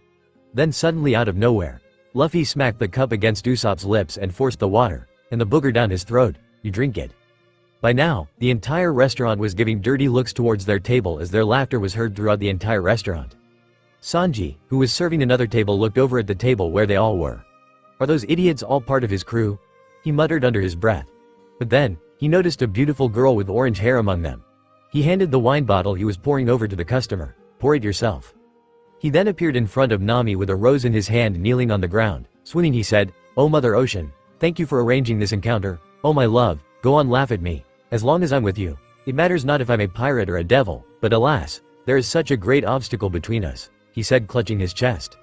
Then suddenly out of nowhere, Luffy smacked the cup against Usopp's lips and forced the water and the booger down his throat. You drink it. By now, the entire restaurant was giving dirty looks towards their table as their laughter was heard throughout the entire restaurant. Sanji, who was serving another table, looked over at the table where they all were. Are those idiots all part of his crew? He muttered under his breath. But then, he noticed a beautiful girl with orange hair among them. He handed the wine bottle he was pouring over to the customer. Pour it yourself. He then appeared in front of Nami with a rose in his hand, kneeling on the ground. Swooning, he said, "Oh Mother Ocean, thank you for arranging this encounter. Oh my love, go on, laugh at me. As long as I'm with you. It matters not if I'm a pirate or a devil, but alas, there is such a great obstacle between us," he said, clutching his chest.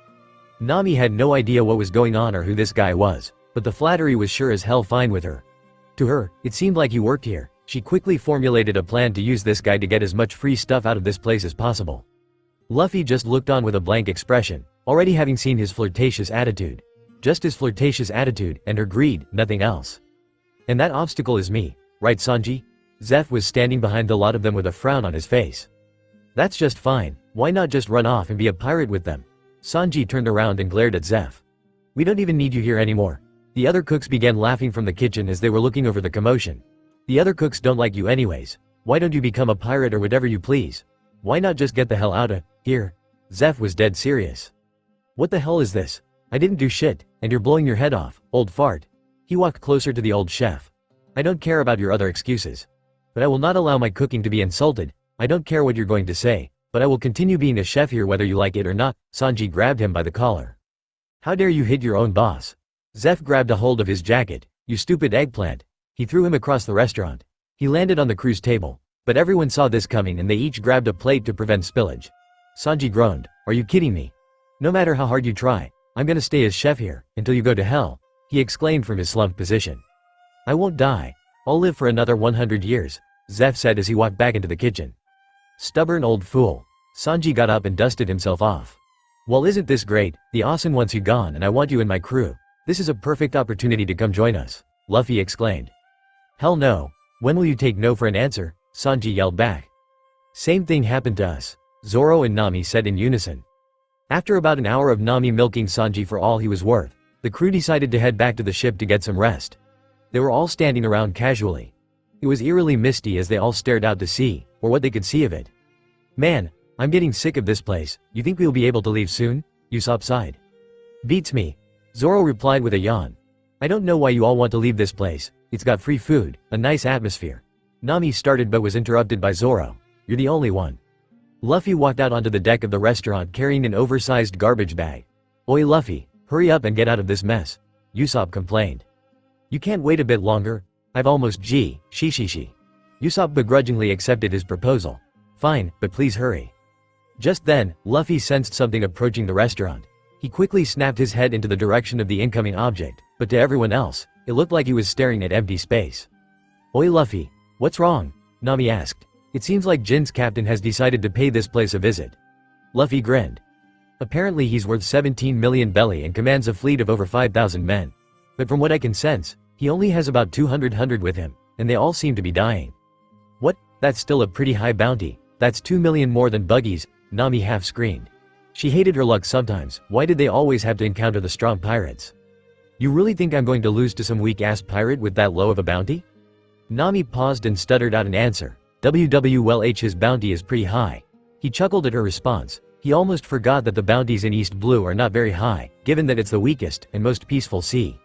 Nami had no idea what was going on or who this guy was, but the flattery was sure as hell fine with her. To her, it seemed like he worked here. She quickly formulated a plan to use this guy to get as much free stuff out of this place as possible. Luffy just looked on with a blank expression, already having seen his flirtatious attitude. Just his flirtatious attitude and her greed, nothing else. And that obstacle is me, right Sanji? Zeph was standing behind the lot of them with a frown on his face. That's just fine, why not just run off and be a pirate with them? Sanji turned around and glared at Zeph. We don't even need you here anymore. The other cooks began laughing from the kitchen as they were looking over the commotion. The other cooks don't like you anyways. Why don't you become a pirate or whatever you please? Why not just get the hell out of here? Zeph was dead serious. What the hell is this? I didn't do shit, and you're blowing your head off, old fart. He walked closer to the old chef. I don't care about your other excuses. But I will not allow my cooking to be insulted. I don't care what you're going to say, but I will continue being a chef here whether you like it or not. Sanji grabbed him by the collar. How dare you hit your own boss? Zeph grabbed a hold of his jacket. You stupid eggplant. He threw him across the restaurant. He landed on the crew's table. But everyone saw this coming and they each grabbed a plate to prevent spillage. Sanji groaned. Are you kidding me? No matter how hard you try, I'm gonna stay as chef here, until you go to hell, he exclaimed from his slumped position. I won't die. I'll live for another 100 years, Zeph said as he walked back into the kitchen. Stubborn old fool. Sanji got up and dusted himself off. Well, isn't this great? The Asen wants you gone and I want you in my crew. This is a perfect opportunity to come join us, Luffy exclaimed. Hell no. When will you take no for an answer? Sanji yelled back. Same thing happened to us, Zoro and Nami said in unison. After about an hour of Nami milking Sanji for all he was worth, the crew decided to head back to the ship to get some rest. They were all standing around casually. It was eerily misty as they all stared out to sea, or what they could see of it. Man, I'm getting sick of this place. You think we'll be able to leave soon? Usopp sighed. Beats me. Zoro replied with a yawn. I don't know why you all want to leave this place. It's got free food, a nice atmosphere. Nami started but was interrupted by Zoro. You're the only one. Luffy walked out onto the deck of the restaurant carrying an oversized garbage bag. Oi Luffy, hurry up and get out of this mess, Usopp complained. You can't wait a bit longer? I've almost she. Usopp begrudgingly accepted his proposal. Fine, but please hurry. Just then, Luffy sensed something approaching the restaurant. He quickly snapped his head into the direction of the incoming object, but to everyone else, it looked like he was staring at empty space. Oi Luffy, what's wrong? Nami asked. It seems like Jin's captain has decided to pay this place a visit. Luffy grinned. Apparently he's worth 17 million belly and commands a fleet of over 5,000 men. But from what I can sense, he only has about 200 with him, and they all seem to be dying. What? That's still a pretty high bounty. That's 2 million more than Buggy's, Nami half screamed. She hated her luck sometimes. Why did they always have to encounter the strong pirates? You really think I'm going to lose to some weak-ass pirate with that low of a bounty? Nami paused and stuttered out an answer. WWLH, his bounty is pretty high. He chuckled at her response. He almost forgot that the bounties in East Blue are not very high, given that it's the weakest and most peaceful sea.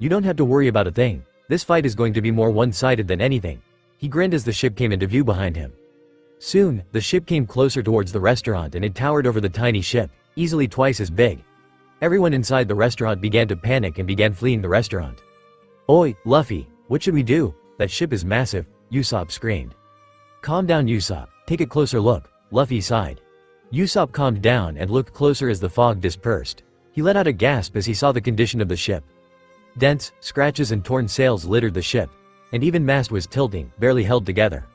You don't have to worry about a thing. This fight is going to be more one-sided than anything. He grinned as the ship came into view behind him. Soon, the ship came closer towards the restaurant and it towered over the tiny ship, easily twice as big. Everyone inside the restaurant began to panic and began fleeing the restaurant. Oi, Luffy, what should we do? That ship is massive, Usopp screamed. Calm down Usopp, take a closer look, Luffy sighed. Usopp calmed down and looked closer as the fog dispersed. He let out a gasp as he saw the condition of the ship. Dents, scratches and torn sails littered the ship, and even mast was tilting, barely held together.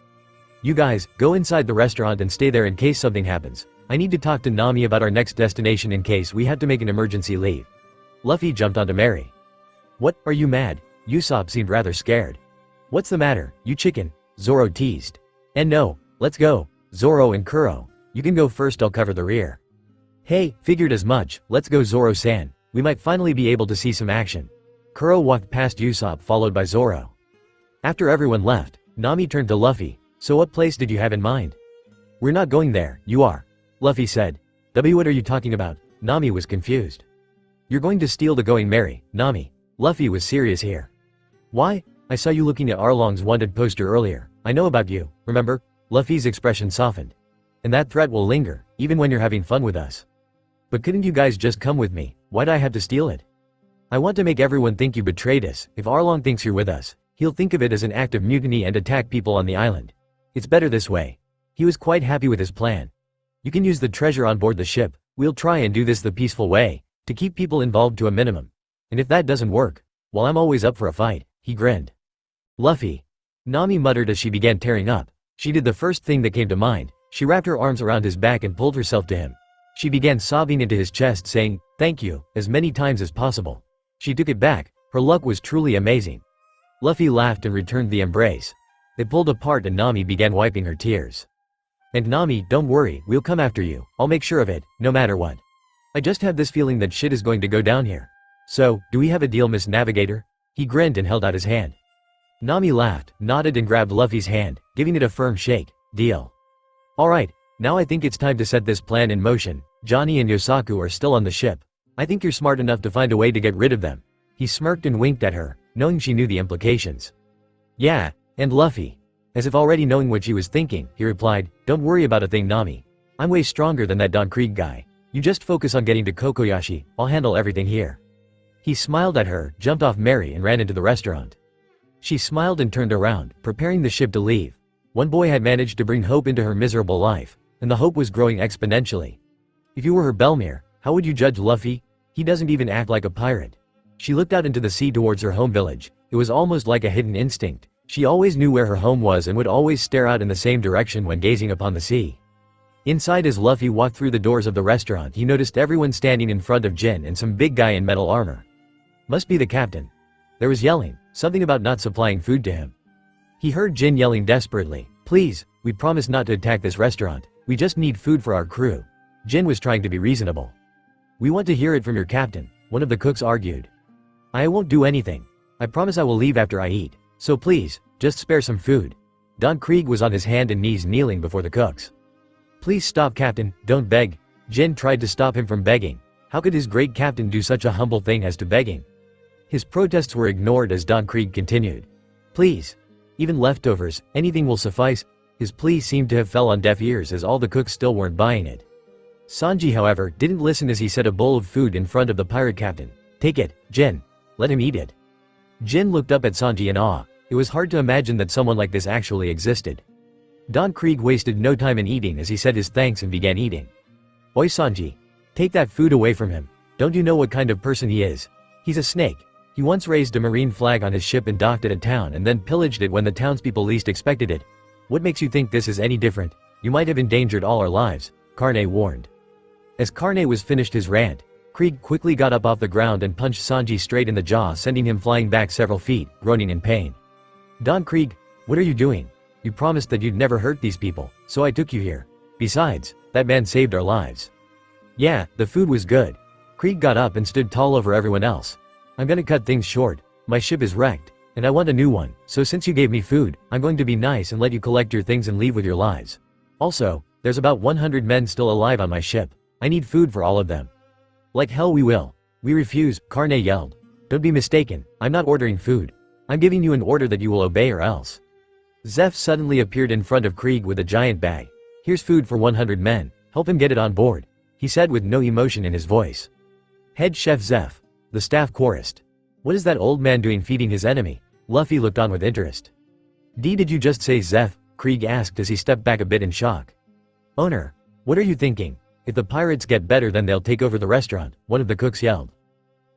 You guys, go inside the restaurant and stay there in case something happens. I need to talk to Nami about our next destination in case we have to make an emergency leave. Luffy jumped onto Mary. What, are you mad? Usopp seemed rather scared. What's the matter, you chicken? Zoro teased. And no, let's go, Zoro and Curo. You can go first, I'll cover the rear. Hey, figured as much, let's go Zoro-san. We might finally be able to see some action. Curo walked past Usopp followed by Zoro. After everyone left, Nami turned to Luffy. So what place did you have in mind? We're not going there, you are. Luffy said. What are you talking about? Nami was confused. You're going to steal the Going Merry, Nami. Luffy was serious here. Why? I saw you looking at Arlong's wanted poster earlier. I know about you, remember? Luffy's expression softened. And that threat will linger, even when you're having fun with us. But couldn't you guys just come with me? Why'd I have to steal it? I want to make everyone think you betrayed us. If Arlong thinks you're with us, he'll think of it as an act of mutiny and attack people on the island. It's better this way. He was quite happy with his plan. You can use the treasure on board the ship. We'll try and do this the peaceful way, to keep people involved to a minimum. And if that doesn't work, well, I'm always up for a fight, he grinned. Luffy. Nami muttered as she began tearing up. She did the first thing that came to mind. She wrapped her arms around his back and pulled herself to him. She began sobbing into his chest saying, "Thank you," as many times as possible. She took it back. Her luck was truly amazing. Luffy laughed and returned the embrace. They pulled apart and Nami began wiping her tears. And Nami, don't worry, we'll come after you. I'll make sure of it, no matter what. I just have this feeling that shit is going to go down here. So, do we have a deal, Miss Navigator? He grinned and held out his hand. Nami laughed, nodded and grabbed Luffy's hand, giving it a firm shake. Deal. Alright, now I think it's time to set this plan in motion. Johnny and Yosaku are still on the ship. I think you're smart enough to find a way to get rid of them. He smirked and winked at her, knowing she knew the implications. Yeah, and Luffy. As if already knowing what she was thinking, he replied, don't worry about a thing, Nami. I'm way stronger than that Don Krieg guy. You just focus on getting to Kokoyashi, I'll handle everything here. He smiled at her, jumped off Mary and ran into the restaurant. She smiled and turned around, preparing the ship to leave. One boy had managed to bring hope into her miserable life, and the hope was growing exponentially. If you were her Belmere, how would you judge Luffy? He doesn't even act like a pirate. She looked out into the sea towards her home village. It was almost like a hidden instinct. She always knew where her home was and would always stare out in the same direction when gazing upon the sea. Inside, as Luffy walked through the doors of the restaurant, he noticed everyone standing in front of Jin and some big guy in metal armor. Must be the captain. There was yelling, something about not supplying food to him. He heard Jin yelling desperately, please, we promise not to attack this restaurant, we just need food for our crew. Jin was trying to be reasonable. We want to hear it from your captain, one of the cooks argued. I won't do anything. I promise I will leave after I eat. So please, just spare some food. Don Krieg was on his hand and knees kneeling before the cooks. Please stop, Captain, don't beg. Jin tried to stop him from begging. How could his great captain do such a humble thing as to begging? His protests were ignored as Don Krieg continued. Please. Even leftovers, anything will suffice. His plea seemed to have fell on deaf ears as all the cooks still weren't buying it. Sanji, however, didn't listen as he set a bowl of food in front of the pirate captain. Take it, Jin. Let him eat it. Jin looked up at Sanji in awe. It was hard to imagine that someone like this actually existed. Don Krieg wasted no time in eating as he said his thanks and began eating. Oi Sanji. Take that food away from him. Don't you know what kind of person he is? He's a snake. He once raised a marine flag on his ship and docked at a town and then pillaged it when the townspeople least expected it. What makes you think this is any different? You might have endangered all our lives, Carne warned. As Carne was finished his rant, Krieg quickly got up off the ground and punched Sanji straight in the jaw, sending him flying back several feet, groaning in pain. Don Krieg, what are you doing? You promised that you'd never hurt these people, so I took you here. Besides, that man saved our lives. Yeah, the food was good. Krieg got up and stood tall over everyone else. I'm gonna cut things short. My ship is wrecked, and I want a new one, so since you gave me food, I'm going to be nice and let you collect your things and leave with your lives. Also, there's about 100 men still alive on my ship. I need food for all of them. Like hell we will. We refuse, Carne yelled. Don't be mistaken, I'm not ordering food. I'm giving you an order that you will obey or else. Zeph suddenly appeared in front of Krieg with a giant bag. Here's food for 100 men, help him get it on board, he said with no emotion in his voice. Head Chef Zeph. The staff chorused. What is that old man doing feeding his enemy? Luffy looked on with interest. Did you just say Zeph? Krieg asked as he stepped back a bit in shock. Owner, what are you thinking? If the pirates get better then they'll take over the restaurant, one of the cooks yelled.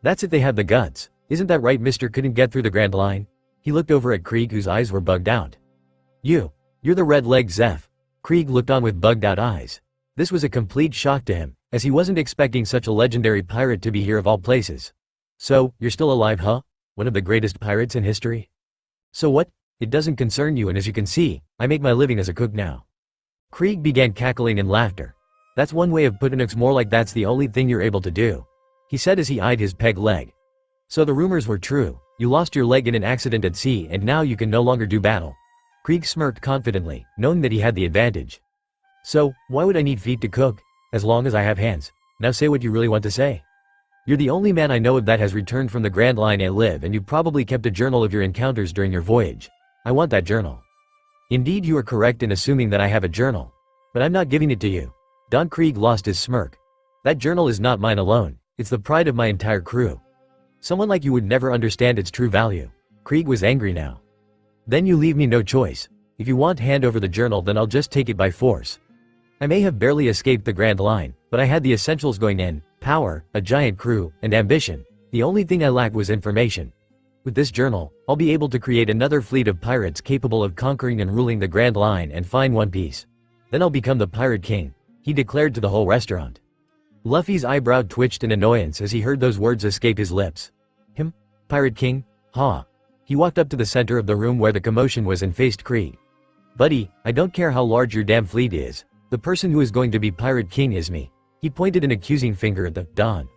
That's if they have the guts. Isn't that right, mister? Couldn't get through the Grand Line? He looked over at Krieg whose eyes were bugged out. You're the red-legged Zeph. Krieg looked on with bugged-out eyes. This was a complete shock to him, as he wasn't expecting such a legendary pirate to be here of all places. So, you're still alive, huh? One of the greatest pirates in history? So what? It doesn't concern you, and as you can see, I make my living as a cook now. Krieg began cackling in laughter. That's one way of putting it, more like that's the only thing you're able to do, he said as he eyed his peg leg. So the rumors were true. You lost your leg in an accident at sea and now you can no longer do battle. Krieg smirked confidently, knowing that he had the advantage. So, why would I need feet to cook, as long as I have hands? Now say what you really want to say. You're the only man I know of that has returned from the Grand Line and live, and you probably kept a journal of your encounters during your voyage. I want that journal. Indeed, you are correct in assuming that I have a journal. But I'm not giving it to you. Don Krieg lost his smirk. That journal is not mine alone, it's the pride of my entire crew. Someone like you would never understand its true value. Krieg was angry now. Then you leave me no choice. If you want hand over the journal, then I'll just take it by force. I may have barely escaped the Grand Line, but I had the essentials going in: power, a giant crew, and ambition. The only thing I lacked was information. With this journal, I'll be able to create another fleet of pirates capable of conquering and ruling the Grand Line and find One Piece. Then I'll become the Pirate King, he declared to the whole restaurant. Luffy's eyebrow twitched in annoyance as he heard those words escape his lips. Him? Pirate King? Ha! He walked up to the center of the room where the commotion was and faced Krieg. Buddy, I don't care how large your damn fleet is. The person who is going to be Pirate King is me. He pointed an accusing finger at the Don.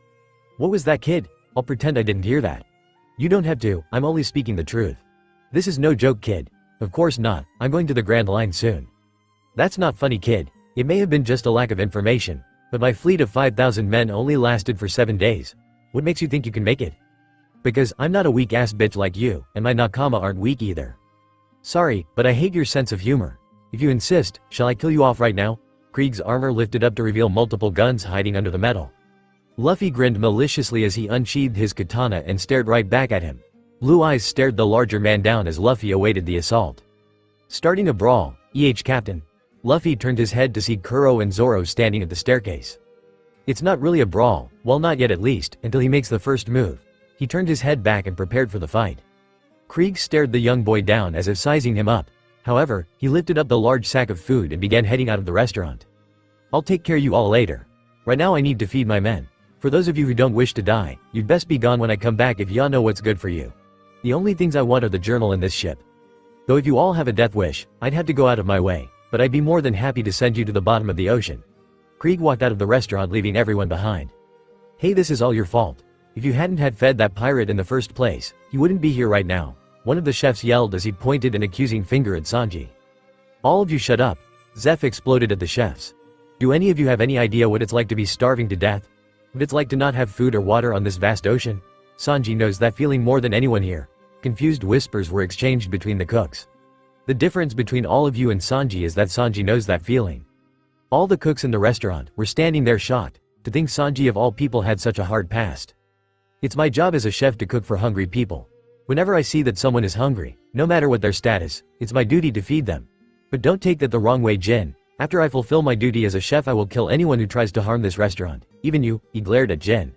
What was that, kid? I'll pretend I didn't hear that. You don't have to, I'm only speaking the truth. This is no joke, kid. Of course not, I'm going to the Grand Line soon. That's not funny, kid. It may have been just a lack of information, but my fleet of 5,000 men only lasted for 7 days. What makes you think you can make it? Because I'm not a weak-ass bitch like you, and my nakama aren't weak either. Sorry, but I hate your sense of humor. If you insist, shall I kill you off right now? Krieg's armor lifted up to reveal multiple guns hiding under the metal. Luffy grinned maliciously as he unsheathed his katana and stared right back at him. Blue eyes stared the larger man down as Luffy awaited the assault. Starting a brawl, Captain. Luffy turned his head to see Curo and Zoro standing at the staircase. It's not really a brawl, well not yet at least, until he makes the first move. He turned his head back and prepared for the fight. Krieg stared the young boy down as if sizing him up. However, he lifted up the large sack of food and began heading out of the restaurant. I'll take care of you all later. Right now I need to feed my men. For those of you who don't wish to die, you'd best be gone when I come back if y'all know what's good for you. The only things I want are the journal and this ship. Though if you all have a death wish, I'd have to go out of my way, but I'd be more than happy to send you to the bottom of the ocean. Krieg walked out of the restaurant leaving everyone behind. Hey, this is all your fault. If you hadn't had fed that pirate in the first place, he wouldn't be here right now. One of the chefs yelled as he pointed an accusing finger at Sanji. All of you shut up. Zeph exploded at the chefs. Do any of you have any idea what it's like to be starving to death? What it's like to not have food or water on this vast ocean? Sanji knows that feeling more than anyone here. Confused whispers were exchanged between the cooks. The difference between all of you and Sanji is that Sanji knows that feeling. All the cooks in the restaurant were standing there shocked, to think Sanji of all people had such a hard past. It's my job as a chef to cook for hungry people. Whenever I see that someone is hungry, no matter what their status, it's my duty to feed them. But don't take that the wrong way, Jin. After I fulfill my duty as a chef, I will kill anyone who tries to harm this restaurant, even you, he glared at Jin.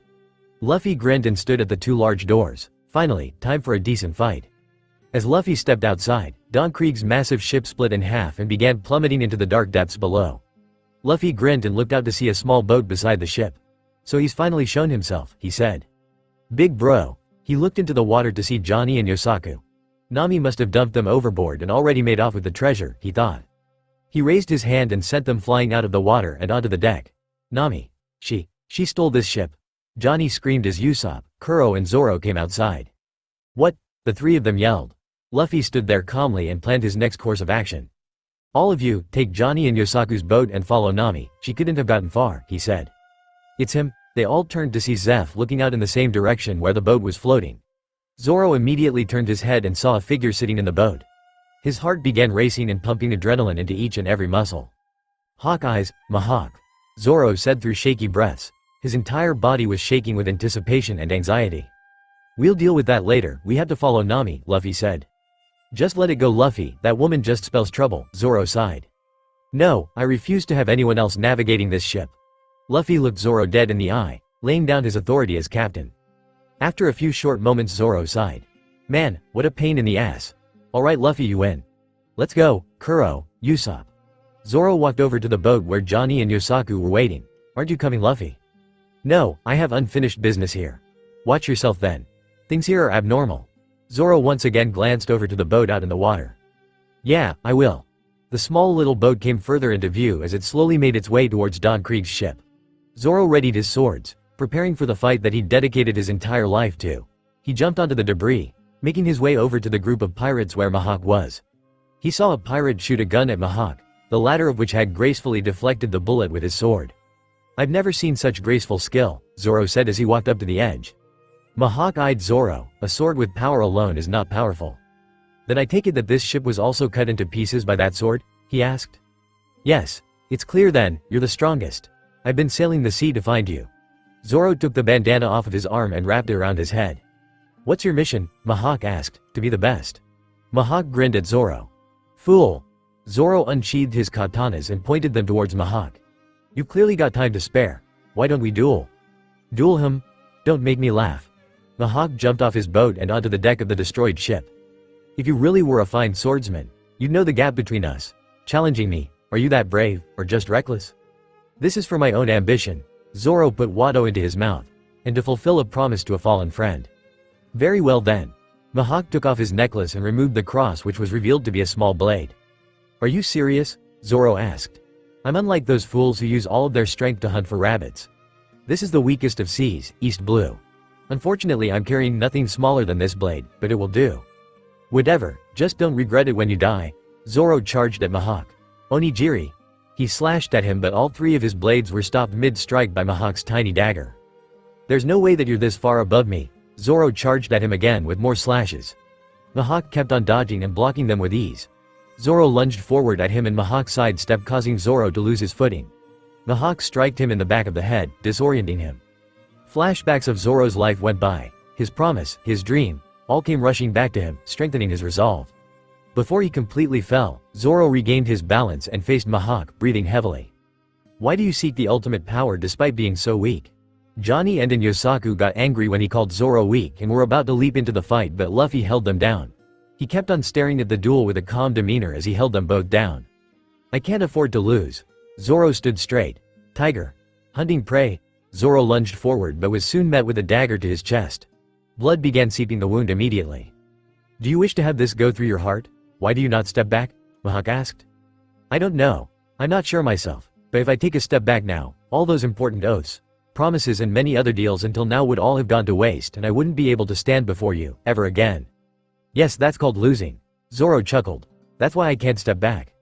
Luffy grinned and stood at the 2 large doors. Finally, time for a decent fight. As Luffy stepped outside, Don Krieg's massive ship split in half and began plummeting into the dark depths below. Luffy grinned and looked out to see a small boat beside the ship. So he's finally shown himself, he said. Big bro. He looked into the water to see Johnny and Yosaku. Nami must have dumped them overboard and already made off with the treasure, he thought. He raised his hand and sent them flying out of the water and onto the deck. Nami. She stole this ship. Johnny screamed as Usopp, Curo and Zoro came outside. What? The 3 of them yelled. Luffy stood there calmly and planned his next course of action. All of you, take Johnny and Yosaku's boat and follow Nami, she couldn't have gotten far, he said. It's him. They all turned to see Zeph looking out in the same direction where the boat was floating. Zoro immediately turned his head and saw a figure sitting in the boat. His heart began racing and pumping adrenaline into each and every muscle. Hawkeye's, Mahawk. Zoro said through shaky breaths. His entire body was shaking with anticipation and anxiety. We'll deal with that later, we have to follow Nami, Luffy said. Just let it go, Luffy, that woman just spells trouble, Zoro sighed. No, I refuse to have anyone else navigating this ship. Luffy looked Zoro dead in the eye, laying down his authority as captain. After a few short moments, Zoro sighed. Man, what a pain in the ass. Alright Luffy, you win. Let's go, Curo, Usopp. Zoro walked over to the boat where Johnny and Yosaku were waiting. Aren't you coming, Luffy? No, I have unfinished business here. Watch yourself then. Things here are abnormal. Zoro once again glanced over to the boat out in the water. Yeah, I will. The small little boat came further into view as it slowly made its way towards Don Krieg's ship. Zoro readied his swords, preparing for the fight that he'd dedicated his entire life to. He jumped onto the debris, making his way over to the group of pirates where Mahawk was. He saw a pirate shoot a gun at Mahawk, the latter of which had gracefully deflected the bullet with his sword. "I've never seen such graceful skill," Zoro said as he walked up to the edge. Mahawk eyed Zoro. "A sword with power alone is not powerful." "Then I take it that this ship was also cut into pieces by that sword?" he asked. "Yes. It's clear then, you're the strongest. I've been sailing the sea to find you." Zoro took the bandana off of his arm and wrapped it around his head. "What's your mission?" Mahawk asked. "To be the best." Mahawk grinned at Zoro. "Fool." Zoro unsheathed his katanas and pointed them towards Mahawk. "You've clearly got time to spare. Why don't we duel?" "Duel him? Don't make me laugh." Mahawk jumped off his boat and onto the deck of the destroyed ship. "If you really were a fine swordsman, you'd know the gap between us. Challenging me, are you that brave, or just reckless?" "This is for my own ambition." Zoro put Watto into his mouth, and to fulfill a promise to a fallen friend. "Very well then." Mahawk took off his necklace and removed the cross, which was revealed to be a small blade. "Are you serious?" Zoro asked. "I'm unlike those fools who use all of their strength to hunt for rabbits. This is the weakest of seas, East Blue. Unfortunately, I'm carrying nothing smaller than this blade, but it will do." "Whatever, just don't regret it when you die." Zoro charged at Mahawk. "Onigiri." He slashed at him, but all three of his blades were stopped mid-strike by Mahawk's tiny dagger. "There's no way that you're this far above me." Zoro charged at him again with more slashes. Mahawk kept on dodging and blocking them with ease. Zoro lunged forward at him and Mahawk sidestepped, causing Zoro to lose his footing. Mahawk striked him in the back of the head, disorienting him. Flashbacks of Zoro's life went by. His promise, his dream, all came rushing back to him, strengthening his resolve. Before he completely fell, Zoro regained his balance and faced Mahawk, breathing heavily. "Why do you seek the ultimate power despite being so weak?" Johnny and Yosaku got angry when he called Zoro weak and were about to leap into the fight, but Luffy held them down. He kept on staring at the duel with a calm demeanor as he held them both down. "I can't afford to lose." Zoro stood straight. "Tiger. Hunting prey." Zoro lunged forward but was soon met with a dagger to his chest. Blood began seeping the wound immediately. "Do you wish to have this go through your heart? Why do you not step back?" Mahawk asked. "I don't know. I'm not sure myself, but if I take a step back now, all those important oaths, promises and many other deals until now would all have gone to waste and I wouldn't be able to stand before you, ever again." "Yes, that's called losing." Zoro chuckled. "That's why I can't step back.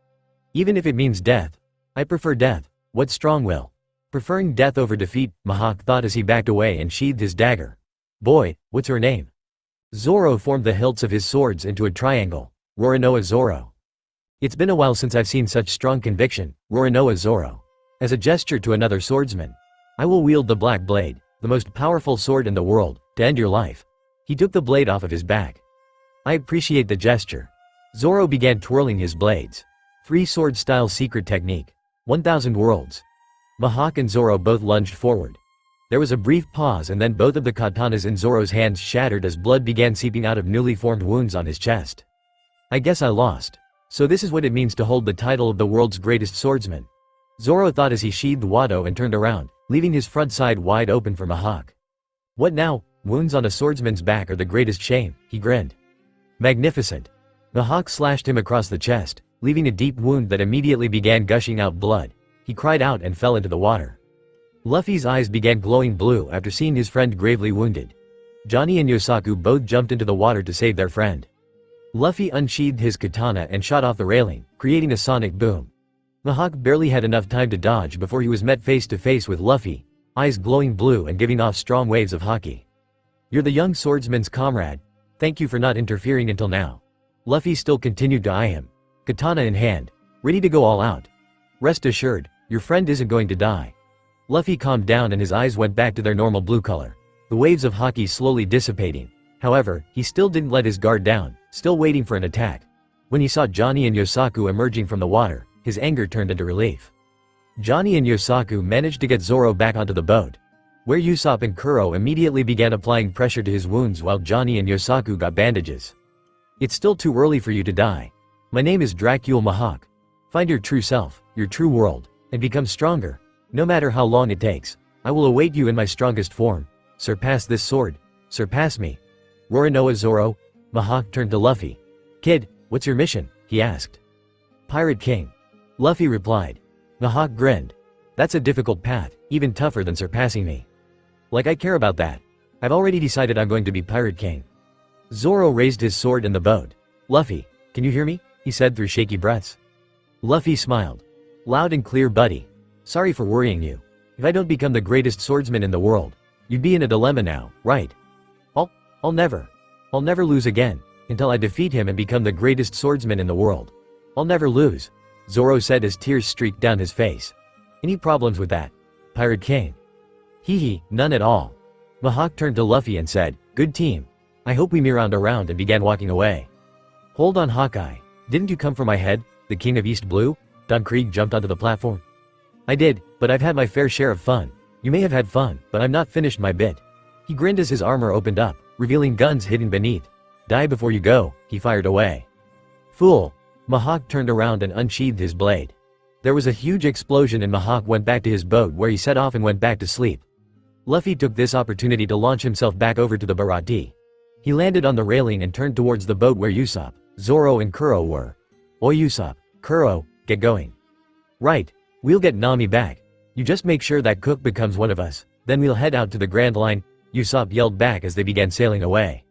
Even if it means death. I prefer death. What's strong will?" Preferring death over defeat, Mahawk thought as he backed away and sheathed his dagger. "Boy, what's her name?" Zoro formed the hilts of his swords into a triangle. "Roronoa Zoro." "It's been a while since I've seen such strong conviction." "Roronoa Zoro." As a gesture to another swordsman. "I will wield the black blade, the most powerful sword in the world, to end your life." He took the blade off of his back. "I appreciate the gesture." Zoro began twirling his blades. 3-sword style secret technique. 1,000 worlds. Mahawk and Zoro both lunged forward. There was a brief pause and then both of the katanas in Zoro's hands shattered as blood began seeping out of newly formed wounds on his chest. "I guess I lost. So this is what it means to hold the title of the world's greatest swordsman." Zoro thought as he sheathed Watto and turned around, leaving his front side wide open for Mahawk. "What now? Wounds on a swordsman's back are the greatest shame," he grinned. "Magnificent." Mahawk slashed him across the chest, leaving a deep wound that immediately began gushing out blood. He cried out and fell into the water. Luffy's eyes began glowing blue after seeing his friend gravely wounded. Johnny and Yosaku both jumped into the water to save their friend. Luffy unsheathed his katana and shot off the railing, creating a sonic boom. Mahawk barely had enough time to dodge before he was met face to face with Luffy, eyes glowing blue and giving off strong waves of Haki. "You're the young swordsman's comrade. Thank you for not interfering until now." Luffy still continued to eye him, katana in hand, ready to go all out. "Rest assured, your friend isn't going to die." Luffy calmed down and his eyes went back to their normal blue color, the waves of Haki slowly dissipating. However, he still didn't let his guard down, still waiting for an attack. When he saw Johnny and Yosaku emerging from the water, his anger turned into relief. Johnny and Yosaku managed to get Zoro back onto the boat, where Usopp and Curo immediately began applying pressure to his wounds while Johnny and Yosaku got bandages. "It's still too early for you to die. My name is Dracul Mahawk. Find your true self, your true world, and become stronger. No matter how long it takes, I will await you in my strongest form. Surpass this sword. Surpass me." Roronoa Zoro. Mahawk turned to Luffy. "Kid, what's your mission?" he asked. Pirate King. Luffy replied. Mahawk grinned. That's a difficult path, even tougher than surpassing me. Like I care about that. I've already decided I'm going to be Pirate King. Zoro raised his sword in the boat. Luffy, can you hear me? He said through shaky breaths. Luffy smiled. Loud and clear, buddy. Sorry for worrying you. If I don't become the greatest swordsman in the world, you'd be in a dilemma now, right? I'll never lose again, until I defeat him and become the greatest swordsman in the world. I'll never lose, Zoro said as tears streaked down his face. Any problems with that, Pirate King? Hee, none at all. Mahawk turned to Luffy and said, good team. I hope we meet around and began walking away. Hold on, Hawkeye. Didn't you come for my head, the King of East Blue? Don Krieg jumped onto the platform. I did, but I've had my fair share of fun. You may have had fun, but I'm not finished my bit. He grinned as his armor opened up, revealing guns hidden beneath. Die before you go, he fired away. Fool. Mahawk turned around and unsheathed his blade. There was a huge explosion and Mahawk went back to his boat where he set off and went back to sleep. Luffy took this opportunity to launch himself back over to the Barati. He landed on the railing and turned towards the boat where Usopp, Zoro and Curo were. Oi Usopp, Curo, get going. Right, we'll get Nami back. You just make sure that Cook becomes one of us, then we'll head out to the Grand Line, Usopp yelled back as they began sailing away.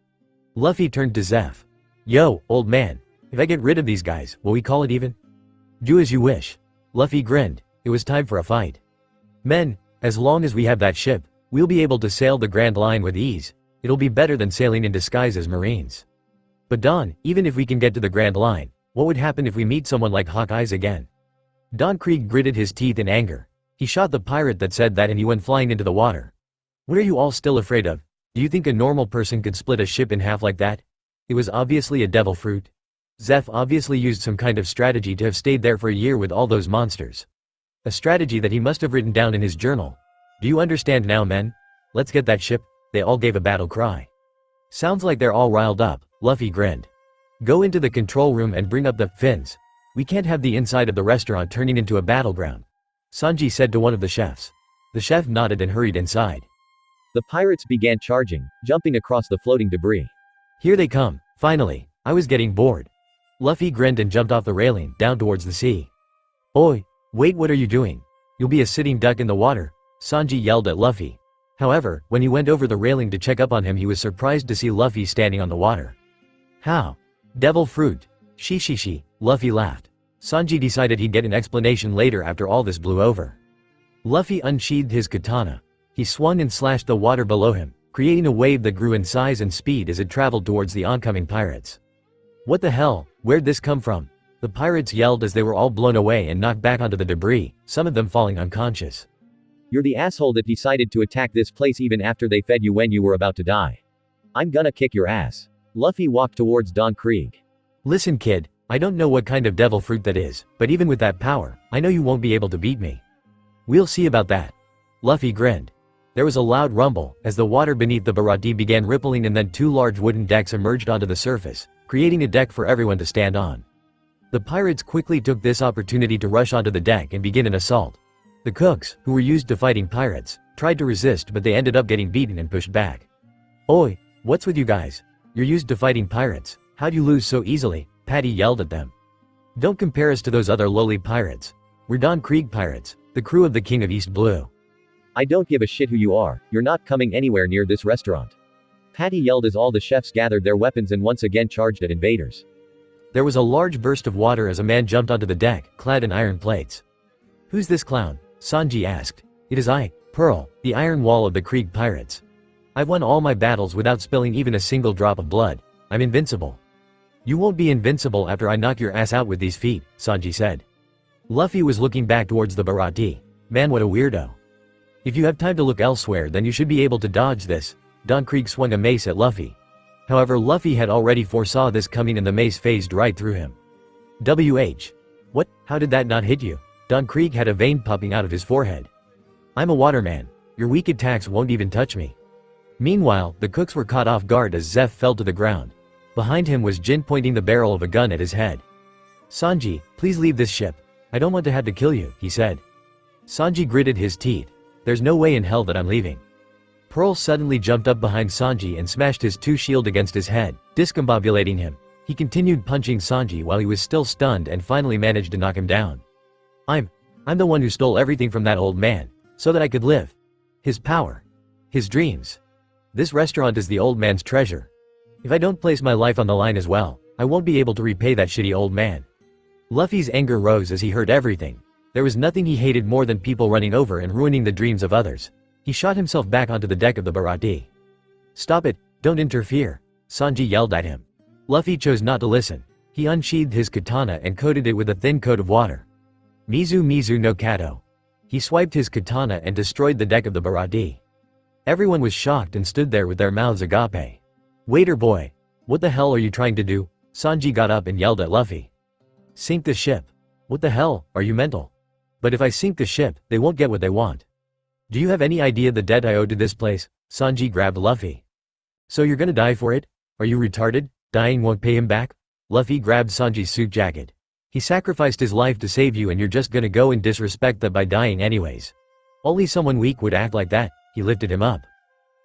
Luffy turned to Zeph. Yo, old man, if I get rid of these guys, will we call it even? Do as you wish. Luffy grinned. It was time for a fight. Men, as long as we have that ship, we'll be able to sail the Grand Line with ease. It'll be better than sailing in disguise as Marines. But Don, even if we can get to the Grand Line, what would happen if we meet someone like Hawkeye's again? Don Krieg gritted his teeth in anger. He shot the pirate that said that and he went flying into the water. What are you all still afraid of? Do you think a normal person could split a ship in half like that? It was obviously a devil fruit. Zeph obviously used some kind of strategy to have stayed there for a year with all those monsters. A strategy that he must have written down in his journal. Do you understand now, men? Let's get that ship. They all gave a battle cry. Sounds like they're all riled up, Luffy grinned. Go into the control room and bring up the fins. We can't have the inside of the restaurant turning into a battleground, Sanji said to one of the chefs. The chef nodded and hurried inside. The pirates began charging, jumping across the floating debris. Here they come, finally. I was getting bored. Luffy grinned and jumped off the railing, down towards the sea. Oi, wait, what are you doing? You'll be a sitting duck in the water, Sanji yelled at Luffy. However, when he went over the railing to check up on him, he was surprised to see Luffy standing on the water. How? Devil fruit. She, Luffy laughed. Sanji decided he'd get an explanation later after all this blew over. Luffy unsheathed his katana. He swung and slashed the water below him, creating a wave that grew in size and speed as it traveled towards the oncoming pirates. What the hell? Where'd this come from? The pirates yelled as they were all blown away and knocked back onto the debris, some of them falling unconscious. You're the asshole that decided to attack this place even after they fed you when you were about to die. I'm gonna kick your ass. Luffy walked towards Don Krieg. Listen kid, I don't know what kind of devil fruit that is, but even with that power, I know you won't be able to beat me. We'll see about that. Luffy grinned. There was a loud rumble, as the water beneath the Barati began rippling and then two large wooden decks emerged onto the surface, creating a deck for everyone to stand on. The pirates quickly took this opportunity to rush onto the deck and begin an assault. The cooks, who were used to fighting pirates, tried to resist but they ended up getting beaten and pushed back. Oi, what's with you guys? You're used to fighting pirates, how'd you lose so easily? Patty yelled at them. Don't compare us to those other lowly pirates. We're Don Krieg pirates, the crew of the King of East Blue. I don't give a shit who you are, you're not coming anywhere near this restaurant. Patty yelled as all the chefs gathered their weapons and once again charged at invaders. There was a large burst of water as a man jumped onto the deck, clad in iron plates. Who's this clown? Sanji asked. It is I, Pearl, the Iron Wall of the Krieg pirates. I've won all my battles without spilling even a single drop of blood. I'm invincible. You won't be invincible after I knock your ass out with these feet, Sanji said. Luffy was looking back towards the Barati. Man, what a weirdo. If you have time to look elsewhere, then you should be able to dodge this. Don Krieg swung a mace at Luffy. However, Luffy had already foresaw this coming and the mace phased right through him. WH. What? How did that not hit you? Don Krieg had a vein popping out of his forehead. I'm a waterman. Your weak attacks won't even touch me. Meanwhile, the cooks were caught off guard as Zeph fell to the ground. Behind him was Jin pointing the barrel of a gun at his head. Sanji, please leave this ship. I don't want to have to kill you, he said. Sanji gritted his teeth. There's no way in hell that I'm leaving. Pearl suddenly jumped up behind Sanji and smashed his shield against his head, discombobulating him. He continued punching Sanji while he was still stunned and finally managed to knock him down. I'm the one who stole everything from that old man, so that I could live. His power. His dreams. This restaurant is the old man's treasure. If I don't place my life on the line as well, I won't be able to repay that shitty old man. Luffy's anger rose as he heard everything. There was nothing he hated more than people running over and ruining the dreams of others. He shot himself back onto the deck of the Barati. Stop it, don't interfere, Sanji yelled at him. Luffy chose not to listen. He unsheathed his katana and coated it with a thin coat of water. Mizu Mizu no Kato. He swiped his katana and destroyed the deck of the Barati. Everyone was shocked and stood there with their mouths agape. Waiter boy, what the hell are you trying to do? Sanji got up and yelled at Luffy. Sink the ship. What the hell, are you mental? But if I sink the ship, they won't get what they want. Do you have any idea the debt I owe to this place? Sanji grabbed Luffy. So you're gonna die for it? Are you retarded? Dying won't pay him back? Luffy grabbed Sanji's suit jacket. He sacrificed his life to save you and you're just gonna go and disrespect that by dying anyways. Only someone weak would act like that. He lifted him up.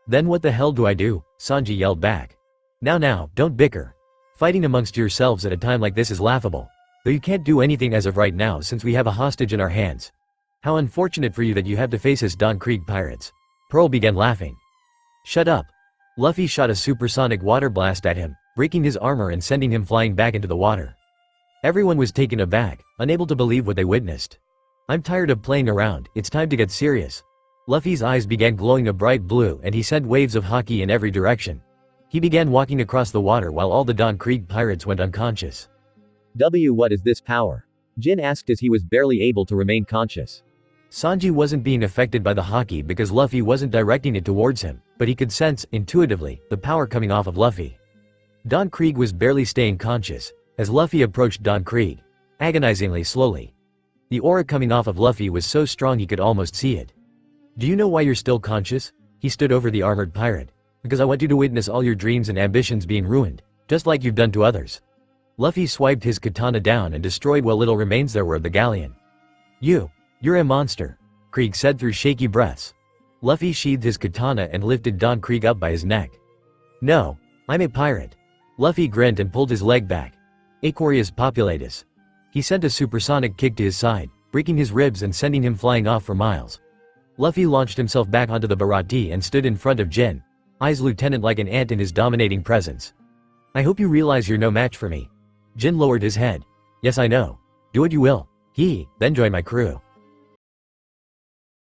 Then what the hell do I do? Sanji yelled back. Now, don't bicker. Fighting amongst yourselves at a time like this is laughable. Though you can't do anything as of right now since we have a hostage in our hands. How unfortunate for you that you have to face us Don Krieg pirates. Pearl began laughing. Shut up. Luffy shot a supersonic water blast at him, breaking his armor and sending him flying back into the water. Everyone was taken aback, unable to believe what they witnessed. I'm tired of playing around, it's time to get serious. Luffy's eyes began glowing a bright blue and he sent waves of haki in every direction. He began walking across the water while all the Don Krieg pirates went unconscious. What is this power? Jin asked as he was barely able to remain conscious. Sanji wasn't being affected by the haki because Luffy wasn't directing it towards him, but he could sense, intuitively, the power coming off of Luffy. Don Krieg was barely staying conscious, as Luffy approached Don Krieg, agonizingly slowly. The aura coming off of Luffy was so strong he could almost see it. Do you know why you're still conscious? He stood over the armored pirate. Because I want you to witness all your dreams and ambitions being ruined, just like you've done to others. Luffy swiped his katana down and destroyed what little remains there were of the galleon. You're a monster, Krieg said through shaky breaths. Luffy sheathed his katana and lifted Don Krieg up by his neck. No, I'm a pirate. Luffy grinned and pulled his leg back. Aquarius populatus. He sent a supersonic kick to his side, breaking his ribs and sending him flying off for miles. Luffy launched himself back onto the Barati and stood in front of Jin, eyes lieutenant like an ant in his dominating presence. I hope you realize you're no match for me. Jin lowered his head. Yes I know. Do what you will. Then join my crew.